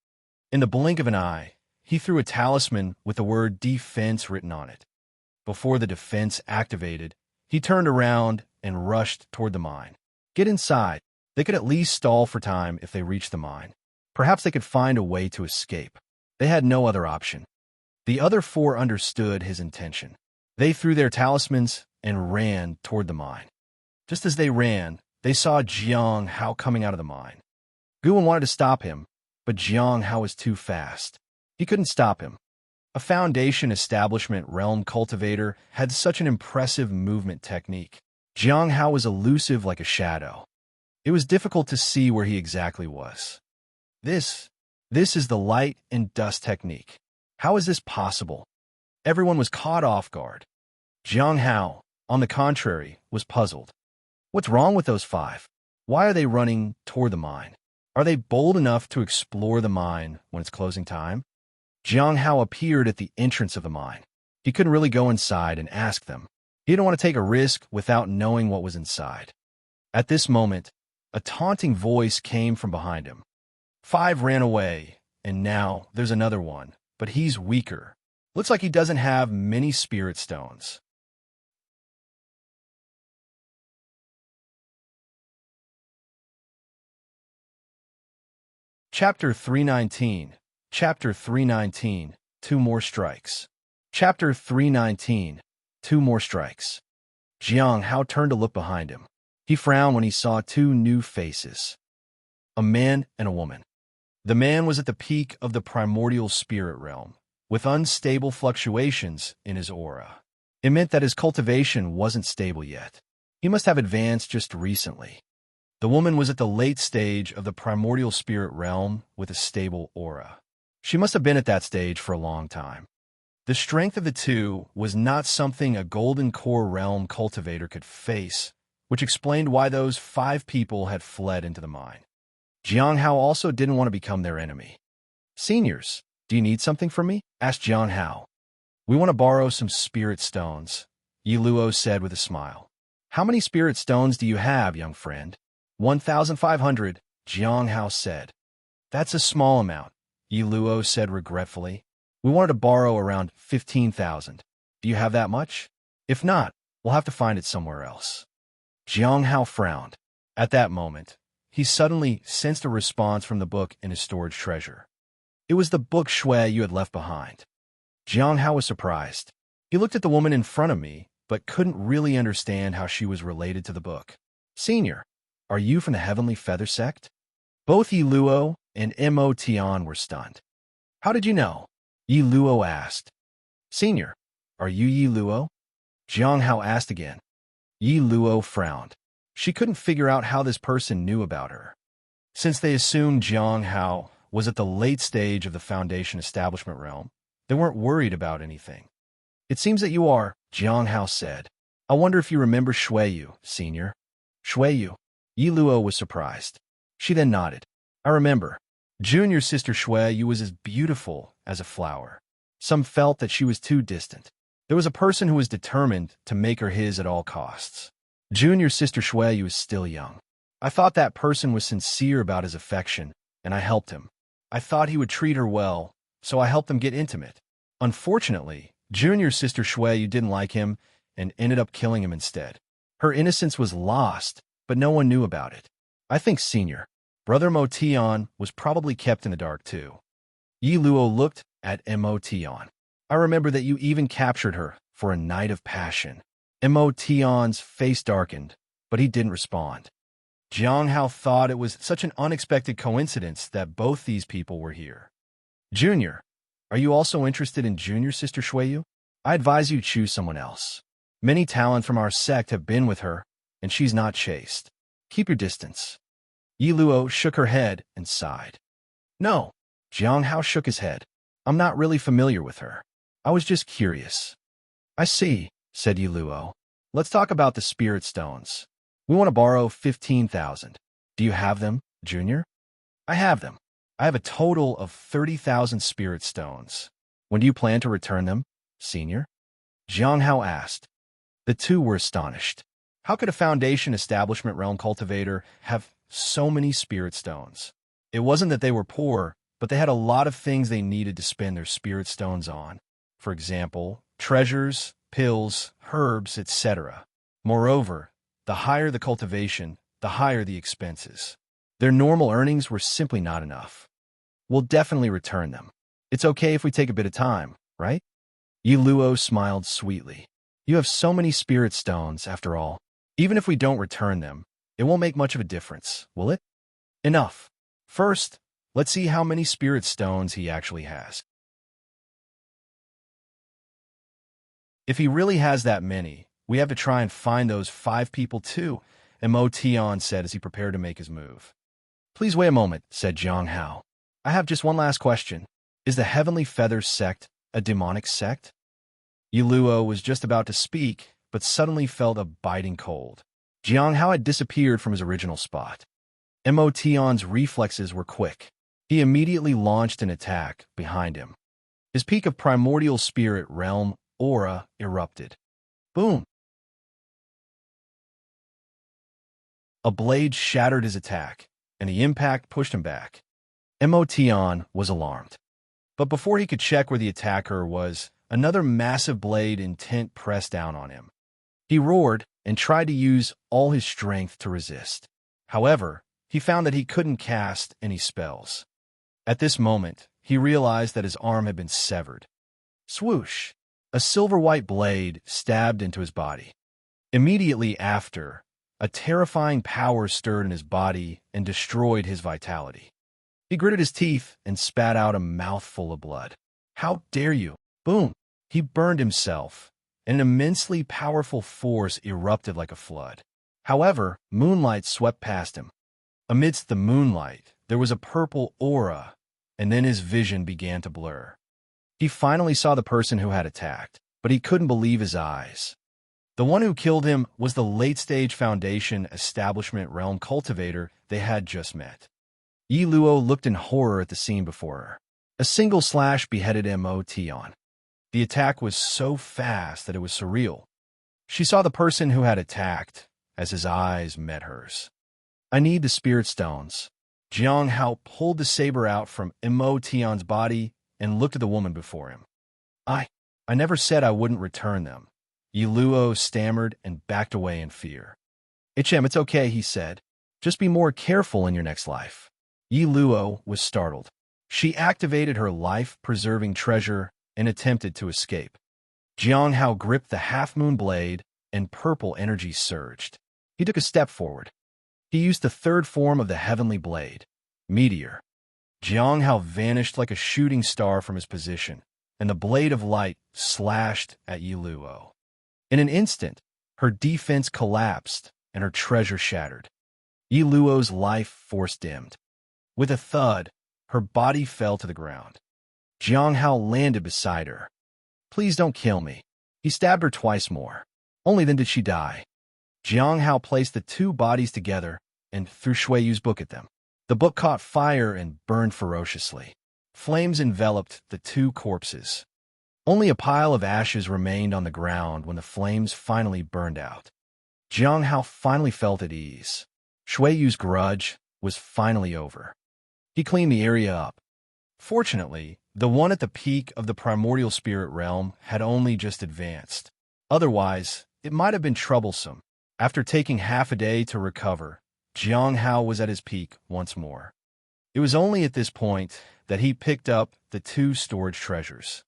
In the blink of an eye, he threw a talisman with the word defense written on it. Before the defense activated, he turned around and rushed toward the mine. Get inside. They could at least stall for time if they reached the mine. Perhaps they could find a way to escape. They had no other option. The other four understood his intention. They threw their talismans and ran toward the mine. Just as they ran, they saw Jiang Hao coming out of the mine. Guwan wanted to stop him, but Jiang Hao was too fast. He couldn't stop him. A Foundation Establishment realm cultivator had such an impressive movement technique. Jiang Hao was elusive like a shadow. It was difficult to see where he exactly was. This is the light and dust technique. How is this possible? Everyone was caught off guard. Jiang Hao, on the contrary, was puzzled. What's wrong with those five? Why are they running toward the mine? Are they bold enough to explore the mine when it's closing time? Jiang Hao appeared at the entrance of the mine. He couldn't really go inside and ask them. He didn't want to take a risk without knowing what was inside. At this moment, a taunting voice came from behind him. Five ran away, and now there's another one, but he's weaker. Looks like he doesn't have many spirit stones. Chapter 319. Chapter 319. Two More Strikes. Chapter 319. Two More Strikes. Jiang Hao turned to look behind him. He frowned when he saw two new faces. A man and a woman. The man was at the peak of the primordial spirit realm, with unstable fluctuations in his aura. It meant that his cultivation wasn't stable yet. He must have advanced just recently. The woman was at the late stage of the primordial spirit realm with a stable aura. She must have been at that stage for a long time. The strength of the two was not something a golden core realm cultivator could face, which explained why those five people had fled into the mine. Jiang Hao also didn't want to become their enemy. Seniors, do you need something from me? Asked Jiang Hao. We want to borrow some spirit stones, Yi Luo said with a smile. How many spirit stones do you have, young friend? 1,500, Jiang Hao said. That's a small amount, Yi Luo said regretfully. We wanted to borrow around 15,000. Do you have that much? If not, we'll have to find it somewhere else. Jiang Hao frowned. At that moment, he suddenly sensed a response from the book in his storage treasure. It was the book Shui you had left behind. Jiang Hao was surprised. He looked at the woman in front of me, but couldn't really understand how she was related to the book. Senior, are you from the Heavenly Feather Sect? Both Yi Luo and Mo Tian were stunned. How did you know? Yi Luo asked. Senior, are you Yi Luo? Jiang Hao asked again. Yi Luo frowned. She couldn't figure out how this person knew about her. Since they assumed Jiang Hao was at the late stage of the Foundation Establishment realm, they weren't worried about anything. It seems that you are, Jiang Hao said. I wonder if you remember Shuiyu, Senior. Shuiyu. Yi Luo was surprised. She then nodded. I remember. Junior sister Shuiyu was as beautiful as a flower. Some felt that she was too distant. There was a person who was determined to make her his at all costs. Junior sister Shuiyu is still young. I thought that person was sincere about his affection, and I helped him. I thought he would treat her well, so I helped them get intimate. Unfortunately, Junior sister Shuiyu didn't like him and ended up killing him instead. Her innocence was lost, but no one knew about it. I think Senior, Brother Mo Tian, was probably kept in the dark too. Yi Luo looked at Mo Tian. I remember that you even captured her for a night of passion. Mo Tian's face darkened, but he didn't respond. Jiang Hao thought it was such an unexpected coincidence that both these people were here. Junior, are you also interested in Junior sister Shuiyu? I advise you choose someone else. Many talent from our sect have been with her, and she's not chaste. Keep your distance. Yi Luo shook her head and sighed. No. Jiang Hao shook his head. I'm not really familiar with her. I was just curious. I see, said Yi Luo. Let's talk about the spirit stones. We want to borrow 15,000. Do you have them, Junior? I have them. I have a total of 30,000 spirit stones. When do you plan to return them, Senior? Jiang Hao asked. The two were astonished. How could a Foundation Establishment Realm cultivator have so many spirit stones? It wasn't that they were poor, but they had a lot of things they needed to spend their spirit stones on. For example, treasures, pills, herbs, etc. Moreover, the higher the cultivation, the higher the expenses. Their normal earnings were simply not enough. We'll definitely return them. It's okay if we take a bit of time, right? Yi Luo smiled sweetly. You have so many spirit stones, after all. Even if we don't return them, it won't make much of a difference, will it? Enough. First, let's see how many spirit stones he actually has. If he really has that many, we have to try and find those 5 people too, Mo Tian said as he prepared to make his move. Please wait a moment, said Jiang Hao. I have just one last question. Is the Heavenly Feathers sect a demonic sect? Yi Luo was just about to speak, but suddenly felt a biting cold. Jiang Hao had disappeared from his original spot. Mo Tian's reflexes were quick. He immediately launched an attack behind him. His peak of primordial spirit realm aura erupted. Boom! A blade shattered his attack, and the impact pushed him back. Mo Tian was alarmed. But before he could check where the attacker was, another massive blade intent pressed down on him. He roared and tried to use all his strength to resist. However, he found that he couldn't cast any spells. At this moment, he realized that his arm had been severed. Swoosh! A silver-white blade stabbed into his body. Immediately after, a terrifying power stirred in his body and destroyed his vitality. He gritted his teeth and spat out a mouthful of blood. How dare you! Boom! He burned himself, and an immensely powerful force erupted like a flood. However, moonlight swept past him. Amidst the moonlight, there was a purple aura, and then his vision began to blur. He finally saw the person who had attacked, but he couldn't believe his eyes. The one who killed him was the late-stage Foundation Establishment Realm cultivator they had just met. Yi Luo looked in horror at the scene before her. A single slash beheaded Mo Tian. The attack was so fast that it was surreal. She saw the person who had attacked as his eyes met hers. I need the spirit stones. Jiang Hao pulled the saber out from Mo Tian's body and looked at the woman before him. I never said I wouldn't return them. Yi Luo stammered and backed away in fear. HM, it's okay, he said. Just be more careful in your next life. Yi Luo was startled. She activated her life-preserving treasure and attempted to escape. Jiang Hao gripped the half-moon blade and purple energy surged. He took a step forward. He used the third form of the heavenly blade, Meteor. Jiang Hao vanished like a shooting star from his position, and the blade of light slashed at Yi Luo. In an instant, her defense collapsed and her treasure shattered. Yi Luo's life force dimmed. With a thud, her body fell to the ground. Jiang Hao landed beside her. Please don't kill me. He stabbed her twice more. Only then did she die. Jiang Hao placed the two bodies together and threw Shui Yu's book at them. The book caught fire and burned ferociously. Flames enveloped the two corpses. Only a pile of ashes remained on the ground when the flames finally burned out. Jiang Hao finally felt at ease. Shui Yu's grudge was finally over. He cleaned the area up. Fortunately, the one at the peak of the primordial spirit realm had only just advanced. Otherwise, it might have been troublesome. After taking half a day to recover, Jiang Hao was at his peak once more. It was only at this point that he picked up the two storage treasures.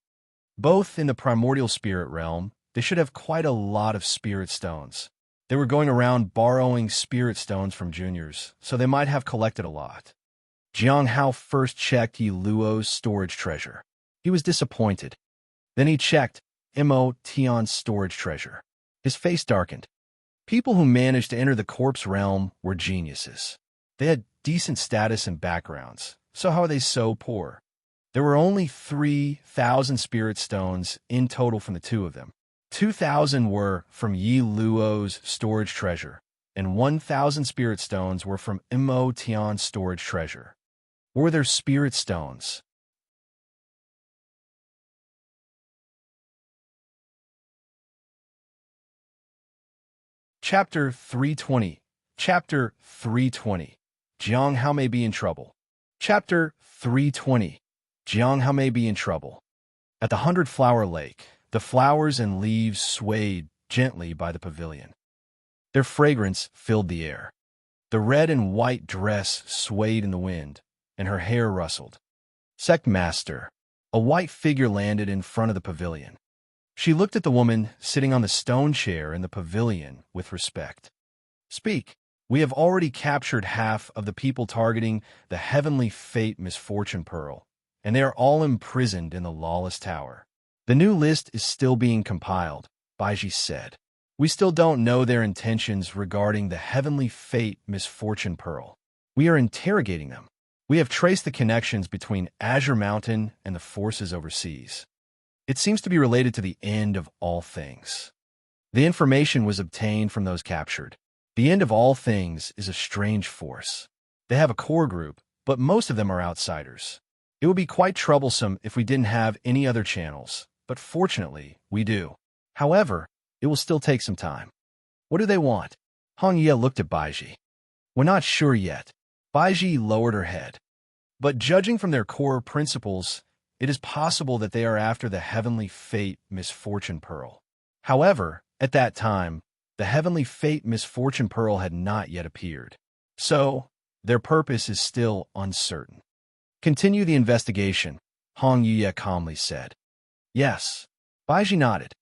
Both in the primordial spirit realm, they should have quite a lot of spirit stones. They were going around borrowing spirit stones from juniors, so they might have collected a lot. Jiang Hao first checked Yi Luo's storage treasure. He was disappointed. Then he checked Mo Tian's storage treasure. His face darkened. People who managed to enter the corpse realm were geniuses. They had decent status and backgrounds, so how are they so poor? There were only 3,000 spirit stones in total from the two of them. 2,000 were from Yi Luo's storage treasure, and 1,000 spirit stones were from Mo Tian's storage treasure. Were there spirit stones? Chapter 320. Chapter 320. Jiang Hao may be in trouble. Chapter 320. Jiang Hao may be in trouble. At the 100-flower lake, the flowers and leaves swayed gently by the pavilion. Their fragrance filled the air. The red and white dress swayed in the wind, and her hair rustled. Sect Master. A white figure landed in front of the pavilion. She looked at the woman sitting on the stone chair in the pavilion with respect. Speak. We have already captured half of the people targeting the heavenly fate misfortune pearl, and they are all imprisoned in the lawless tower. The new list is still being compiled, Baiji said. We still don't know their intentions regarding the heavenly fate misfortune pearl. We are interrogating them. We have traced the connections between Azure Mountain and the forces overseas. It seems to be related to the end of all things. The information was obtained from those captured. The end of all things is a strange force. They have a core group, but most of them are outsiders. It would be quite troublesome if we didn't have any other channels, but fortunately, we do. However, it will still take some time. What do they want? Hong Ye looked at Baiji. We're not sure yet. Baiji lowered her head. But judging from their core principles, it is possible that they are after the heavenly fate misfortune pearl. However, at that time, the heavenly fate misfortune pearl had not yet appeared. So, their purpose is still uncertain. Continue the investigation, Hong Ye calmly said. Yes. Baiji nodded.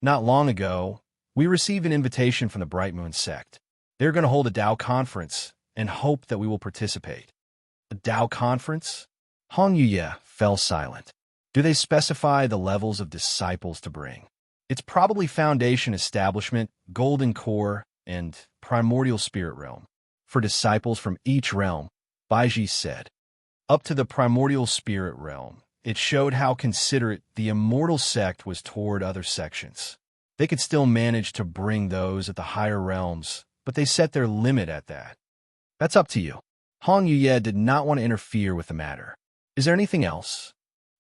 Not long ago, we received an invitation from the Bright Moon sect. They're going to hold a Tao conference and hope that we will participate. A Tao conference? Hong Ye fell silent. Do they specify the levels of disciples to bring? It's probably Foundation Establishment, Golden Core, and Primordial Spirit Realm. For disciples from each realm, Baiji said. Up to the Primordial Spirit Realm, it showed how considerate the Immortal sect was toward other sections. They could still manage to bring those at the higher realms, but they set their limit at that. That's up to you. Hong Ye did not want to interfere with the matter. Is there anything else?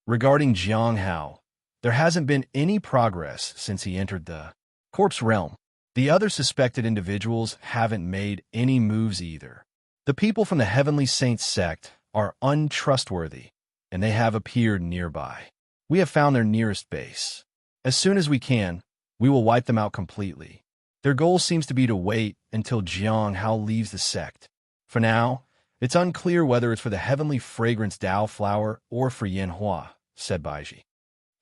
Regarding Jiang Hao, there hasn't been any progress since he entered the corpse realm. The other suspected individuals haven't made any moves either. The people from the Heavenly Saints sect are untrustworthy, and they have appeared nearby. We have found their nearest base. As soon as we can, we will wipe them out completely. Their goal seems to be to wait until Jiang Hao leaves the sect. For now, it's unclear whether it's for the heavenly fragrance Dao flower or for Yanhua, said Baiji.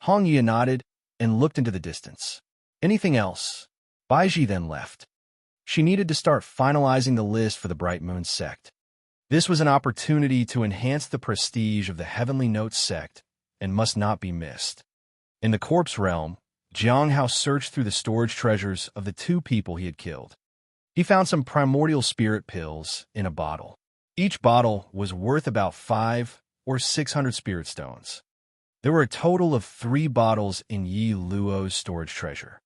Hong Ye nodded and looked into the distance. Anything else? Baiji then left. She needed to start finalizing the list for the Bright Moon sect. This was an opportunity to enhance the prestige of the Heavenly Note sect and must not be missed. In the corpse realm, Jiang Hao searched through the storage treasures of the two people he had killed. He found some primordial spirit pills in a bottle. Each bottle was worth about 500 or 600 spirit stones. There were a total of 3 bottles in Yi Luo's storage treasure.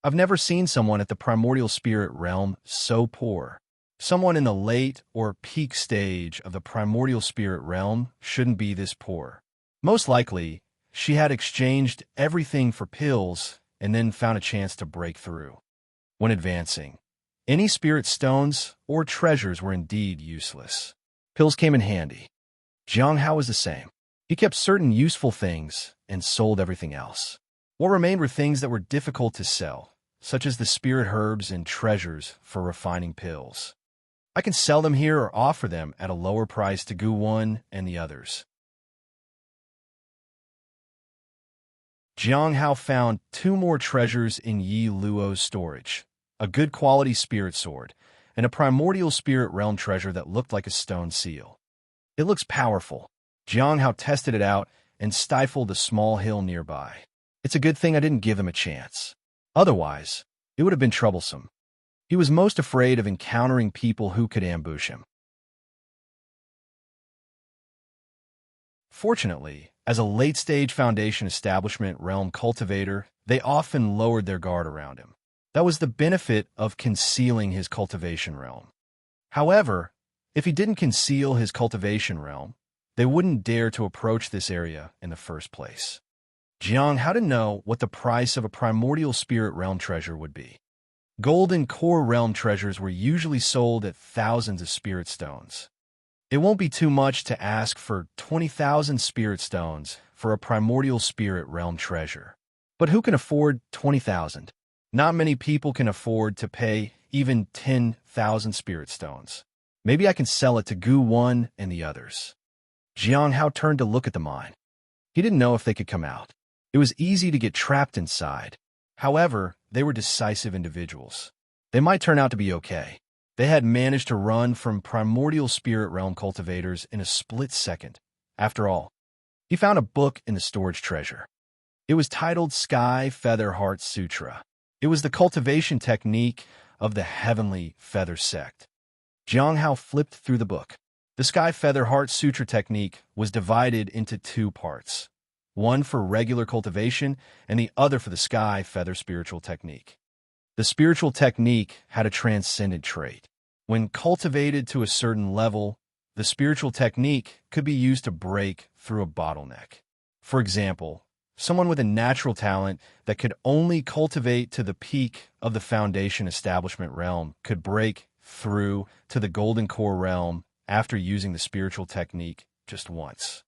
I've never seen someone at the primordial spirit realm so poor. Someone in the late or peak stage of the primordial spirit realm shouldn't be this poor. Most likely, she had exchanged everything for pills and then found a chance to break through. When advancing, any spirit stones or treasures were indeed useless. Pills came in handy. Jiang Hao was the same. He kept certain useful things and sold everything else. What remained were things that were difficult to sell, such as the spirit herbs and treasures for refining pills. I can sell them here or offer them at a lower price to Gu One and the others. Jiang Hao found 2 more treasures in Yi Luo's storage, a good quality spirit sword, and a primordial spirit realm treasure that looked like a stone seal. It looks powerful. Jiang Hao tested it out and stifled a small hill nearby. It's a good thing I didn't give them a chance. Otherwise, it would have been troublesome. He was most afraid of encountering people who could ambush him. Fortunately, as a late-stage Foundation Establishment realm cultivator, they often lowered their guard around him. That was the benefit of concealing his cultivation realm. However, if he didn't conceal his cultivation realm, they wouldn't dare to approach this area in the first place. Jiang had to know what the price of a primordial spirit realm treasure would be. Gold and core realm treasures were usually sold at thousands of spirit stones. It won't be too much to ask for 20,000 spirit stones for a primordial spirit realm treasure. But who can afford 20,000? Not many people can afford to pay even 10,000 spirit stones. Maybe I can sell it to Gu Wan and the others. Jiang Hao turned to look at the mine. He didn't know if they could come out. It was easy to get trapped inside. However, they were decisive individuals. They might turn out to be okay. They had managed to run from primordial spirit realm cultivators in a split second. After all, he found a book in the storage treasure. It was titled Sky Feather Heart Sutra. It was the cultivation technique of the Heavenly Feather Sect. Jiang Hao flipped through the book. The Sky Feather Heart Sutra technique was divided into two parts, one for regular cultivation and the other for the Sky Feather Spiritual Technique. The spiritual technique had a transcendent trait. When cultivated to a certain level, the spiritual technique could be used to break through a bottleneck. For example, someone with a natural talent that could only cultivate to the peak of the Foundation Establishment realm could break through to the Golden Core realm after using the spiritual technique just once.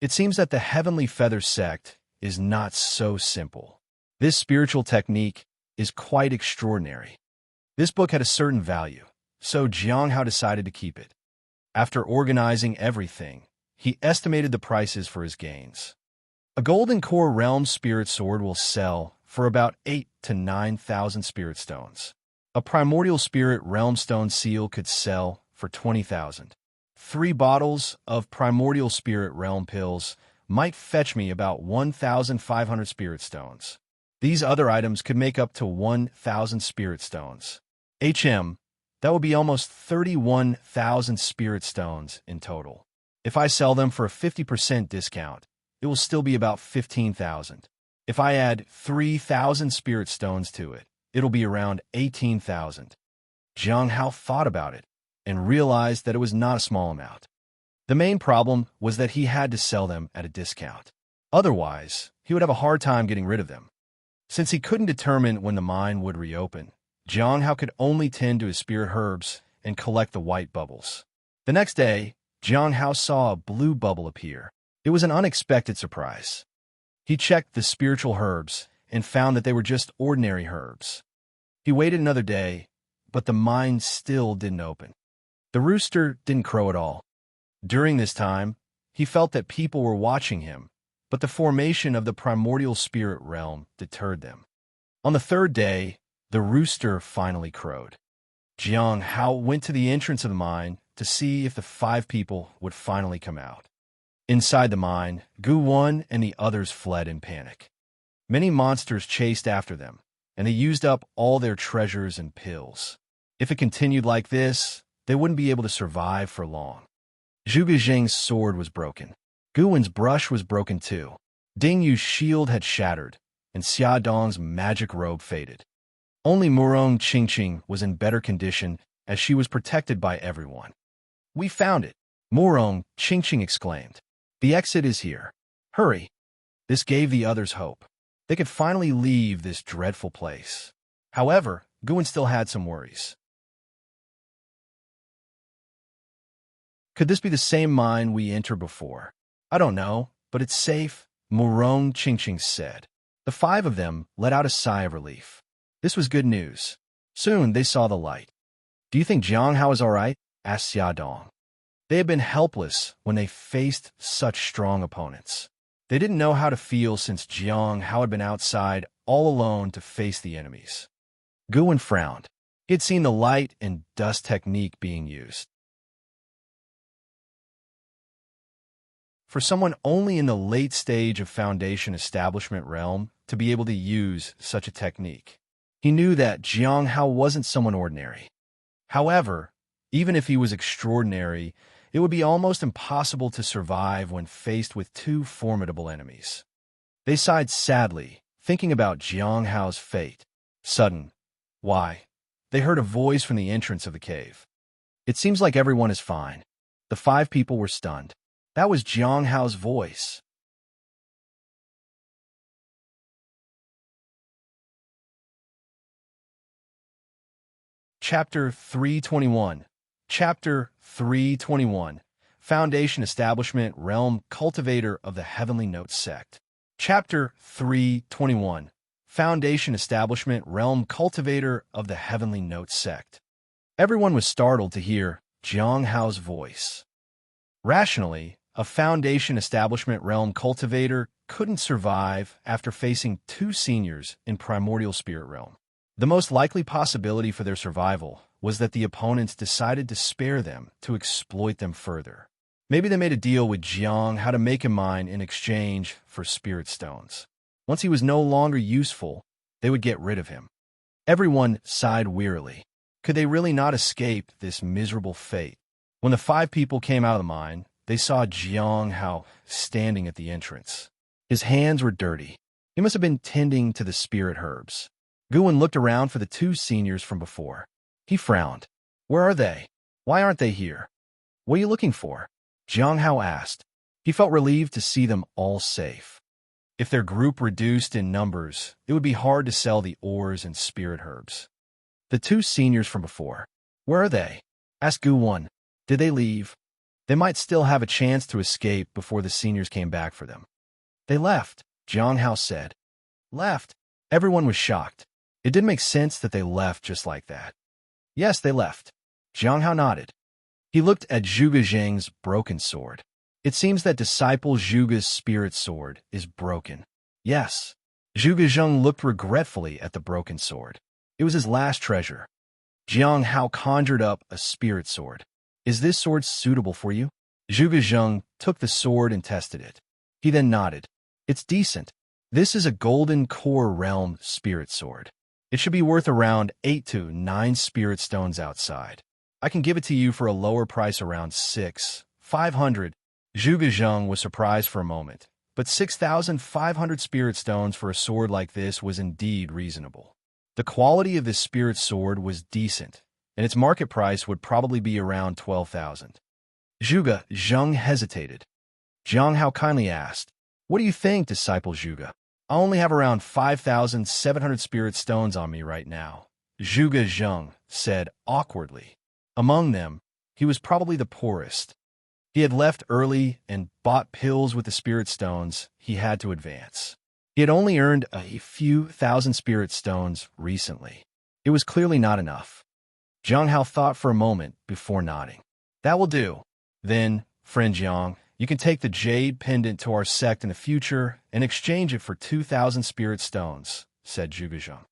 It seems that the Heavenly Feather Sect is not so simple. This spiritual technique is quite extraordinary. This book had a certain value, so Jiang Hao decided to keep it. After organizing everything, he estimated the prices for his gains. A Golden Core Realm Spirit Sword will sell for about 8,000 to 9,000 Spirit Stones. A Primordial Spirit Realm Stone Seal could sell for 20,000. 3 bottles of Primordial Spirit Realm Pills might fetch me about 1,500 Spirit Stones. These other items could make up to 1,000 Spirit Stones. That would be almost 31,000 Spirit Stones in total. If I sell them for a 50% discount, it will still be about 15,000. If I add 3,000 Spirit Stones to it, it'll be around 18,000. Jiang Hao thought about it and realized that it was not a small amount. The main problem was that he had to sell them at a discount. Otherwise, he would have a hard time getting rid of them. Since he couldn't determine when the mine would reopen, Jiang Hao could only tend to his spirit herbs and collect the white bubbles. The next day, Jiang Hao saw a blue bubble appear. It was an unexpected surprise. He checked the spiritual herbs and found that they were just ordinary herbs. He waited another day, but the mine still didn't open. The rooster didn't crow at all. During this time, he felt that people were watching him, but the formation of the primordial spirit realm deterred them. On the third day, the rooster finally crowed. Jiang Hao went to the entrance of the mine to see if the 5 people would finally come out. Inside the mine, Gu Wan and the others fled in panic. Many monsters chased after them, and they used up all their treasures and pills. If it continued like this, they wouldn't be able to survive for long. Zhuge Zheng's sword was broken. Gu Wan's brush was broken too. Ding Yu's shield had shattered, and Xia Dong's magic robe faded. Only Murong Qingqing was in better condition as she was protected by everyone. "We found it!" Murong Qingqing exclaimed. "The exit is here. Hurry!" This gave the others hope. They could finally leave this dreadful place. However, Gu Wan still had some worries. "Could this be the same mine we entered before?" "I don't know, but it's safe," Murong Qingqing said. The 5 of them let out a sigh of relief. This was good news. Soon they saw the light. "Do you think Jiang Hao is all right?" asked Xia Dong. They had been helpless when they faced such strong opponents. They didn't know how to feel since Jiang Hao had been outside all alone to face the enemies. Gu Wan frowned. He had seen the light and dust technique being used. For someone only in the late stage of Foundation Establishment realm to be able to use such a technique, He knew that Jiang Hao wasn't someone ordinary. However, even if he was extraordinary, it would be almost impossible to survive when faced with two formidable enemies. They sighed sadly, thinking about Jiang Hao's fate. Sudden, why? They heard a voice from the entrance of the cave. It seems like everyone is fine. The 5 people were stunned. That was Jiang Hao's voice. Chapter 321. Chapter 321. Foundation Establishment Realm Cultivator of the Heavenly Notes Sect. Chapter 321. Foundation Establishment Realm Cultivator of the Heavenly Notes Sect. Everyone was startled to hear Jiang Hao's voice. Rationally, a Foundation Establishment Realm Cultivator couldn't survive after facing 2 seniors in Primordial Spirit Realm. The most likely possibility for their survival was that the opponents decided to spare them to exploit them further. Maybe they made a deal with Jiang Hao to make him mine in exchange for spirit stones. Once he was no longer useful, they would get rid of him. Everyone sighed wearily. Could they really not escape this miserable fate? When the 5 people came out of the mine, they saw Jiang Hao standing at the entrance. His hands were dirty. He must have been tending to the spirit herbs. Guwen looked around for the 2 seniors from before. He frowned. Where are they? Why aren't they here? What are you looking for? Jiang Hao asked. He felt relieved to see them all safe. If their group reduced in numbers, it would be hard to sell the ores and spirit herbs. The 2 seniors from before. Where are they? Asked Guwen. Did they leave? They might still have a chance to escape before the seniors came back for them. They left, Jiang Hao said. Left? Everyone was shocked. It didn't make sense that they left just like that. Yes, they left. Jiang Hao nodded. He looked at Zhuge Zheng's broken sword. It seems that disciple Zhuge's spirit sword is broken. Yes. Zhuge Zheng looked regretfully at the broken sword. It was his last treasure. Jiang Hao conjured up a spirit sword. Is this sword suitable for you? Zhuge Zheng took the sword and tested it. He then nodded. It's decent. This is a golden core realm spirit sword. It should be worth around 8 to 9 spirit stones outside. I can give it to you for a lower price around 6,500. Zhuge Zheng was surprised for a moment, but 6,500 spirit stones for a sword like this was indeed reasonable. The quality of this spirit sword was decent, and its market price would probably be around 12,000. Zhuge Zheng hesitated. Jiang Hao kindly asked, What do you think, disciple Zhuge? I only have around 5,700 spirit stones on me right now, Zhuge Zheng said awkwardly. Among them, he was probably the poorest. He had left early and bought pills with the spirit stones he had to advance. He had only earned a few thousand spirit stones recently. It was clearly not enough. Jiang Hao thought for a moment before nodding. That will do. Then, friend Jiang, you can take the jade pendant to our sect in the future and exchange it for 2,000 spirit stones, said Zhuge Zheng.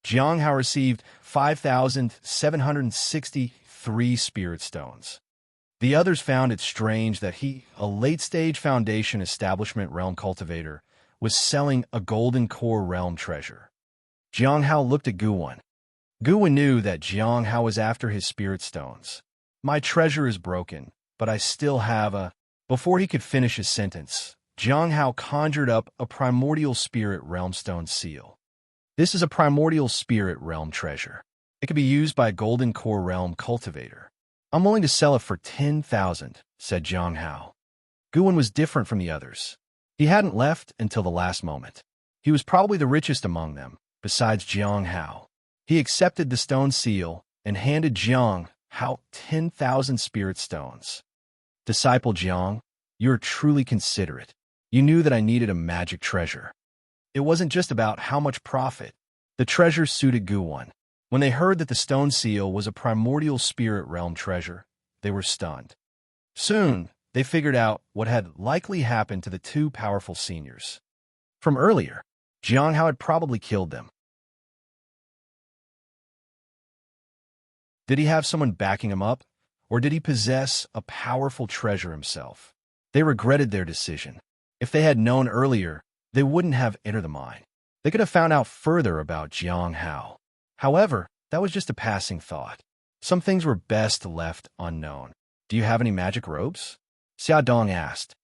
Jiang Hao received 5,763 spirit stones. The others found it strange that he, a late-stage Foundation Establishment Realm Cultivator, was selling a golden core realm treasure. Jiang Hao looked at Guwen. Guwen knew that Jiang Hao was after his spirit stones. My treasure is broken, but I still have a... Before he could finish his sentence, Jiang Hao conjured up a primordial spirit realm stone seal. This is a primordial spirit realm treasure. It can be used by a golden core realm cultivator. I'm willing to sell it for 10,000, said Jiang Hao. Guwen was different from the others. He hadn't left until the last moment. He was probably the richest among them, besides Jiang Hao. He accepted the stone seal and handed Jiang Hao 10,000 spirit stones. Disciple Jiang, you're truly considerate. You knew that I needed a magic treasure. It wasn't just about how much profit. The treasure suited Guwen. When they heard that the stone seal was a primordial spirit realm treasure, they were stunned. Soon, they figured out what had likely happened to the 2 powerful seniors. From earlier, Jiang Hao had probably killed them. Did he have someone backing him up, or did he possess a powerful treasure himself? They regretted their decision. If they had known earlier, they wouldn't have entered the mine. They could have found out further about Jiang Hao. However, that was just a passing thought. Some things were best left unknown. Do you have any magic robes? Xiaodong asked.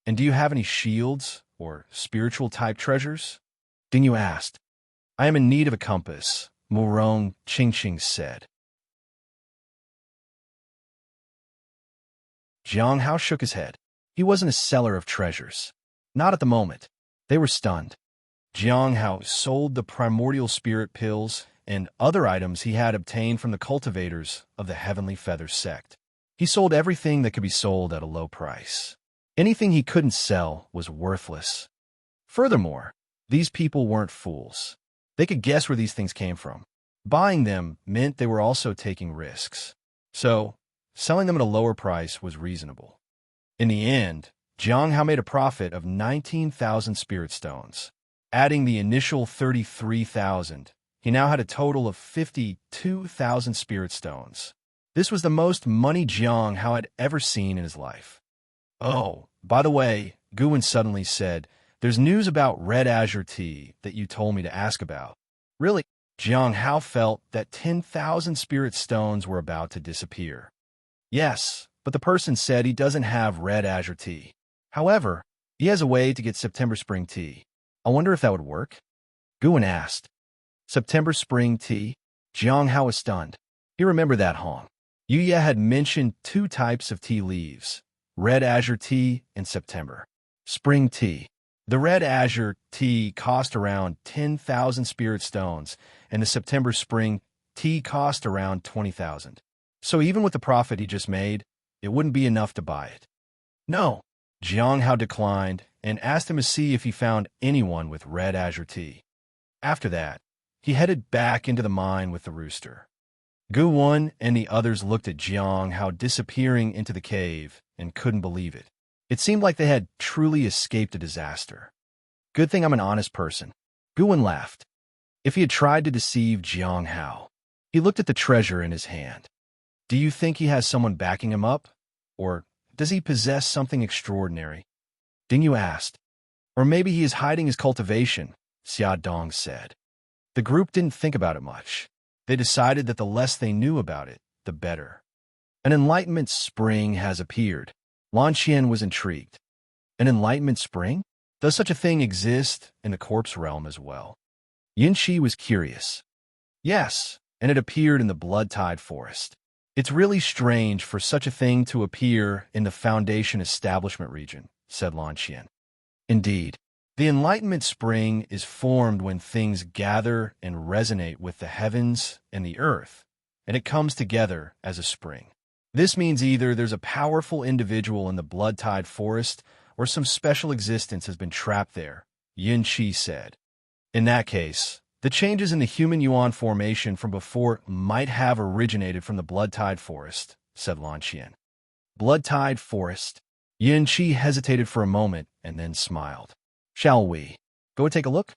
And do you have any shields or spiritual-type treasures? Dingyu asked. I am in need of a compass, Murong Qingqing said. Jiang Hao shook his head. He wasn't a seller of treasures. Not at the moment. They were stunned. Jiang Hao sold the primordial spirit pills and other items he had obtained from the cultivators of the Heavenly Feather sect. He sold everything that could be sold at a low price. Anything he couldn't sell was worthless. Furthermore, these people weren't fools. They could guess where these things came from. Buying them meant they were also taking risks. So, selling them at a lower price was reasonable. In the end, Jiang Hao made a profit of 19,000 spirit stones. Adding the initial 33,000, he now had a total of 52,000 spirit stones. This was the most money Jiang Hao had ever seen in his life. Oh, by the way, Guwen suddenly said, there's news about red azure tea that you told me to ask about. Really? Jiang Hao felt that 10,000 spirit stones were about to disappear. Yes, but the person said he doesn't have red azure tea. However, he has a way to get September spring tea. I wonder if that would work? Guwen asked. September spring tea? Jiang Hao was stunned. He remembered that Hong Yuya had mentioned 2 types of tea leaves, red azure tea and September spring tea. The red azure tea cost around 10,000 spirit stones, and the September spring tea cost around 20,000. So even with the profit he just made, it wouldn't be enough to buy it. No, Jiang Hao declined and asked him to see if he found anyone with red azure tea. After that, he headed back into the mine with the rooster. Gu Wen and the others looked at Jiang Hao disappearing into the cave and couldn't believe it. It seemed like they had truly escaped a disaster. Good thing I'm an honest person. Gu Wen laughed. If he had tried to deceive Jiang Hao, he looked at the treasure in his hand. Do you think he has someone backing him up? Or does he possess something extraordinary? Dingyu asked. Or maybe he is hiding his cultivation, Xiaodong said. The group didn't think about it much. They decided that the less they knew about it, the better. An enlightenment spring has appeared. Lan Qian was intrigued. An enlightenment spring? Does such a thing exist in the corpse realm as well? Yin Shi was curious. Yes, and it appeared in the blood-tide forest. It's really strange for such a thing to appear in the Foundation Establishment region, said Lan Qian. Indeed, the enlightenment spring is formed when things gather and resonate with the heavens and the earth, and it comes together as a spring. This means either there's a powerful individual in the blood-tide forest or some special existence has been trapped there, Yin Shi said. In that case, the changes in the human yuan formation from before might have originated from the blood-tide forest, said Lan Qian. Blood-tide forest? Yin Shi hesitated for a moment and then smiled. Shall we go take a look?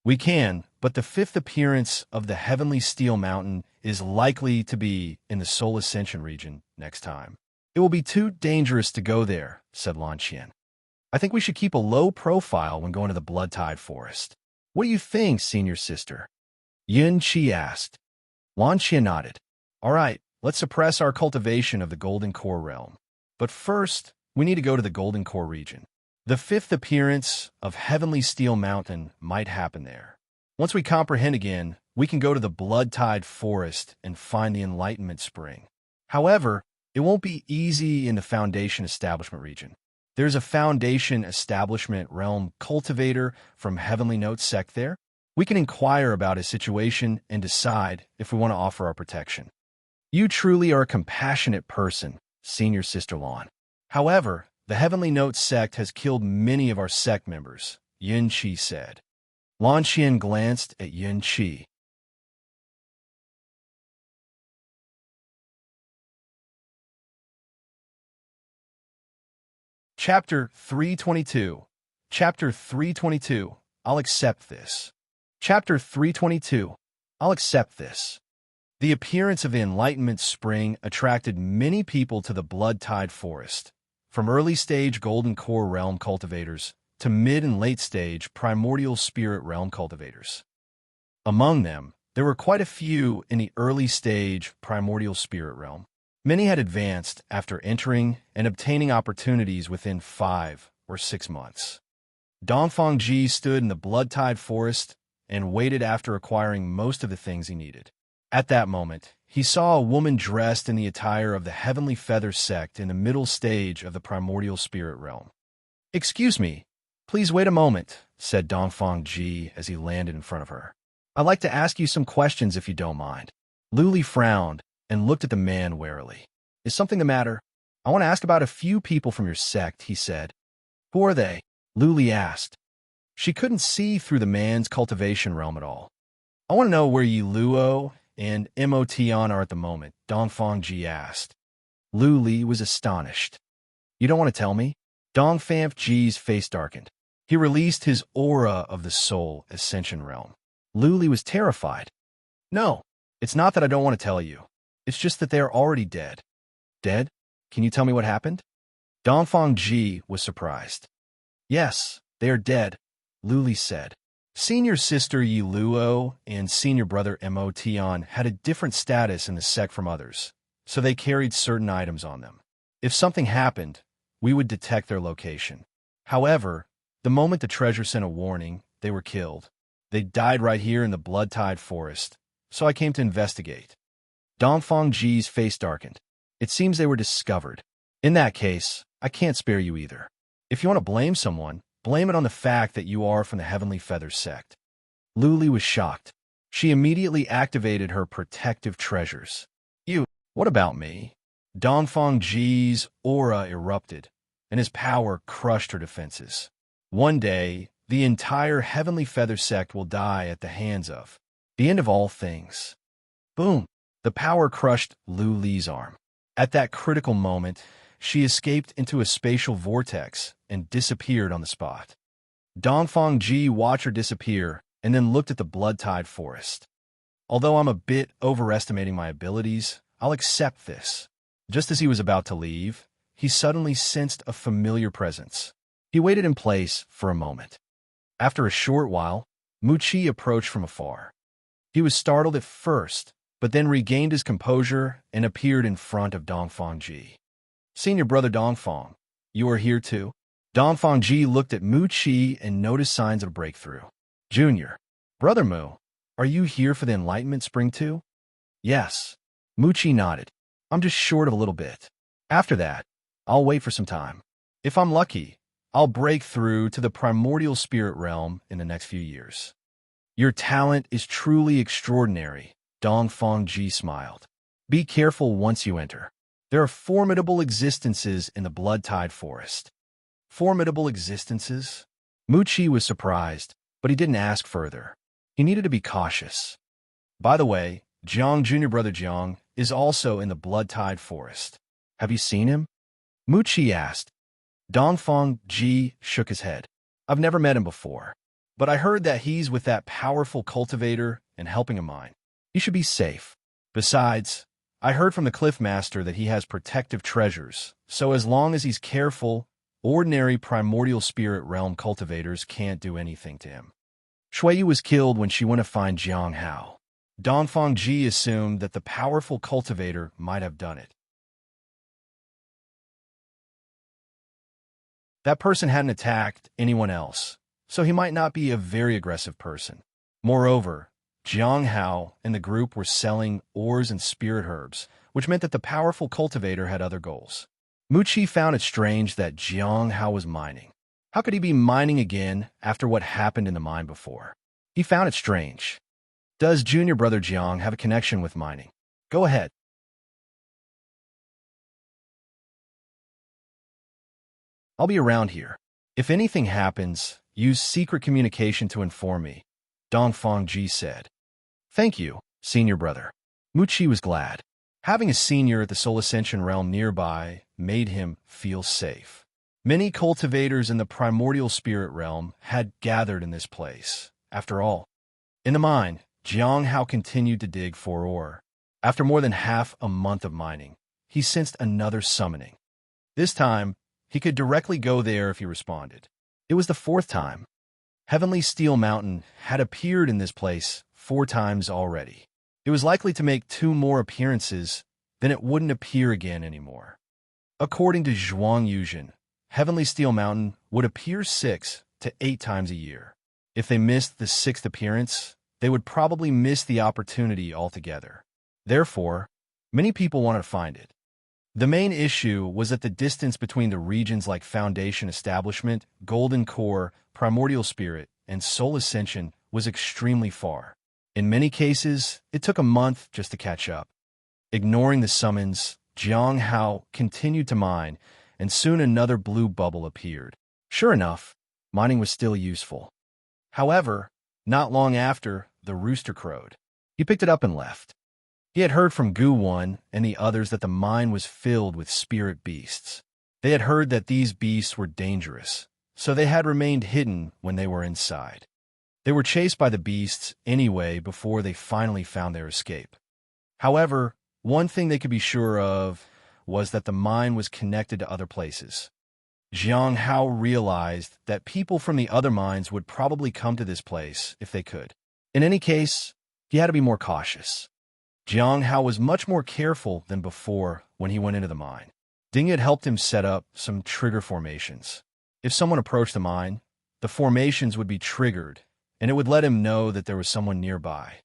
We can, but the 5th appearance of the Heavenly Steel Mountain is likely to be in the Soul Ascension region next time. It will be too dangerous to go there, said Lan Qian. I think we should keep a low profile when going to the blood-tide forest. What do you think, senior sister? Yin Shi asked. Lan Qian nodded. All right, let's suppress our cultivation of the Golden Core realm. But first, we need to go to the Golden Core region. The 5th appearance of Heavenly Steel Mountain might happen there. Once we comprehend again, we can go to the blood-tide forest and find the Enlightenment Spring. However, it won't be easy in the Foundation Establishment region. There's a Foundation Establishment realm cultivator from Heavenly Note sect there. We can inquire about his situation and decide if we want to offer our protection. You truly are a compassionate person, senior sister Lan. However, the Heavenly Note sect has killed many of our sect members, Yin Shi said. Lan Qian glanced at Yin Shi. Chapter 322. Chapter 322. I'll accept this. Chapter 322. I'll accept this. The appearance of the Enlightenment Spring attracted many people to the blood-tide forest, from early-stage Golden Core realm cultivators to mid- and late-stage Primordial Spirit realm cultivators. Among them, There were quite a few in the early stage primordial spirit realm. Many had advanced after entering and obtaining opportunities within 5 or 6 months. Dongfang Ji stood in the blood-tide forest and waited after acquiring most of the things he needed. At that moment, he saw a woman dressed in the attire of the Heavenly Feather sect in the middle stage of the primordial spirit realm. "Excuse me, please wait a moment," said Dongfang Ji as he landed in front of her. "I'd like to ask you some questions if you don't mind." Luli frowned and looked at the man warily. "Is something the matter?" "I want to ask about a few people from your sect," he said. "Who are they?" Luli asked. She couldn't see through the man's cultivation realm at all. "I want to know where Yi Luo and Motion are at the moment," Dongfang Ji asked. Luli was astonished. "You don't want to tell me?" Dongfang Ji's face darkened. He released his aura of the soul ascension realm. Luli was terrified. "No, it's not that I don't want to tell you. It's just that they are already dead." "Dead? Can you tell me what happened?" Dongfang Ji was surprised. "Yes, they are dead," Luli said. Senior sister Yi Luo and senior brother Motion had a different status in the sect from others, so they carried certain items on them. If something happened, we would detect their location. However, the moment the treasure sent a warning, they were killed. They died right here in the blood-tide forest, so I came to investigate. Dongfang Ji's face darkened. It seems they were discovered. In that case, I can't spare you either. If you want to blame someone, blame it on the fact that you are from the Heavenly Feather sect. Luli was shocked. She immediately activated her protective treasures. "You, what about me?" Dongfang Ji's aura erupted, and his power crushed her defenses. "One day, the entire Heavenly Feather sect will die at the hands of the end of all things." Boom! The power crushed Luli's arm. At that critical moment, she escaped into a spatial vortex and disappeared on the spot. Dongfang Ji watched her disappear and then looked at the blood-tide forest. "Although I'm a bit overestimating my abilities, I'll accept this." Just as he was about to leave, he suddenly sensed a familiar presence. He waited in place for a moment. After a short while, Muqi approached from afar. He was startled at first, but then regained his composure and appeared in front of Dongfang Ji. "Senior brother Dongfang, you are here too?" Dongfang Ji looked at Muqi and noticed signs of breakthrough. "Junior, brother Mu, are you here for the Enlightenment Spring too?" "Yes." Muqi nodded. "I'm just short of a little bit. After that, I'll wait for some time. If I'm lucky, I'll break through to the primordial spirit realm in the next few years." "Your talent is truly extraordinary," Dongfang Ji smiled. "Be careful once you enter. There are formidable existences in the blood-tide forest." "Formidable existences?" Muqi was surprised, but he didn't ask further. He needed to be cautious. "By the way, Jiang, junior brother Jiang, is also in the blood-tide forest. Have you seen him?" Muqi asked. Dongfang Ji shook his head. "I've never met him before, but I heard that he's with that powerful cultivator and helping a mine. He should be safe. Besides, I heard from the Cliff Master that he has protective treasures, so as long as he's careful, ordinary primordial spirit realm cultivators can't do anything to him." Shuiyu was killed when she went to find Jiang Hao. Dongfang Ji assumed that the powerful cultivator might have done it. That person hadn't attacked anyone else, so he might not be a very aggressive person. Moreover, Jiang Hao and the group were selling ores and spirit herbs, which meant that the powerful cultivator had other goals. Muqi found it strange that Jiang Hao was mining. How could he be mining again after what happened in the mine before? He found it strange. Does junior brother Jiang have a connection with mining? Go ahead. I'll be around here. If anything happens, use secret communication to inform me, Dongfang Ji said. Thank you, senior brother. Muqi was glad. Having a senior at the Soul Ascension realm nearby made him feel safe. Many cultivators in the primordial spirit realm had gathered in this place. After all, in the mine, Jiang Hao continued to dig for ore. After more than half a month of mining, he sensed another summoning. This time, he could directly go there if he responded. It was the fourth time. Heavenly Steel Mountain had appeared in this place 4 times already. It was likely to make 2 more appearances, then it wouldn't appear again anymore. According to Zhuang Yuzhen, Heavenly Steel Mountain would appear 6 to 8 times a year. If they missed the 6th appearance, they would probably miss the opportunity altogether. Therefore, many people wanted to find it. The main issue was that the distance between the regions like Foundation Establishment, Golden Core, Primordial Spirit, and Soul Ascension was extremely far. In many cases, it took a month just to catch up. Ignoring the summons, Jiang Hao continued to mine, and soon another blue bubble appeared. Sure enough, mining was still useful. However, not long after, the rooster crowed. He picked it up and left. He had heard from Gu One and the others that the mine was filled with spirit beasts. They had heard that these beasts were dangerous, so they had remained hidden when they were inside. They were chased by the beasts anyway before they finally found their escape. However, one thing they could be sure of was that the mine was connected to other places. Jiang Hao realized that people from the other mines would probably come to this place if they could. In any case, he had to be more cautious. Jiang Hao was much more careful than before when he went into the mine. Ding had helped him set up some trigger formations. If someone approached the mine, the formations would be triggered, and it would let him know that there was someone nearby.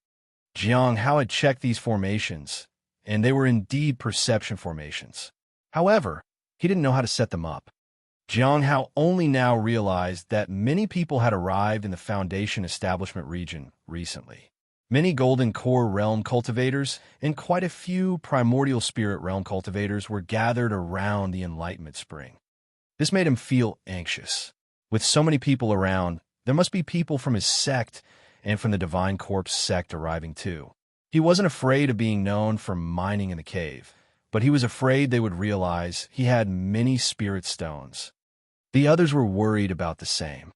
Jiang Hao had checked these formations, and they were indeed perception formations. However, he didn't know how to set them up. Jiang Hao only now realized that many people had arrived in the Foundation Establishment region recently. Many Golden Core Realm cultivators and quite a few Primordial Spirit Realm cultivators were gathered around the Enlightenment Spring. This made him feel anxious. With so many people around, there must be people from his sect and from the Divine Corpse sect arriving too. He wasn't afraid of being known for mining in the cave, but he was afraid they would realize he had many spirit stones. The others were worried about the same.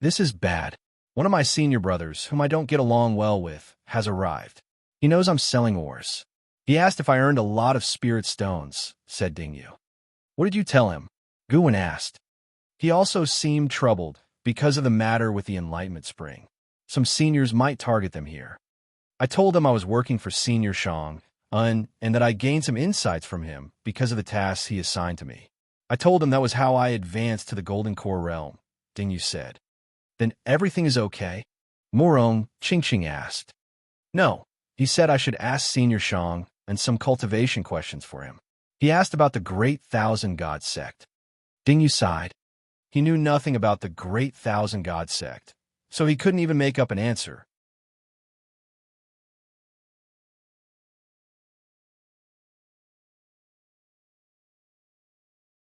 This is bad. One of my senior brothers, whom I don't get along well with, has arrived. He knows I'm selling ores. He asked if I earned a lot of spirit stones, said Dingyu. What did you tell him? Guwen asked. He also seemed troubled because of the matter with the Enlightenment Spring. Some seniors might target them here. I told him I was working for Senior Shang, and that I gained some insights from him because of the tasks he assigned to me. I told him that was how I advanced to the Golden Core Realm, Dingyu said. Then everything is okay? Morong Qingqing asked. No, he said I should ask Senior Shang and some cultivation questions for him. He asked about the Great Thousand God Sect. Dingyu sighed. He knew nothing about the Great Thousand God Sect, so he couldn't even make up an answer.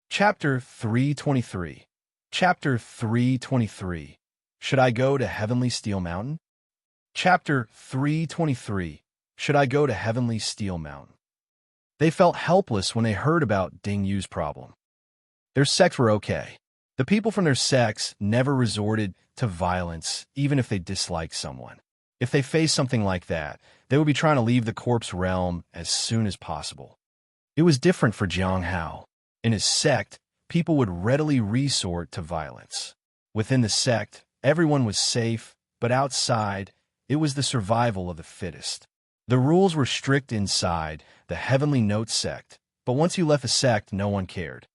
Chapter 323. Chapter 323. Should I go to Heavenly Steel Mountain? Chapter 323. Should I go to Heavenly Steel Mountain? They felt helpless when they heard about Ding Yu's problem. Their sects were okay. The people from their sects never resorted to violence, even if they disliked someone. If they faced something like that, they would be trying to leave the corpse realm as soon as possible. It was different for Jiang Hao. In his sect, people would readily resort to violence. Within the sect, everyone was safe, but outside, it was the survival of the fittest. The rules were strict inside the Heavenly Note sect, but once you left the sect, no one cared.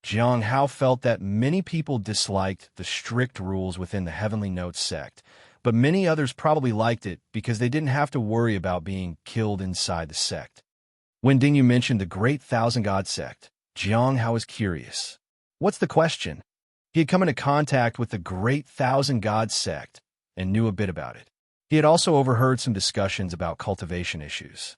Jiang Hao felt that many people disliked the strict rules within the Heavenly Note sect, but many others probably liked it because they didn't have to worry about being killed inside the sect. When Dingyu mentioned the Great Thousand God sect, Jiang Hao was curious. What's the question? He had come into contact with the Great Thousand God sect and knew a bit about it. He had also overheard some discussions about cultivation issues.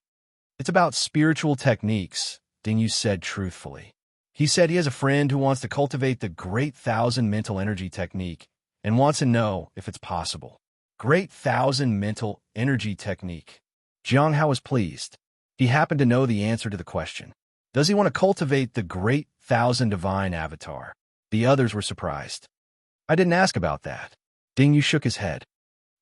It's about spiritual techniques, Dingyu said truthfully. He said he has a friend who wants to cultivate the Great Thousand Mental Energy technique and wants to know if it's possible. Great Thousand Mental Energy technique. Jiang Hao was pleased. He happened to know the answer to the question. Does he want to cultivate the Great Thousand Divine Avatar? The others were surprised. I didn't ask about that. Dingyu shook his head.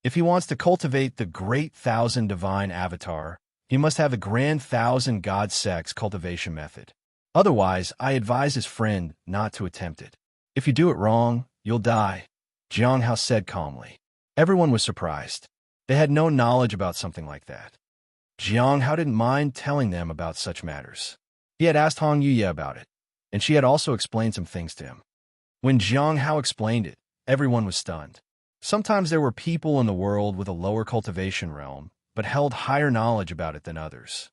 If he wants to cultivate the Great Thousand Divine Avatar, he must have the Grand Thousand God Sects cultivation method. Otherwise, I advise his friend not to attempt it. If you do it wrong, you'll die, Jiang Hao said calmly. Everyone was surprised. They had no knowledge about something like that. Jiang Hao didn't mind telling them about such matters. He had asked Hong Yuye about it, and she had also explained some things to him. When Jiang Hao explained it, everyone was stunned. Sometimes there were people in the world with a lower cultivation realm, but held higher knowledge about it than others.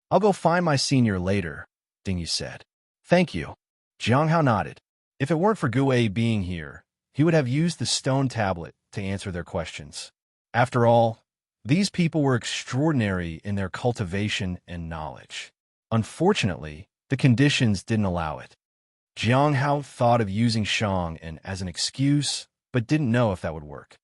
"I'll go find my senior later," Dingyu said. "Thank you." Jiang Hao nodded. If it weren't for Gu Wei being here, he would have used the stone tablet to answer their questions. After all, these people were extraordinary in their cultivation and knowledge. Unfortunately, the conditions didn't allow it. Jiang Hao thought of using Shang and as an excuse, but didn't know if that would work.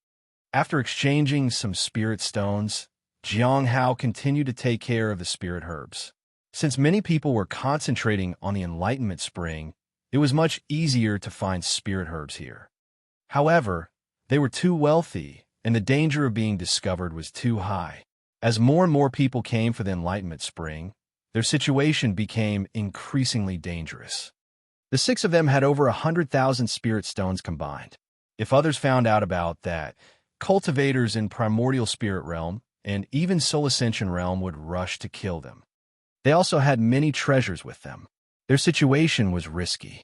After exchanging some spirit stones, Jiang Hao continued to take care of the spirit herbs. Since many people were concentrating on the enlightenment spring, it was much easier to find spirit herbs here. However, they were too wealthy, and the danger of being discovered was too high. As more and more people came for the enlightenment spring, their situation became increasingly dangerous. The 6 of them had over 100,000 spirit stones combined. If others found out about that, cultivators in primordial spirit realm and even soul ascension realm would rush to kill them. They also had many treasures with them. Their situation was risky.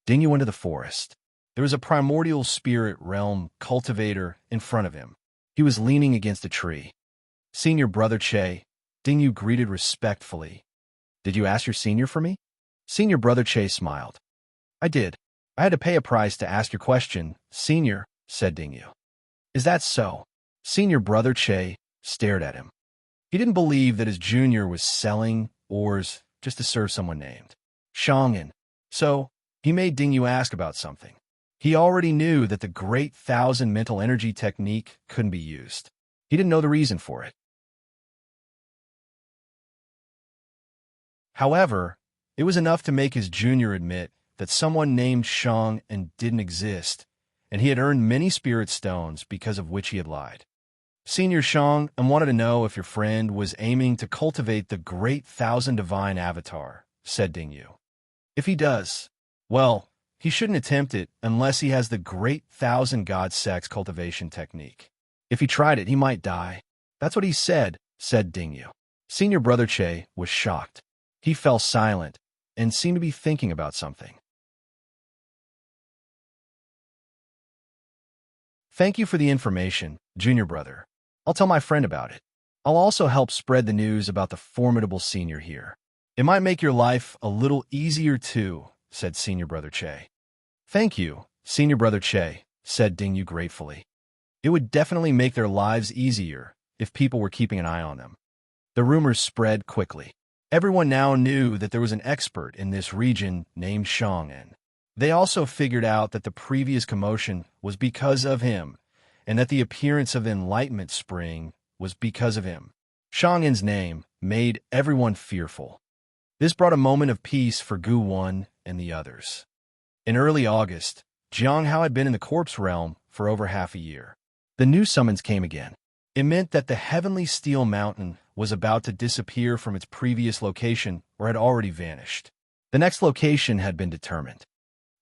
Dingyu went to the forest. There was a primordial spirit realm cultivator in front of him. He was leaning against a tree. "Senior Brother Che," Dingyu greeted respectfully. "Did you ask your senior for me?" Senior Brother Che smiled. "I did. I had to pay a price to ask your question, Senior," said Dingyu. "Is that so?" Senior Brother Che stared at him. He didn't believe that his junior was selling ores just to serve someone named Shang'an. So, he made Dingyu ask about something. He already knew that the Great Thousand Mental Energy technique couldn't be used. He didn't know the reason for it. However, it was enough to make his junior admit that someone named Shang and didn't exist, and he had earned many spirit stones because of which he had lied. "Senior Shang and wanted to know if your friend was aiming to cultivate the Great Thousand Divine Avatar," said Dingyu. "If he does, well, he shouldn't attempt it unless he has the Great Thousand God Sex cultivation technique. If he tried it, he might die." "That's what he said," said Dingyu. Senior Brother Che was shocked. He fell silent and seemed to be thinking about something. "Thank you for the information, junior brother. I'll tell my friend about it. I'll also help spread the news about the formidable senior here. It might make your life a little easier too," said Senior Brother Che. "Thank you, Senior Brother Che," said Dingyu gratefully. It would definitely make their lives easier if people were keeping an eye on them. The rumors spread quickly. Everyone now knew that there was an expert in this region named Shang'an. They also figured out that the previous commotion was because of him, and that the appearance of the Enlightenment Spring was because of him. Shang'an's name made everyone fearful. This brought a moment of peace for Gu Wan and the others. In early August, Jiang Hao had been in the corpse realm for over half a year. The new summons came again. It meant that the heavenly steel mountain was about to disappear from its previous location or had already vanished. The next location had been determined.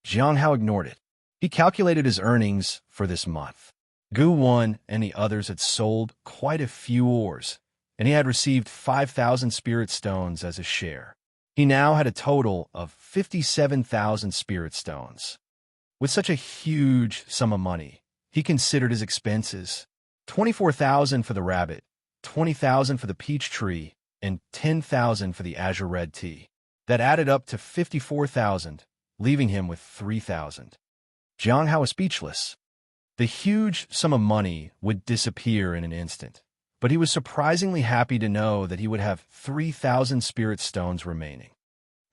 Jiang Hao ignored it. He calculated his earnings for this month. Gu Wan and the others had sold quite a few ores, and he had received 5,000 spirit stones as a share. He now had a total of 57,000 spirit stones. With such a huge sum of money, he considered his expenses: 24,000 for the rabbit, 20,000 for the peach tree, and 10,000 for the azure red tea. That added up to 54,000, leaving him with 3,000. Jiang Hao was speechless. The huge sum of money would disappear in an instant, but he was surprisingly happy to know that he would have 3,000 spirit stones remaining.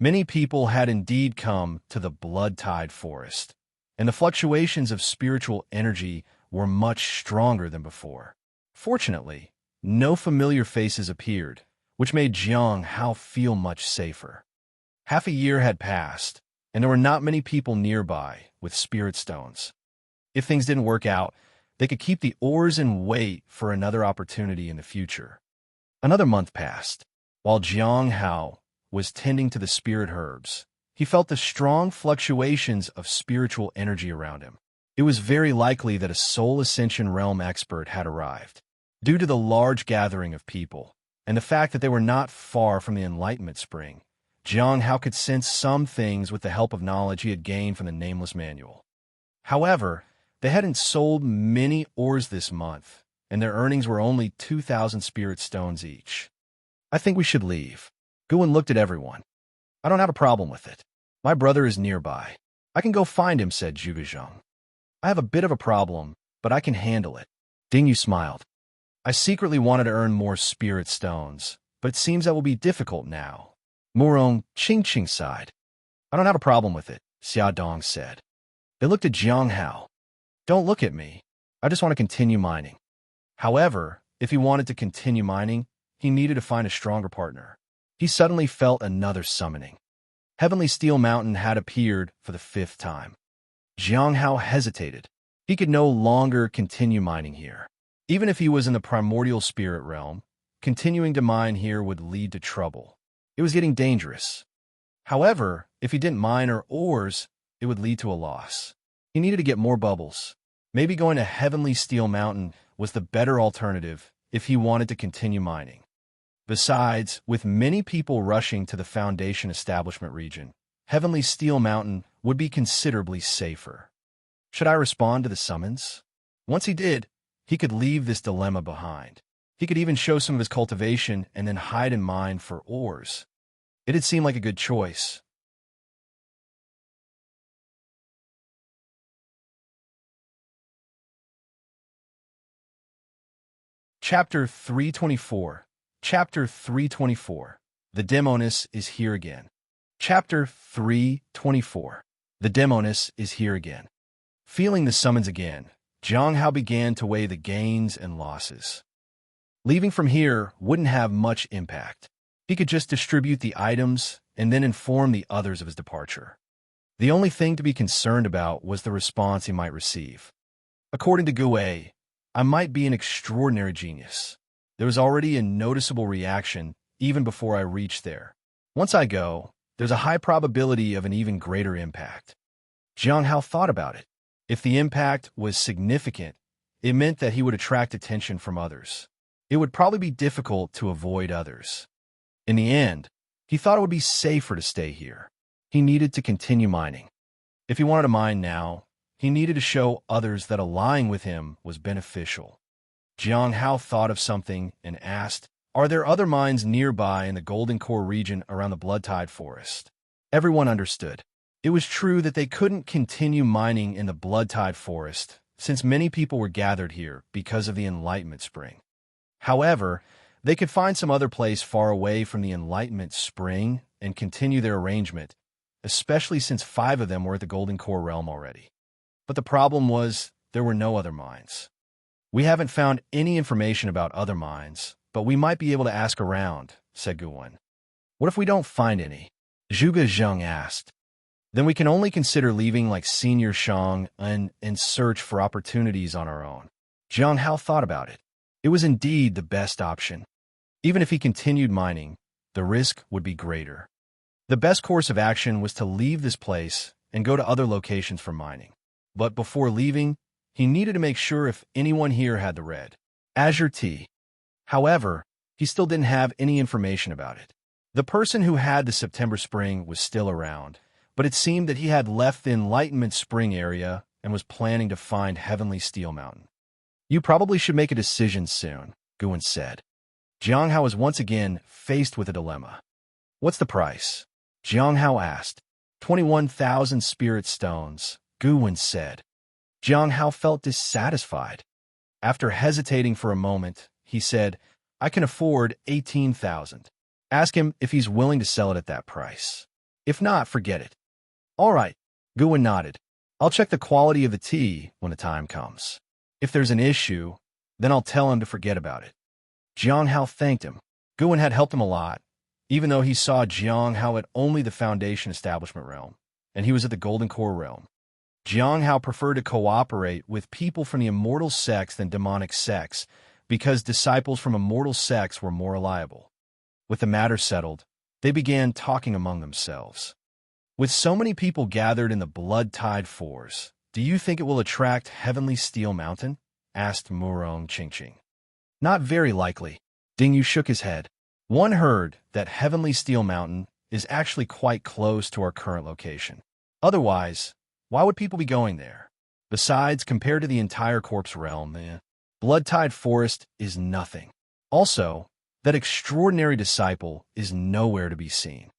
Many people had indeed come to the blood-tide forest, and the fluctuations of spiritual energy were much stronger than before. Fortunately, no familiar faces appeared, which made Jiang Hao feel much safer. Half a year had passed, and there were not many people nearby with spirit stones. If things didn't work out, they could keep the ores and wait for another opportunity in the future. Another month passed. While Jiang Hao was tending to the spirit herbs, he felt the strong fluctuations of spiritual energy around him. It was very likely that a soul ascension realm expert had arrived. Due to the large gathering of people, and the fact that they were not far from the enlightenment spring, Jiang Hao could sense some things with the help of knowledge he had gained from the nameless manual. However, they hadn't sold many ores this month, and their earnings were only 2,000 spirit stones each. I think we should leave. Guwen looked at everyone. I don't have a problem with it. My brother is nearby. I can go find him, said Zhuge Zhang. I have a bit of a problem, but I can handle it. Ding Yu smiled. I secretly wanted to earn more spirit stones, but it seems that will be difficult now. Murong Qingqing sighed. I don't have a problem with it, Xia Dong said. They looked at Jiang Hao. Don't look at me. I just want to continue mining. However, if he wanted to continue mining, he needed to find a stronger partner. He suddenly felt another summoning. Heavenly Steel Mountain had appeared for the 5th time. Jiang Hao hesitated. He could no longer continue mining here. Even if he was in the primordial spirit realm, continuing to mine here would lead to trouble. It was getting dangerous. However, if he didn't mine or ores, it would lead to a loss. He needed to get more bubbles. Maybe going to Heavenly Steel Mountain was the better alternative if he wanted to continue mining. Besides, with many people rushing to the Foundation Establishment region, Heavenly Steel Mountain would be considerably safer. Should I respond to the summons? Once he did, he could leave this dilemma behind. He could even show some of his cultivation and then hide in mine for ores. It had seemed like a good choice. Chapter 324. Chapter 324. The Demoness is here again. Chapter 324. The Demoness is here again. Feeling the summons again, Jiang Hao began to weigh the gains and losses. Leaving from here wouldn't have much impact. He could just distribute the items and then inform the others of his departure. The only thing to be concerned about was the response he might receive. According to Gue, I might be an extraordinary genius. There was already a noticeable reaction even before I reached there. Once I go, there's a high probability of an even greater impact. Jiang Hao thought about it. If the impact was significant, it meant that he would attract attention from others. It would probably be difficult to avoid others. In the end, he thought it would be safer to stay here. He needed to continue mining. If he wanted to mine now, he needed to show others that allying with him was beneficial. Jiang Hao thought of something and asked, are there other mines nearby in the Golden Core region around the Blood-Tide Forest? Everyone understood. It was true that they couldn't continue mining in the Blood-Tide Forest, since many people were gathered here because of the Enlightenment Spring. However, they could find some other place far away from the Enlightenment Spring and continue their arrangement, especially since 5 of them were at the Golden Core realm already. But the problem was there were no other mines. We haven't found any information about other mines, but we might be able to ask around, said Guwen. What if we don't find any? Zhuge Zhang asked. Then we can only consider leaving like Senior Shang and search for opportunities on our own. Jiang Hao thought about it. It was indeed the best option. Even if he continued mining, the risk would be greater. The best course of action was to leave this place and go to other locations for mining. But before leaving, he needed to make sure if anyone here had the red azure tea. However, he still didn't have any information about it. The person who had the September Spring was still around, but it seemed that he had left the Enlightenment Spring area and was planning to find Heavenly Steel Mountain. You probably should make a decision soon, Guwen said. Jiang Hao was once again faced with a dilemma. What's the price? Jiang Hao asked. 21,000 spirit stones, Guwen said. Jiang Hao felt dissatisfied. After hesitating for a moment, he said, I can afford 18,000. Ask him if he's willing to sell it at that price. If not, forget it. All right, Guwen nodded. I'll check the quality of the tea when the time comes. If there's an issue, then I'll tell him to forget about it. Jiang Hao thanked him. Guwen had helped him a lot, even though he saw Jiang Hao at only the Foundation Establishment realm, and he was at the Golden Core realm. Jiang Hao preferred to cooperate with people from the immortal sects than demonic sects, because disciples from immortal sects were more reliable. With the matter settled, they began talking among themselves. With so many people gathered in the Blood-Tide Forest, do you think it will attract Heavenly Steel Mountain? Asked Murong Qingqing. Not very likely. Ding Yu shook his head. One heard that Heavenly Steel Mountain is actually quite close to our current location. Otherwise, why would people be going there? Besides, compared to the entire corpse realm, the Blood-Tide Forest is nothing. Also, that extraordinary disciple is nowhere to be seen.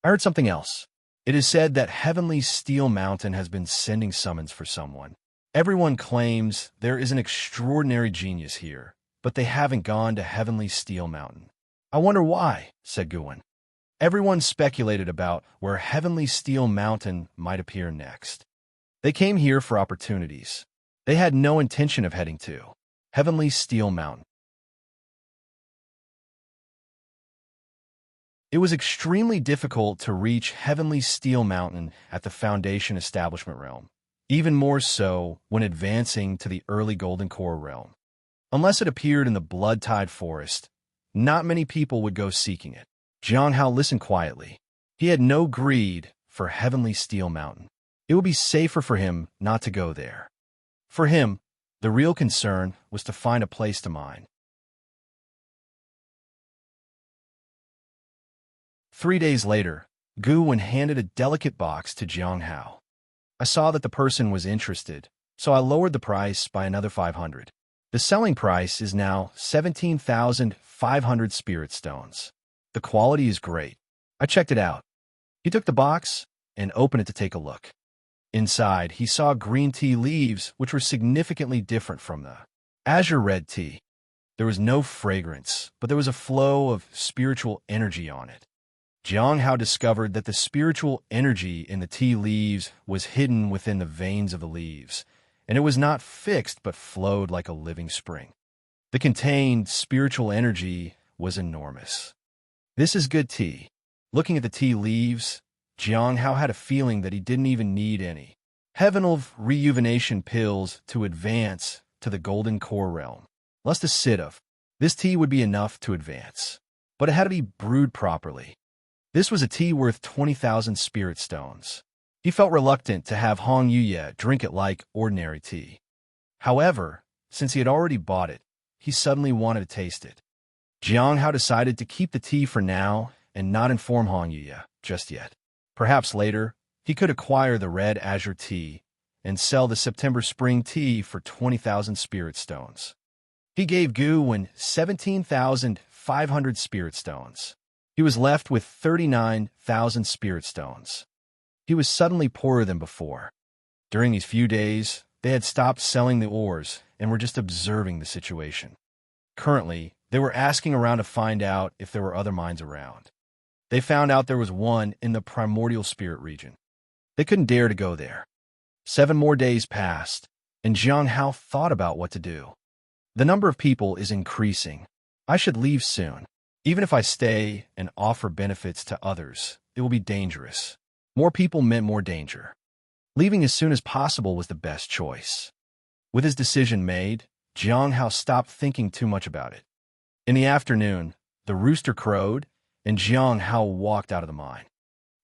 I heard something else. It is said that Heavenly Steel Mountain has been sending summons for someone. Everyone claims there is an extraordinary genius here, but they haven't gone to Heavenly Steel Mountain. I wonder why, said Guwen. Everyone speculated about where Heavenly Steel Mountain might appear next. They came here for opportunities. They had no intention of heading to Heavenly Steel Mountain. It was extremely difficult to reach Heavenly Steel Mountain at the Foundation Establishment realm, even more so when advancing to the early Golden Core realm. Unless it appeared in the Blood-Tide Forest, not many people would go seeking it. Jiang Hao listened quietly. He had no greed for Heavenly Steel Mountain. It would be safer for him not to go there. For him, the real concern was to find a place to mine. 3 days later, Gu Wen handed a delicate box to Jiang Hao. I saw that the person was interested, so I lowered the price by another 500. The selling price is now 17,500 spirit stones. The quality is great. I checked it out. He took the box and opened it to take a look. Inside, he saw green tea leaves, which were significantly different from the azure red tea. There was no fragrance, but there was a flow of spiritual energy on it. Jiang Hao discovered that the spiritual energy in the tea leaves was hidden within the veins of the leaves, and it was not fixed but flowed like a living spring. The contained spiritual energy was enormous. This is good tea. Looking at the tea leaves, Jiang Hao had a feeling that he didn't even need any Heaven of Rejuvenation pills to advance to the Golden Core realm. Lest a sit of this tea would be enough to advance, but it had to be brewed properly. This was a tea worth 20,000 spirit stones. He felt reluctant to have Hong Yuye drink it like ordinary tea. However, since he had already bought it, he suddenly wanted to taste it. Jiang Hao decided to keep the tea for now and not inform Hong Yuye just yet. Perhaps later, he could acquire the red azure tea and sell the September spring tea for 20,000 spirit stones. He gave Gu Wen 17,500 spirit stones. He was left with 39,000 spirit stones. He was suddenly poorer than before. During these few days, they had stopped selling the ores and were just observing the situation. Currently, they were asking around to find out if there were other mines around. They found out there was one in the primordial spirit region. They couldn't dare to go there. 7 more days passed, and Jiang Hao thought about what to do. The number of people is increasing. I should leave soon. Even if I stay and offer benefits to others, it will be dangerous. More people meant more danger. Leaving as soon as possible was the best choice. With his decision made, Jiang Hao stopped thinking too much about it. In the afternoon, the rooster crowed, and Jiang Hao walked out of the mine.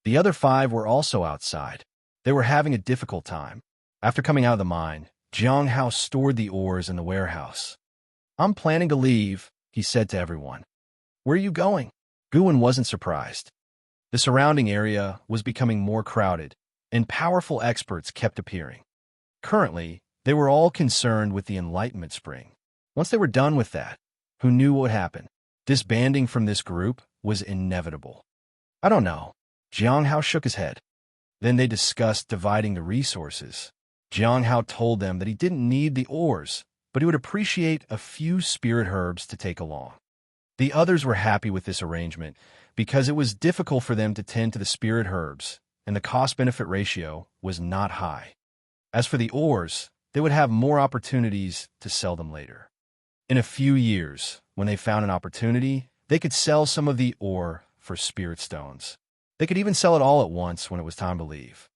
The other 5 were also outside. They were having a difficult time. After coming out of the mine, Jiang Hao stored the ores in the warehouse. I'm planning to leave, he said to everyone. Where are you going? Gu Wen wasn't surprised. The surrounding area was becoming more crowded, and powerful experts kept appearing. Currently, they were all concerned with the Enlightenment Spring. Once they were done with that, who knew what would happen? Disbanding from this group was inevitable. I don't know. Jiang Hao shook his head. Then they discussed dividing the resources. Jiang Hao told them that he didn't need the ores, but he would appreciate a few spirit herbs to take along. The others were happy with this arrangement because it was difficult for them to tend to the spirit herbs, and the cost-benefit ratio was not high. As for the ores, they would have more opportunities to sell them later. In a few years, when they found an opportunity, they could sell some of the ore for spirit stones. They could even sell it all at once when it was time to leave.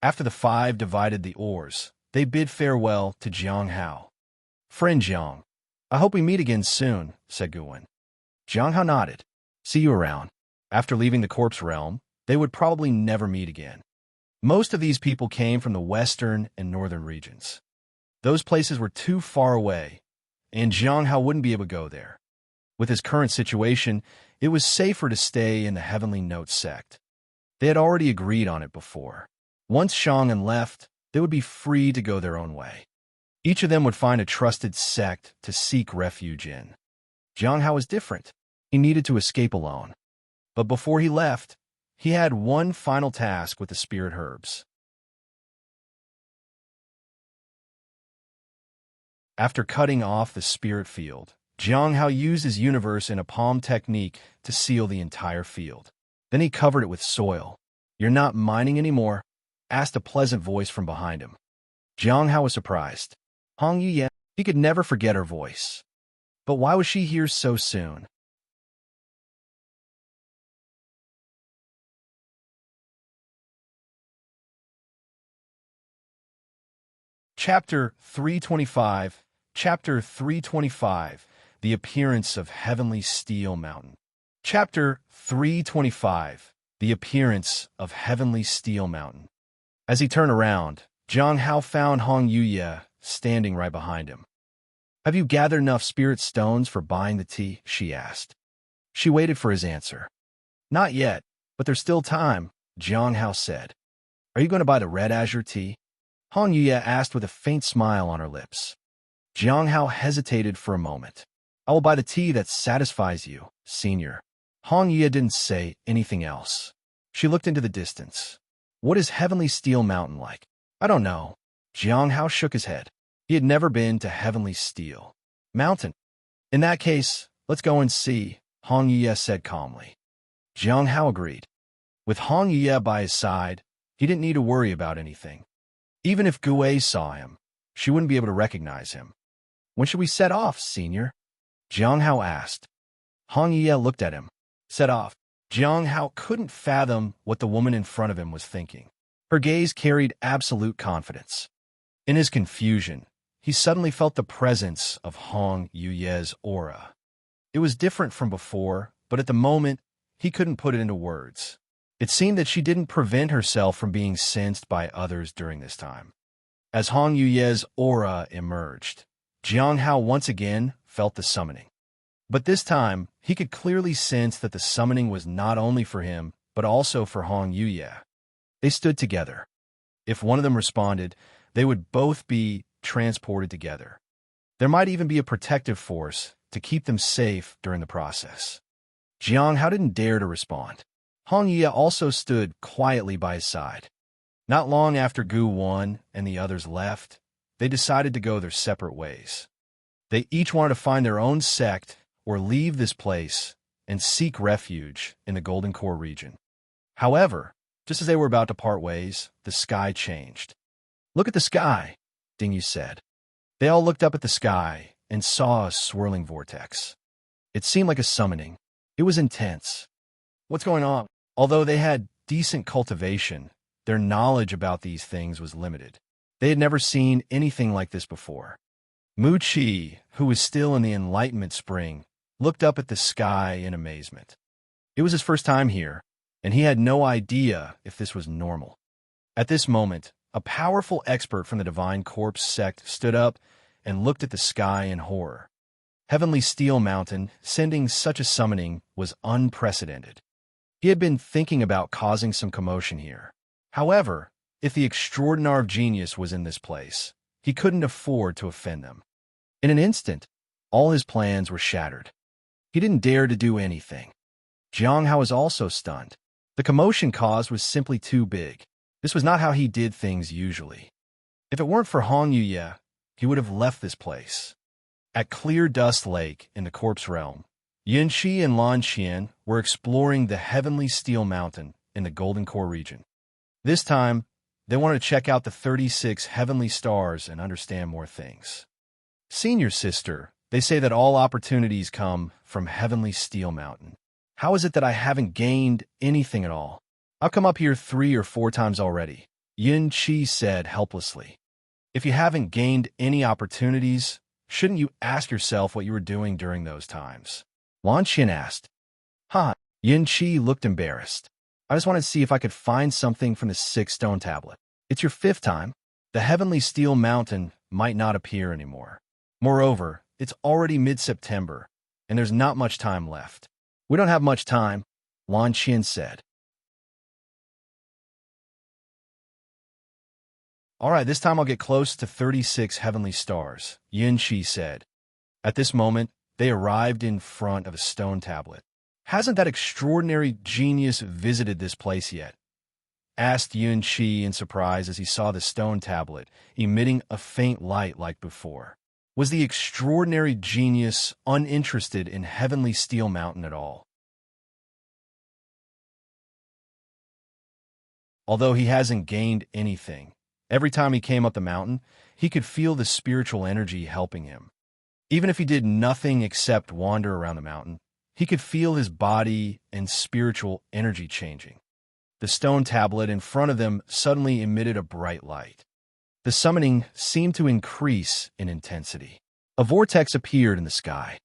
After the 5 divided the ores, they bid farewell to Jiang Hao. Friend Jiang, I hope we meet again soon, said Gu Wen. Jiang Hao nodded. See you around. After leaving the corpse realm, they would probably never meet again. Most of these people came from the western and northern regions. Those places were too far away, and Jiang Hao wouldn't be able to go there. With his current situation, it was safer to stay in the Heavenly Note sect. They had already agreed on it before. Once Shang'an left, they would be free to go their own way. Each of them would find a trusted sect to seek refuge in. Jiang Hao was different. He needed to escape alone. But before he left, he had one final task with the spirit herbs. After cutting off the spirit field, Jiang Hao used his universe in a palm technique to seal the entire field. Then he covered it with soil. "You're not mining anymore?" asked a pleasant voice from behind him. Jiang Hao was surprised. Hong Yuye, he could never forget her voice. But why was she here so soon? Chapter 325. Chapter 325. The Appearance of Heavenly Steel Mountain. Chapter 325. The Appearance of Heavenly Steel Mountain. As he turned around, Jiang Hao found Hong Yuye standing right behind him. "Have you gathered enough spirit stones for buying the tea?" she asked. She waited for his answer. "Not yet, but there's still time," Jiang Hao said. "Are you going to buy the red azure tea?" Hong Yuye asked with a faint smile on her lips. Jiang Hao hesitated for a moment. "I will buy the tea that satisfies you, senior." Hong Yuye didn't say anything else. She looked into the distance. "What is Heavenly Steel Mountain like?" "I don't know." Jiang Hao shook his head. He had never been to Heavenly Steel Mountain. "In that case, let's go and see," Hong Yuye said calmly. Jiang Hao agreed. With Hong Yuye by his side, he didn't need to worry about anything. Even if Gue saw him, she wouldn't be able to recognize him. "When should we set off, senior?" Jiang Hao asked. Hong Yuye looked at him. "Set off." Jiang Hao couldn't fathom what the woman in front of him was thinking. Her gaze carried absolute confidence. In his confusion, he suddenly felt the presence of Hong Yuye's aura. It was different from before, but at the moment, he couldn't put it into words. It seemed that she didn't prevent herself from being sensed by others during this time. As Hong Yuye's aura emerged, Jiang Hao once again felt the summoning. But this time, he could clearly sense that the summoning was not only for him, but also for Hong Yuye. They stood together. If one of them responded, they would both be transported together. There might even be a protective force to keep them safe during the process. Jiang Hao didn't dare to respond. Hong Yuye also stood quietly by his side. Not long after Gu Wan and the others left, they decided to go their separate ways. They each wanted to find their own sect or leave this place and seek refuge in the Golden Core region. However, just as they were about to part ways, the sky changed. "Look at the sky," Dingyu said. They all looked up at the sky and saw a swirling vortex. It seemed like a summoning. It was intense. "What's going on?" Although they had decent cultivation, their knowledge about these things was limited. They had never seen anything like this before. Mu Qi, who was still in the Enlightenment Spring, looked up at the sky in amazement. It was his first time here, and he had no idea if this was normal. At this moment, a powerful expert from the Divine Corpse sect stood up and looked at the sky in horror. Heavenly Steel Mountain sending such a summoning was unprecedented. He had been thinking about causing some commotion here. However, if the extraordinary genius was in this place, he couldn't afford to offend them. In an instant, all his plans were shattered. He didn't dare to do anything. Jiang Hao was also stunned. The commotion caused was simply too big. This was not how he did things usually. If it weren't for Hong Yuye, he would have left this place. At Clear Dust Lake in the Corpse Realm, Yin Shi and Lan Qian were exploring the Heavenly Steel Mountain in the Golden Core region. This time, they wanted to check out the 36 heavenly stars and understand more things. "Senior sister, they say that all opportunities come from Heavenly Steel Mountain. How is it that I haven't gained anything at all? I've come up here 3 or 4 times already," Yin Qi said helplessly. "If you haven't gained any opportunities, shouldn't you ask yourself what you were doing during those times?" Lan Qian asked. "Huh?" Yin Qi looked embarrassed. "I just wanted to see if I could find something from the 6 stone tablet. It's your 5th time. The Heavenly Steel Mountain might not appear anymore. Moreover, it's already mid-September, and there's not much time left. We don't have much time, Lan Qian said. All right, this time I'll get close to 36 heavenly stars, Yin Shi said. At this moment, they arrived in front of a stone tablet. Hasn't that extraordinary genius visited this place yet? Asked Yun Shi in surprise as he saw the stone tablet, emitting a faint light like before. Was the extraordinary genius uninterested in heavenly steel mountain at all? Although he hasn't gained anything, every time he came up the mountain, he could feel the spiritual energy helping him. Even if he did nothing except wander around the mountain, he could feel his body and spiritual energy changing. The stone tablet in front of them suddenly emitted a bright light. The summoning seemed to increase in intensity. A vortex appeared in the sky.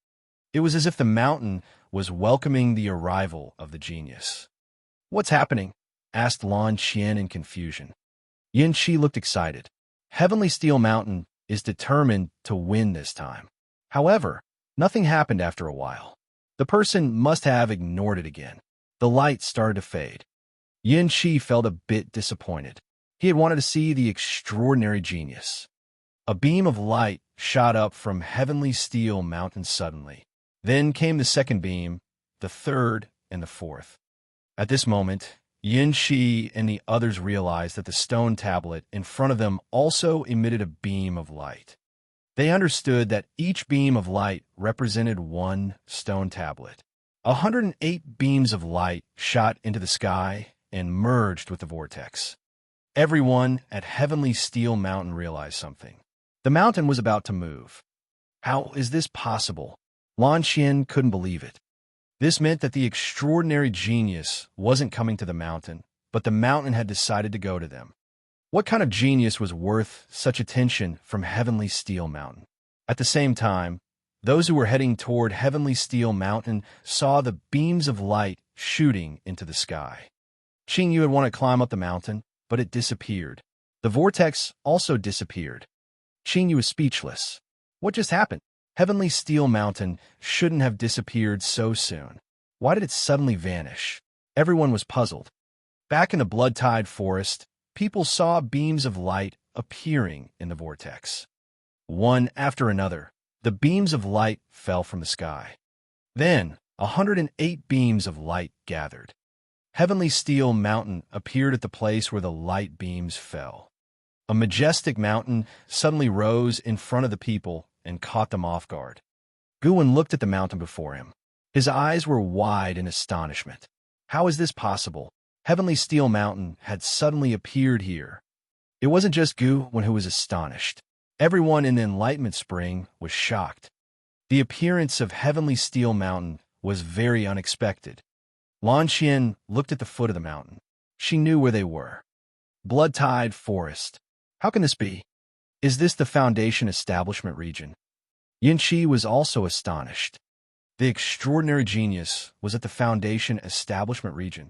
It was as if the mountain was welcoming the arrival of the genius. "What's happening?" asked Lan Qian in confusion. Yin Shi looked excited. Heavenly Steel Mountain is determined to win this time. However, nothing happened after a while. The person must have ignored it again. The light started to fade. Yin Shi felt a bit disappointed. He had wanted to see the extraordinary genius. A beam of light shot up from Heavenly Steel Mountain suddenly. Then came the second beam, the third, and the fourth. At this moment, Yin Shi and the others realized that the stone tablet in front of them also emitted a beam of light. They understood that each beam of light represented one stone tablet. 108 beams of light shot into the sky and merged with the vortex. Everyone at Heavenly Steel Mountain realized something. The mountain was about to move. How is this possible? Lan Qian couldn't believe it. This meant that the extraordinary genius wasn't coming to the mountain, but the mountain had decided to go to them. What kind of genius was worth such attention from Heavenly Steel Mountain? At the same time, those who were heading toward Heavenly Steel Mountain saw the beams of light shooting into the sky. Qingyu had wanted to climb up the mountain, but it disappeared. The vortex also disappeared. Qingyu was speechless. What just happened? Heavenly Steel Mountain shouldn't have disappeared so soon. Why did it suddenly vanish? Everyone was puzzled. Back in the blood-tide forest, people saw beams of light appearing in the vortex. One after another, the beams of light fell from the sky. Then, 108 beams of light gathered. Heavenly Steel Mountain appeared at the place where the light beams fell. A majestic mountain suddenly rose in front of the people and caught them off guard. Guwen looked at the mountain before him. His eyes were wide in astonishment. How is this possible? Heavenly Steel Mountain had suddenly appeared here. It wasn't just Guwen who was astonished. Everyone in the Enlightenment Spring was shocked. The appearance of Heavenly Steel Mountain was very unexpected. Lan Qian looked at the foot of the mountain. She knew where they were. Blood-tide forest. How can this be? Is this the Foundation Establishment region? Yin Shi was also astonished. The extraordinary genius was at the Foundation Establishment region.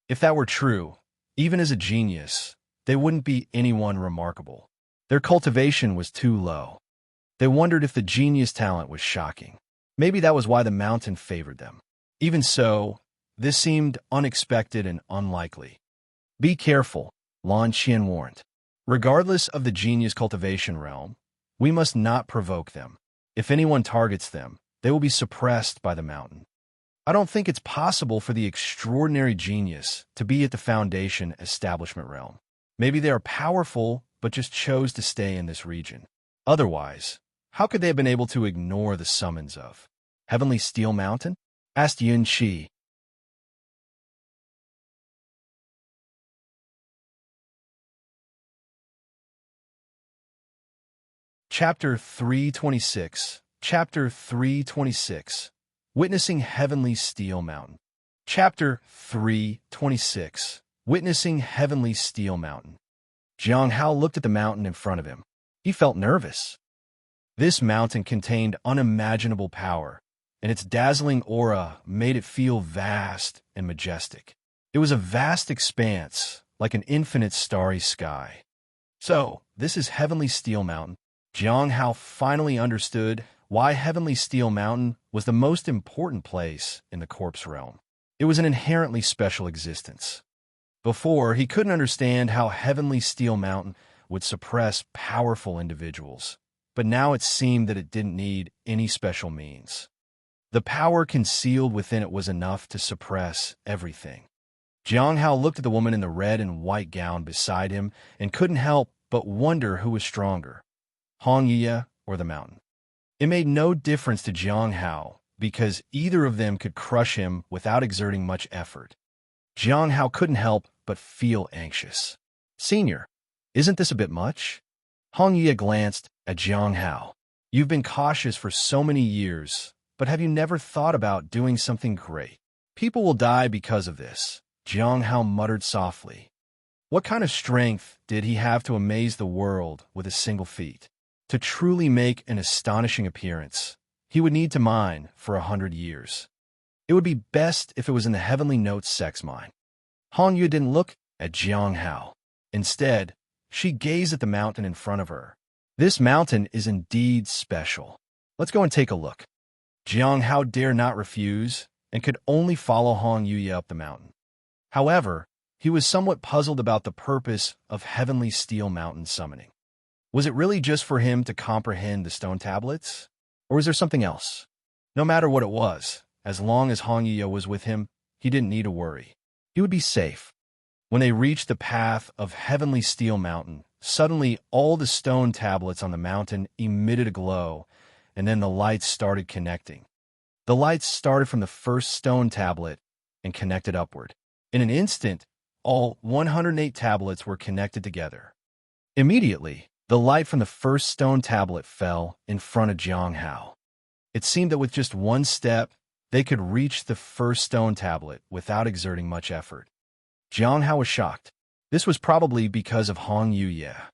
If that were true, even as a genius, they wouldn't be anyone remarkable. Their cultivation was too low. They wondered if the genius talent was shocking. Maybe that was why the mountain favored them. Even so, this seemed unexpected and unlikely. Be careful, Lan Qian warned. Regardless of the genius cultivation realm, we must not provoke them. If anyone targets them, they will be suppressed by the mountain. I don't think it's possible for the extraordinary genius to be at the Foundation Establishment realm. Maybe they are powerful, but just chose to stay in this region. Otherwise, how could they have been able to ignore the summons of Heavenly Steel Mountain? Asked Yin Shi. Chapter 326. Chapter 326. Witnessing Heavenly Steel Mountain. Chapter 326. Witnessing Heavenly Steel Mountain. Jiang Hao looked at the mountain in front of him. He felt nervous. This mountain contained unimaginable power, and its dazzling aura made it feel vast and majestic. It was a vast expanse, like an infinite starry sky. So, this is Heavenly Steel Mountain. Jiang Hao finally understood why Heavenly Steel Mountain was the most important place in the corpse realm. It was an inherently special existence. Before, he couldn't understand how Heavenly Steel Mountain would suppress powerful individuals, but now it seemed that it didn't need any special means. The power concealed within it was enough to suppress everything. Jiang Hao looked at the woman in the red and white gown beside him and couldn't help but wonder who was stronger, Hong Ye or the mountain. It made no difference to Jiang Hao because either of them could crush him without exerting much effort. Jiang Hao couldn't help but feel anxious. "Senior, isn't this a bit much?" Hong Ye glanced at Jiang Hao. "You've been cautious for so many years, but have you never thought about doing something great? People will die because of this," Jiang Hao muttered softly. What kind of strength did he have to amaze the world with a single feat? To truly make an astonishing appearance, he would need to mine for 100 years. It would be best if it was in the Heavenly Notes sex mine. Hong Yu didn't look at Jiang Hao. Instead, she gazed at the mountain in front of her. "This mountain is indeed special. Let's go and take a look." Jiang Hao dare not refuse and could only follow Hong Yu up the mountain. However, he was somewhat puzzled about the purpose of Heavenly Steel Mountain summoning. Was it really just for him to comprehend the stone tablets? Or was there something else? No matter what it was, as long as Hong Yi was with him, he didn't need to worry. He would be safe. When they reached the path of Heavenly Steel Mountain, suddenly all the stone tablets on the mountain emitted a glow, and then the lights started connecting. The lights started from the first stone tablet and connected upward. In an instant, all 108 tablets were connected together. Immediately, the light from the first stone tablet fell in front of Jiang Hao. It seemed that with just one step, they could reach the first stone tablet without exerting much effort. Jiang Hao was shocked. This was probably because of Hong Yuye.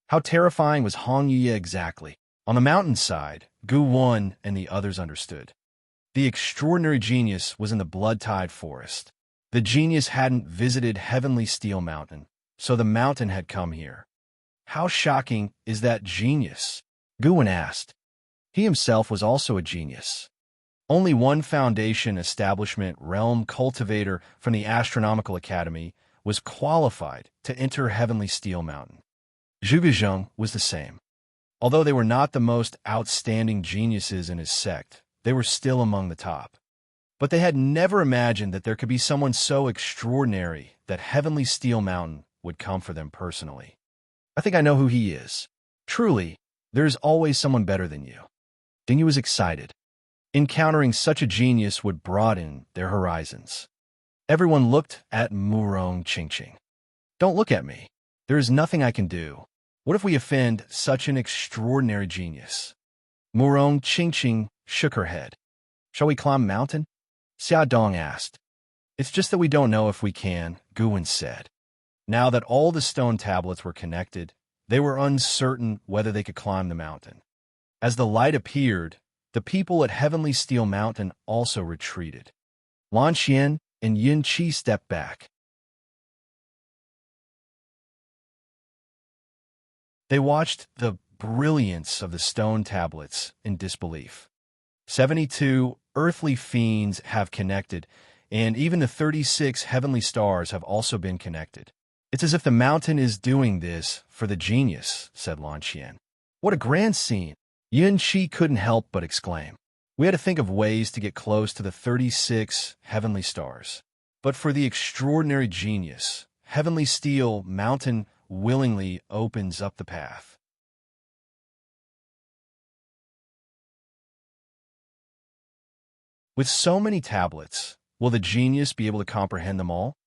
How terrifying was Hong Yuye exactly? On the mountainside, Gu Wan and the others understood. The extraordinary genius was in the blood-tide forest. The genius hadn't visited Heavenly Steel Mountain, so the mountain had come here. How shocking is that genius? Gu Wan asked. He himself was also a genius. Only one foundation establishment realm cultivator from the Astronomical Academy was qualified to enter Heavenly Steel Mountain. Zhu Guizheng was the same. Although they were not the most outstanding geniuses in his sect, they were still among the top. But they had never imagined that there could be someone so extraordinary that Heavenly Steel Mountain would come for them personally. "I think I know who he is. Truly, there is always someone better than you." Ding Yu was excited. Encountering such a genius would broaden their horizons. Everyone looked at Murong Qingqing. "Don't look at me. There is nothing I can do. What if we offend such an extraordinary genius?" Murong Qingqing shook her head. "Shall we climb a mountain?" Xia Dong asked. "It's just that we don't know if we can," Gu Wan said. Now that all the stone tablets were connected, they were uncertain whether they could climb the mountain. As the light appeared, the people at Heavenly Steel Mountain also retreated. Lan Xian and Yin Qi stepped back. They watched the brilliance of the stone tablets in disbelief. 72 earthly fiends have connected, and even the 36 heavenly stars have also been connected. "It's as if the mountain is doing this for the genius," said Lan Xian. "What a grand scene!" Yin Qi couldn't help but exclaim. "We had to think of ways to get close to the 36 heavenly stars. But for the extraordinary genius, Heavenly Steel Mountain willingly opens up the path." With so many tablets, will the genius be able to comprehend them all?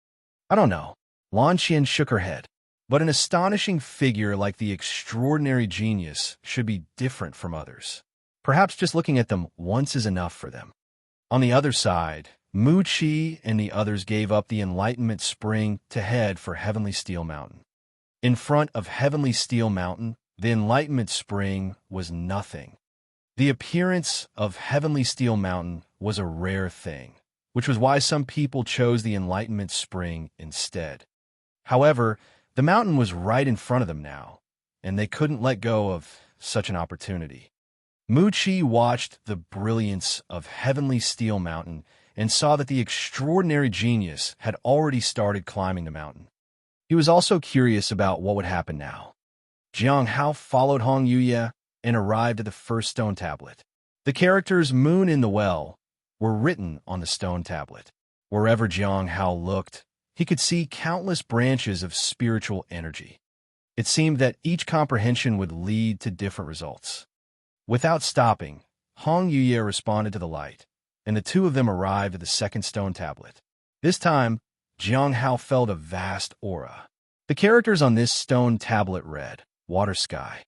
"I don't know." Lan Xian shook her head. But an astonishing figure like the extraordinary genius should be different from others. Perhaps just looking at them once is enough for them. On the other side, Mu Qi and the others gave up the Enlightenment Spring to head for Heavenly Steel Mountain. In front of Heavenly Steel Mountain, the Enlightenment Spring was nothing. The appearance of Heavenly Steel Mountain was a rare thing, which was why some people chose the Enlightenment Spring instead. However, the mountain was right in front of them now, and they couldn't let go of such an opportunity. Muchi watched the brilliance of heavenly steel mountain and saw that the extraordinary genius had already started climbing the mountain. He was also curious about what would happen now. Jiang Hao followed Hong Yuye and arrived at the first stone tablet. The characters Moon in the Well were written on the stone tablet. Wherever Jiang Hao looked, he could see countless branches of spiritual energy. It seemed that each comprehension would lead to different results. Without stopping, Hong Yuye responded to the light, and the two of them arrived at the second stone tablet. This time, Jiang Hao felt a vast aura. The characters on this stone tablet read, Water Sky.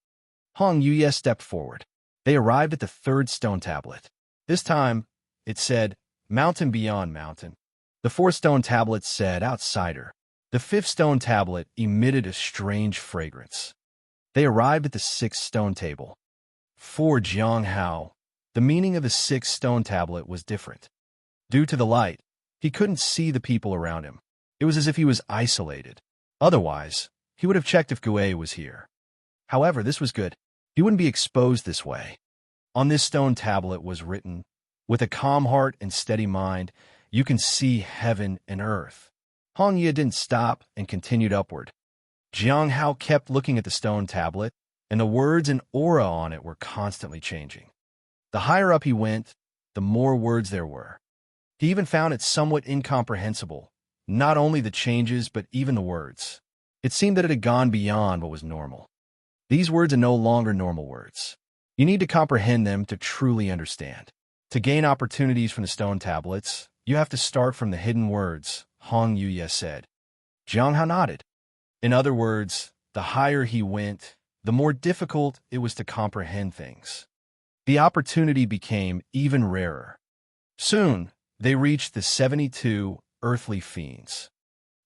Hong Yuye stepped forward. They arrived at the third stone tablet. This time, it said, Mountain Beyond Mountain. The fourth stone tablet said, Outsider. The fifth stone tablet emitted a strange fragrance. They arrived at the sixth stone table. For Jiang Hao, the meaning of the sixth stone tablet was different. Due to the light, he couldn't see the people around him. It was as if he was isolated. Otherwise, he would have checked if Gue was here. However, this was good. He wouldn't be exposed this way. On this stone tablet was written, With a calm heart and steady mind, you can see heaven and earth. Hong Yuye didn't stop and continued upward. Jiang Hao kept looking at the stone tablet, and the words and aura on it were constantly changing. The higher up he went, the more words there were. He even found it somewhat incomprehensible, not only the changes but even the words. It seemed that it had gone beyond what was normal. These words are no longer normal words. You need to comprehend them to truly understand. To gain opportunities from the stone tablets, you have to start from the hidden words, Hong Yuye said. Jiang Hao nodded. In other words, the higher he went, the more difficult it was to comprehend things. The opportunity became even rarer. Soon, they reached the 72 earthly fiends.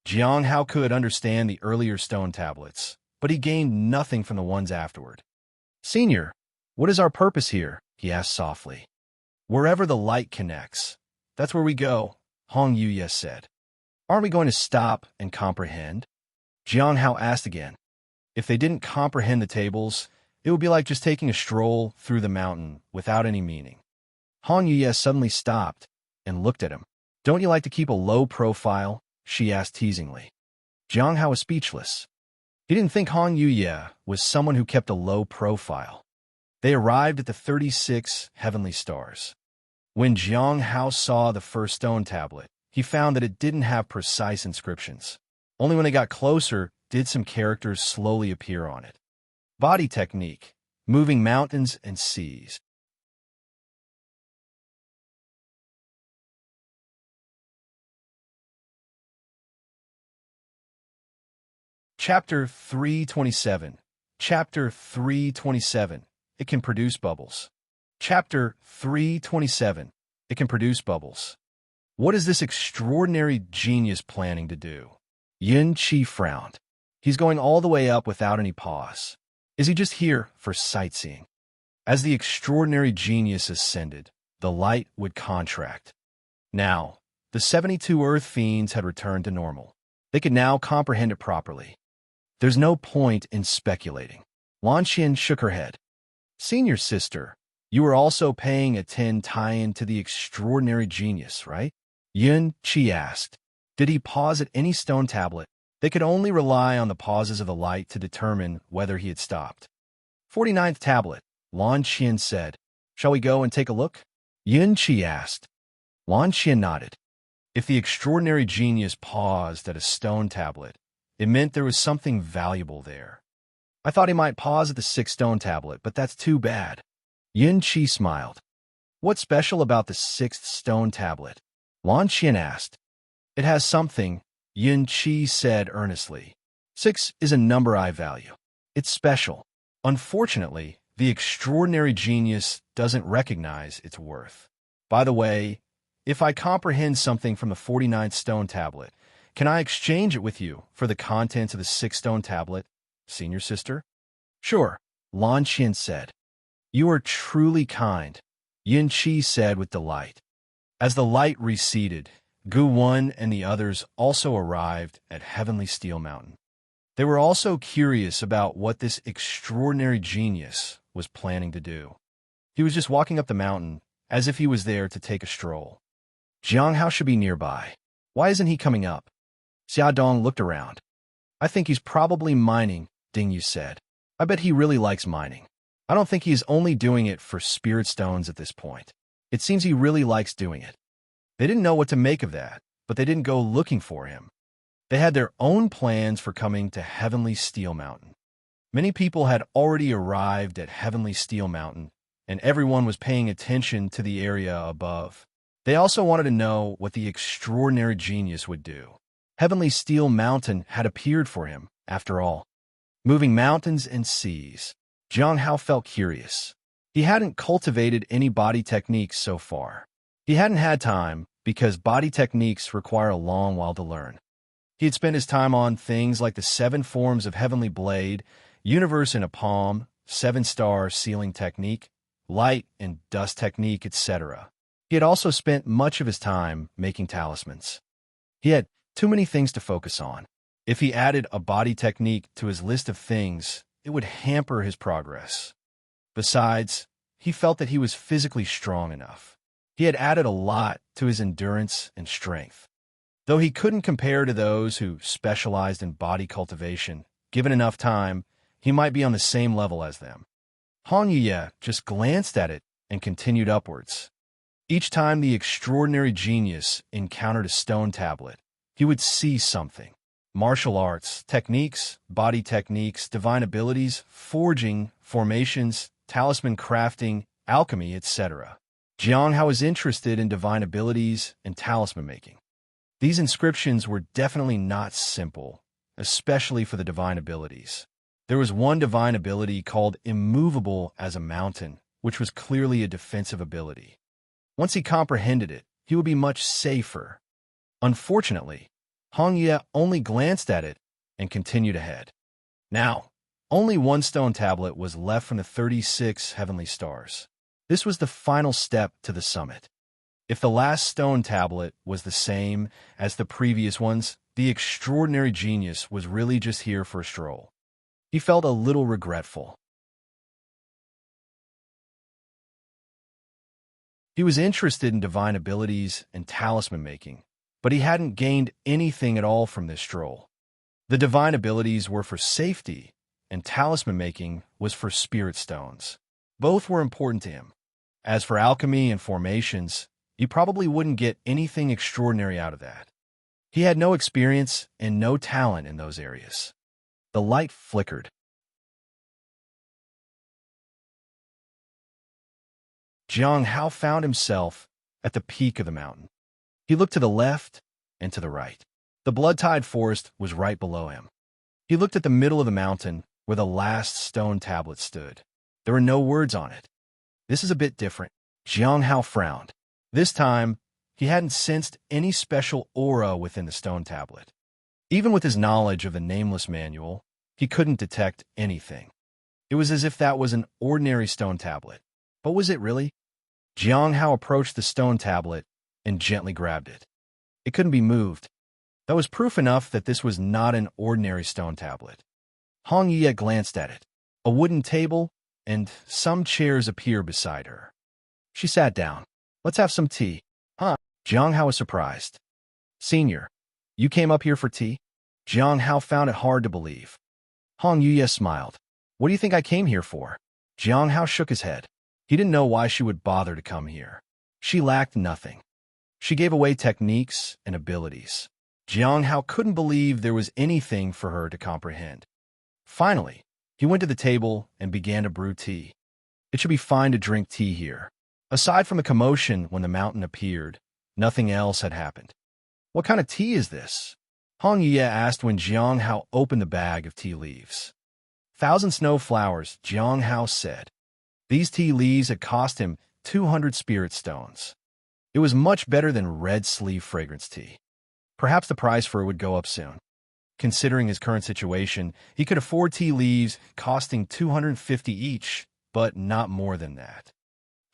Jiang Hao could understand the earlier stone tablets, but he gained nothing from the ones afterward. Senior, what is our purpose here? He asked softly. Wherever the light connects, that's where we go, Hong Yuye said. Aren't we going to stop and comprehend? Jiang Hao asked again. If they didn't comprehend the tables, it would be like just taking a stroll through the mountain without any meaning. Hong Yuye suddenly stopped and looked at him. Don't you like to keep a low profile? She asked teasingly. Jiang Hao was speechless. He didn't think Hong Yuye was someone who kept a low profile. They arrived at the 36 heavenly stars. When Jiang Hao saw the first stone tablet, he found that it didn't have precise inscriptions. Only when they got closer did some characters slowly appear on it. Body technique, moving mountains and seas. Chapter 327. Chapter 327. It can produce bubbles. Chapter 327. It can produce bubbles. What is this extraordinary genius planning to do? Yin Qi frowned. He's going all the way up without any pause. Is he just here for sightseeing? As the extraordinary genius ascended, the light would contract. Now, the 72 earth fiends had returned to normal. They could now comprehend it properly. There's no point in speculating. Lan Qian shook her head. Senior sister, you were also paying a tie-in to the extraordinary genius, right? Yin Qi asked. Did he pause at any stone tablet? They could only rely on the pauses of the light to determine whether he had stopped. 49th tablet, Lan Qian said. Shall we go and take a look? Yin Qi asked. Lan Qian nodded. If the extraordinary genius paused at a stone tablet, it meant there was something valuable there. I thought he might pause at the 6th stone tablet, but that's too bad. Yin Qi smiled. What's special about the 6th stone tablet? Lan Qian asked. It has something, Yin Qi said earnestly. 6 is a number I value. It's special. Unfortunately, the extraordinary genius doesn't recognize its worth. By the way, if I comprehend something from the 49th stone tablet, can I exchange it with you for the contents of the 6th stone tablet, senior sister? Sure, Lan Qian said. You are truly kind, Yin Qi said with delight. As the light receded, Gu Wen and the others also arrived at Heavenly Steel Mountain. They were also curious about what this extraordinary genius was planning to do. He was just walking up the mountain, as if he was there to take a stroll. Jiang Hao should be nearby. Why isn't he coming up? Xiaodong looked around. I think he's probably mining, Ding Yu said. I bet he really likes mining. I don't think he's only doing it for spirit stones at this point. It seems he really likes doing it. They didn't know what to make of that, but they didn't go looking for him. They had their own plans for coming to Heavenly Steel Mountain. Many people had already arrived at Heavenly Steel Mountain, and everyone was paying attention to the area above. They also wanted to know what the extraordinary genius would do. Heavenly Steel Mountain had appeared for him, after all. Moving mountains and seas. Jiang Hao felt curious. He hadn't cultivated any body techniques so far. He hadn't had time, because body techniques require a long while to learn. He had spent his time on things like the 7 forms of Heavenly Blade, Universe in a Palm, 7-star sealing technique, light and dust technique, etc. He had also spent much of his time making talismans. He had too many things to focus on. If he added a body technique to his list of things, it would hamper his progress. Besides, he felt that he was physically strong enough. He had added a lot to his endurance and strength. Though he couldn't compare to those who specialized in body cultivation, given enough time, he might be on the same level as them. Hong Ye just glanced at it and continued upwards. Each time the extraordinary genius encountered a stone tablet, he would see something. Martial arts, techniques, body techniques, divine abilities, forging, formations, talisman crafting, alchemy, etc. Jiang Hao was interested in divine abilities and talisman making. These inscriptions were definitely not simple, especially for the divine abilities. There was one divine ability called immovable as a mountain, which was clearly a defensive ability. Once he comprehended it, he would be much safer. Unfortunately, Hong Ye only glanced at it and continued ahead. Now, only one stone tablet was left from the 36 heavenly stars. This was the final step to the summit. If the last stone tablet was the same as the previous ones, the extraordinary genius was really just here for a stroll. He felt a little regretful. He was interested in divine abilities and talisman making, but he hadn't gained anything at all from this stroll. The divine abilities were for safety, and talisman making was for spirit stones. Both were important to him. As for alchemy and formations, he probably wouldn't get anything extraordinary out of that. He had no experience and no talent in those areas. The light flickered. Jiang Hao found himself at the peak of the mountain. He looked to the left and to the right. The blood-tide forest was right below him. He looked at the middle of the mountain where the last stone tablet stood. There were no words on it. This is a bit different. Jiang Hao frowned. This time, he hadn't sensed any special aura within the stone tablet. Even with his knowledge of the Nameless Manual, he couldn't detect anything. It was as if that was an ordinary stone tablet. But was it really? Jiang Hao approached the stone tablet and gently grabbed it. It couldn't be moved. That was proof enough that this was not an ordinary stone tablet. Hong Ye glanced at it. A wooden table and some chairs appeared beside her. She sat down. Let's have some tea. Huh? Jiang Hao was surprised. Senior, you came up here for tea? Jiang Hao found it hard to believe. Hong Ye smiled. What do you think I came here for? Jiang Hao shook his head. He didn't know why she would bother to come here. She lacked nothing. She gave away techniques and abilities. Jiang Hao couldn't believe there was anything for her to comprehend. Finally, he went to the table and began to brew tea. It should be fine to drink tea here. Aside from the commotion when the mountain appeared, nothing else had happened. What kind of tea is this? Hong Ye asked when Jiang Hao opened the bag of tea leaves. 1,000 snow flowers, Jiang Hao said. These tea leaves had cost him 200 spirit stones. It was much better than red sleeve fragrance tea. Perhaps the price for it would go up soon. Considering his current situation, he could afford tea leaves costing 250 each, but not more than that.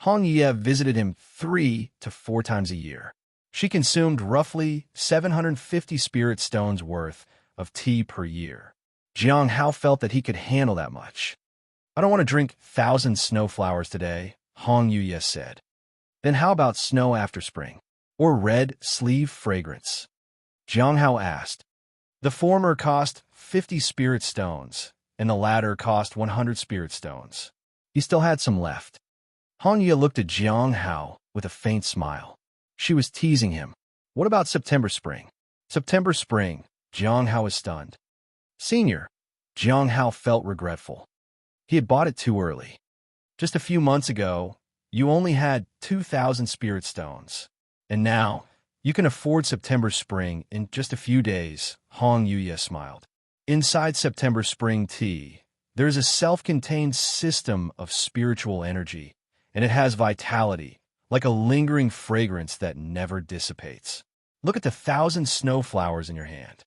Hong Ye visited him 3 to 4 times a year. She consumed roughly 750 spirit stones worth of tea per year. Jiang Hao felt that he could handle that much. I don't want to drink 1,000 snowflowers today, Hong Yuye said. Then how about snow after spring? Or red sleeve fragrance? Jiang Hao asked. The former cost 50 spirit stones, and the latter cost 100 spirit stones. He still had some left. Hong Yuye looked at Jiang Hao with a faint smile. She was teasing him. What about September spring? September spring, Jiang Hao was stunned. Senior, Jiang Hao felt regretful. He had bought it too early. Just a few months ago, you only had 2,000 spirit stones. And now, you can afford September spring in just a few days, Hong Yuye smiled. Inside September spring tea, there is a self-contained system of spiritual energy, and it has vitality, like a lingering fragrance that never dissipates. Look at the 1,000 snowflowers in your hand.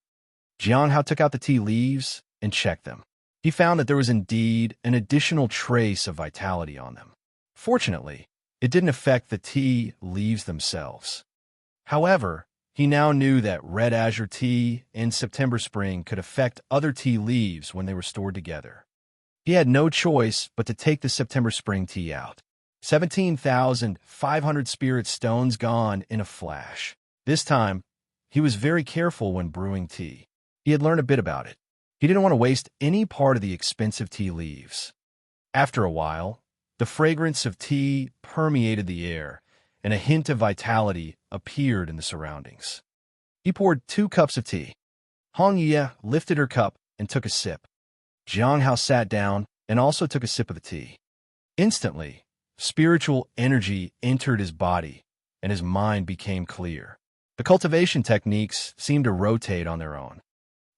Jiang Hao took out the tea leaves and checked them. He found that there was indeed an additional trace of vitality on them. Fortunately, it didn't affect the tea leaves themselves. However, he now knew that red azure tea in September spring could affect other tea leaves when they were stored together. He had no choice but to take the September spring tea out. 17,500 spirit stones gone in a flash. This time, he was very careful when brewing tea. He had learned a bit about it. He didn't want to waste any part of the expensive tea leaves. After a while, the fragrance of tea permeated the air, and a hint of vitality appeared in the surroundings. He poured 2 cups of tea. Hong Yuye lifted her cup and took a sip. Jiang Hao sat down and also took a sip of the tea. Instantly, spiritual energy entered his body, and his mind became clear. The cultivation techniques seemed to rotate on their own.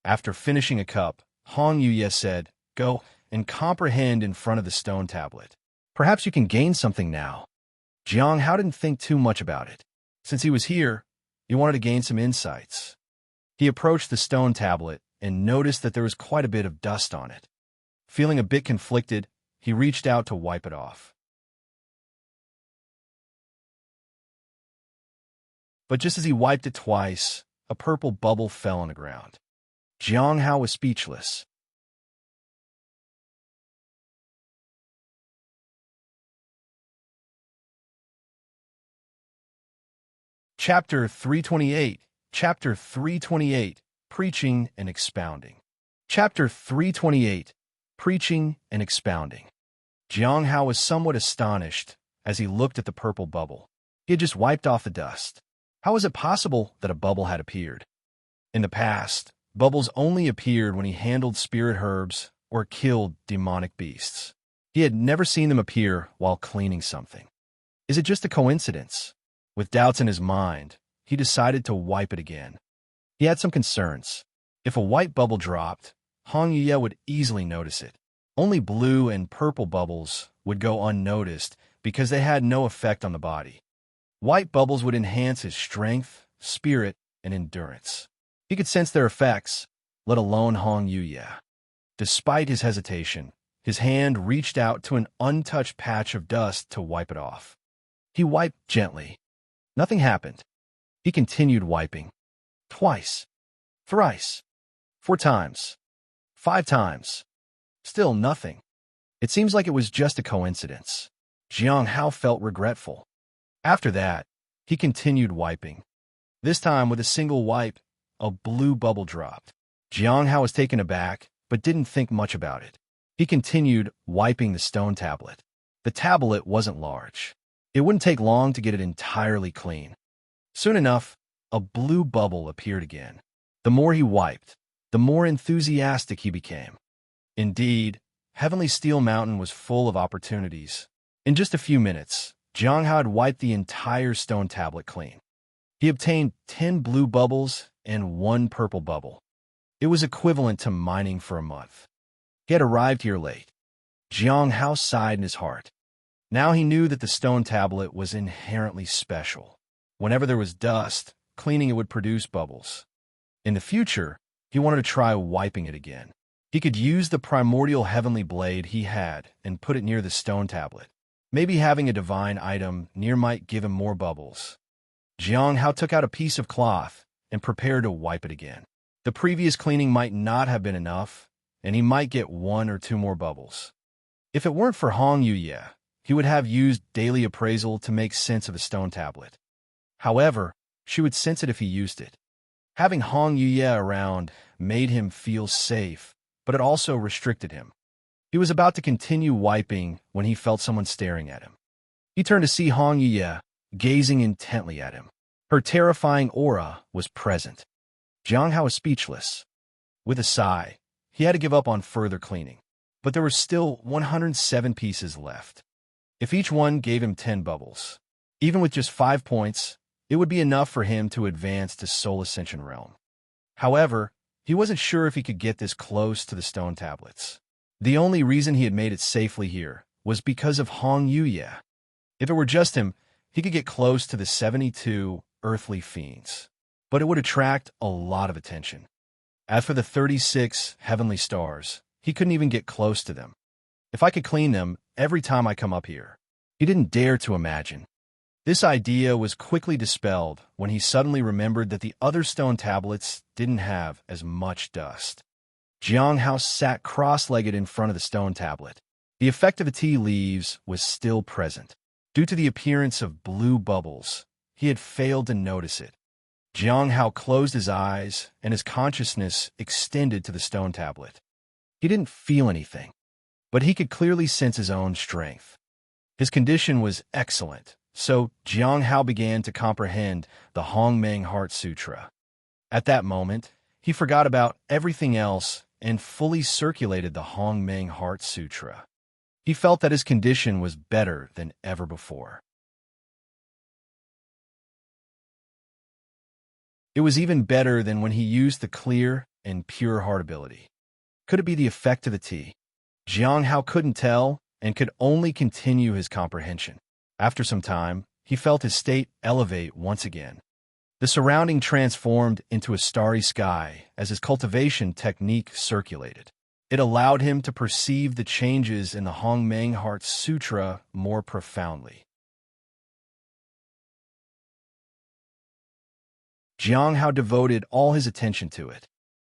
After finishing a cup, Hong Yuye said, "Go and comprehend in front of the stone tablet. Perhaps you can gain something now." Jiang Hao didn't think too much about it. Since he was here, he wanted to gain some insights. He approached the stone tablet and noticed that there was quite a bit of dust on it. Feeling a bit conflicted, he reached out to wipe it off. But just as he wiped it twice, a purple bubble fell on the ground. Jiang Hao was speechless. Chapter 328. Chapter 328. Preaching and Expounding. Chapter 328. Preaching and Expounding. Jiang Hao was somewhat astonished as he looked at the purple bubble. He had just wiped off the dust. How was it possible that a bubble had appeared? In the past, bubbles only appeared when he handled spirit herbs or killed demonic beasts. He had never seen them appear while cleaning something. Is it just a coincidence? With doubts in his mind, he decided to wipe it again. He had some concerns. If a white bubble dropped, Hong Yuye would easily notice it. Only blue and purple bubbles would go unnoticed because they had no effect on the body. White bubbles would enhance his strength, spirit, and endurance. He could sense their effects, let alone Hong Yuye. Despite his hesitation, his hand reached out to an untouched patch of dust to wipe it off. He wiped gently. Nothing happened. He continued wiping. Twice. Thrice. 4 times. 5 times. Still nothing. It seems like it was just a coincidence. Jiang Hao felt regretful. After that, he continued wiping. This time, with a single wipe, a blue bubble dropped. Jiang Hao was taken aback, but didn't think much about it. He continued wiping the stone tablet. The tablet wasn't large. It wouldn't take long to get it entirely clean. Soon enough, a blue bubble appeared again. The more he wiped, the more enthusiastic he became. Indeed, Heavenly Steel Mountain was full of opportunities. In just a few minutes, Jiang Hao had wiped the entire stone tablet clean. He obtained 10 blue bubbles and 1 purple bubble. It was equivalent to mining for a month. He had arrived here late. Jiang Hao sighed in his heart. Now he knew that the stone tablet was inherently special. Whenever there was dust, cleaning it would produce bubbles. In the future, he wanted to try wiping it again. He could use the primordial heavenly blade he had and put it near the stone tablet. Maybe having a divine item near might give him more bubbles. Jiang Hao took out a piece of cloth and prepared to wipe it again. The previous cleaning might not have been enough, and he might get 1 or 2 more bubbles. If it weren't for Hong Yuye, he would have used daily appraisal to make sense of a stone tablet. However, she would sense it if he used it. Having Hong Yuye around made him feel safe, but it also restricted him. He was about to continue wiping when he felt someone staring at him. He turned to see Hong Yuye, gazing intently at him. Her terrifying aura was present. Jiang Hao was speechless. With a sigh, he had to give up on further cleaning. But there were still 107 pieces left. If each one gave him 10 bubbles, even with just 5 points, it would be enough for him to advance to Soul Ascension Realm. However, he wasn't sure if he could get this close to the stone tablets. The only reason he had made it safely here was because of Hong Yuye. If it were just him, he could get close to the 72 earthly fiends, but it would attract a lot of attention. As for the 36 heavenly stars, he couldn't even get close to them. If I could clean them every time I come up here, he didn't dare to imagine. This idea was quickly dispelled when he suddenly remembered that the other stone tablets didn't have as much dust. Jiang Hao sat cross-legged in front of the stone tablet. The effect of the tea leaves was still present. Due to the appearance of blue bubbles, he had failed to notice it. Jiang Hao closed his eyes, and his consciousness extended to the stone tablet. He didn't feel anything, but he could clearly sense his own strength. His condition was excellent, so Jiang Hao began to comprehend the Hongmeng Heart Sutra. At that moment, he forgot about everything else and fully circulated the Hongmeng Heart Sutra. He felt that his condition was better than ever before. It was even better than when he used the clear and pure heart ability. Could it be the effect of the tea? Jiang Hao couldn't tell and could only continue his comprehension. After some time, he felt his state elevate once again. The surrounding transformed into a starry sky as his cultivation technique circulated. It allowed him to perceive the changes in the Hongmeng Heart Sutra more profoundly. Jiang Hao devoted all his attention to it.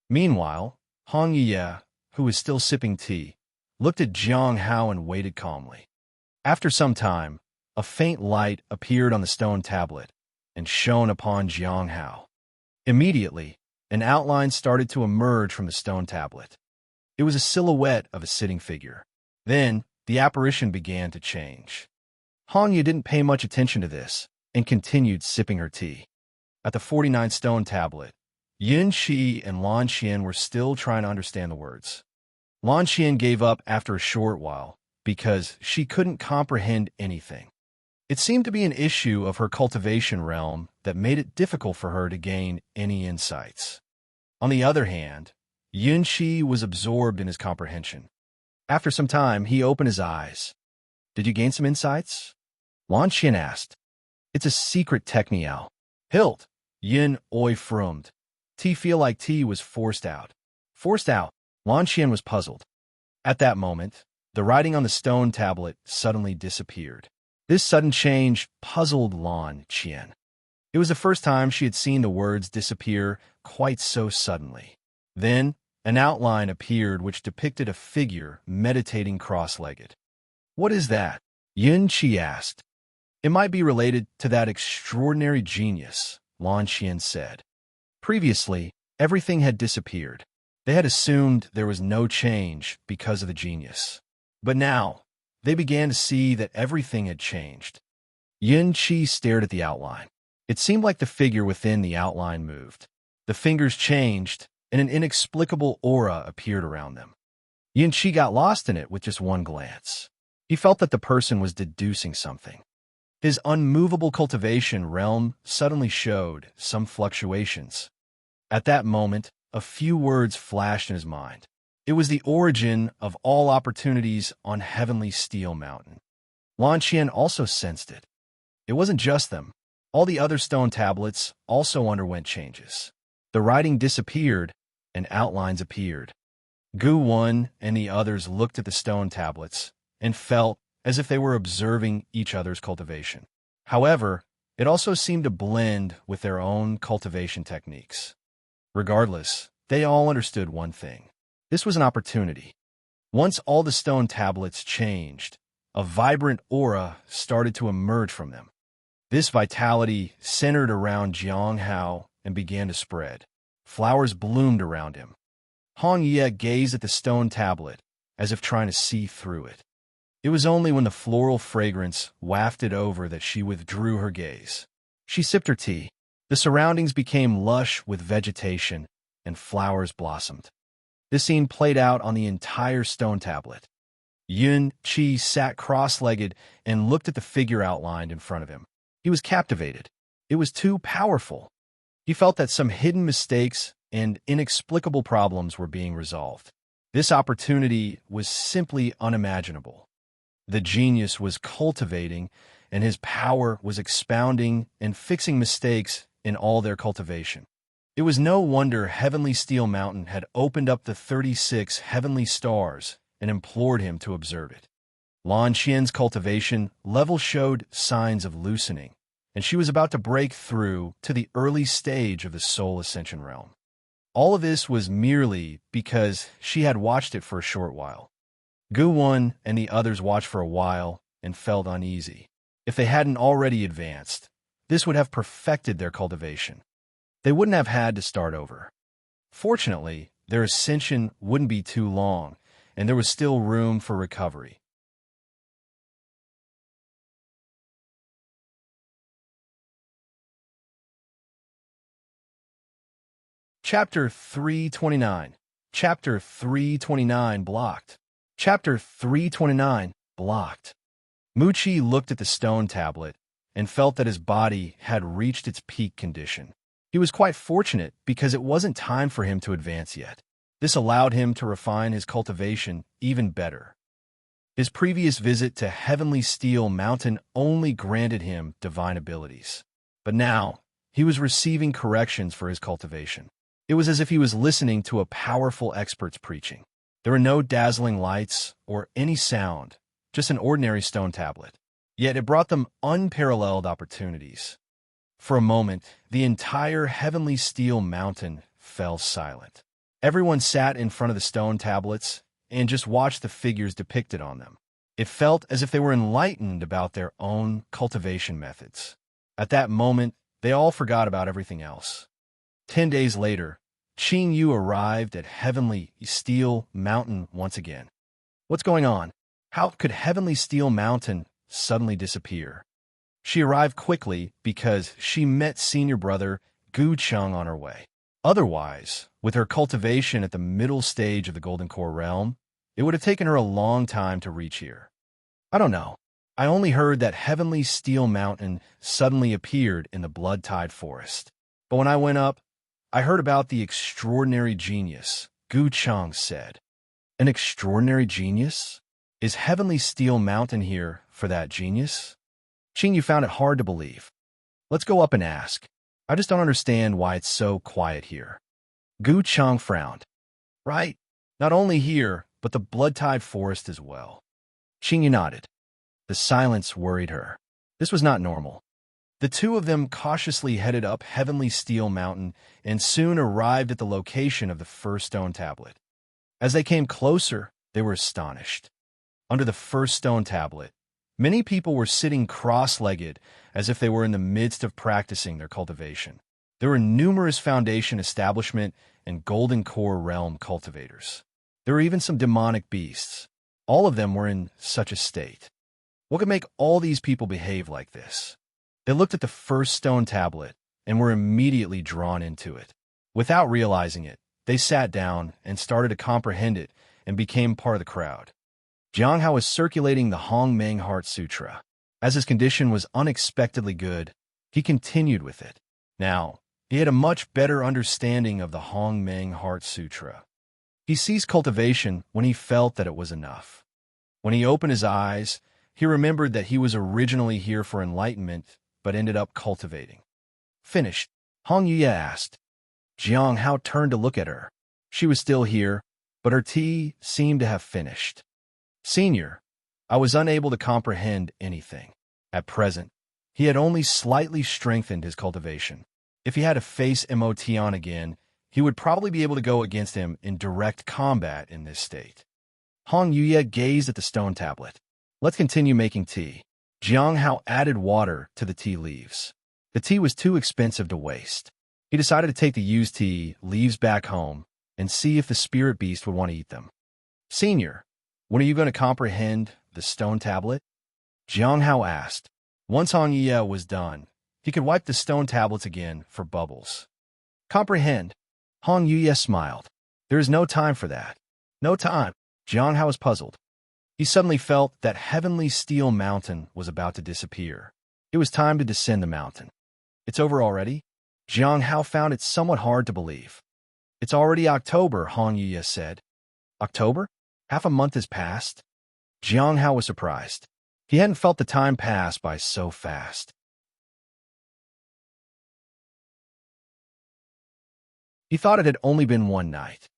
Meanwhile, Hong Yuye, who was still sipping tea, looked at Jiang Hao and waited calmly. After some time, a faint light appeared on the stone tablet and shone upon Jiang Hao. Immediately, an outline started to emerge from the stone tablet. It was a silhouette of a sitting figure. Then, the apparition began to change. Hong Yuye didn't pay much attention to this and continued sipping her tea. At the 49th stone tablet, Yin Shi and Lan Xian were still trying to understand the words. Lan Xian gave up after a short while because she couldn't comprehend anything. It seemed to be an issue of her cultivation realm that made it difficult for her to gain any insights. On the other hand, Yin Shi was absorbed in his comprehension. After some time, he opened his eyes. "Did you gain some insights?" Lan Xian asked. "It's a secret technial." "Hilt," Yin Oi frummed. "Tea feel like tea was forced out." "Forced out?" Lan Xian was puzzled. At that moment, the writing on the stone tablet suddenly disappeared. This sudden change puzzled Lan Xian. It was the first time she had seen the words disappear quite so suddenly. Then, an outline appeared which depicted a figure meditating cross-legged. "What is that?" Yin Qi asked. "It might be related to that extraordinary genius," Lan Xian said. Previously, everything had disappeared. They had assumed there was no change because of the genius. But now, they began to see that everything had changed. Yin Qi stared at the outline. It seemed like the figure within the outline moved. The fingers changed, and an inexplicable aura appeared around them. Yin Qi got lost in it with just one glance. He felt that the person was deducing something. His unmovable cultivation realm suddenly showed some fluctuations. At that moment, a few words flashed in his mind. It was the origin of all opportunities on Heavenly Steel Mountain. Lan Xian also sensed it. It wasn't just them. All the other stone tablets also underwent changes. The writing disappeared, and outlines appeared. Gu Wen and the others looked at the stone tablets and felt as if they were observing each other's cultivation. However, it also seemed to blend with their own cultivation techniques. Regardless, they all understood one thing. This was an opportunity. Once all the stone tablets changed, A vibrant aura started to emerge from them. This vitality centered around Jiang Hao and began to spread. Flowers bloomed around him. Hong Ye gazed at the stone tablet, as if trying to see through it. It was only when the floral fragrance wafted over that she withdrew her gaze. She sipped her tea. The surroundings became lush with vegetation, and flowers blossomed. This scene played out on the entire stone tablet. Yun Qi sat cross-legged and looked at the figure outlined in front of him. He was captivated. It was too powerful. He felt that some hidden mistakes and inexplicable problems were being resolved. This opportunity was simply unimaginable. The genius was cultivating, and his power was expounding and fixing mistakes in all their cultivation. It was no wonder Heavenly Steel Mountain had opened up the 36 heavenly stars and implored him to observe it. Lan Qian's cultivation level showed signs of loosening, and she was about to break through to the early stage of the Soul Ascension realm. All of this was merely because she had watched it for a short while. Gu Wen and the others watched for a while and felt uneasy. If they hadn't already advanced, this would have perfected their cultivation. They wouldn't have had to start over. Fortunately, their ascension wouldn't be too long, and there was still room for recovery. Chapter 329. Chapter 329 blocked. Chapter 329 blocked. Muqi looked at the stone tablet and felt that his body had reached its peak condition. He was quite fortunate because it wasn't time for him to advance yet. This allowed him to refine his cultivation even better. His previous visit to Heavenly Steel Mountain only granted him divine abilities. But now, he was receiving corrections for his cultivation. It was as if he was listening to a powerful expert's preaching. There were no dazzling lights or any sound, just an ordinary stone tablet. Yet it brought them unparalleled opportunities. For a moment, the entire Heavenly Steel Mountain fell silent. Everyone sat in front of the stone tablets and just watched the figures depicted on them. It felt as if they were enlightened about their own cultivation methods. At that moment, they all forgot about everything else. 10 days later, Qing Yu arrived at Heavenly Steel Mountain once again. What's going on? How could Heavenly Steel Mountain suddenly disappear? She arrived quickly because she met senior brother Gu Cheng on her way. Otherwise, with her cultivation at the middle stage of the Golden Core realm, it would have taken her a long time to reach here. I don't know. I only heard that Heavenly Steel Mountain suddenly appeared in the Blood-Tide Forest. But when I went up, I heard about the extraordinary genius, Gu Cheng said. An extraordinary genius? Is Heavenly Steel Mountain here for that genius? Qing Yu found it hard to believe. Let's go up and ask. I just don't understand why it's so quiet here. Gu Cheng frowned. Right? Not only here, but the Blood-Tide Forest as well. Qing Yu nodded. The silence worried her. This was not normal. The two of them cautiously headed up Heavenly Steel Mountain and soon arrived at the location of the first stone tablet. As they came closer, they were astonished. Under the first stone tablet, many people were sitting cross-legged as if they were in the midst of practicing their cultivation. There were numerous foundation establishment and Golden Core realm cultivators. There were even some demonic beasts. All of them were in such a state. What could make all these people behave like this? They looked at the first stone tablet and were immediately drawn into it. Without realizing it, they sat down and started to comprehend it and became part of the crowd. Jiang Hao was circulating the Hong Meng Heart Sutra. As his condition was unexpectedly good, he continued with it. Now, he had a much better understanding of the Hong Meng Heart Sutra. He ceased cultivation when he felt that it was enough. When he opened his eyes, he remembered that he was originally here for enlightenment, but ended up cultivating. Finished? Hong Yuya asked. Jiang Hao turned to look at her. She was still here, but her tea seemed to have finished. Senior, I was unable to comprehend anything. At present, he had only slightly strengthened his cultivation. If he had to face Emotion again, he would probably be able to go against him in direct combat in this state. Hong Yuya gazed at the stone tablet. Let's continue making tea. Jiang Hao added water to the tea leaves. The tea was too expensive to waste. He decided to take the used tea leaves back home and see if the spirit beast would want to eat them. Senior, when are you going to comprehend the stone tablet? Jiang Hao asked. Once Hong Ye was done, he could wipe the stone tablets again for bubbles. Comprehend? Hong Ye smiled. There is no time for that. No time. Jiang Hao was puzzled. He suddenly felt that heavenly steel mountain was about to disappear. It was time to descend the mountain. It's over already? Jiang Hao found it somewhat hard to believe. It's already October, Hong Ye said. October? Half a month has passed? Jiang Hao was surprised. He hadn't felt the time pass by so fast. He thought it had only been one night.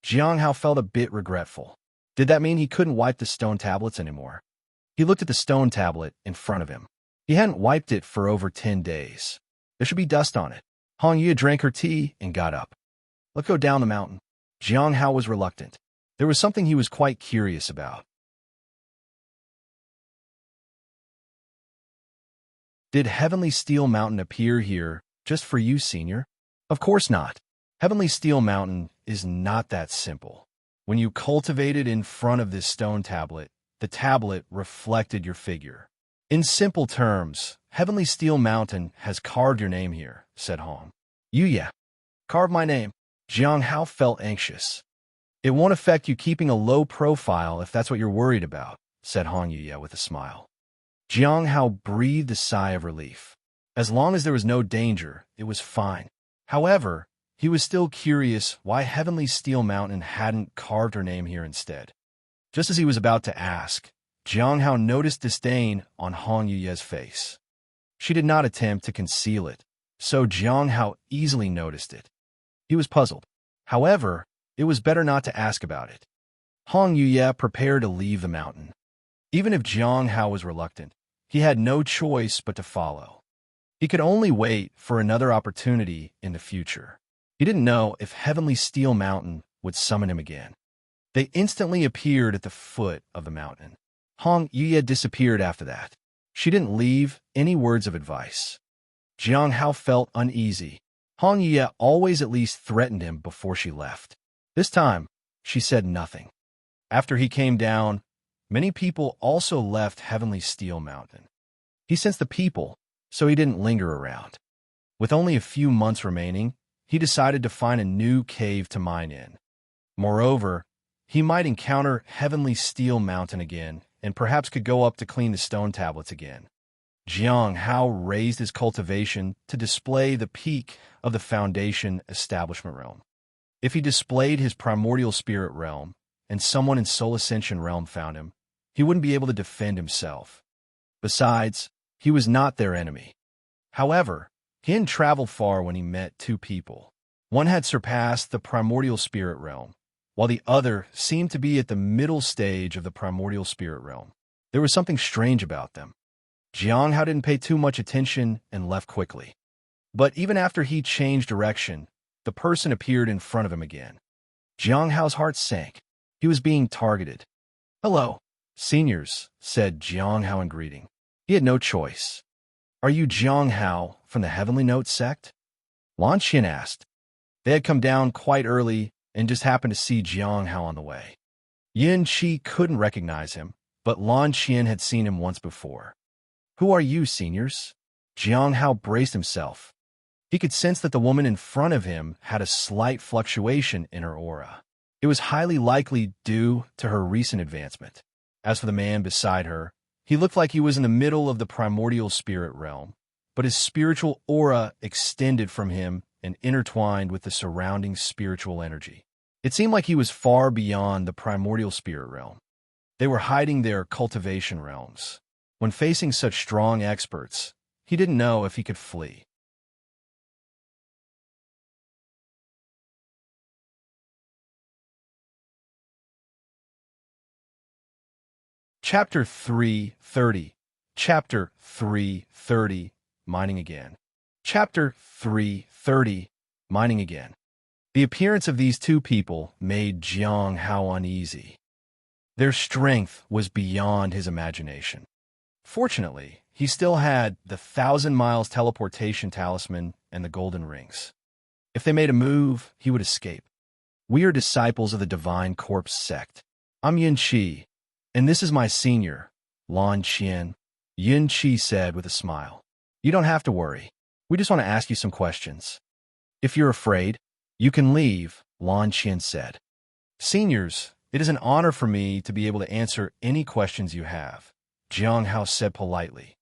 Jiang Hao felt a bit regretful. Did that mean he couldn't wipe the stone tablets anymore? He looked at the stone tablet in front of him. He hadn't wiped it for over 10 days. There should be dust on it. Hong Ye drank her tea and got up. Let's go down the mountain. Jiang Hao was reluctant. There was something he was quite curious about. Did Heavenly Steel Mountain appear here just for you, Senior? Of course not. Heavenly Steel Mountain is not that simple. When you cultivated in front of this stone tablet, the tablet reflected your figure. In simple terms, Heavenly Steel Mountain has carved your name here, said Hong. Yeah. Carve my name. Jiang Hao felt anxious. It won't affect you keeping a low profile if that's what you're worried about, said Hong Ye with a smile. Jiang Hao breathed a sigh of relief. As long as there was no danger, it was fine. However, he was still curious why Heavenly Steel Mountain hadn't carved her name here instead. Just as he was about to ask, Jiang Hao noticed disdain on Hong Ye's face. She did not attempt to conceal it, so Jiang Hao easily noticed it. He was puzzled. However, it was better not to ask about it. Hong Ye prepared to leave the mountain. Even if Jiang Hao was reluctant, he had no choice but to follow. He could only wait for another opportunity in the future. He didn't know if Heavenly Steel Mountain would summon him again. They instantly appeared at the foot of the mountain. Hong Ye disappeared after that. She didn't leave any words of advice. Jiang Hao felt uneasy. Hong Ye always at least threatened him before she left. This time, she said nothing. After he came down, many people also left Heavenly Steel Mountain. He sensed the people, so he didn't linger around. With only a few months remaining, he decided to find a new cave to mine in. Moreover, he might encounter Heavenly Steel Mountain again and perhaps could go up to clean the stone tablets again. Jiang Hao raised his cultivation to display the peak of the Foundation Establishment Realm. If he displayed his Primordial Spirit Realm and someone in Soul Ascension Realm found him, he wouldn't be able to defend himself. Besides, he was not their enemy. However, he hadn't traveled far when he met two people. One had surpassed the Primordial Spirit Realm, while the other seemed to be at the middle stage of the Primordial Spirit Realm. There was something strange about them. Jiang Hao didn't pay too much attention and left quickly. But even after he changed direction, the person appeared in front of him again. Jiang Hao's heart sank. He was being targeted. Hello, seniors, said Jiang Hao in greeting. He had no choice. Are you Jiang Hao from the Heavenly Note sect? Lan Qian asked. They had come down quite early and just happened to see Jiang Hao on the way. Yin Qi couldn't recognize him, but Lan Qian had seen him once before. Who are you, seniors? Jiang Hao braced himself. He could sense that the woman in front of him had a slight fluctuation in her aura. It was highly likely due to her recent advancement. As for the man beside her, he looked like he was in the middle of the Primordial Spirit Realm, but his spiritual aura extended from him and intertwined with the surrounding spiritual energy. It seemed like he was far beyond the Primordial Spirit Realm. They were hiding their cultivation realms. When facing such strong experts, he didn't know if he could flee. Chapter 330. Chapter 330. Mining again. Chapter 330. Mining again. The appearance of these two people made Jiang Hao uneasy. Their strength was beyond his imagination. Fortunately, he still had the 1,000 miles teleportation talisman and the golden rings. If they made a move, he would escape. We are disciples of the Divine Corpse sect. I'm Yin Qi, and this is my senior, Lan Qian, Yin Qi said with a smile. You don't have to worry. We just want to ask you some questions. If you're afraid, you can leave, Lan Qian said. Seniors, it is an honor for me to be able to answer any questions you have, Jiang Hao said politely.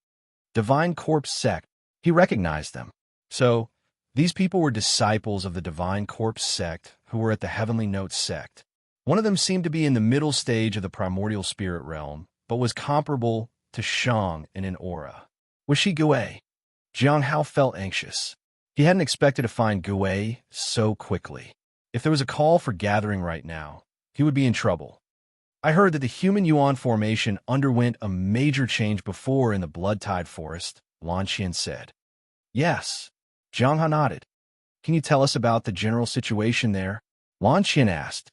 Divine Corpse sect, he recognized them. So, these people were disciples of the Divine Corpse sect who were at the Heavenly Note sect. One of them seemed to be in the middle stage of the primordial spirit realm, but was comparable to Shang in an aura. Was she Gui? Jiang Hao felt anxious. He hadn't expected to find Gui so quickly. If there was a call for gathering right now, he would be in trouble. I heard that the human Yuan formation underwent a major change before in the Blood Tide Forest, Lan Qian said. Yes. Jiang Hao nodded. Can you tell us about the general situation there? Lan Qian asked.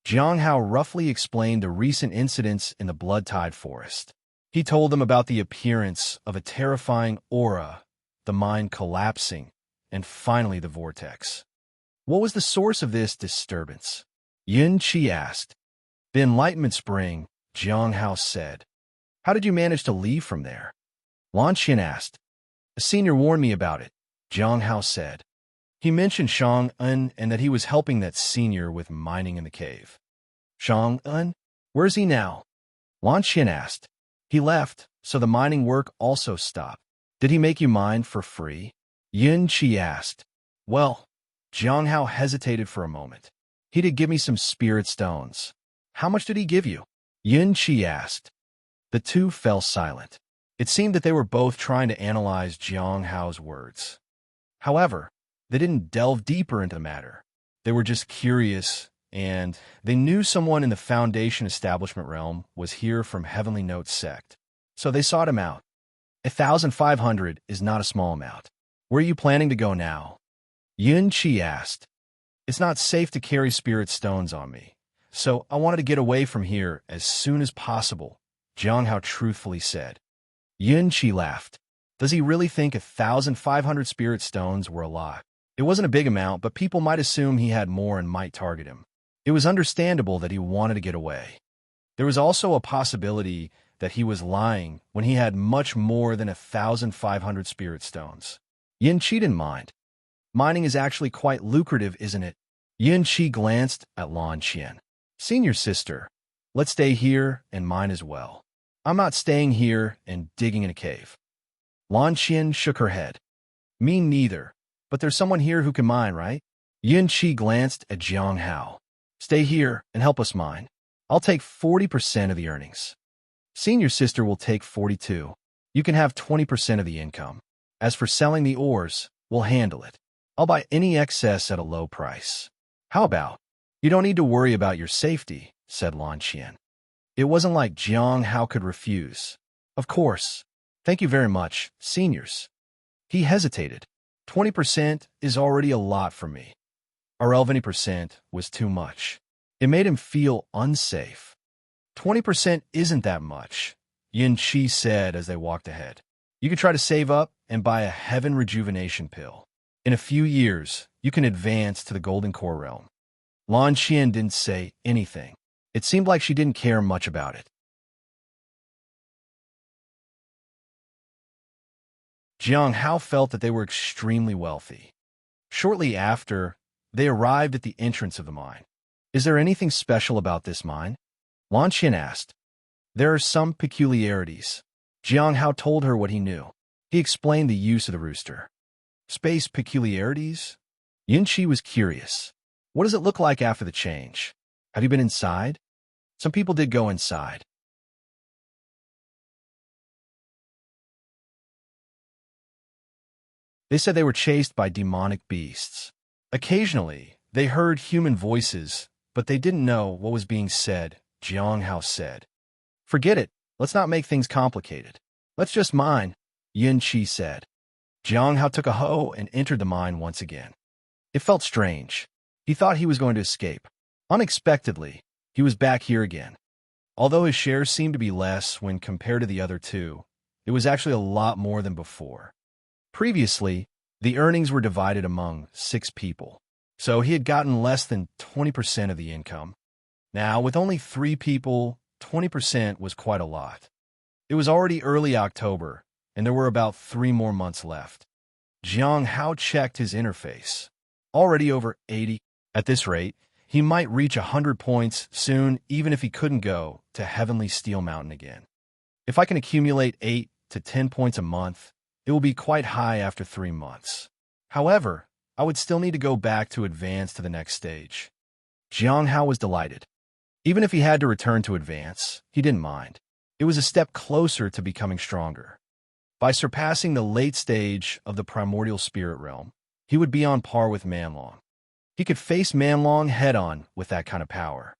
Jiang Hao roughly explained the recent incidents in the Blood Tide Forest. He told them about the appearance of a terrifying aura, the mine collapsing, and finally the vortex. What was the source of this disturbance? Yin Qi asked. The Enlightenment Spring, Jiang Hao said. How did you manage to leave from there? Lan Qian asked. A senior warned me about it, Jiang Hao said. He mentioned Shang-en and that he was helping that senior with mining in the cave. Shang-en? Where's he now? Lan Qian asked. He left, so the mining work also stopped. Did he make you mine for free? Yin Qi asked. Well, Jiang Hao hesitated for a moment. He did give me some spirit stones. How much did he give you? Yin Qi asked. The two fell silent. It seemed that they were both trying to analyze Jiang Hao's words. However, they didn't delve deeper into the matter. They were just curious, and they knew someone in the Foundation establishment realm was here from Heavenly Note sect. So they sought him out. 1,500 is not a small amount. Where are you planning to go now? Yin Qi asked. It's not safe to carry spirit stones on me, so I wanted to get away from here as soon as possible, Jiang Hao truthfully said. Yin Qi laughed. Does he really think 1,500 spirit stones were a lot? It wasn't a big amount, but people might assume he had more and might target him. It was understandable that he wanted to get away. There was also a possibility that he was lying when he had much more than 1,500 spirit stones. Yin Qi didn't mind. Mining is actually quite lucrative, isn't it? Yin Qi glanced at Lan Qian. Senior sister, let's stay here and mine as well. I'm not staying here and digging in a cave. Lan Qian shook her head. Me neither, but there's someone here who can mine, right? Yin Qi glanced at Jiang Hao. Stay here and help us mine. I'll take 40% of the earnings. Senior sister will take 42. You can have 20% of the income. As for selling the ores, we'll handle it. I'll buy any excess at a low price. How about? You don't need to worry about your safety, said Lan Qian. It wasn't like Jiang Hao could refuse. Of course. Thank you very much, seniors. He hesitated. 20% is already a lot for me. Or 20% was too much. It made him feel unsafe. 20% isn't that much, Yin Qi said as they walked ahead. You can try to save up and buy a heaven rejuvenation pill. In a few years, you can advance to the Golden Core realm. Lan Qian didn't say anything. It seemed like she didn't care much about it. Jiang Hao felt that they were extremely wealthy. Shortly after, they arrived at the entrance of the mine. Is there anything special about this mine? Lan Qian asked. There are some peculiarities. Jiang Hao told her what he knew. He explained the use of the rooster. Space peculiarities? Yin Qi was curious. What does it look like after the change? Have you been inside? Some people did go inside. They said they were chased by demonic beasts. Occasionally, they heard human voices, but they didn't know what was being said, Jiang Hao said. Forget it. Let's not make things complicated. Let's just mine, Yin Qi said. Jiang Hao took a hoe and entered the mine once again. It felt strange. He thought he was going to escape. Unexpectedly, he was back here again. Although his shares seemed to be less when compared to the other two, it was actually a lot more than before. Previously, the earnings were divided among 6 people, so he had gotten less than 20% of the income. Now, with only 3 people, 20% was quite a lot. It was already early October, and there were about 3 more months left. Jiang Hao checked his interface. Already over 80. At this rate, he might reach 100 points soon, even if he couldn't go to Heavenly Steel Mountain again. If I can accumulate 8 to 10 points a month, it will be quite high after 3 months. However, I would still need to go back to advance to the next stage. Jiang Hao was delighted. Even if he had to return to advance, he didn't mind. It was a step closer to becoming stronger. By surpassing the late stage of the primordial spirit realm, he would be on par with Manlong. He could face Manlong head-on with that kind of power.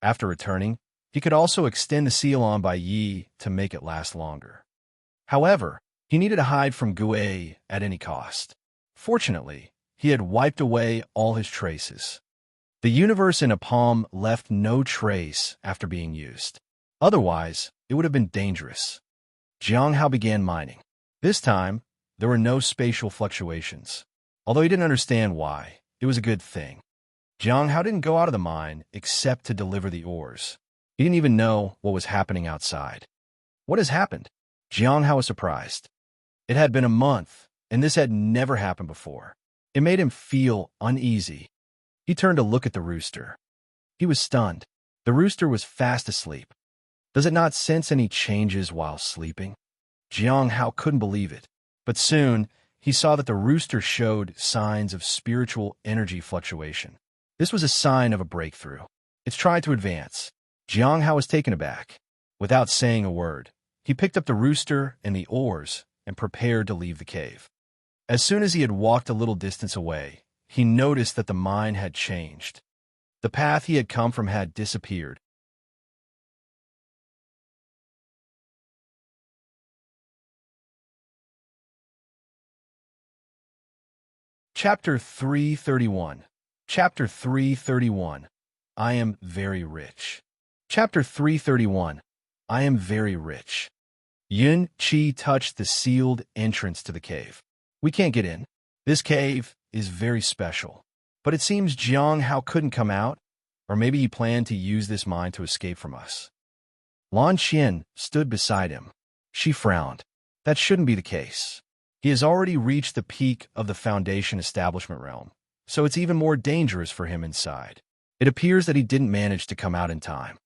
After returning, he could also extend the Sealon by Yi to make it last longer. However, he needed to hide from Gue at any cost. Fortunately, he had wiped away all his traces. The universe in a palm left no trace after being used. Otherwise, it would have been dangerous. Jiang Hao began mining. This time, there were no spatial fluctuations. Although he didn't understand why, it was a good thing. Jiang Hao didn't go out of the mine except to deliver the ores. He didn't even know what was happening outside. What has happened? Jiang Hao was surprised. It had been a month, and this had never happened before. It made him feel uneasy. He turned to look at the rooster. He was stunned. The rooster was fast asleep. Does it not sense any changes while sleeping? Jiang Hao couldn't believe it, but soon he saw that the rooster showed signs of spiritual energy fluctuation. This was a sign of a breakthrough. It's tried to advance. Jiang Hao was taken aback. Without saying a word, he picked up the rooster and the oars and prepared to leave the cave. As soon as he had walked a little distance away, he noticed that the mine had changed. The path he had come from had disappeared. Chapter 331. Chapter 331. I am very rich. Chapter 331. I am very rich. Yun Qi touched the sealed entrance to the cave. We can't get in. This cave is very special. But it seems Jiang Hao couldn't come out, or maybe he planned to use this mine to escape from us. Lan Xian stood beside him. She frowned. That shouldn't be the case. He has already reached the peak of the Foundation establishment realm, so it's even more dangerous for him inside. It appears that he didn't manage to come out in time.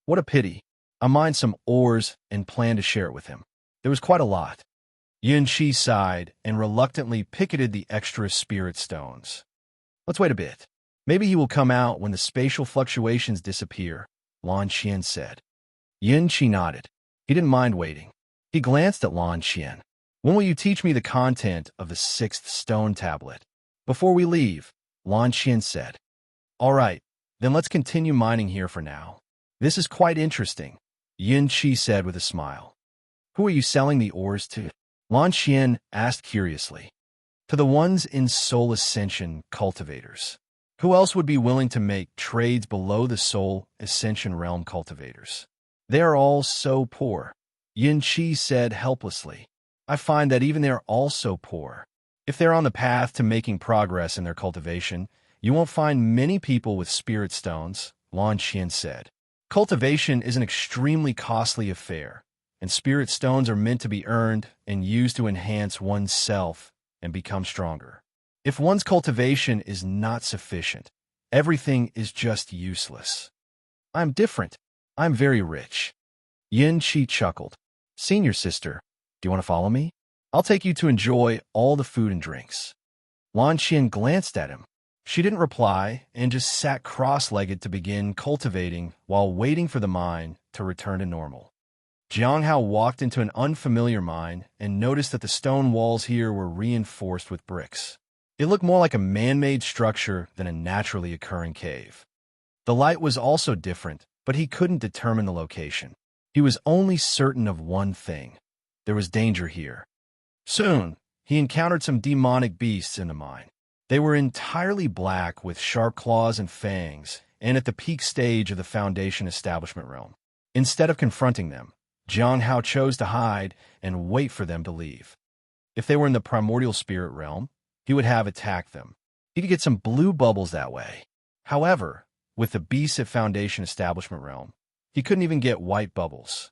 What a pity. I mined some ores and planned to share it with him. There was quite a lot. Yun Qi sighed and reluctantly picketed the extra spirit stones. Let's wait a bit. Maybe he will come out when the spatial fluctuations disappear, Lan Xian said. Yun Qi nodded. He didn't mind waiting. He glanced at Lan Xian. When will you teach me the content of the 6th stone tablet? Before we leave, Lan Xian said. All right, then let's continue mining here for now. This is quite interesting, Yun Qi said with a smile. Who are you selling the ores to? Lan Xian asked curiously. To the ones in Soul Ascension cultivators. Who else would be willing to make trades below the Soul Ascension realm cultivators? They are all so poor, Yun Qi said helplessly. I find that even they're all so poor. If they're on the path to making progress in their cultivation, you won't find many people with spirit stones, Lan Xian said. Cultivation is an extremely costly affair, and spirit stones are meant to be earned and used to enhance one's self and become stronger. If one's cultivation is not sufficient, everything is just useless. I'm different. I'm very rich. Yun Qi chuckled. Senior sister, do you want to follow me? I'll take you to enjoy all the food and drinks. Lan Xian glanced at him. She didn't reply and just sat cross-legged to begin cultivating while waiting for the mine to return to normal. Jiang Hao walked into an unfamiliar mine and noticed that the stone walls here were reinforced with bricks. It looked more like a man-made structure than a naturally occurring cave. The light was also different, but he couldn't determine the location. He was only certain of one thing. There was danger here. Soon, he encountered some demonic beasts in the mine. They were entirely black with sharp claws and fangs, and at the peak stage of the Foundation establishment realm. Instead of confronting them, Jiang Hao chose to hide and wait for them to leave. If they were in the primordial spirit realm, he would have attacked them. He could get some blue bubbles that way. However, with the beasts at Foundation Establishment realm, he couldn't even get white bubbles.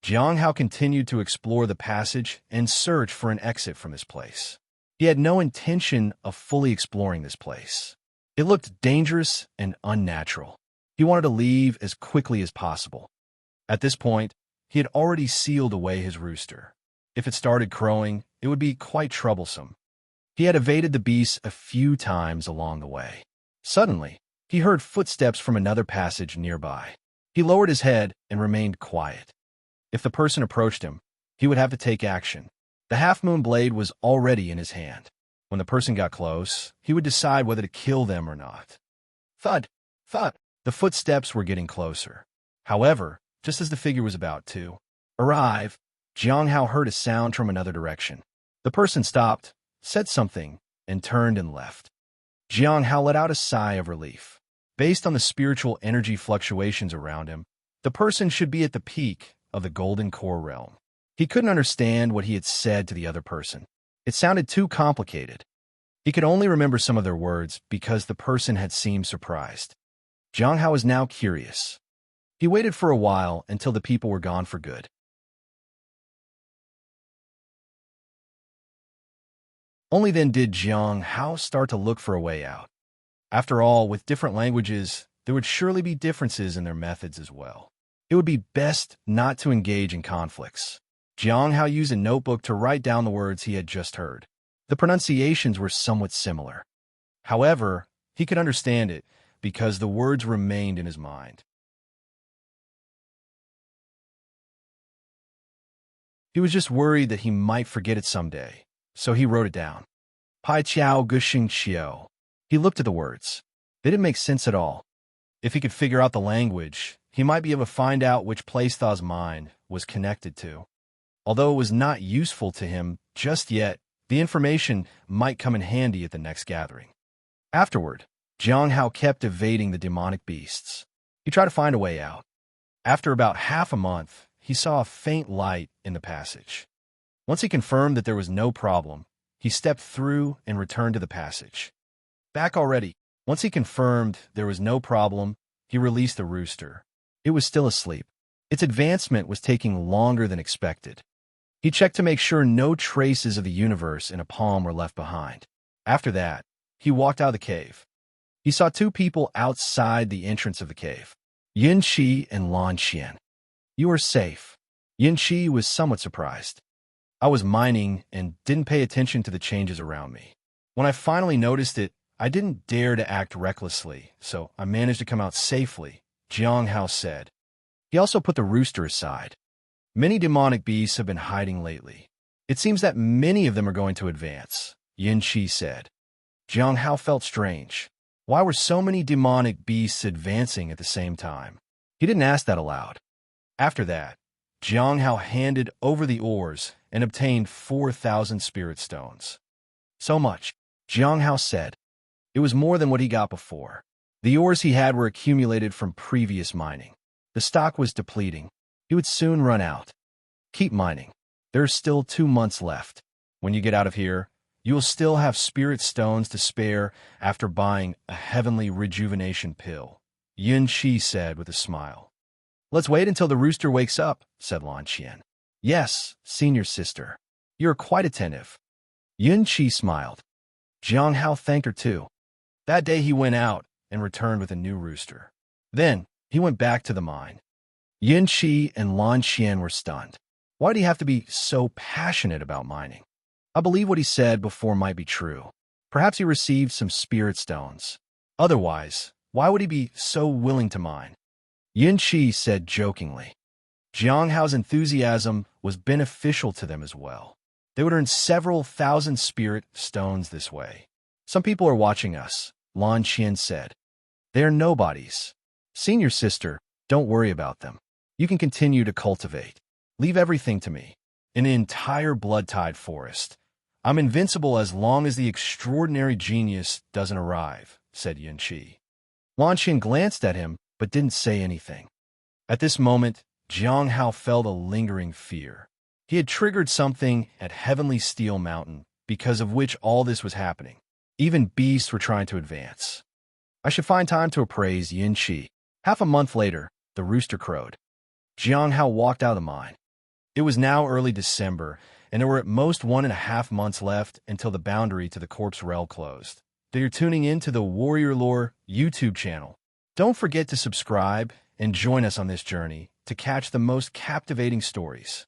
Jiang Hao continued to explore the passage and search for an exit from this place. He had no intention of fully exploring this place. It looked dangerous and unnatural. He wanted to leave as quickly as possible. At this point, he had already sealed away his rooster. If it started crowing, it would be quite troublesome. He had evaded the beasts a few times along the way. Suddenly, he heard footsteps from another passage nearby. He lowered his head and remained quiet. If the person approached him, he would have to take action. The half-moon blade was already in his hand. When the person got close, he would decide whether to kill them or not. Thud! Thud! The footsteps were getting closer. However, just as the figure was about to arrive, Jiang Hao heard a sound from another direction. The person stopped, said something, and turned and left. Jiang Hao let out a sigh of relief. Based on the spiritual energy fluctuations around him, the person should be at the peak of the golden core realm. He couldn't understand what he had said to the other person. It sounded too complicated. He could only remember some of their words because the person had seemed surprised. Jiang Hao was now curious. He waited for a while until the people were gone for good. Only then did Jiang Hao start to look for a way out. After all, with different languages, there would surely be differences in their methods as well. It would be best not to engage in conflicts. Jiang Hao used a notebook to write down the words he had just heard. The pronunciations were somewhat similar. However, he could understand it because the words remained in his mind. He was just worried that he might forget it someday, so he wrote it down. Pai Chiao Guxing Xiao. He looked at the words. They didn't make sense at all. If he could figure out the language, he might be able to find out which place Tha's mind was connected to. Although it was not useful to him just yet, the information might come in handy at the next gathering. Afterward, Jiang Hao kept evading the demonic beasts. He tried to find a way out. After about half a month, he saw a faint light in the passage. Once he confirmed that there was no problem, he stepped through and returned to the passage. Back already. Once he confirmed there was no problem, he released the rooster. It was still asleep. Its advancement was taking longer than expected. He checked to make sure no traces of the universe in a palm were left behind. After that, he walked out of the cave. He saw two people outside the entrance of the cave, Yin Qi and Lan Xian. You are safe. Yin Qi was somewhat surprised. I was mining and didn't pay attention to the changes around me. When I finally noticed it, I didn't dare to act recklessly, so I managed to come out safely, Jiang Hao said. He also put the rooster aside. Many demonic beasts have been hiding lately. It seems that many of them are going to advance, Yin Qi said. Jiang Hao felt strange. Why were so many demonic beasts advancing at the same time? He didn't ask that aloud. After that, Jiang Hao handed over the ores and obtained 4,000 spirit stones. So much, Jiang Hao said. It was more than what he got before. The ores he had were accumulated from previous mining. The stock was depleting. He would soon run out. Keep mining. There's still 2 months left. When you get out of here, you will still have spirit stones to spare after buying a heavenly rejuvenation pill, Yin Qi said with a smile. Let's wait until the rooster wakes up, said Lan Xian. Yes, senior sister. You're quite attentive. Yin Qi smiled. Jiang Hao thanked her too. That day he went out and returned with a new rooster. Then he went back to the mine. Yin Qi and Lan Xian were stunned. Why did he have to be so passionate about mining? I believe what he said before might be true. Perhaps he received some spirit stones. Otherwise, why would he be so willing to mine? Yin Qi said jokingly. Jiang Hao's enthusiasm was beneficial to them as well. They would earn several thousand spirit stones this way. Some people are watching us, Lan Xian said. They are nobodies. Senior sister, don't worry about them. You can continue to cultivate. Leave everything to me. An entire blood-tide forest. I'm invincible as long as the extraordinary genius doesn't arrive, said Yin Qi. Lan Xian glanced at him, but didn't say anything. At this moment, Jiang Hao felt a lingering fear. He had triggered something at Heavenly Steel Mountain, because of which all this was happening. Even beasts were trying to advance. I should find time to appraise Yin Qi. Half a month later, the rooster crowed. Jiang Hao walked out of the mine. It was now early December, and there were at most 1.5 months left until the boundary to the corpse realm closed. You're tuning in to the Warrior Lore YouTube channel. Don't forget to subscribe and join us on this journey to catch the most captivating stories.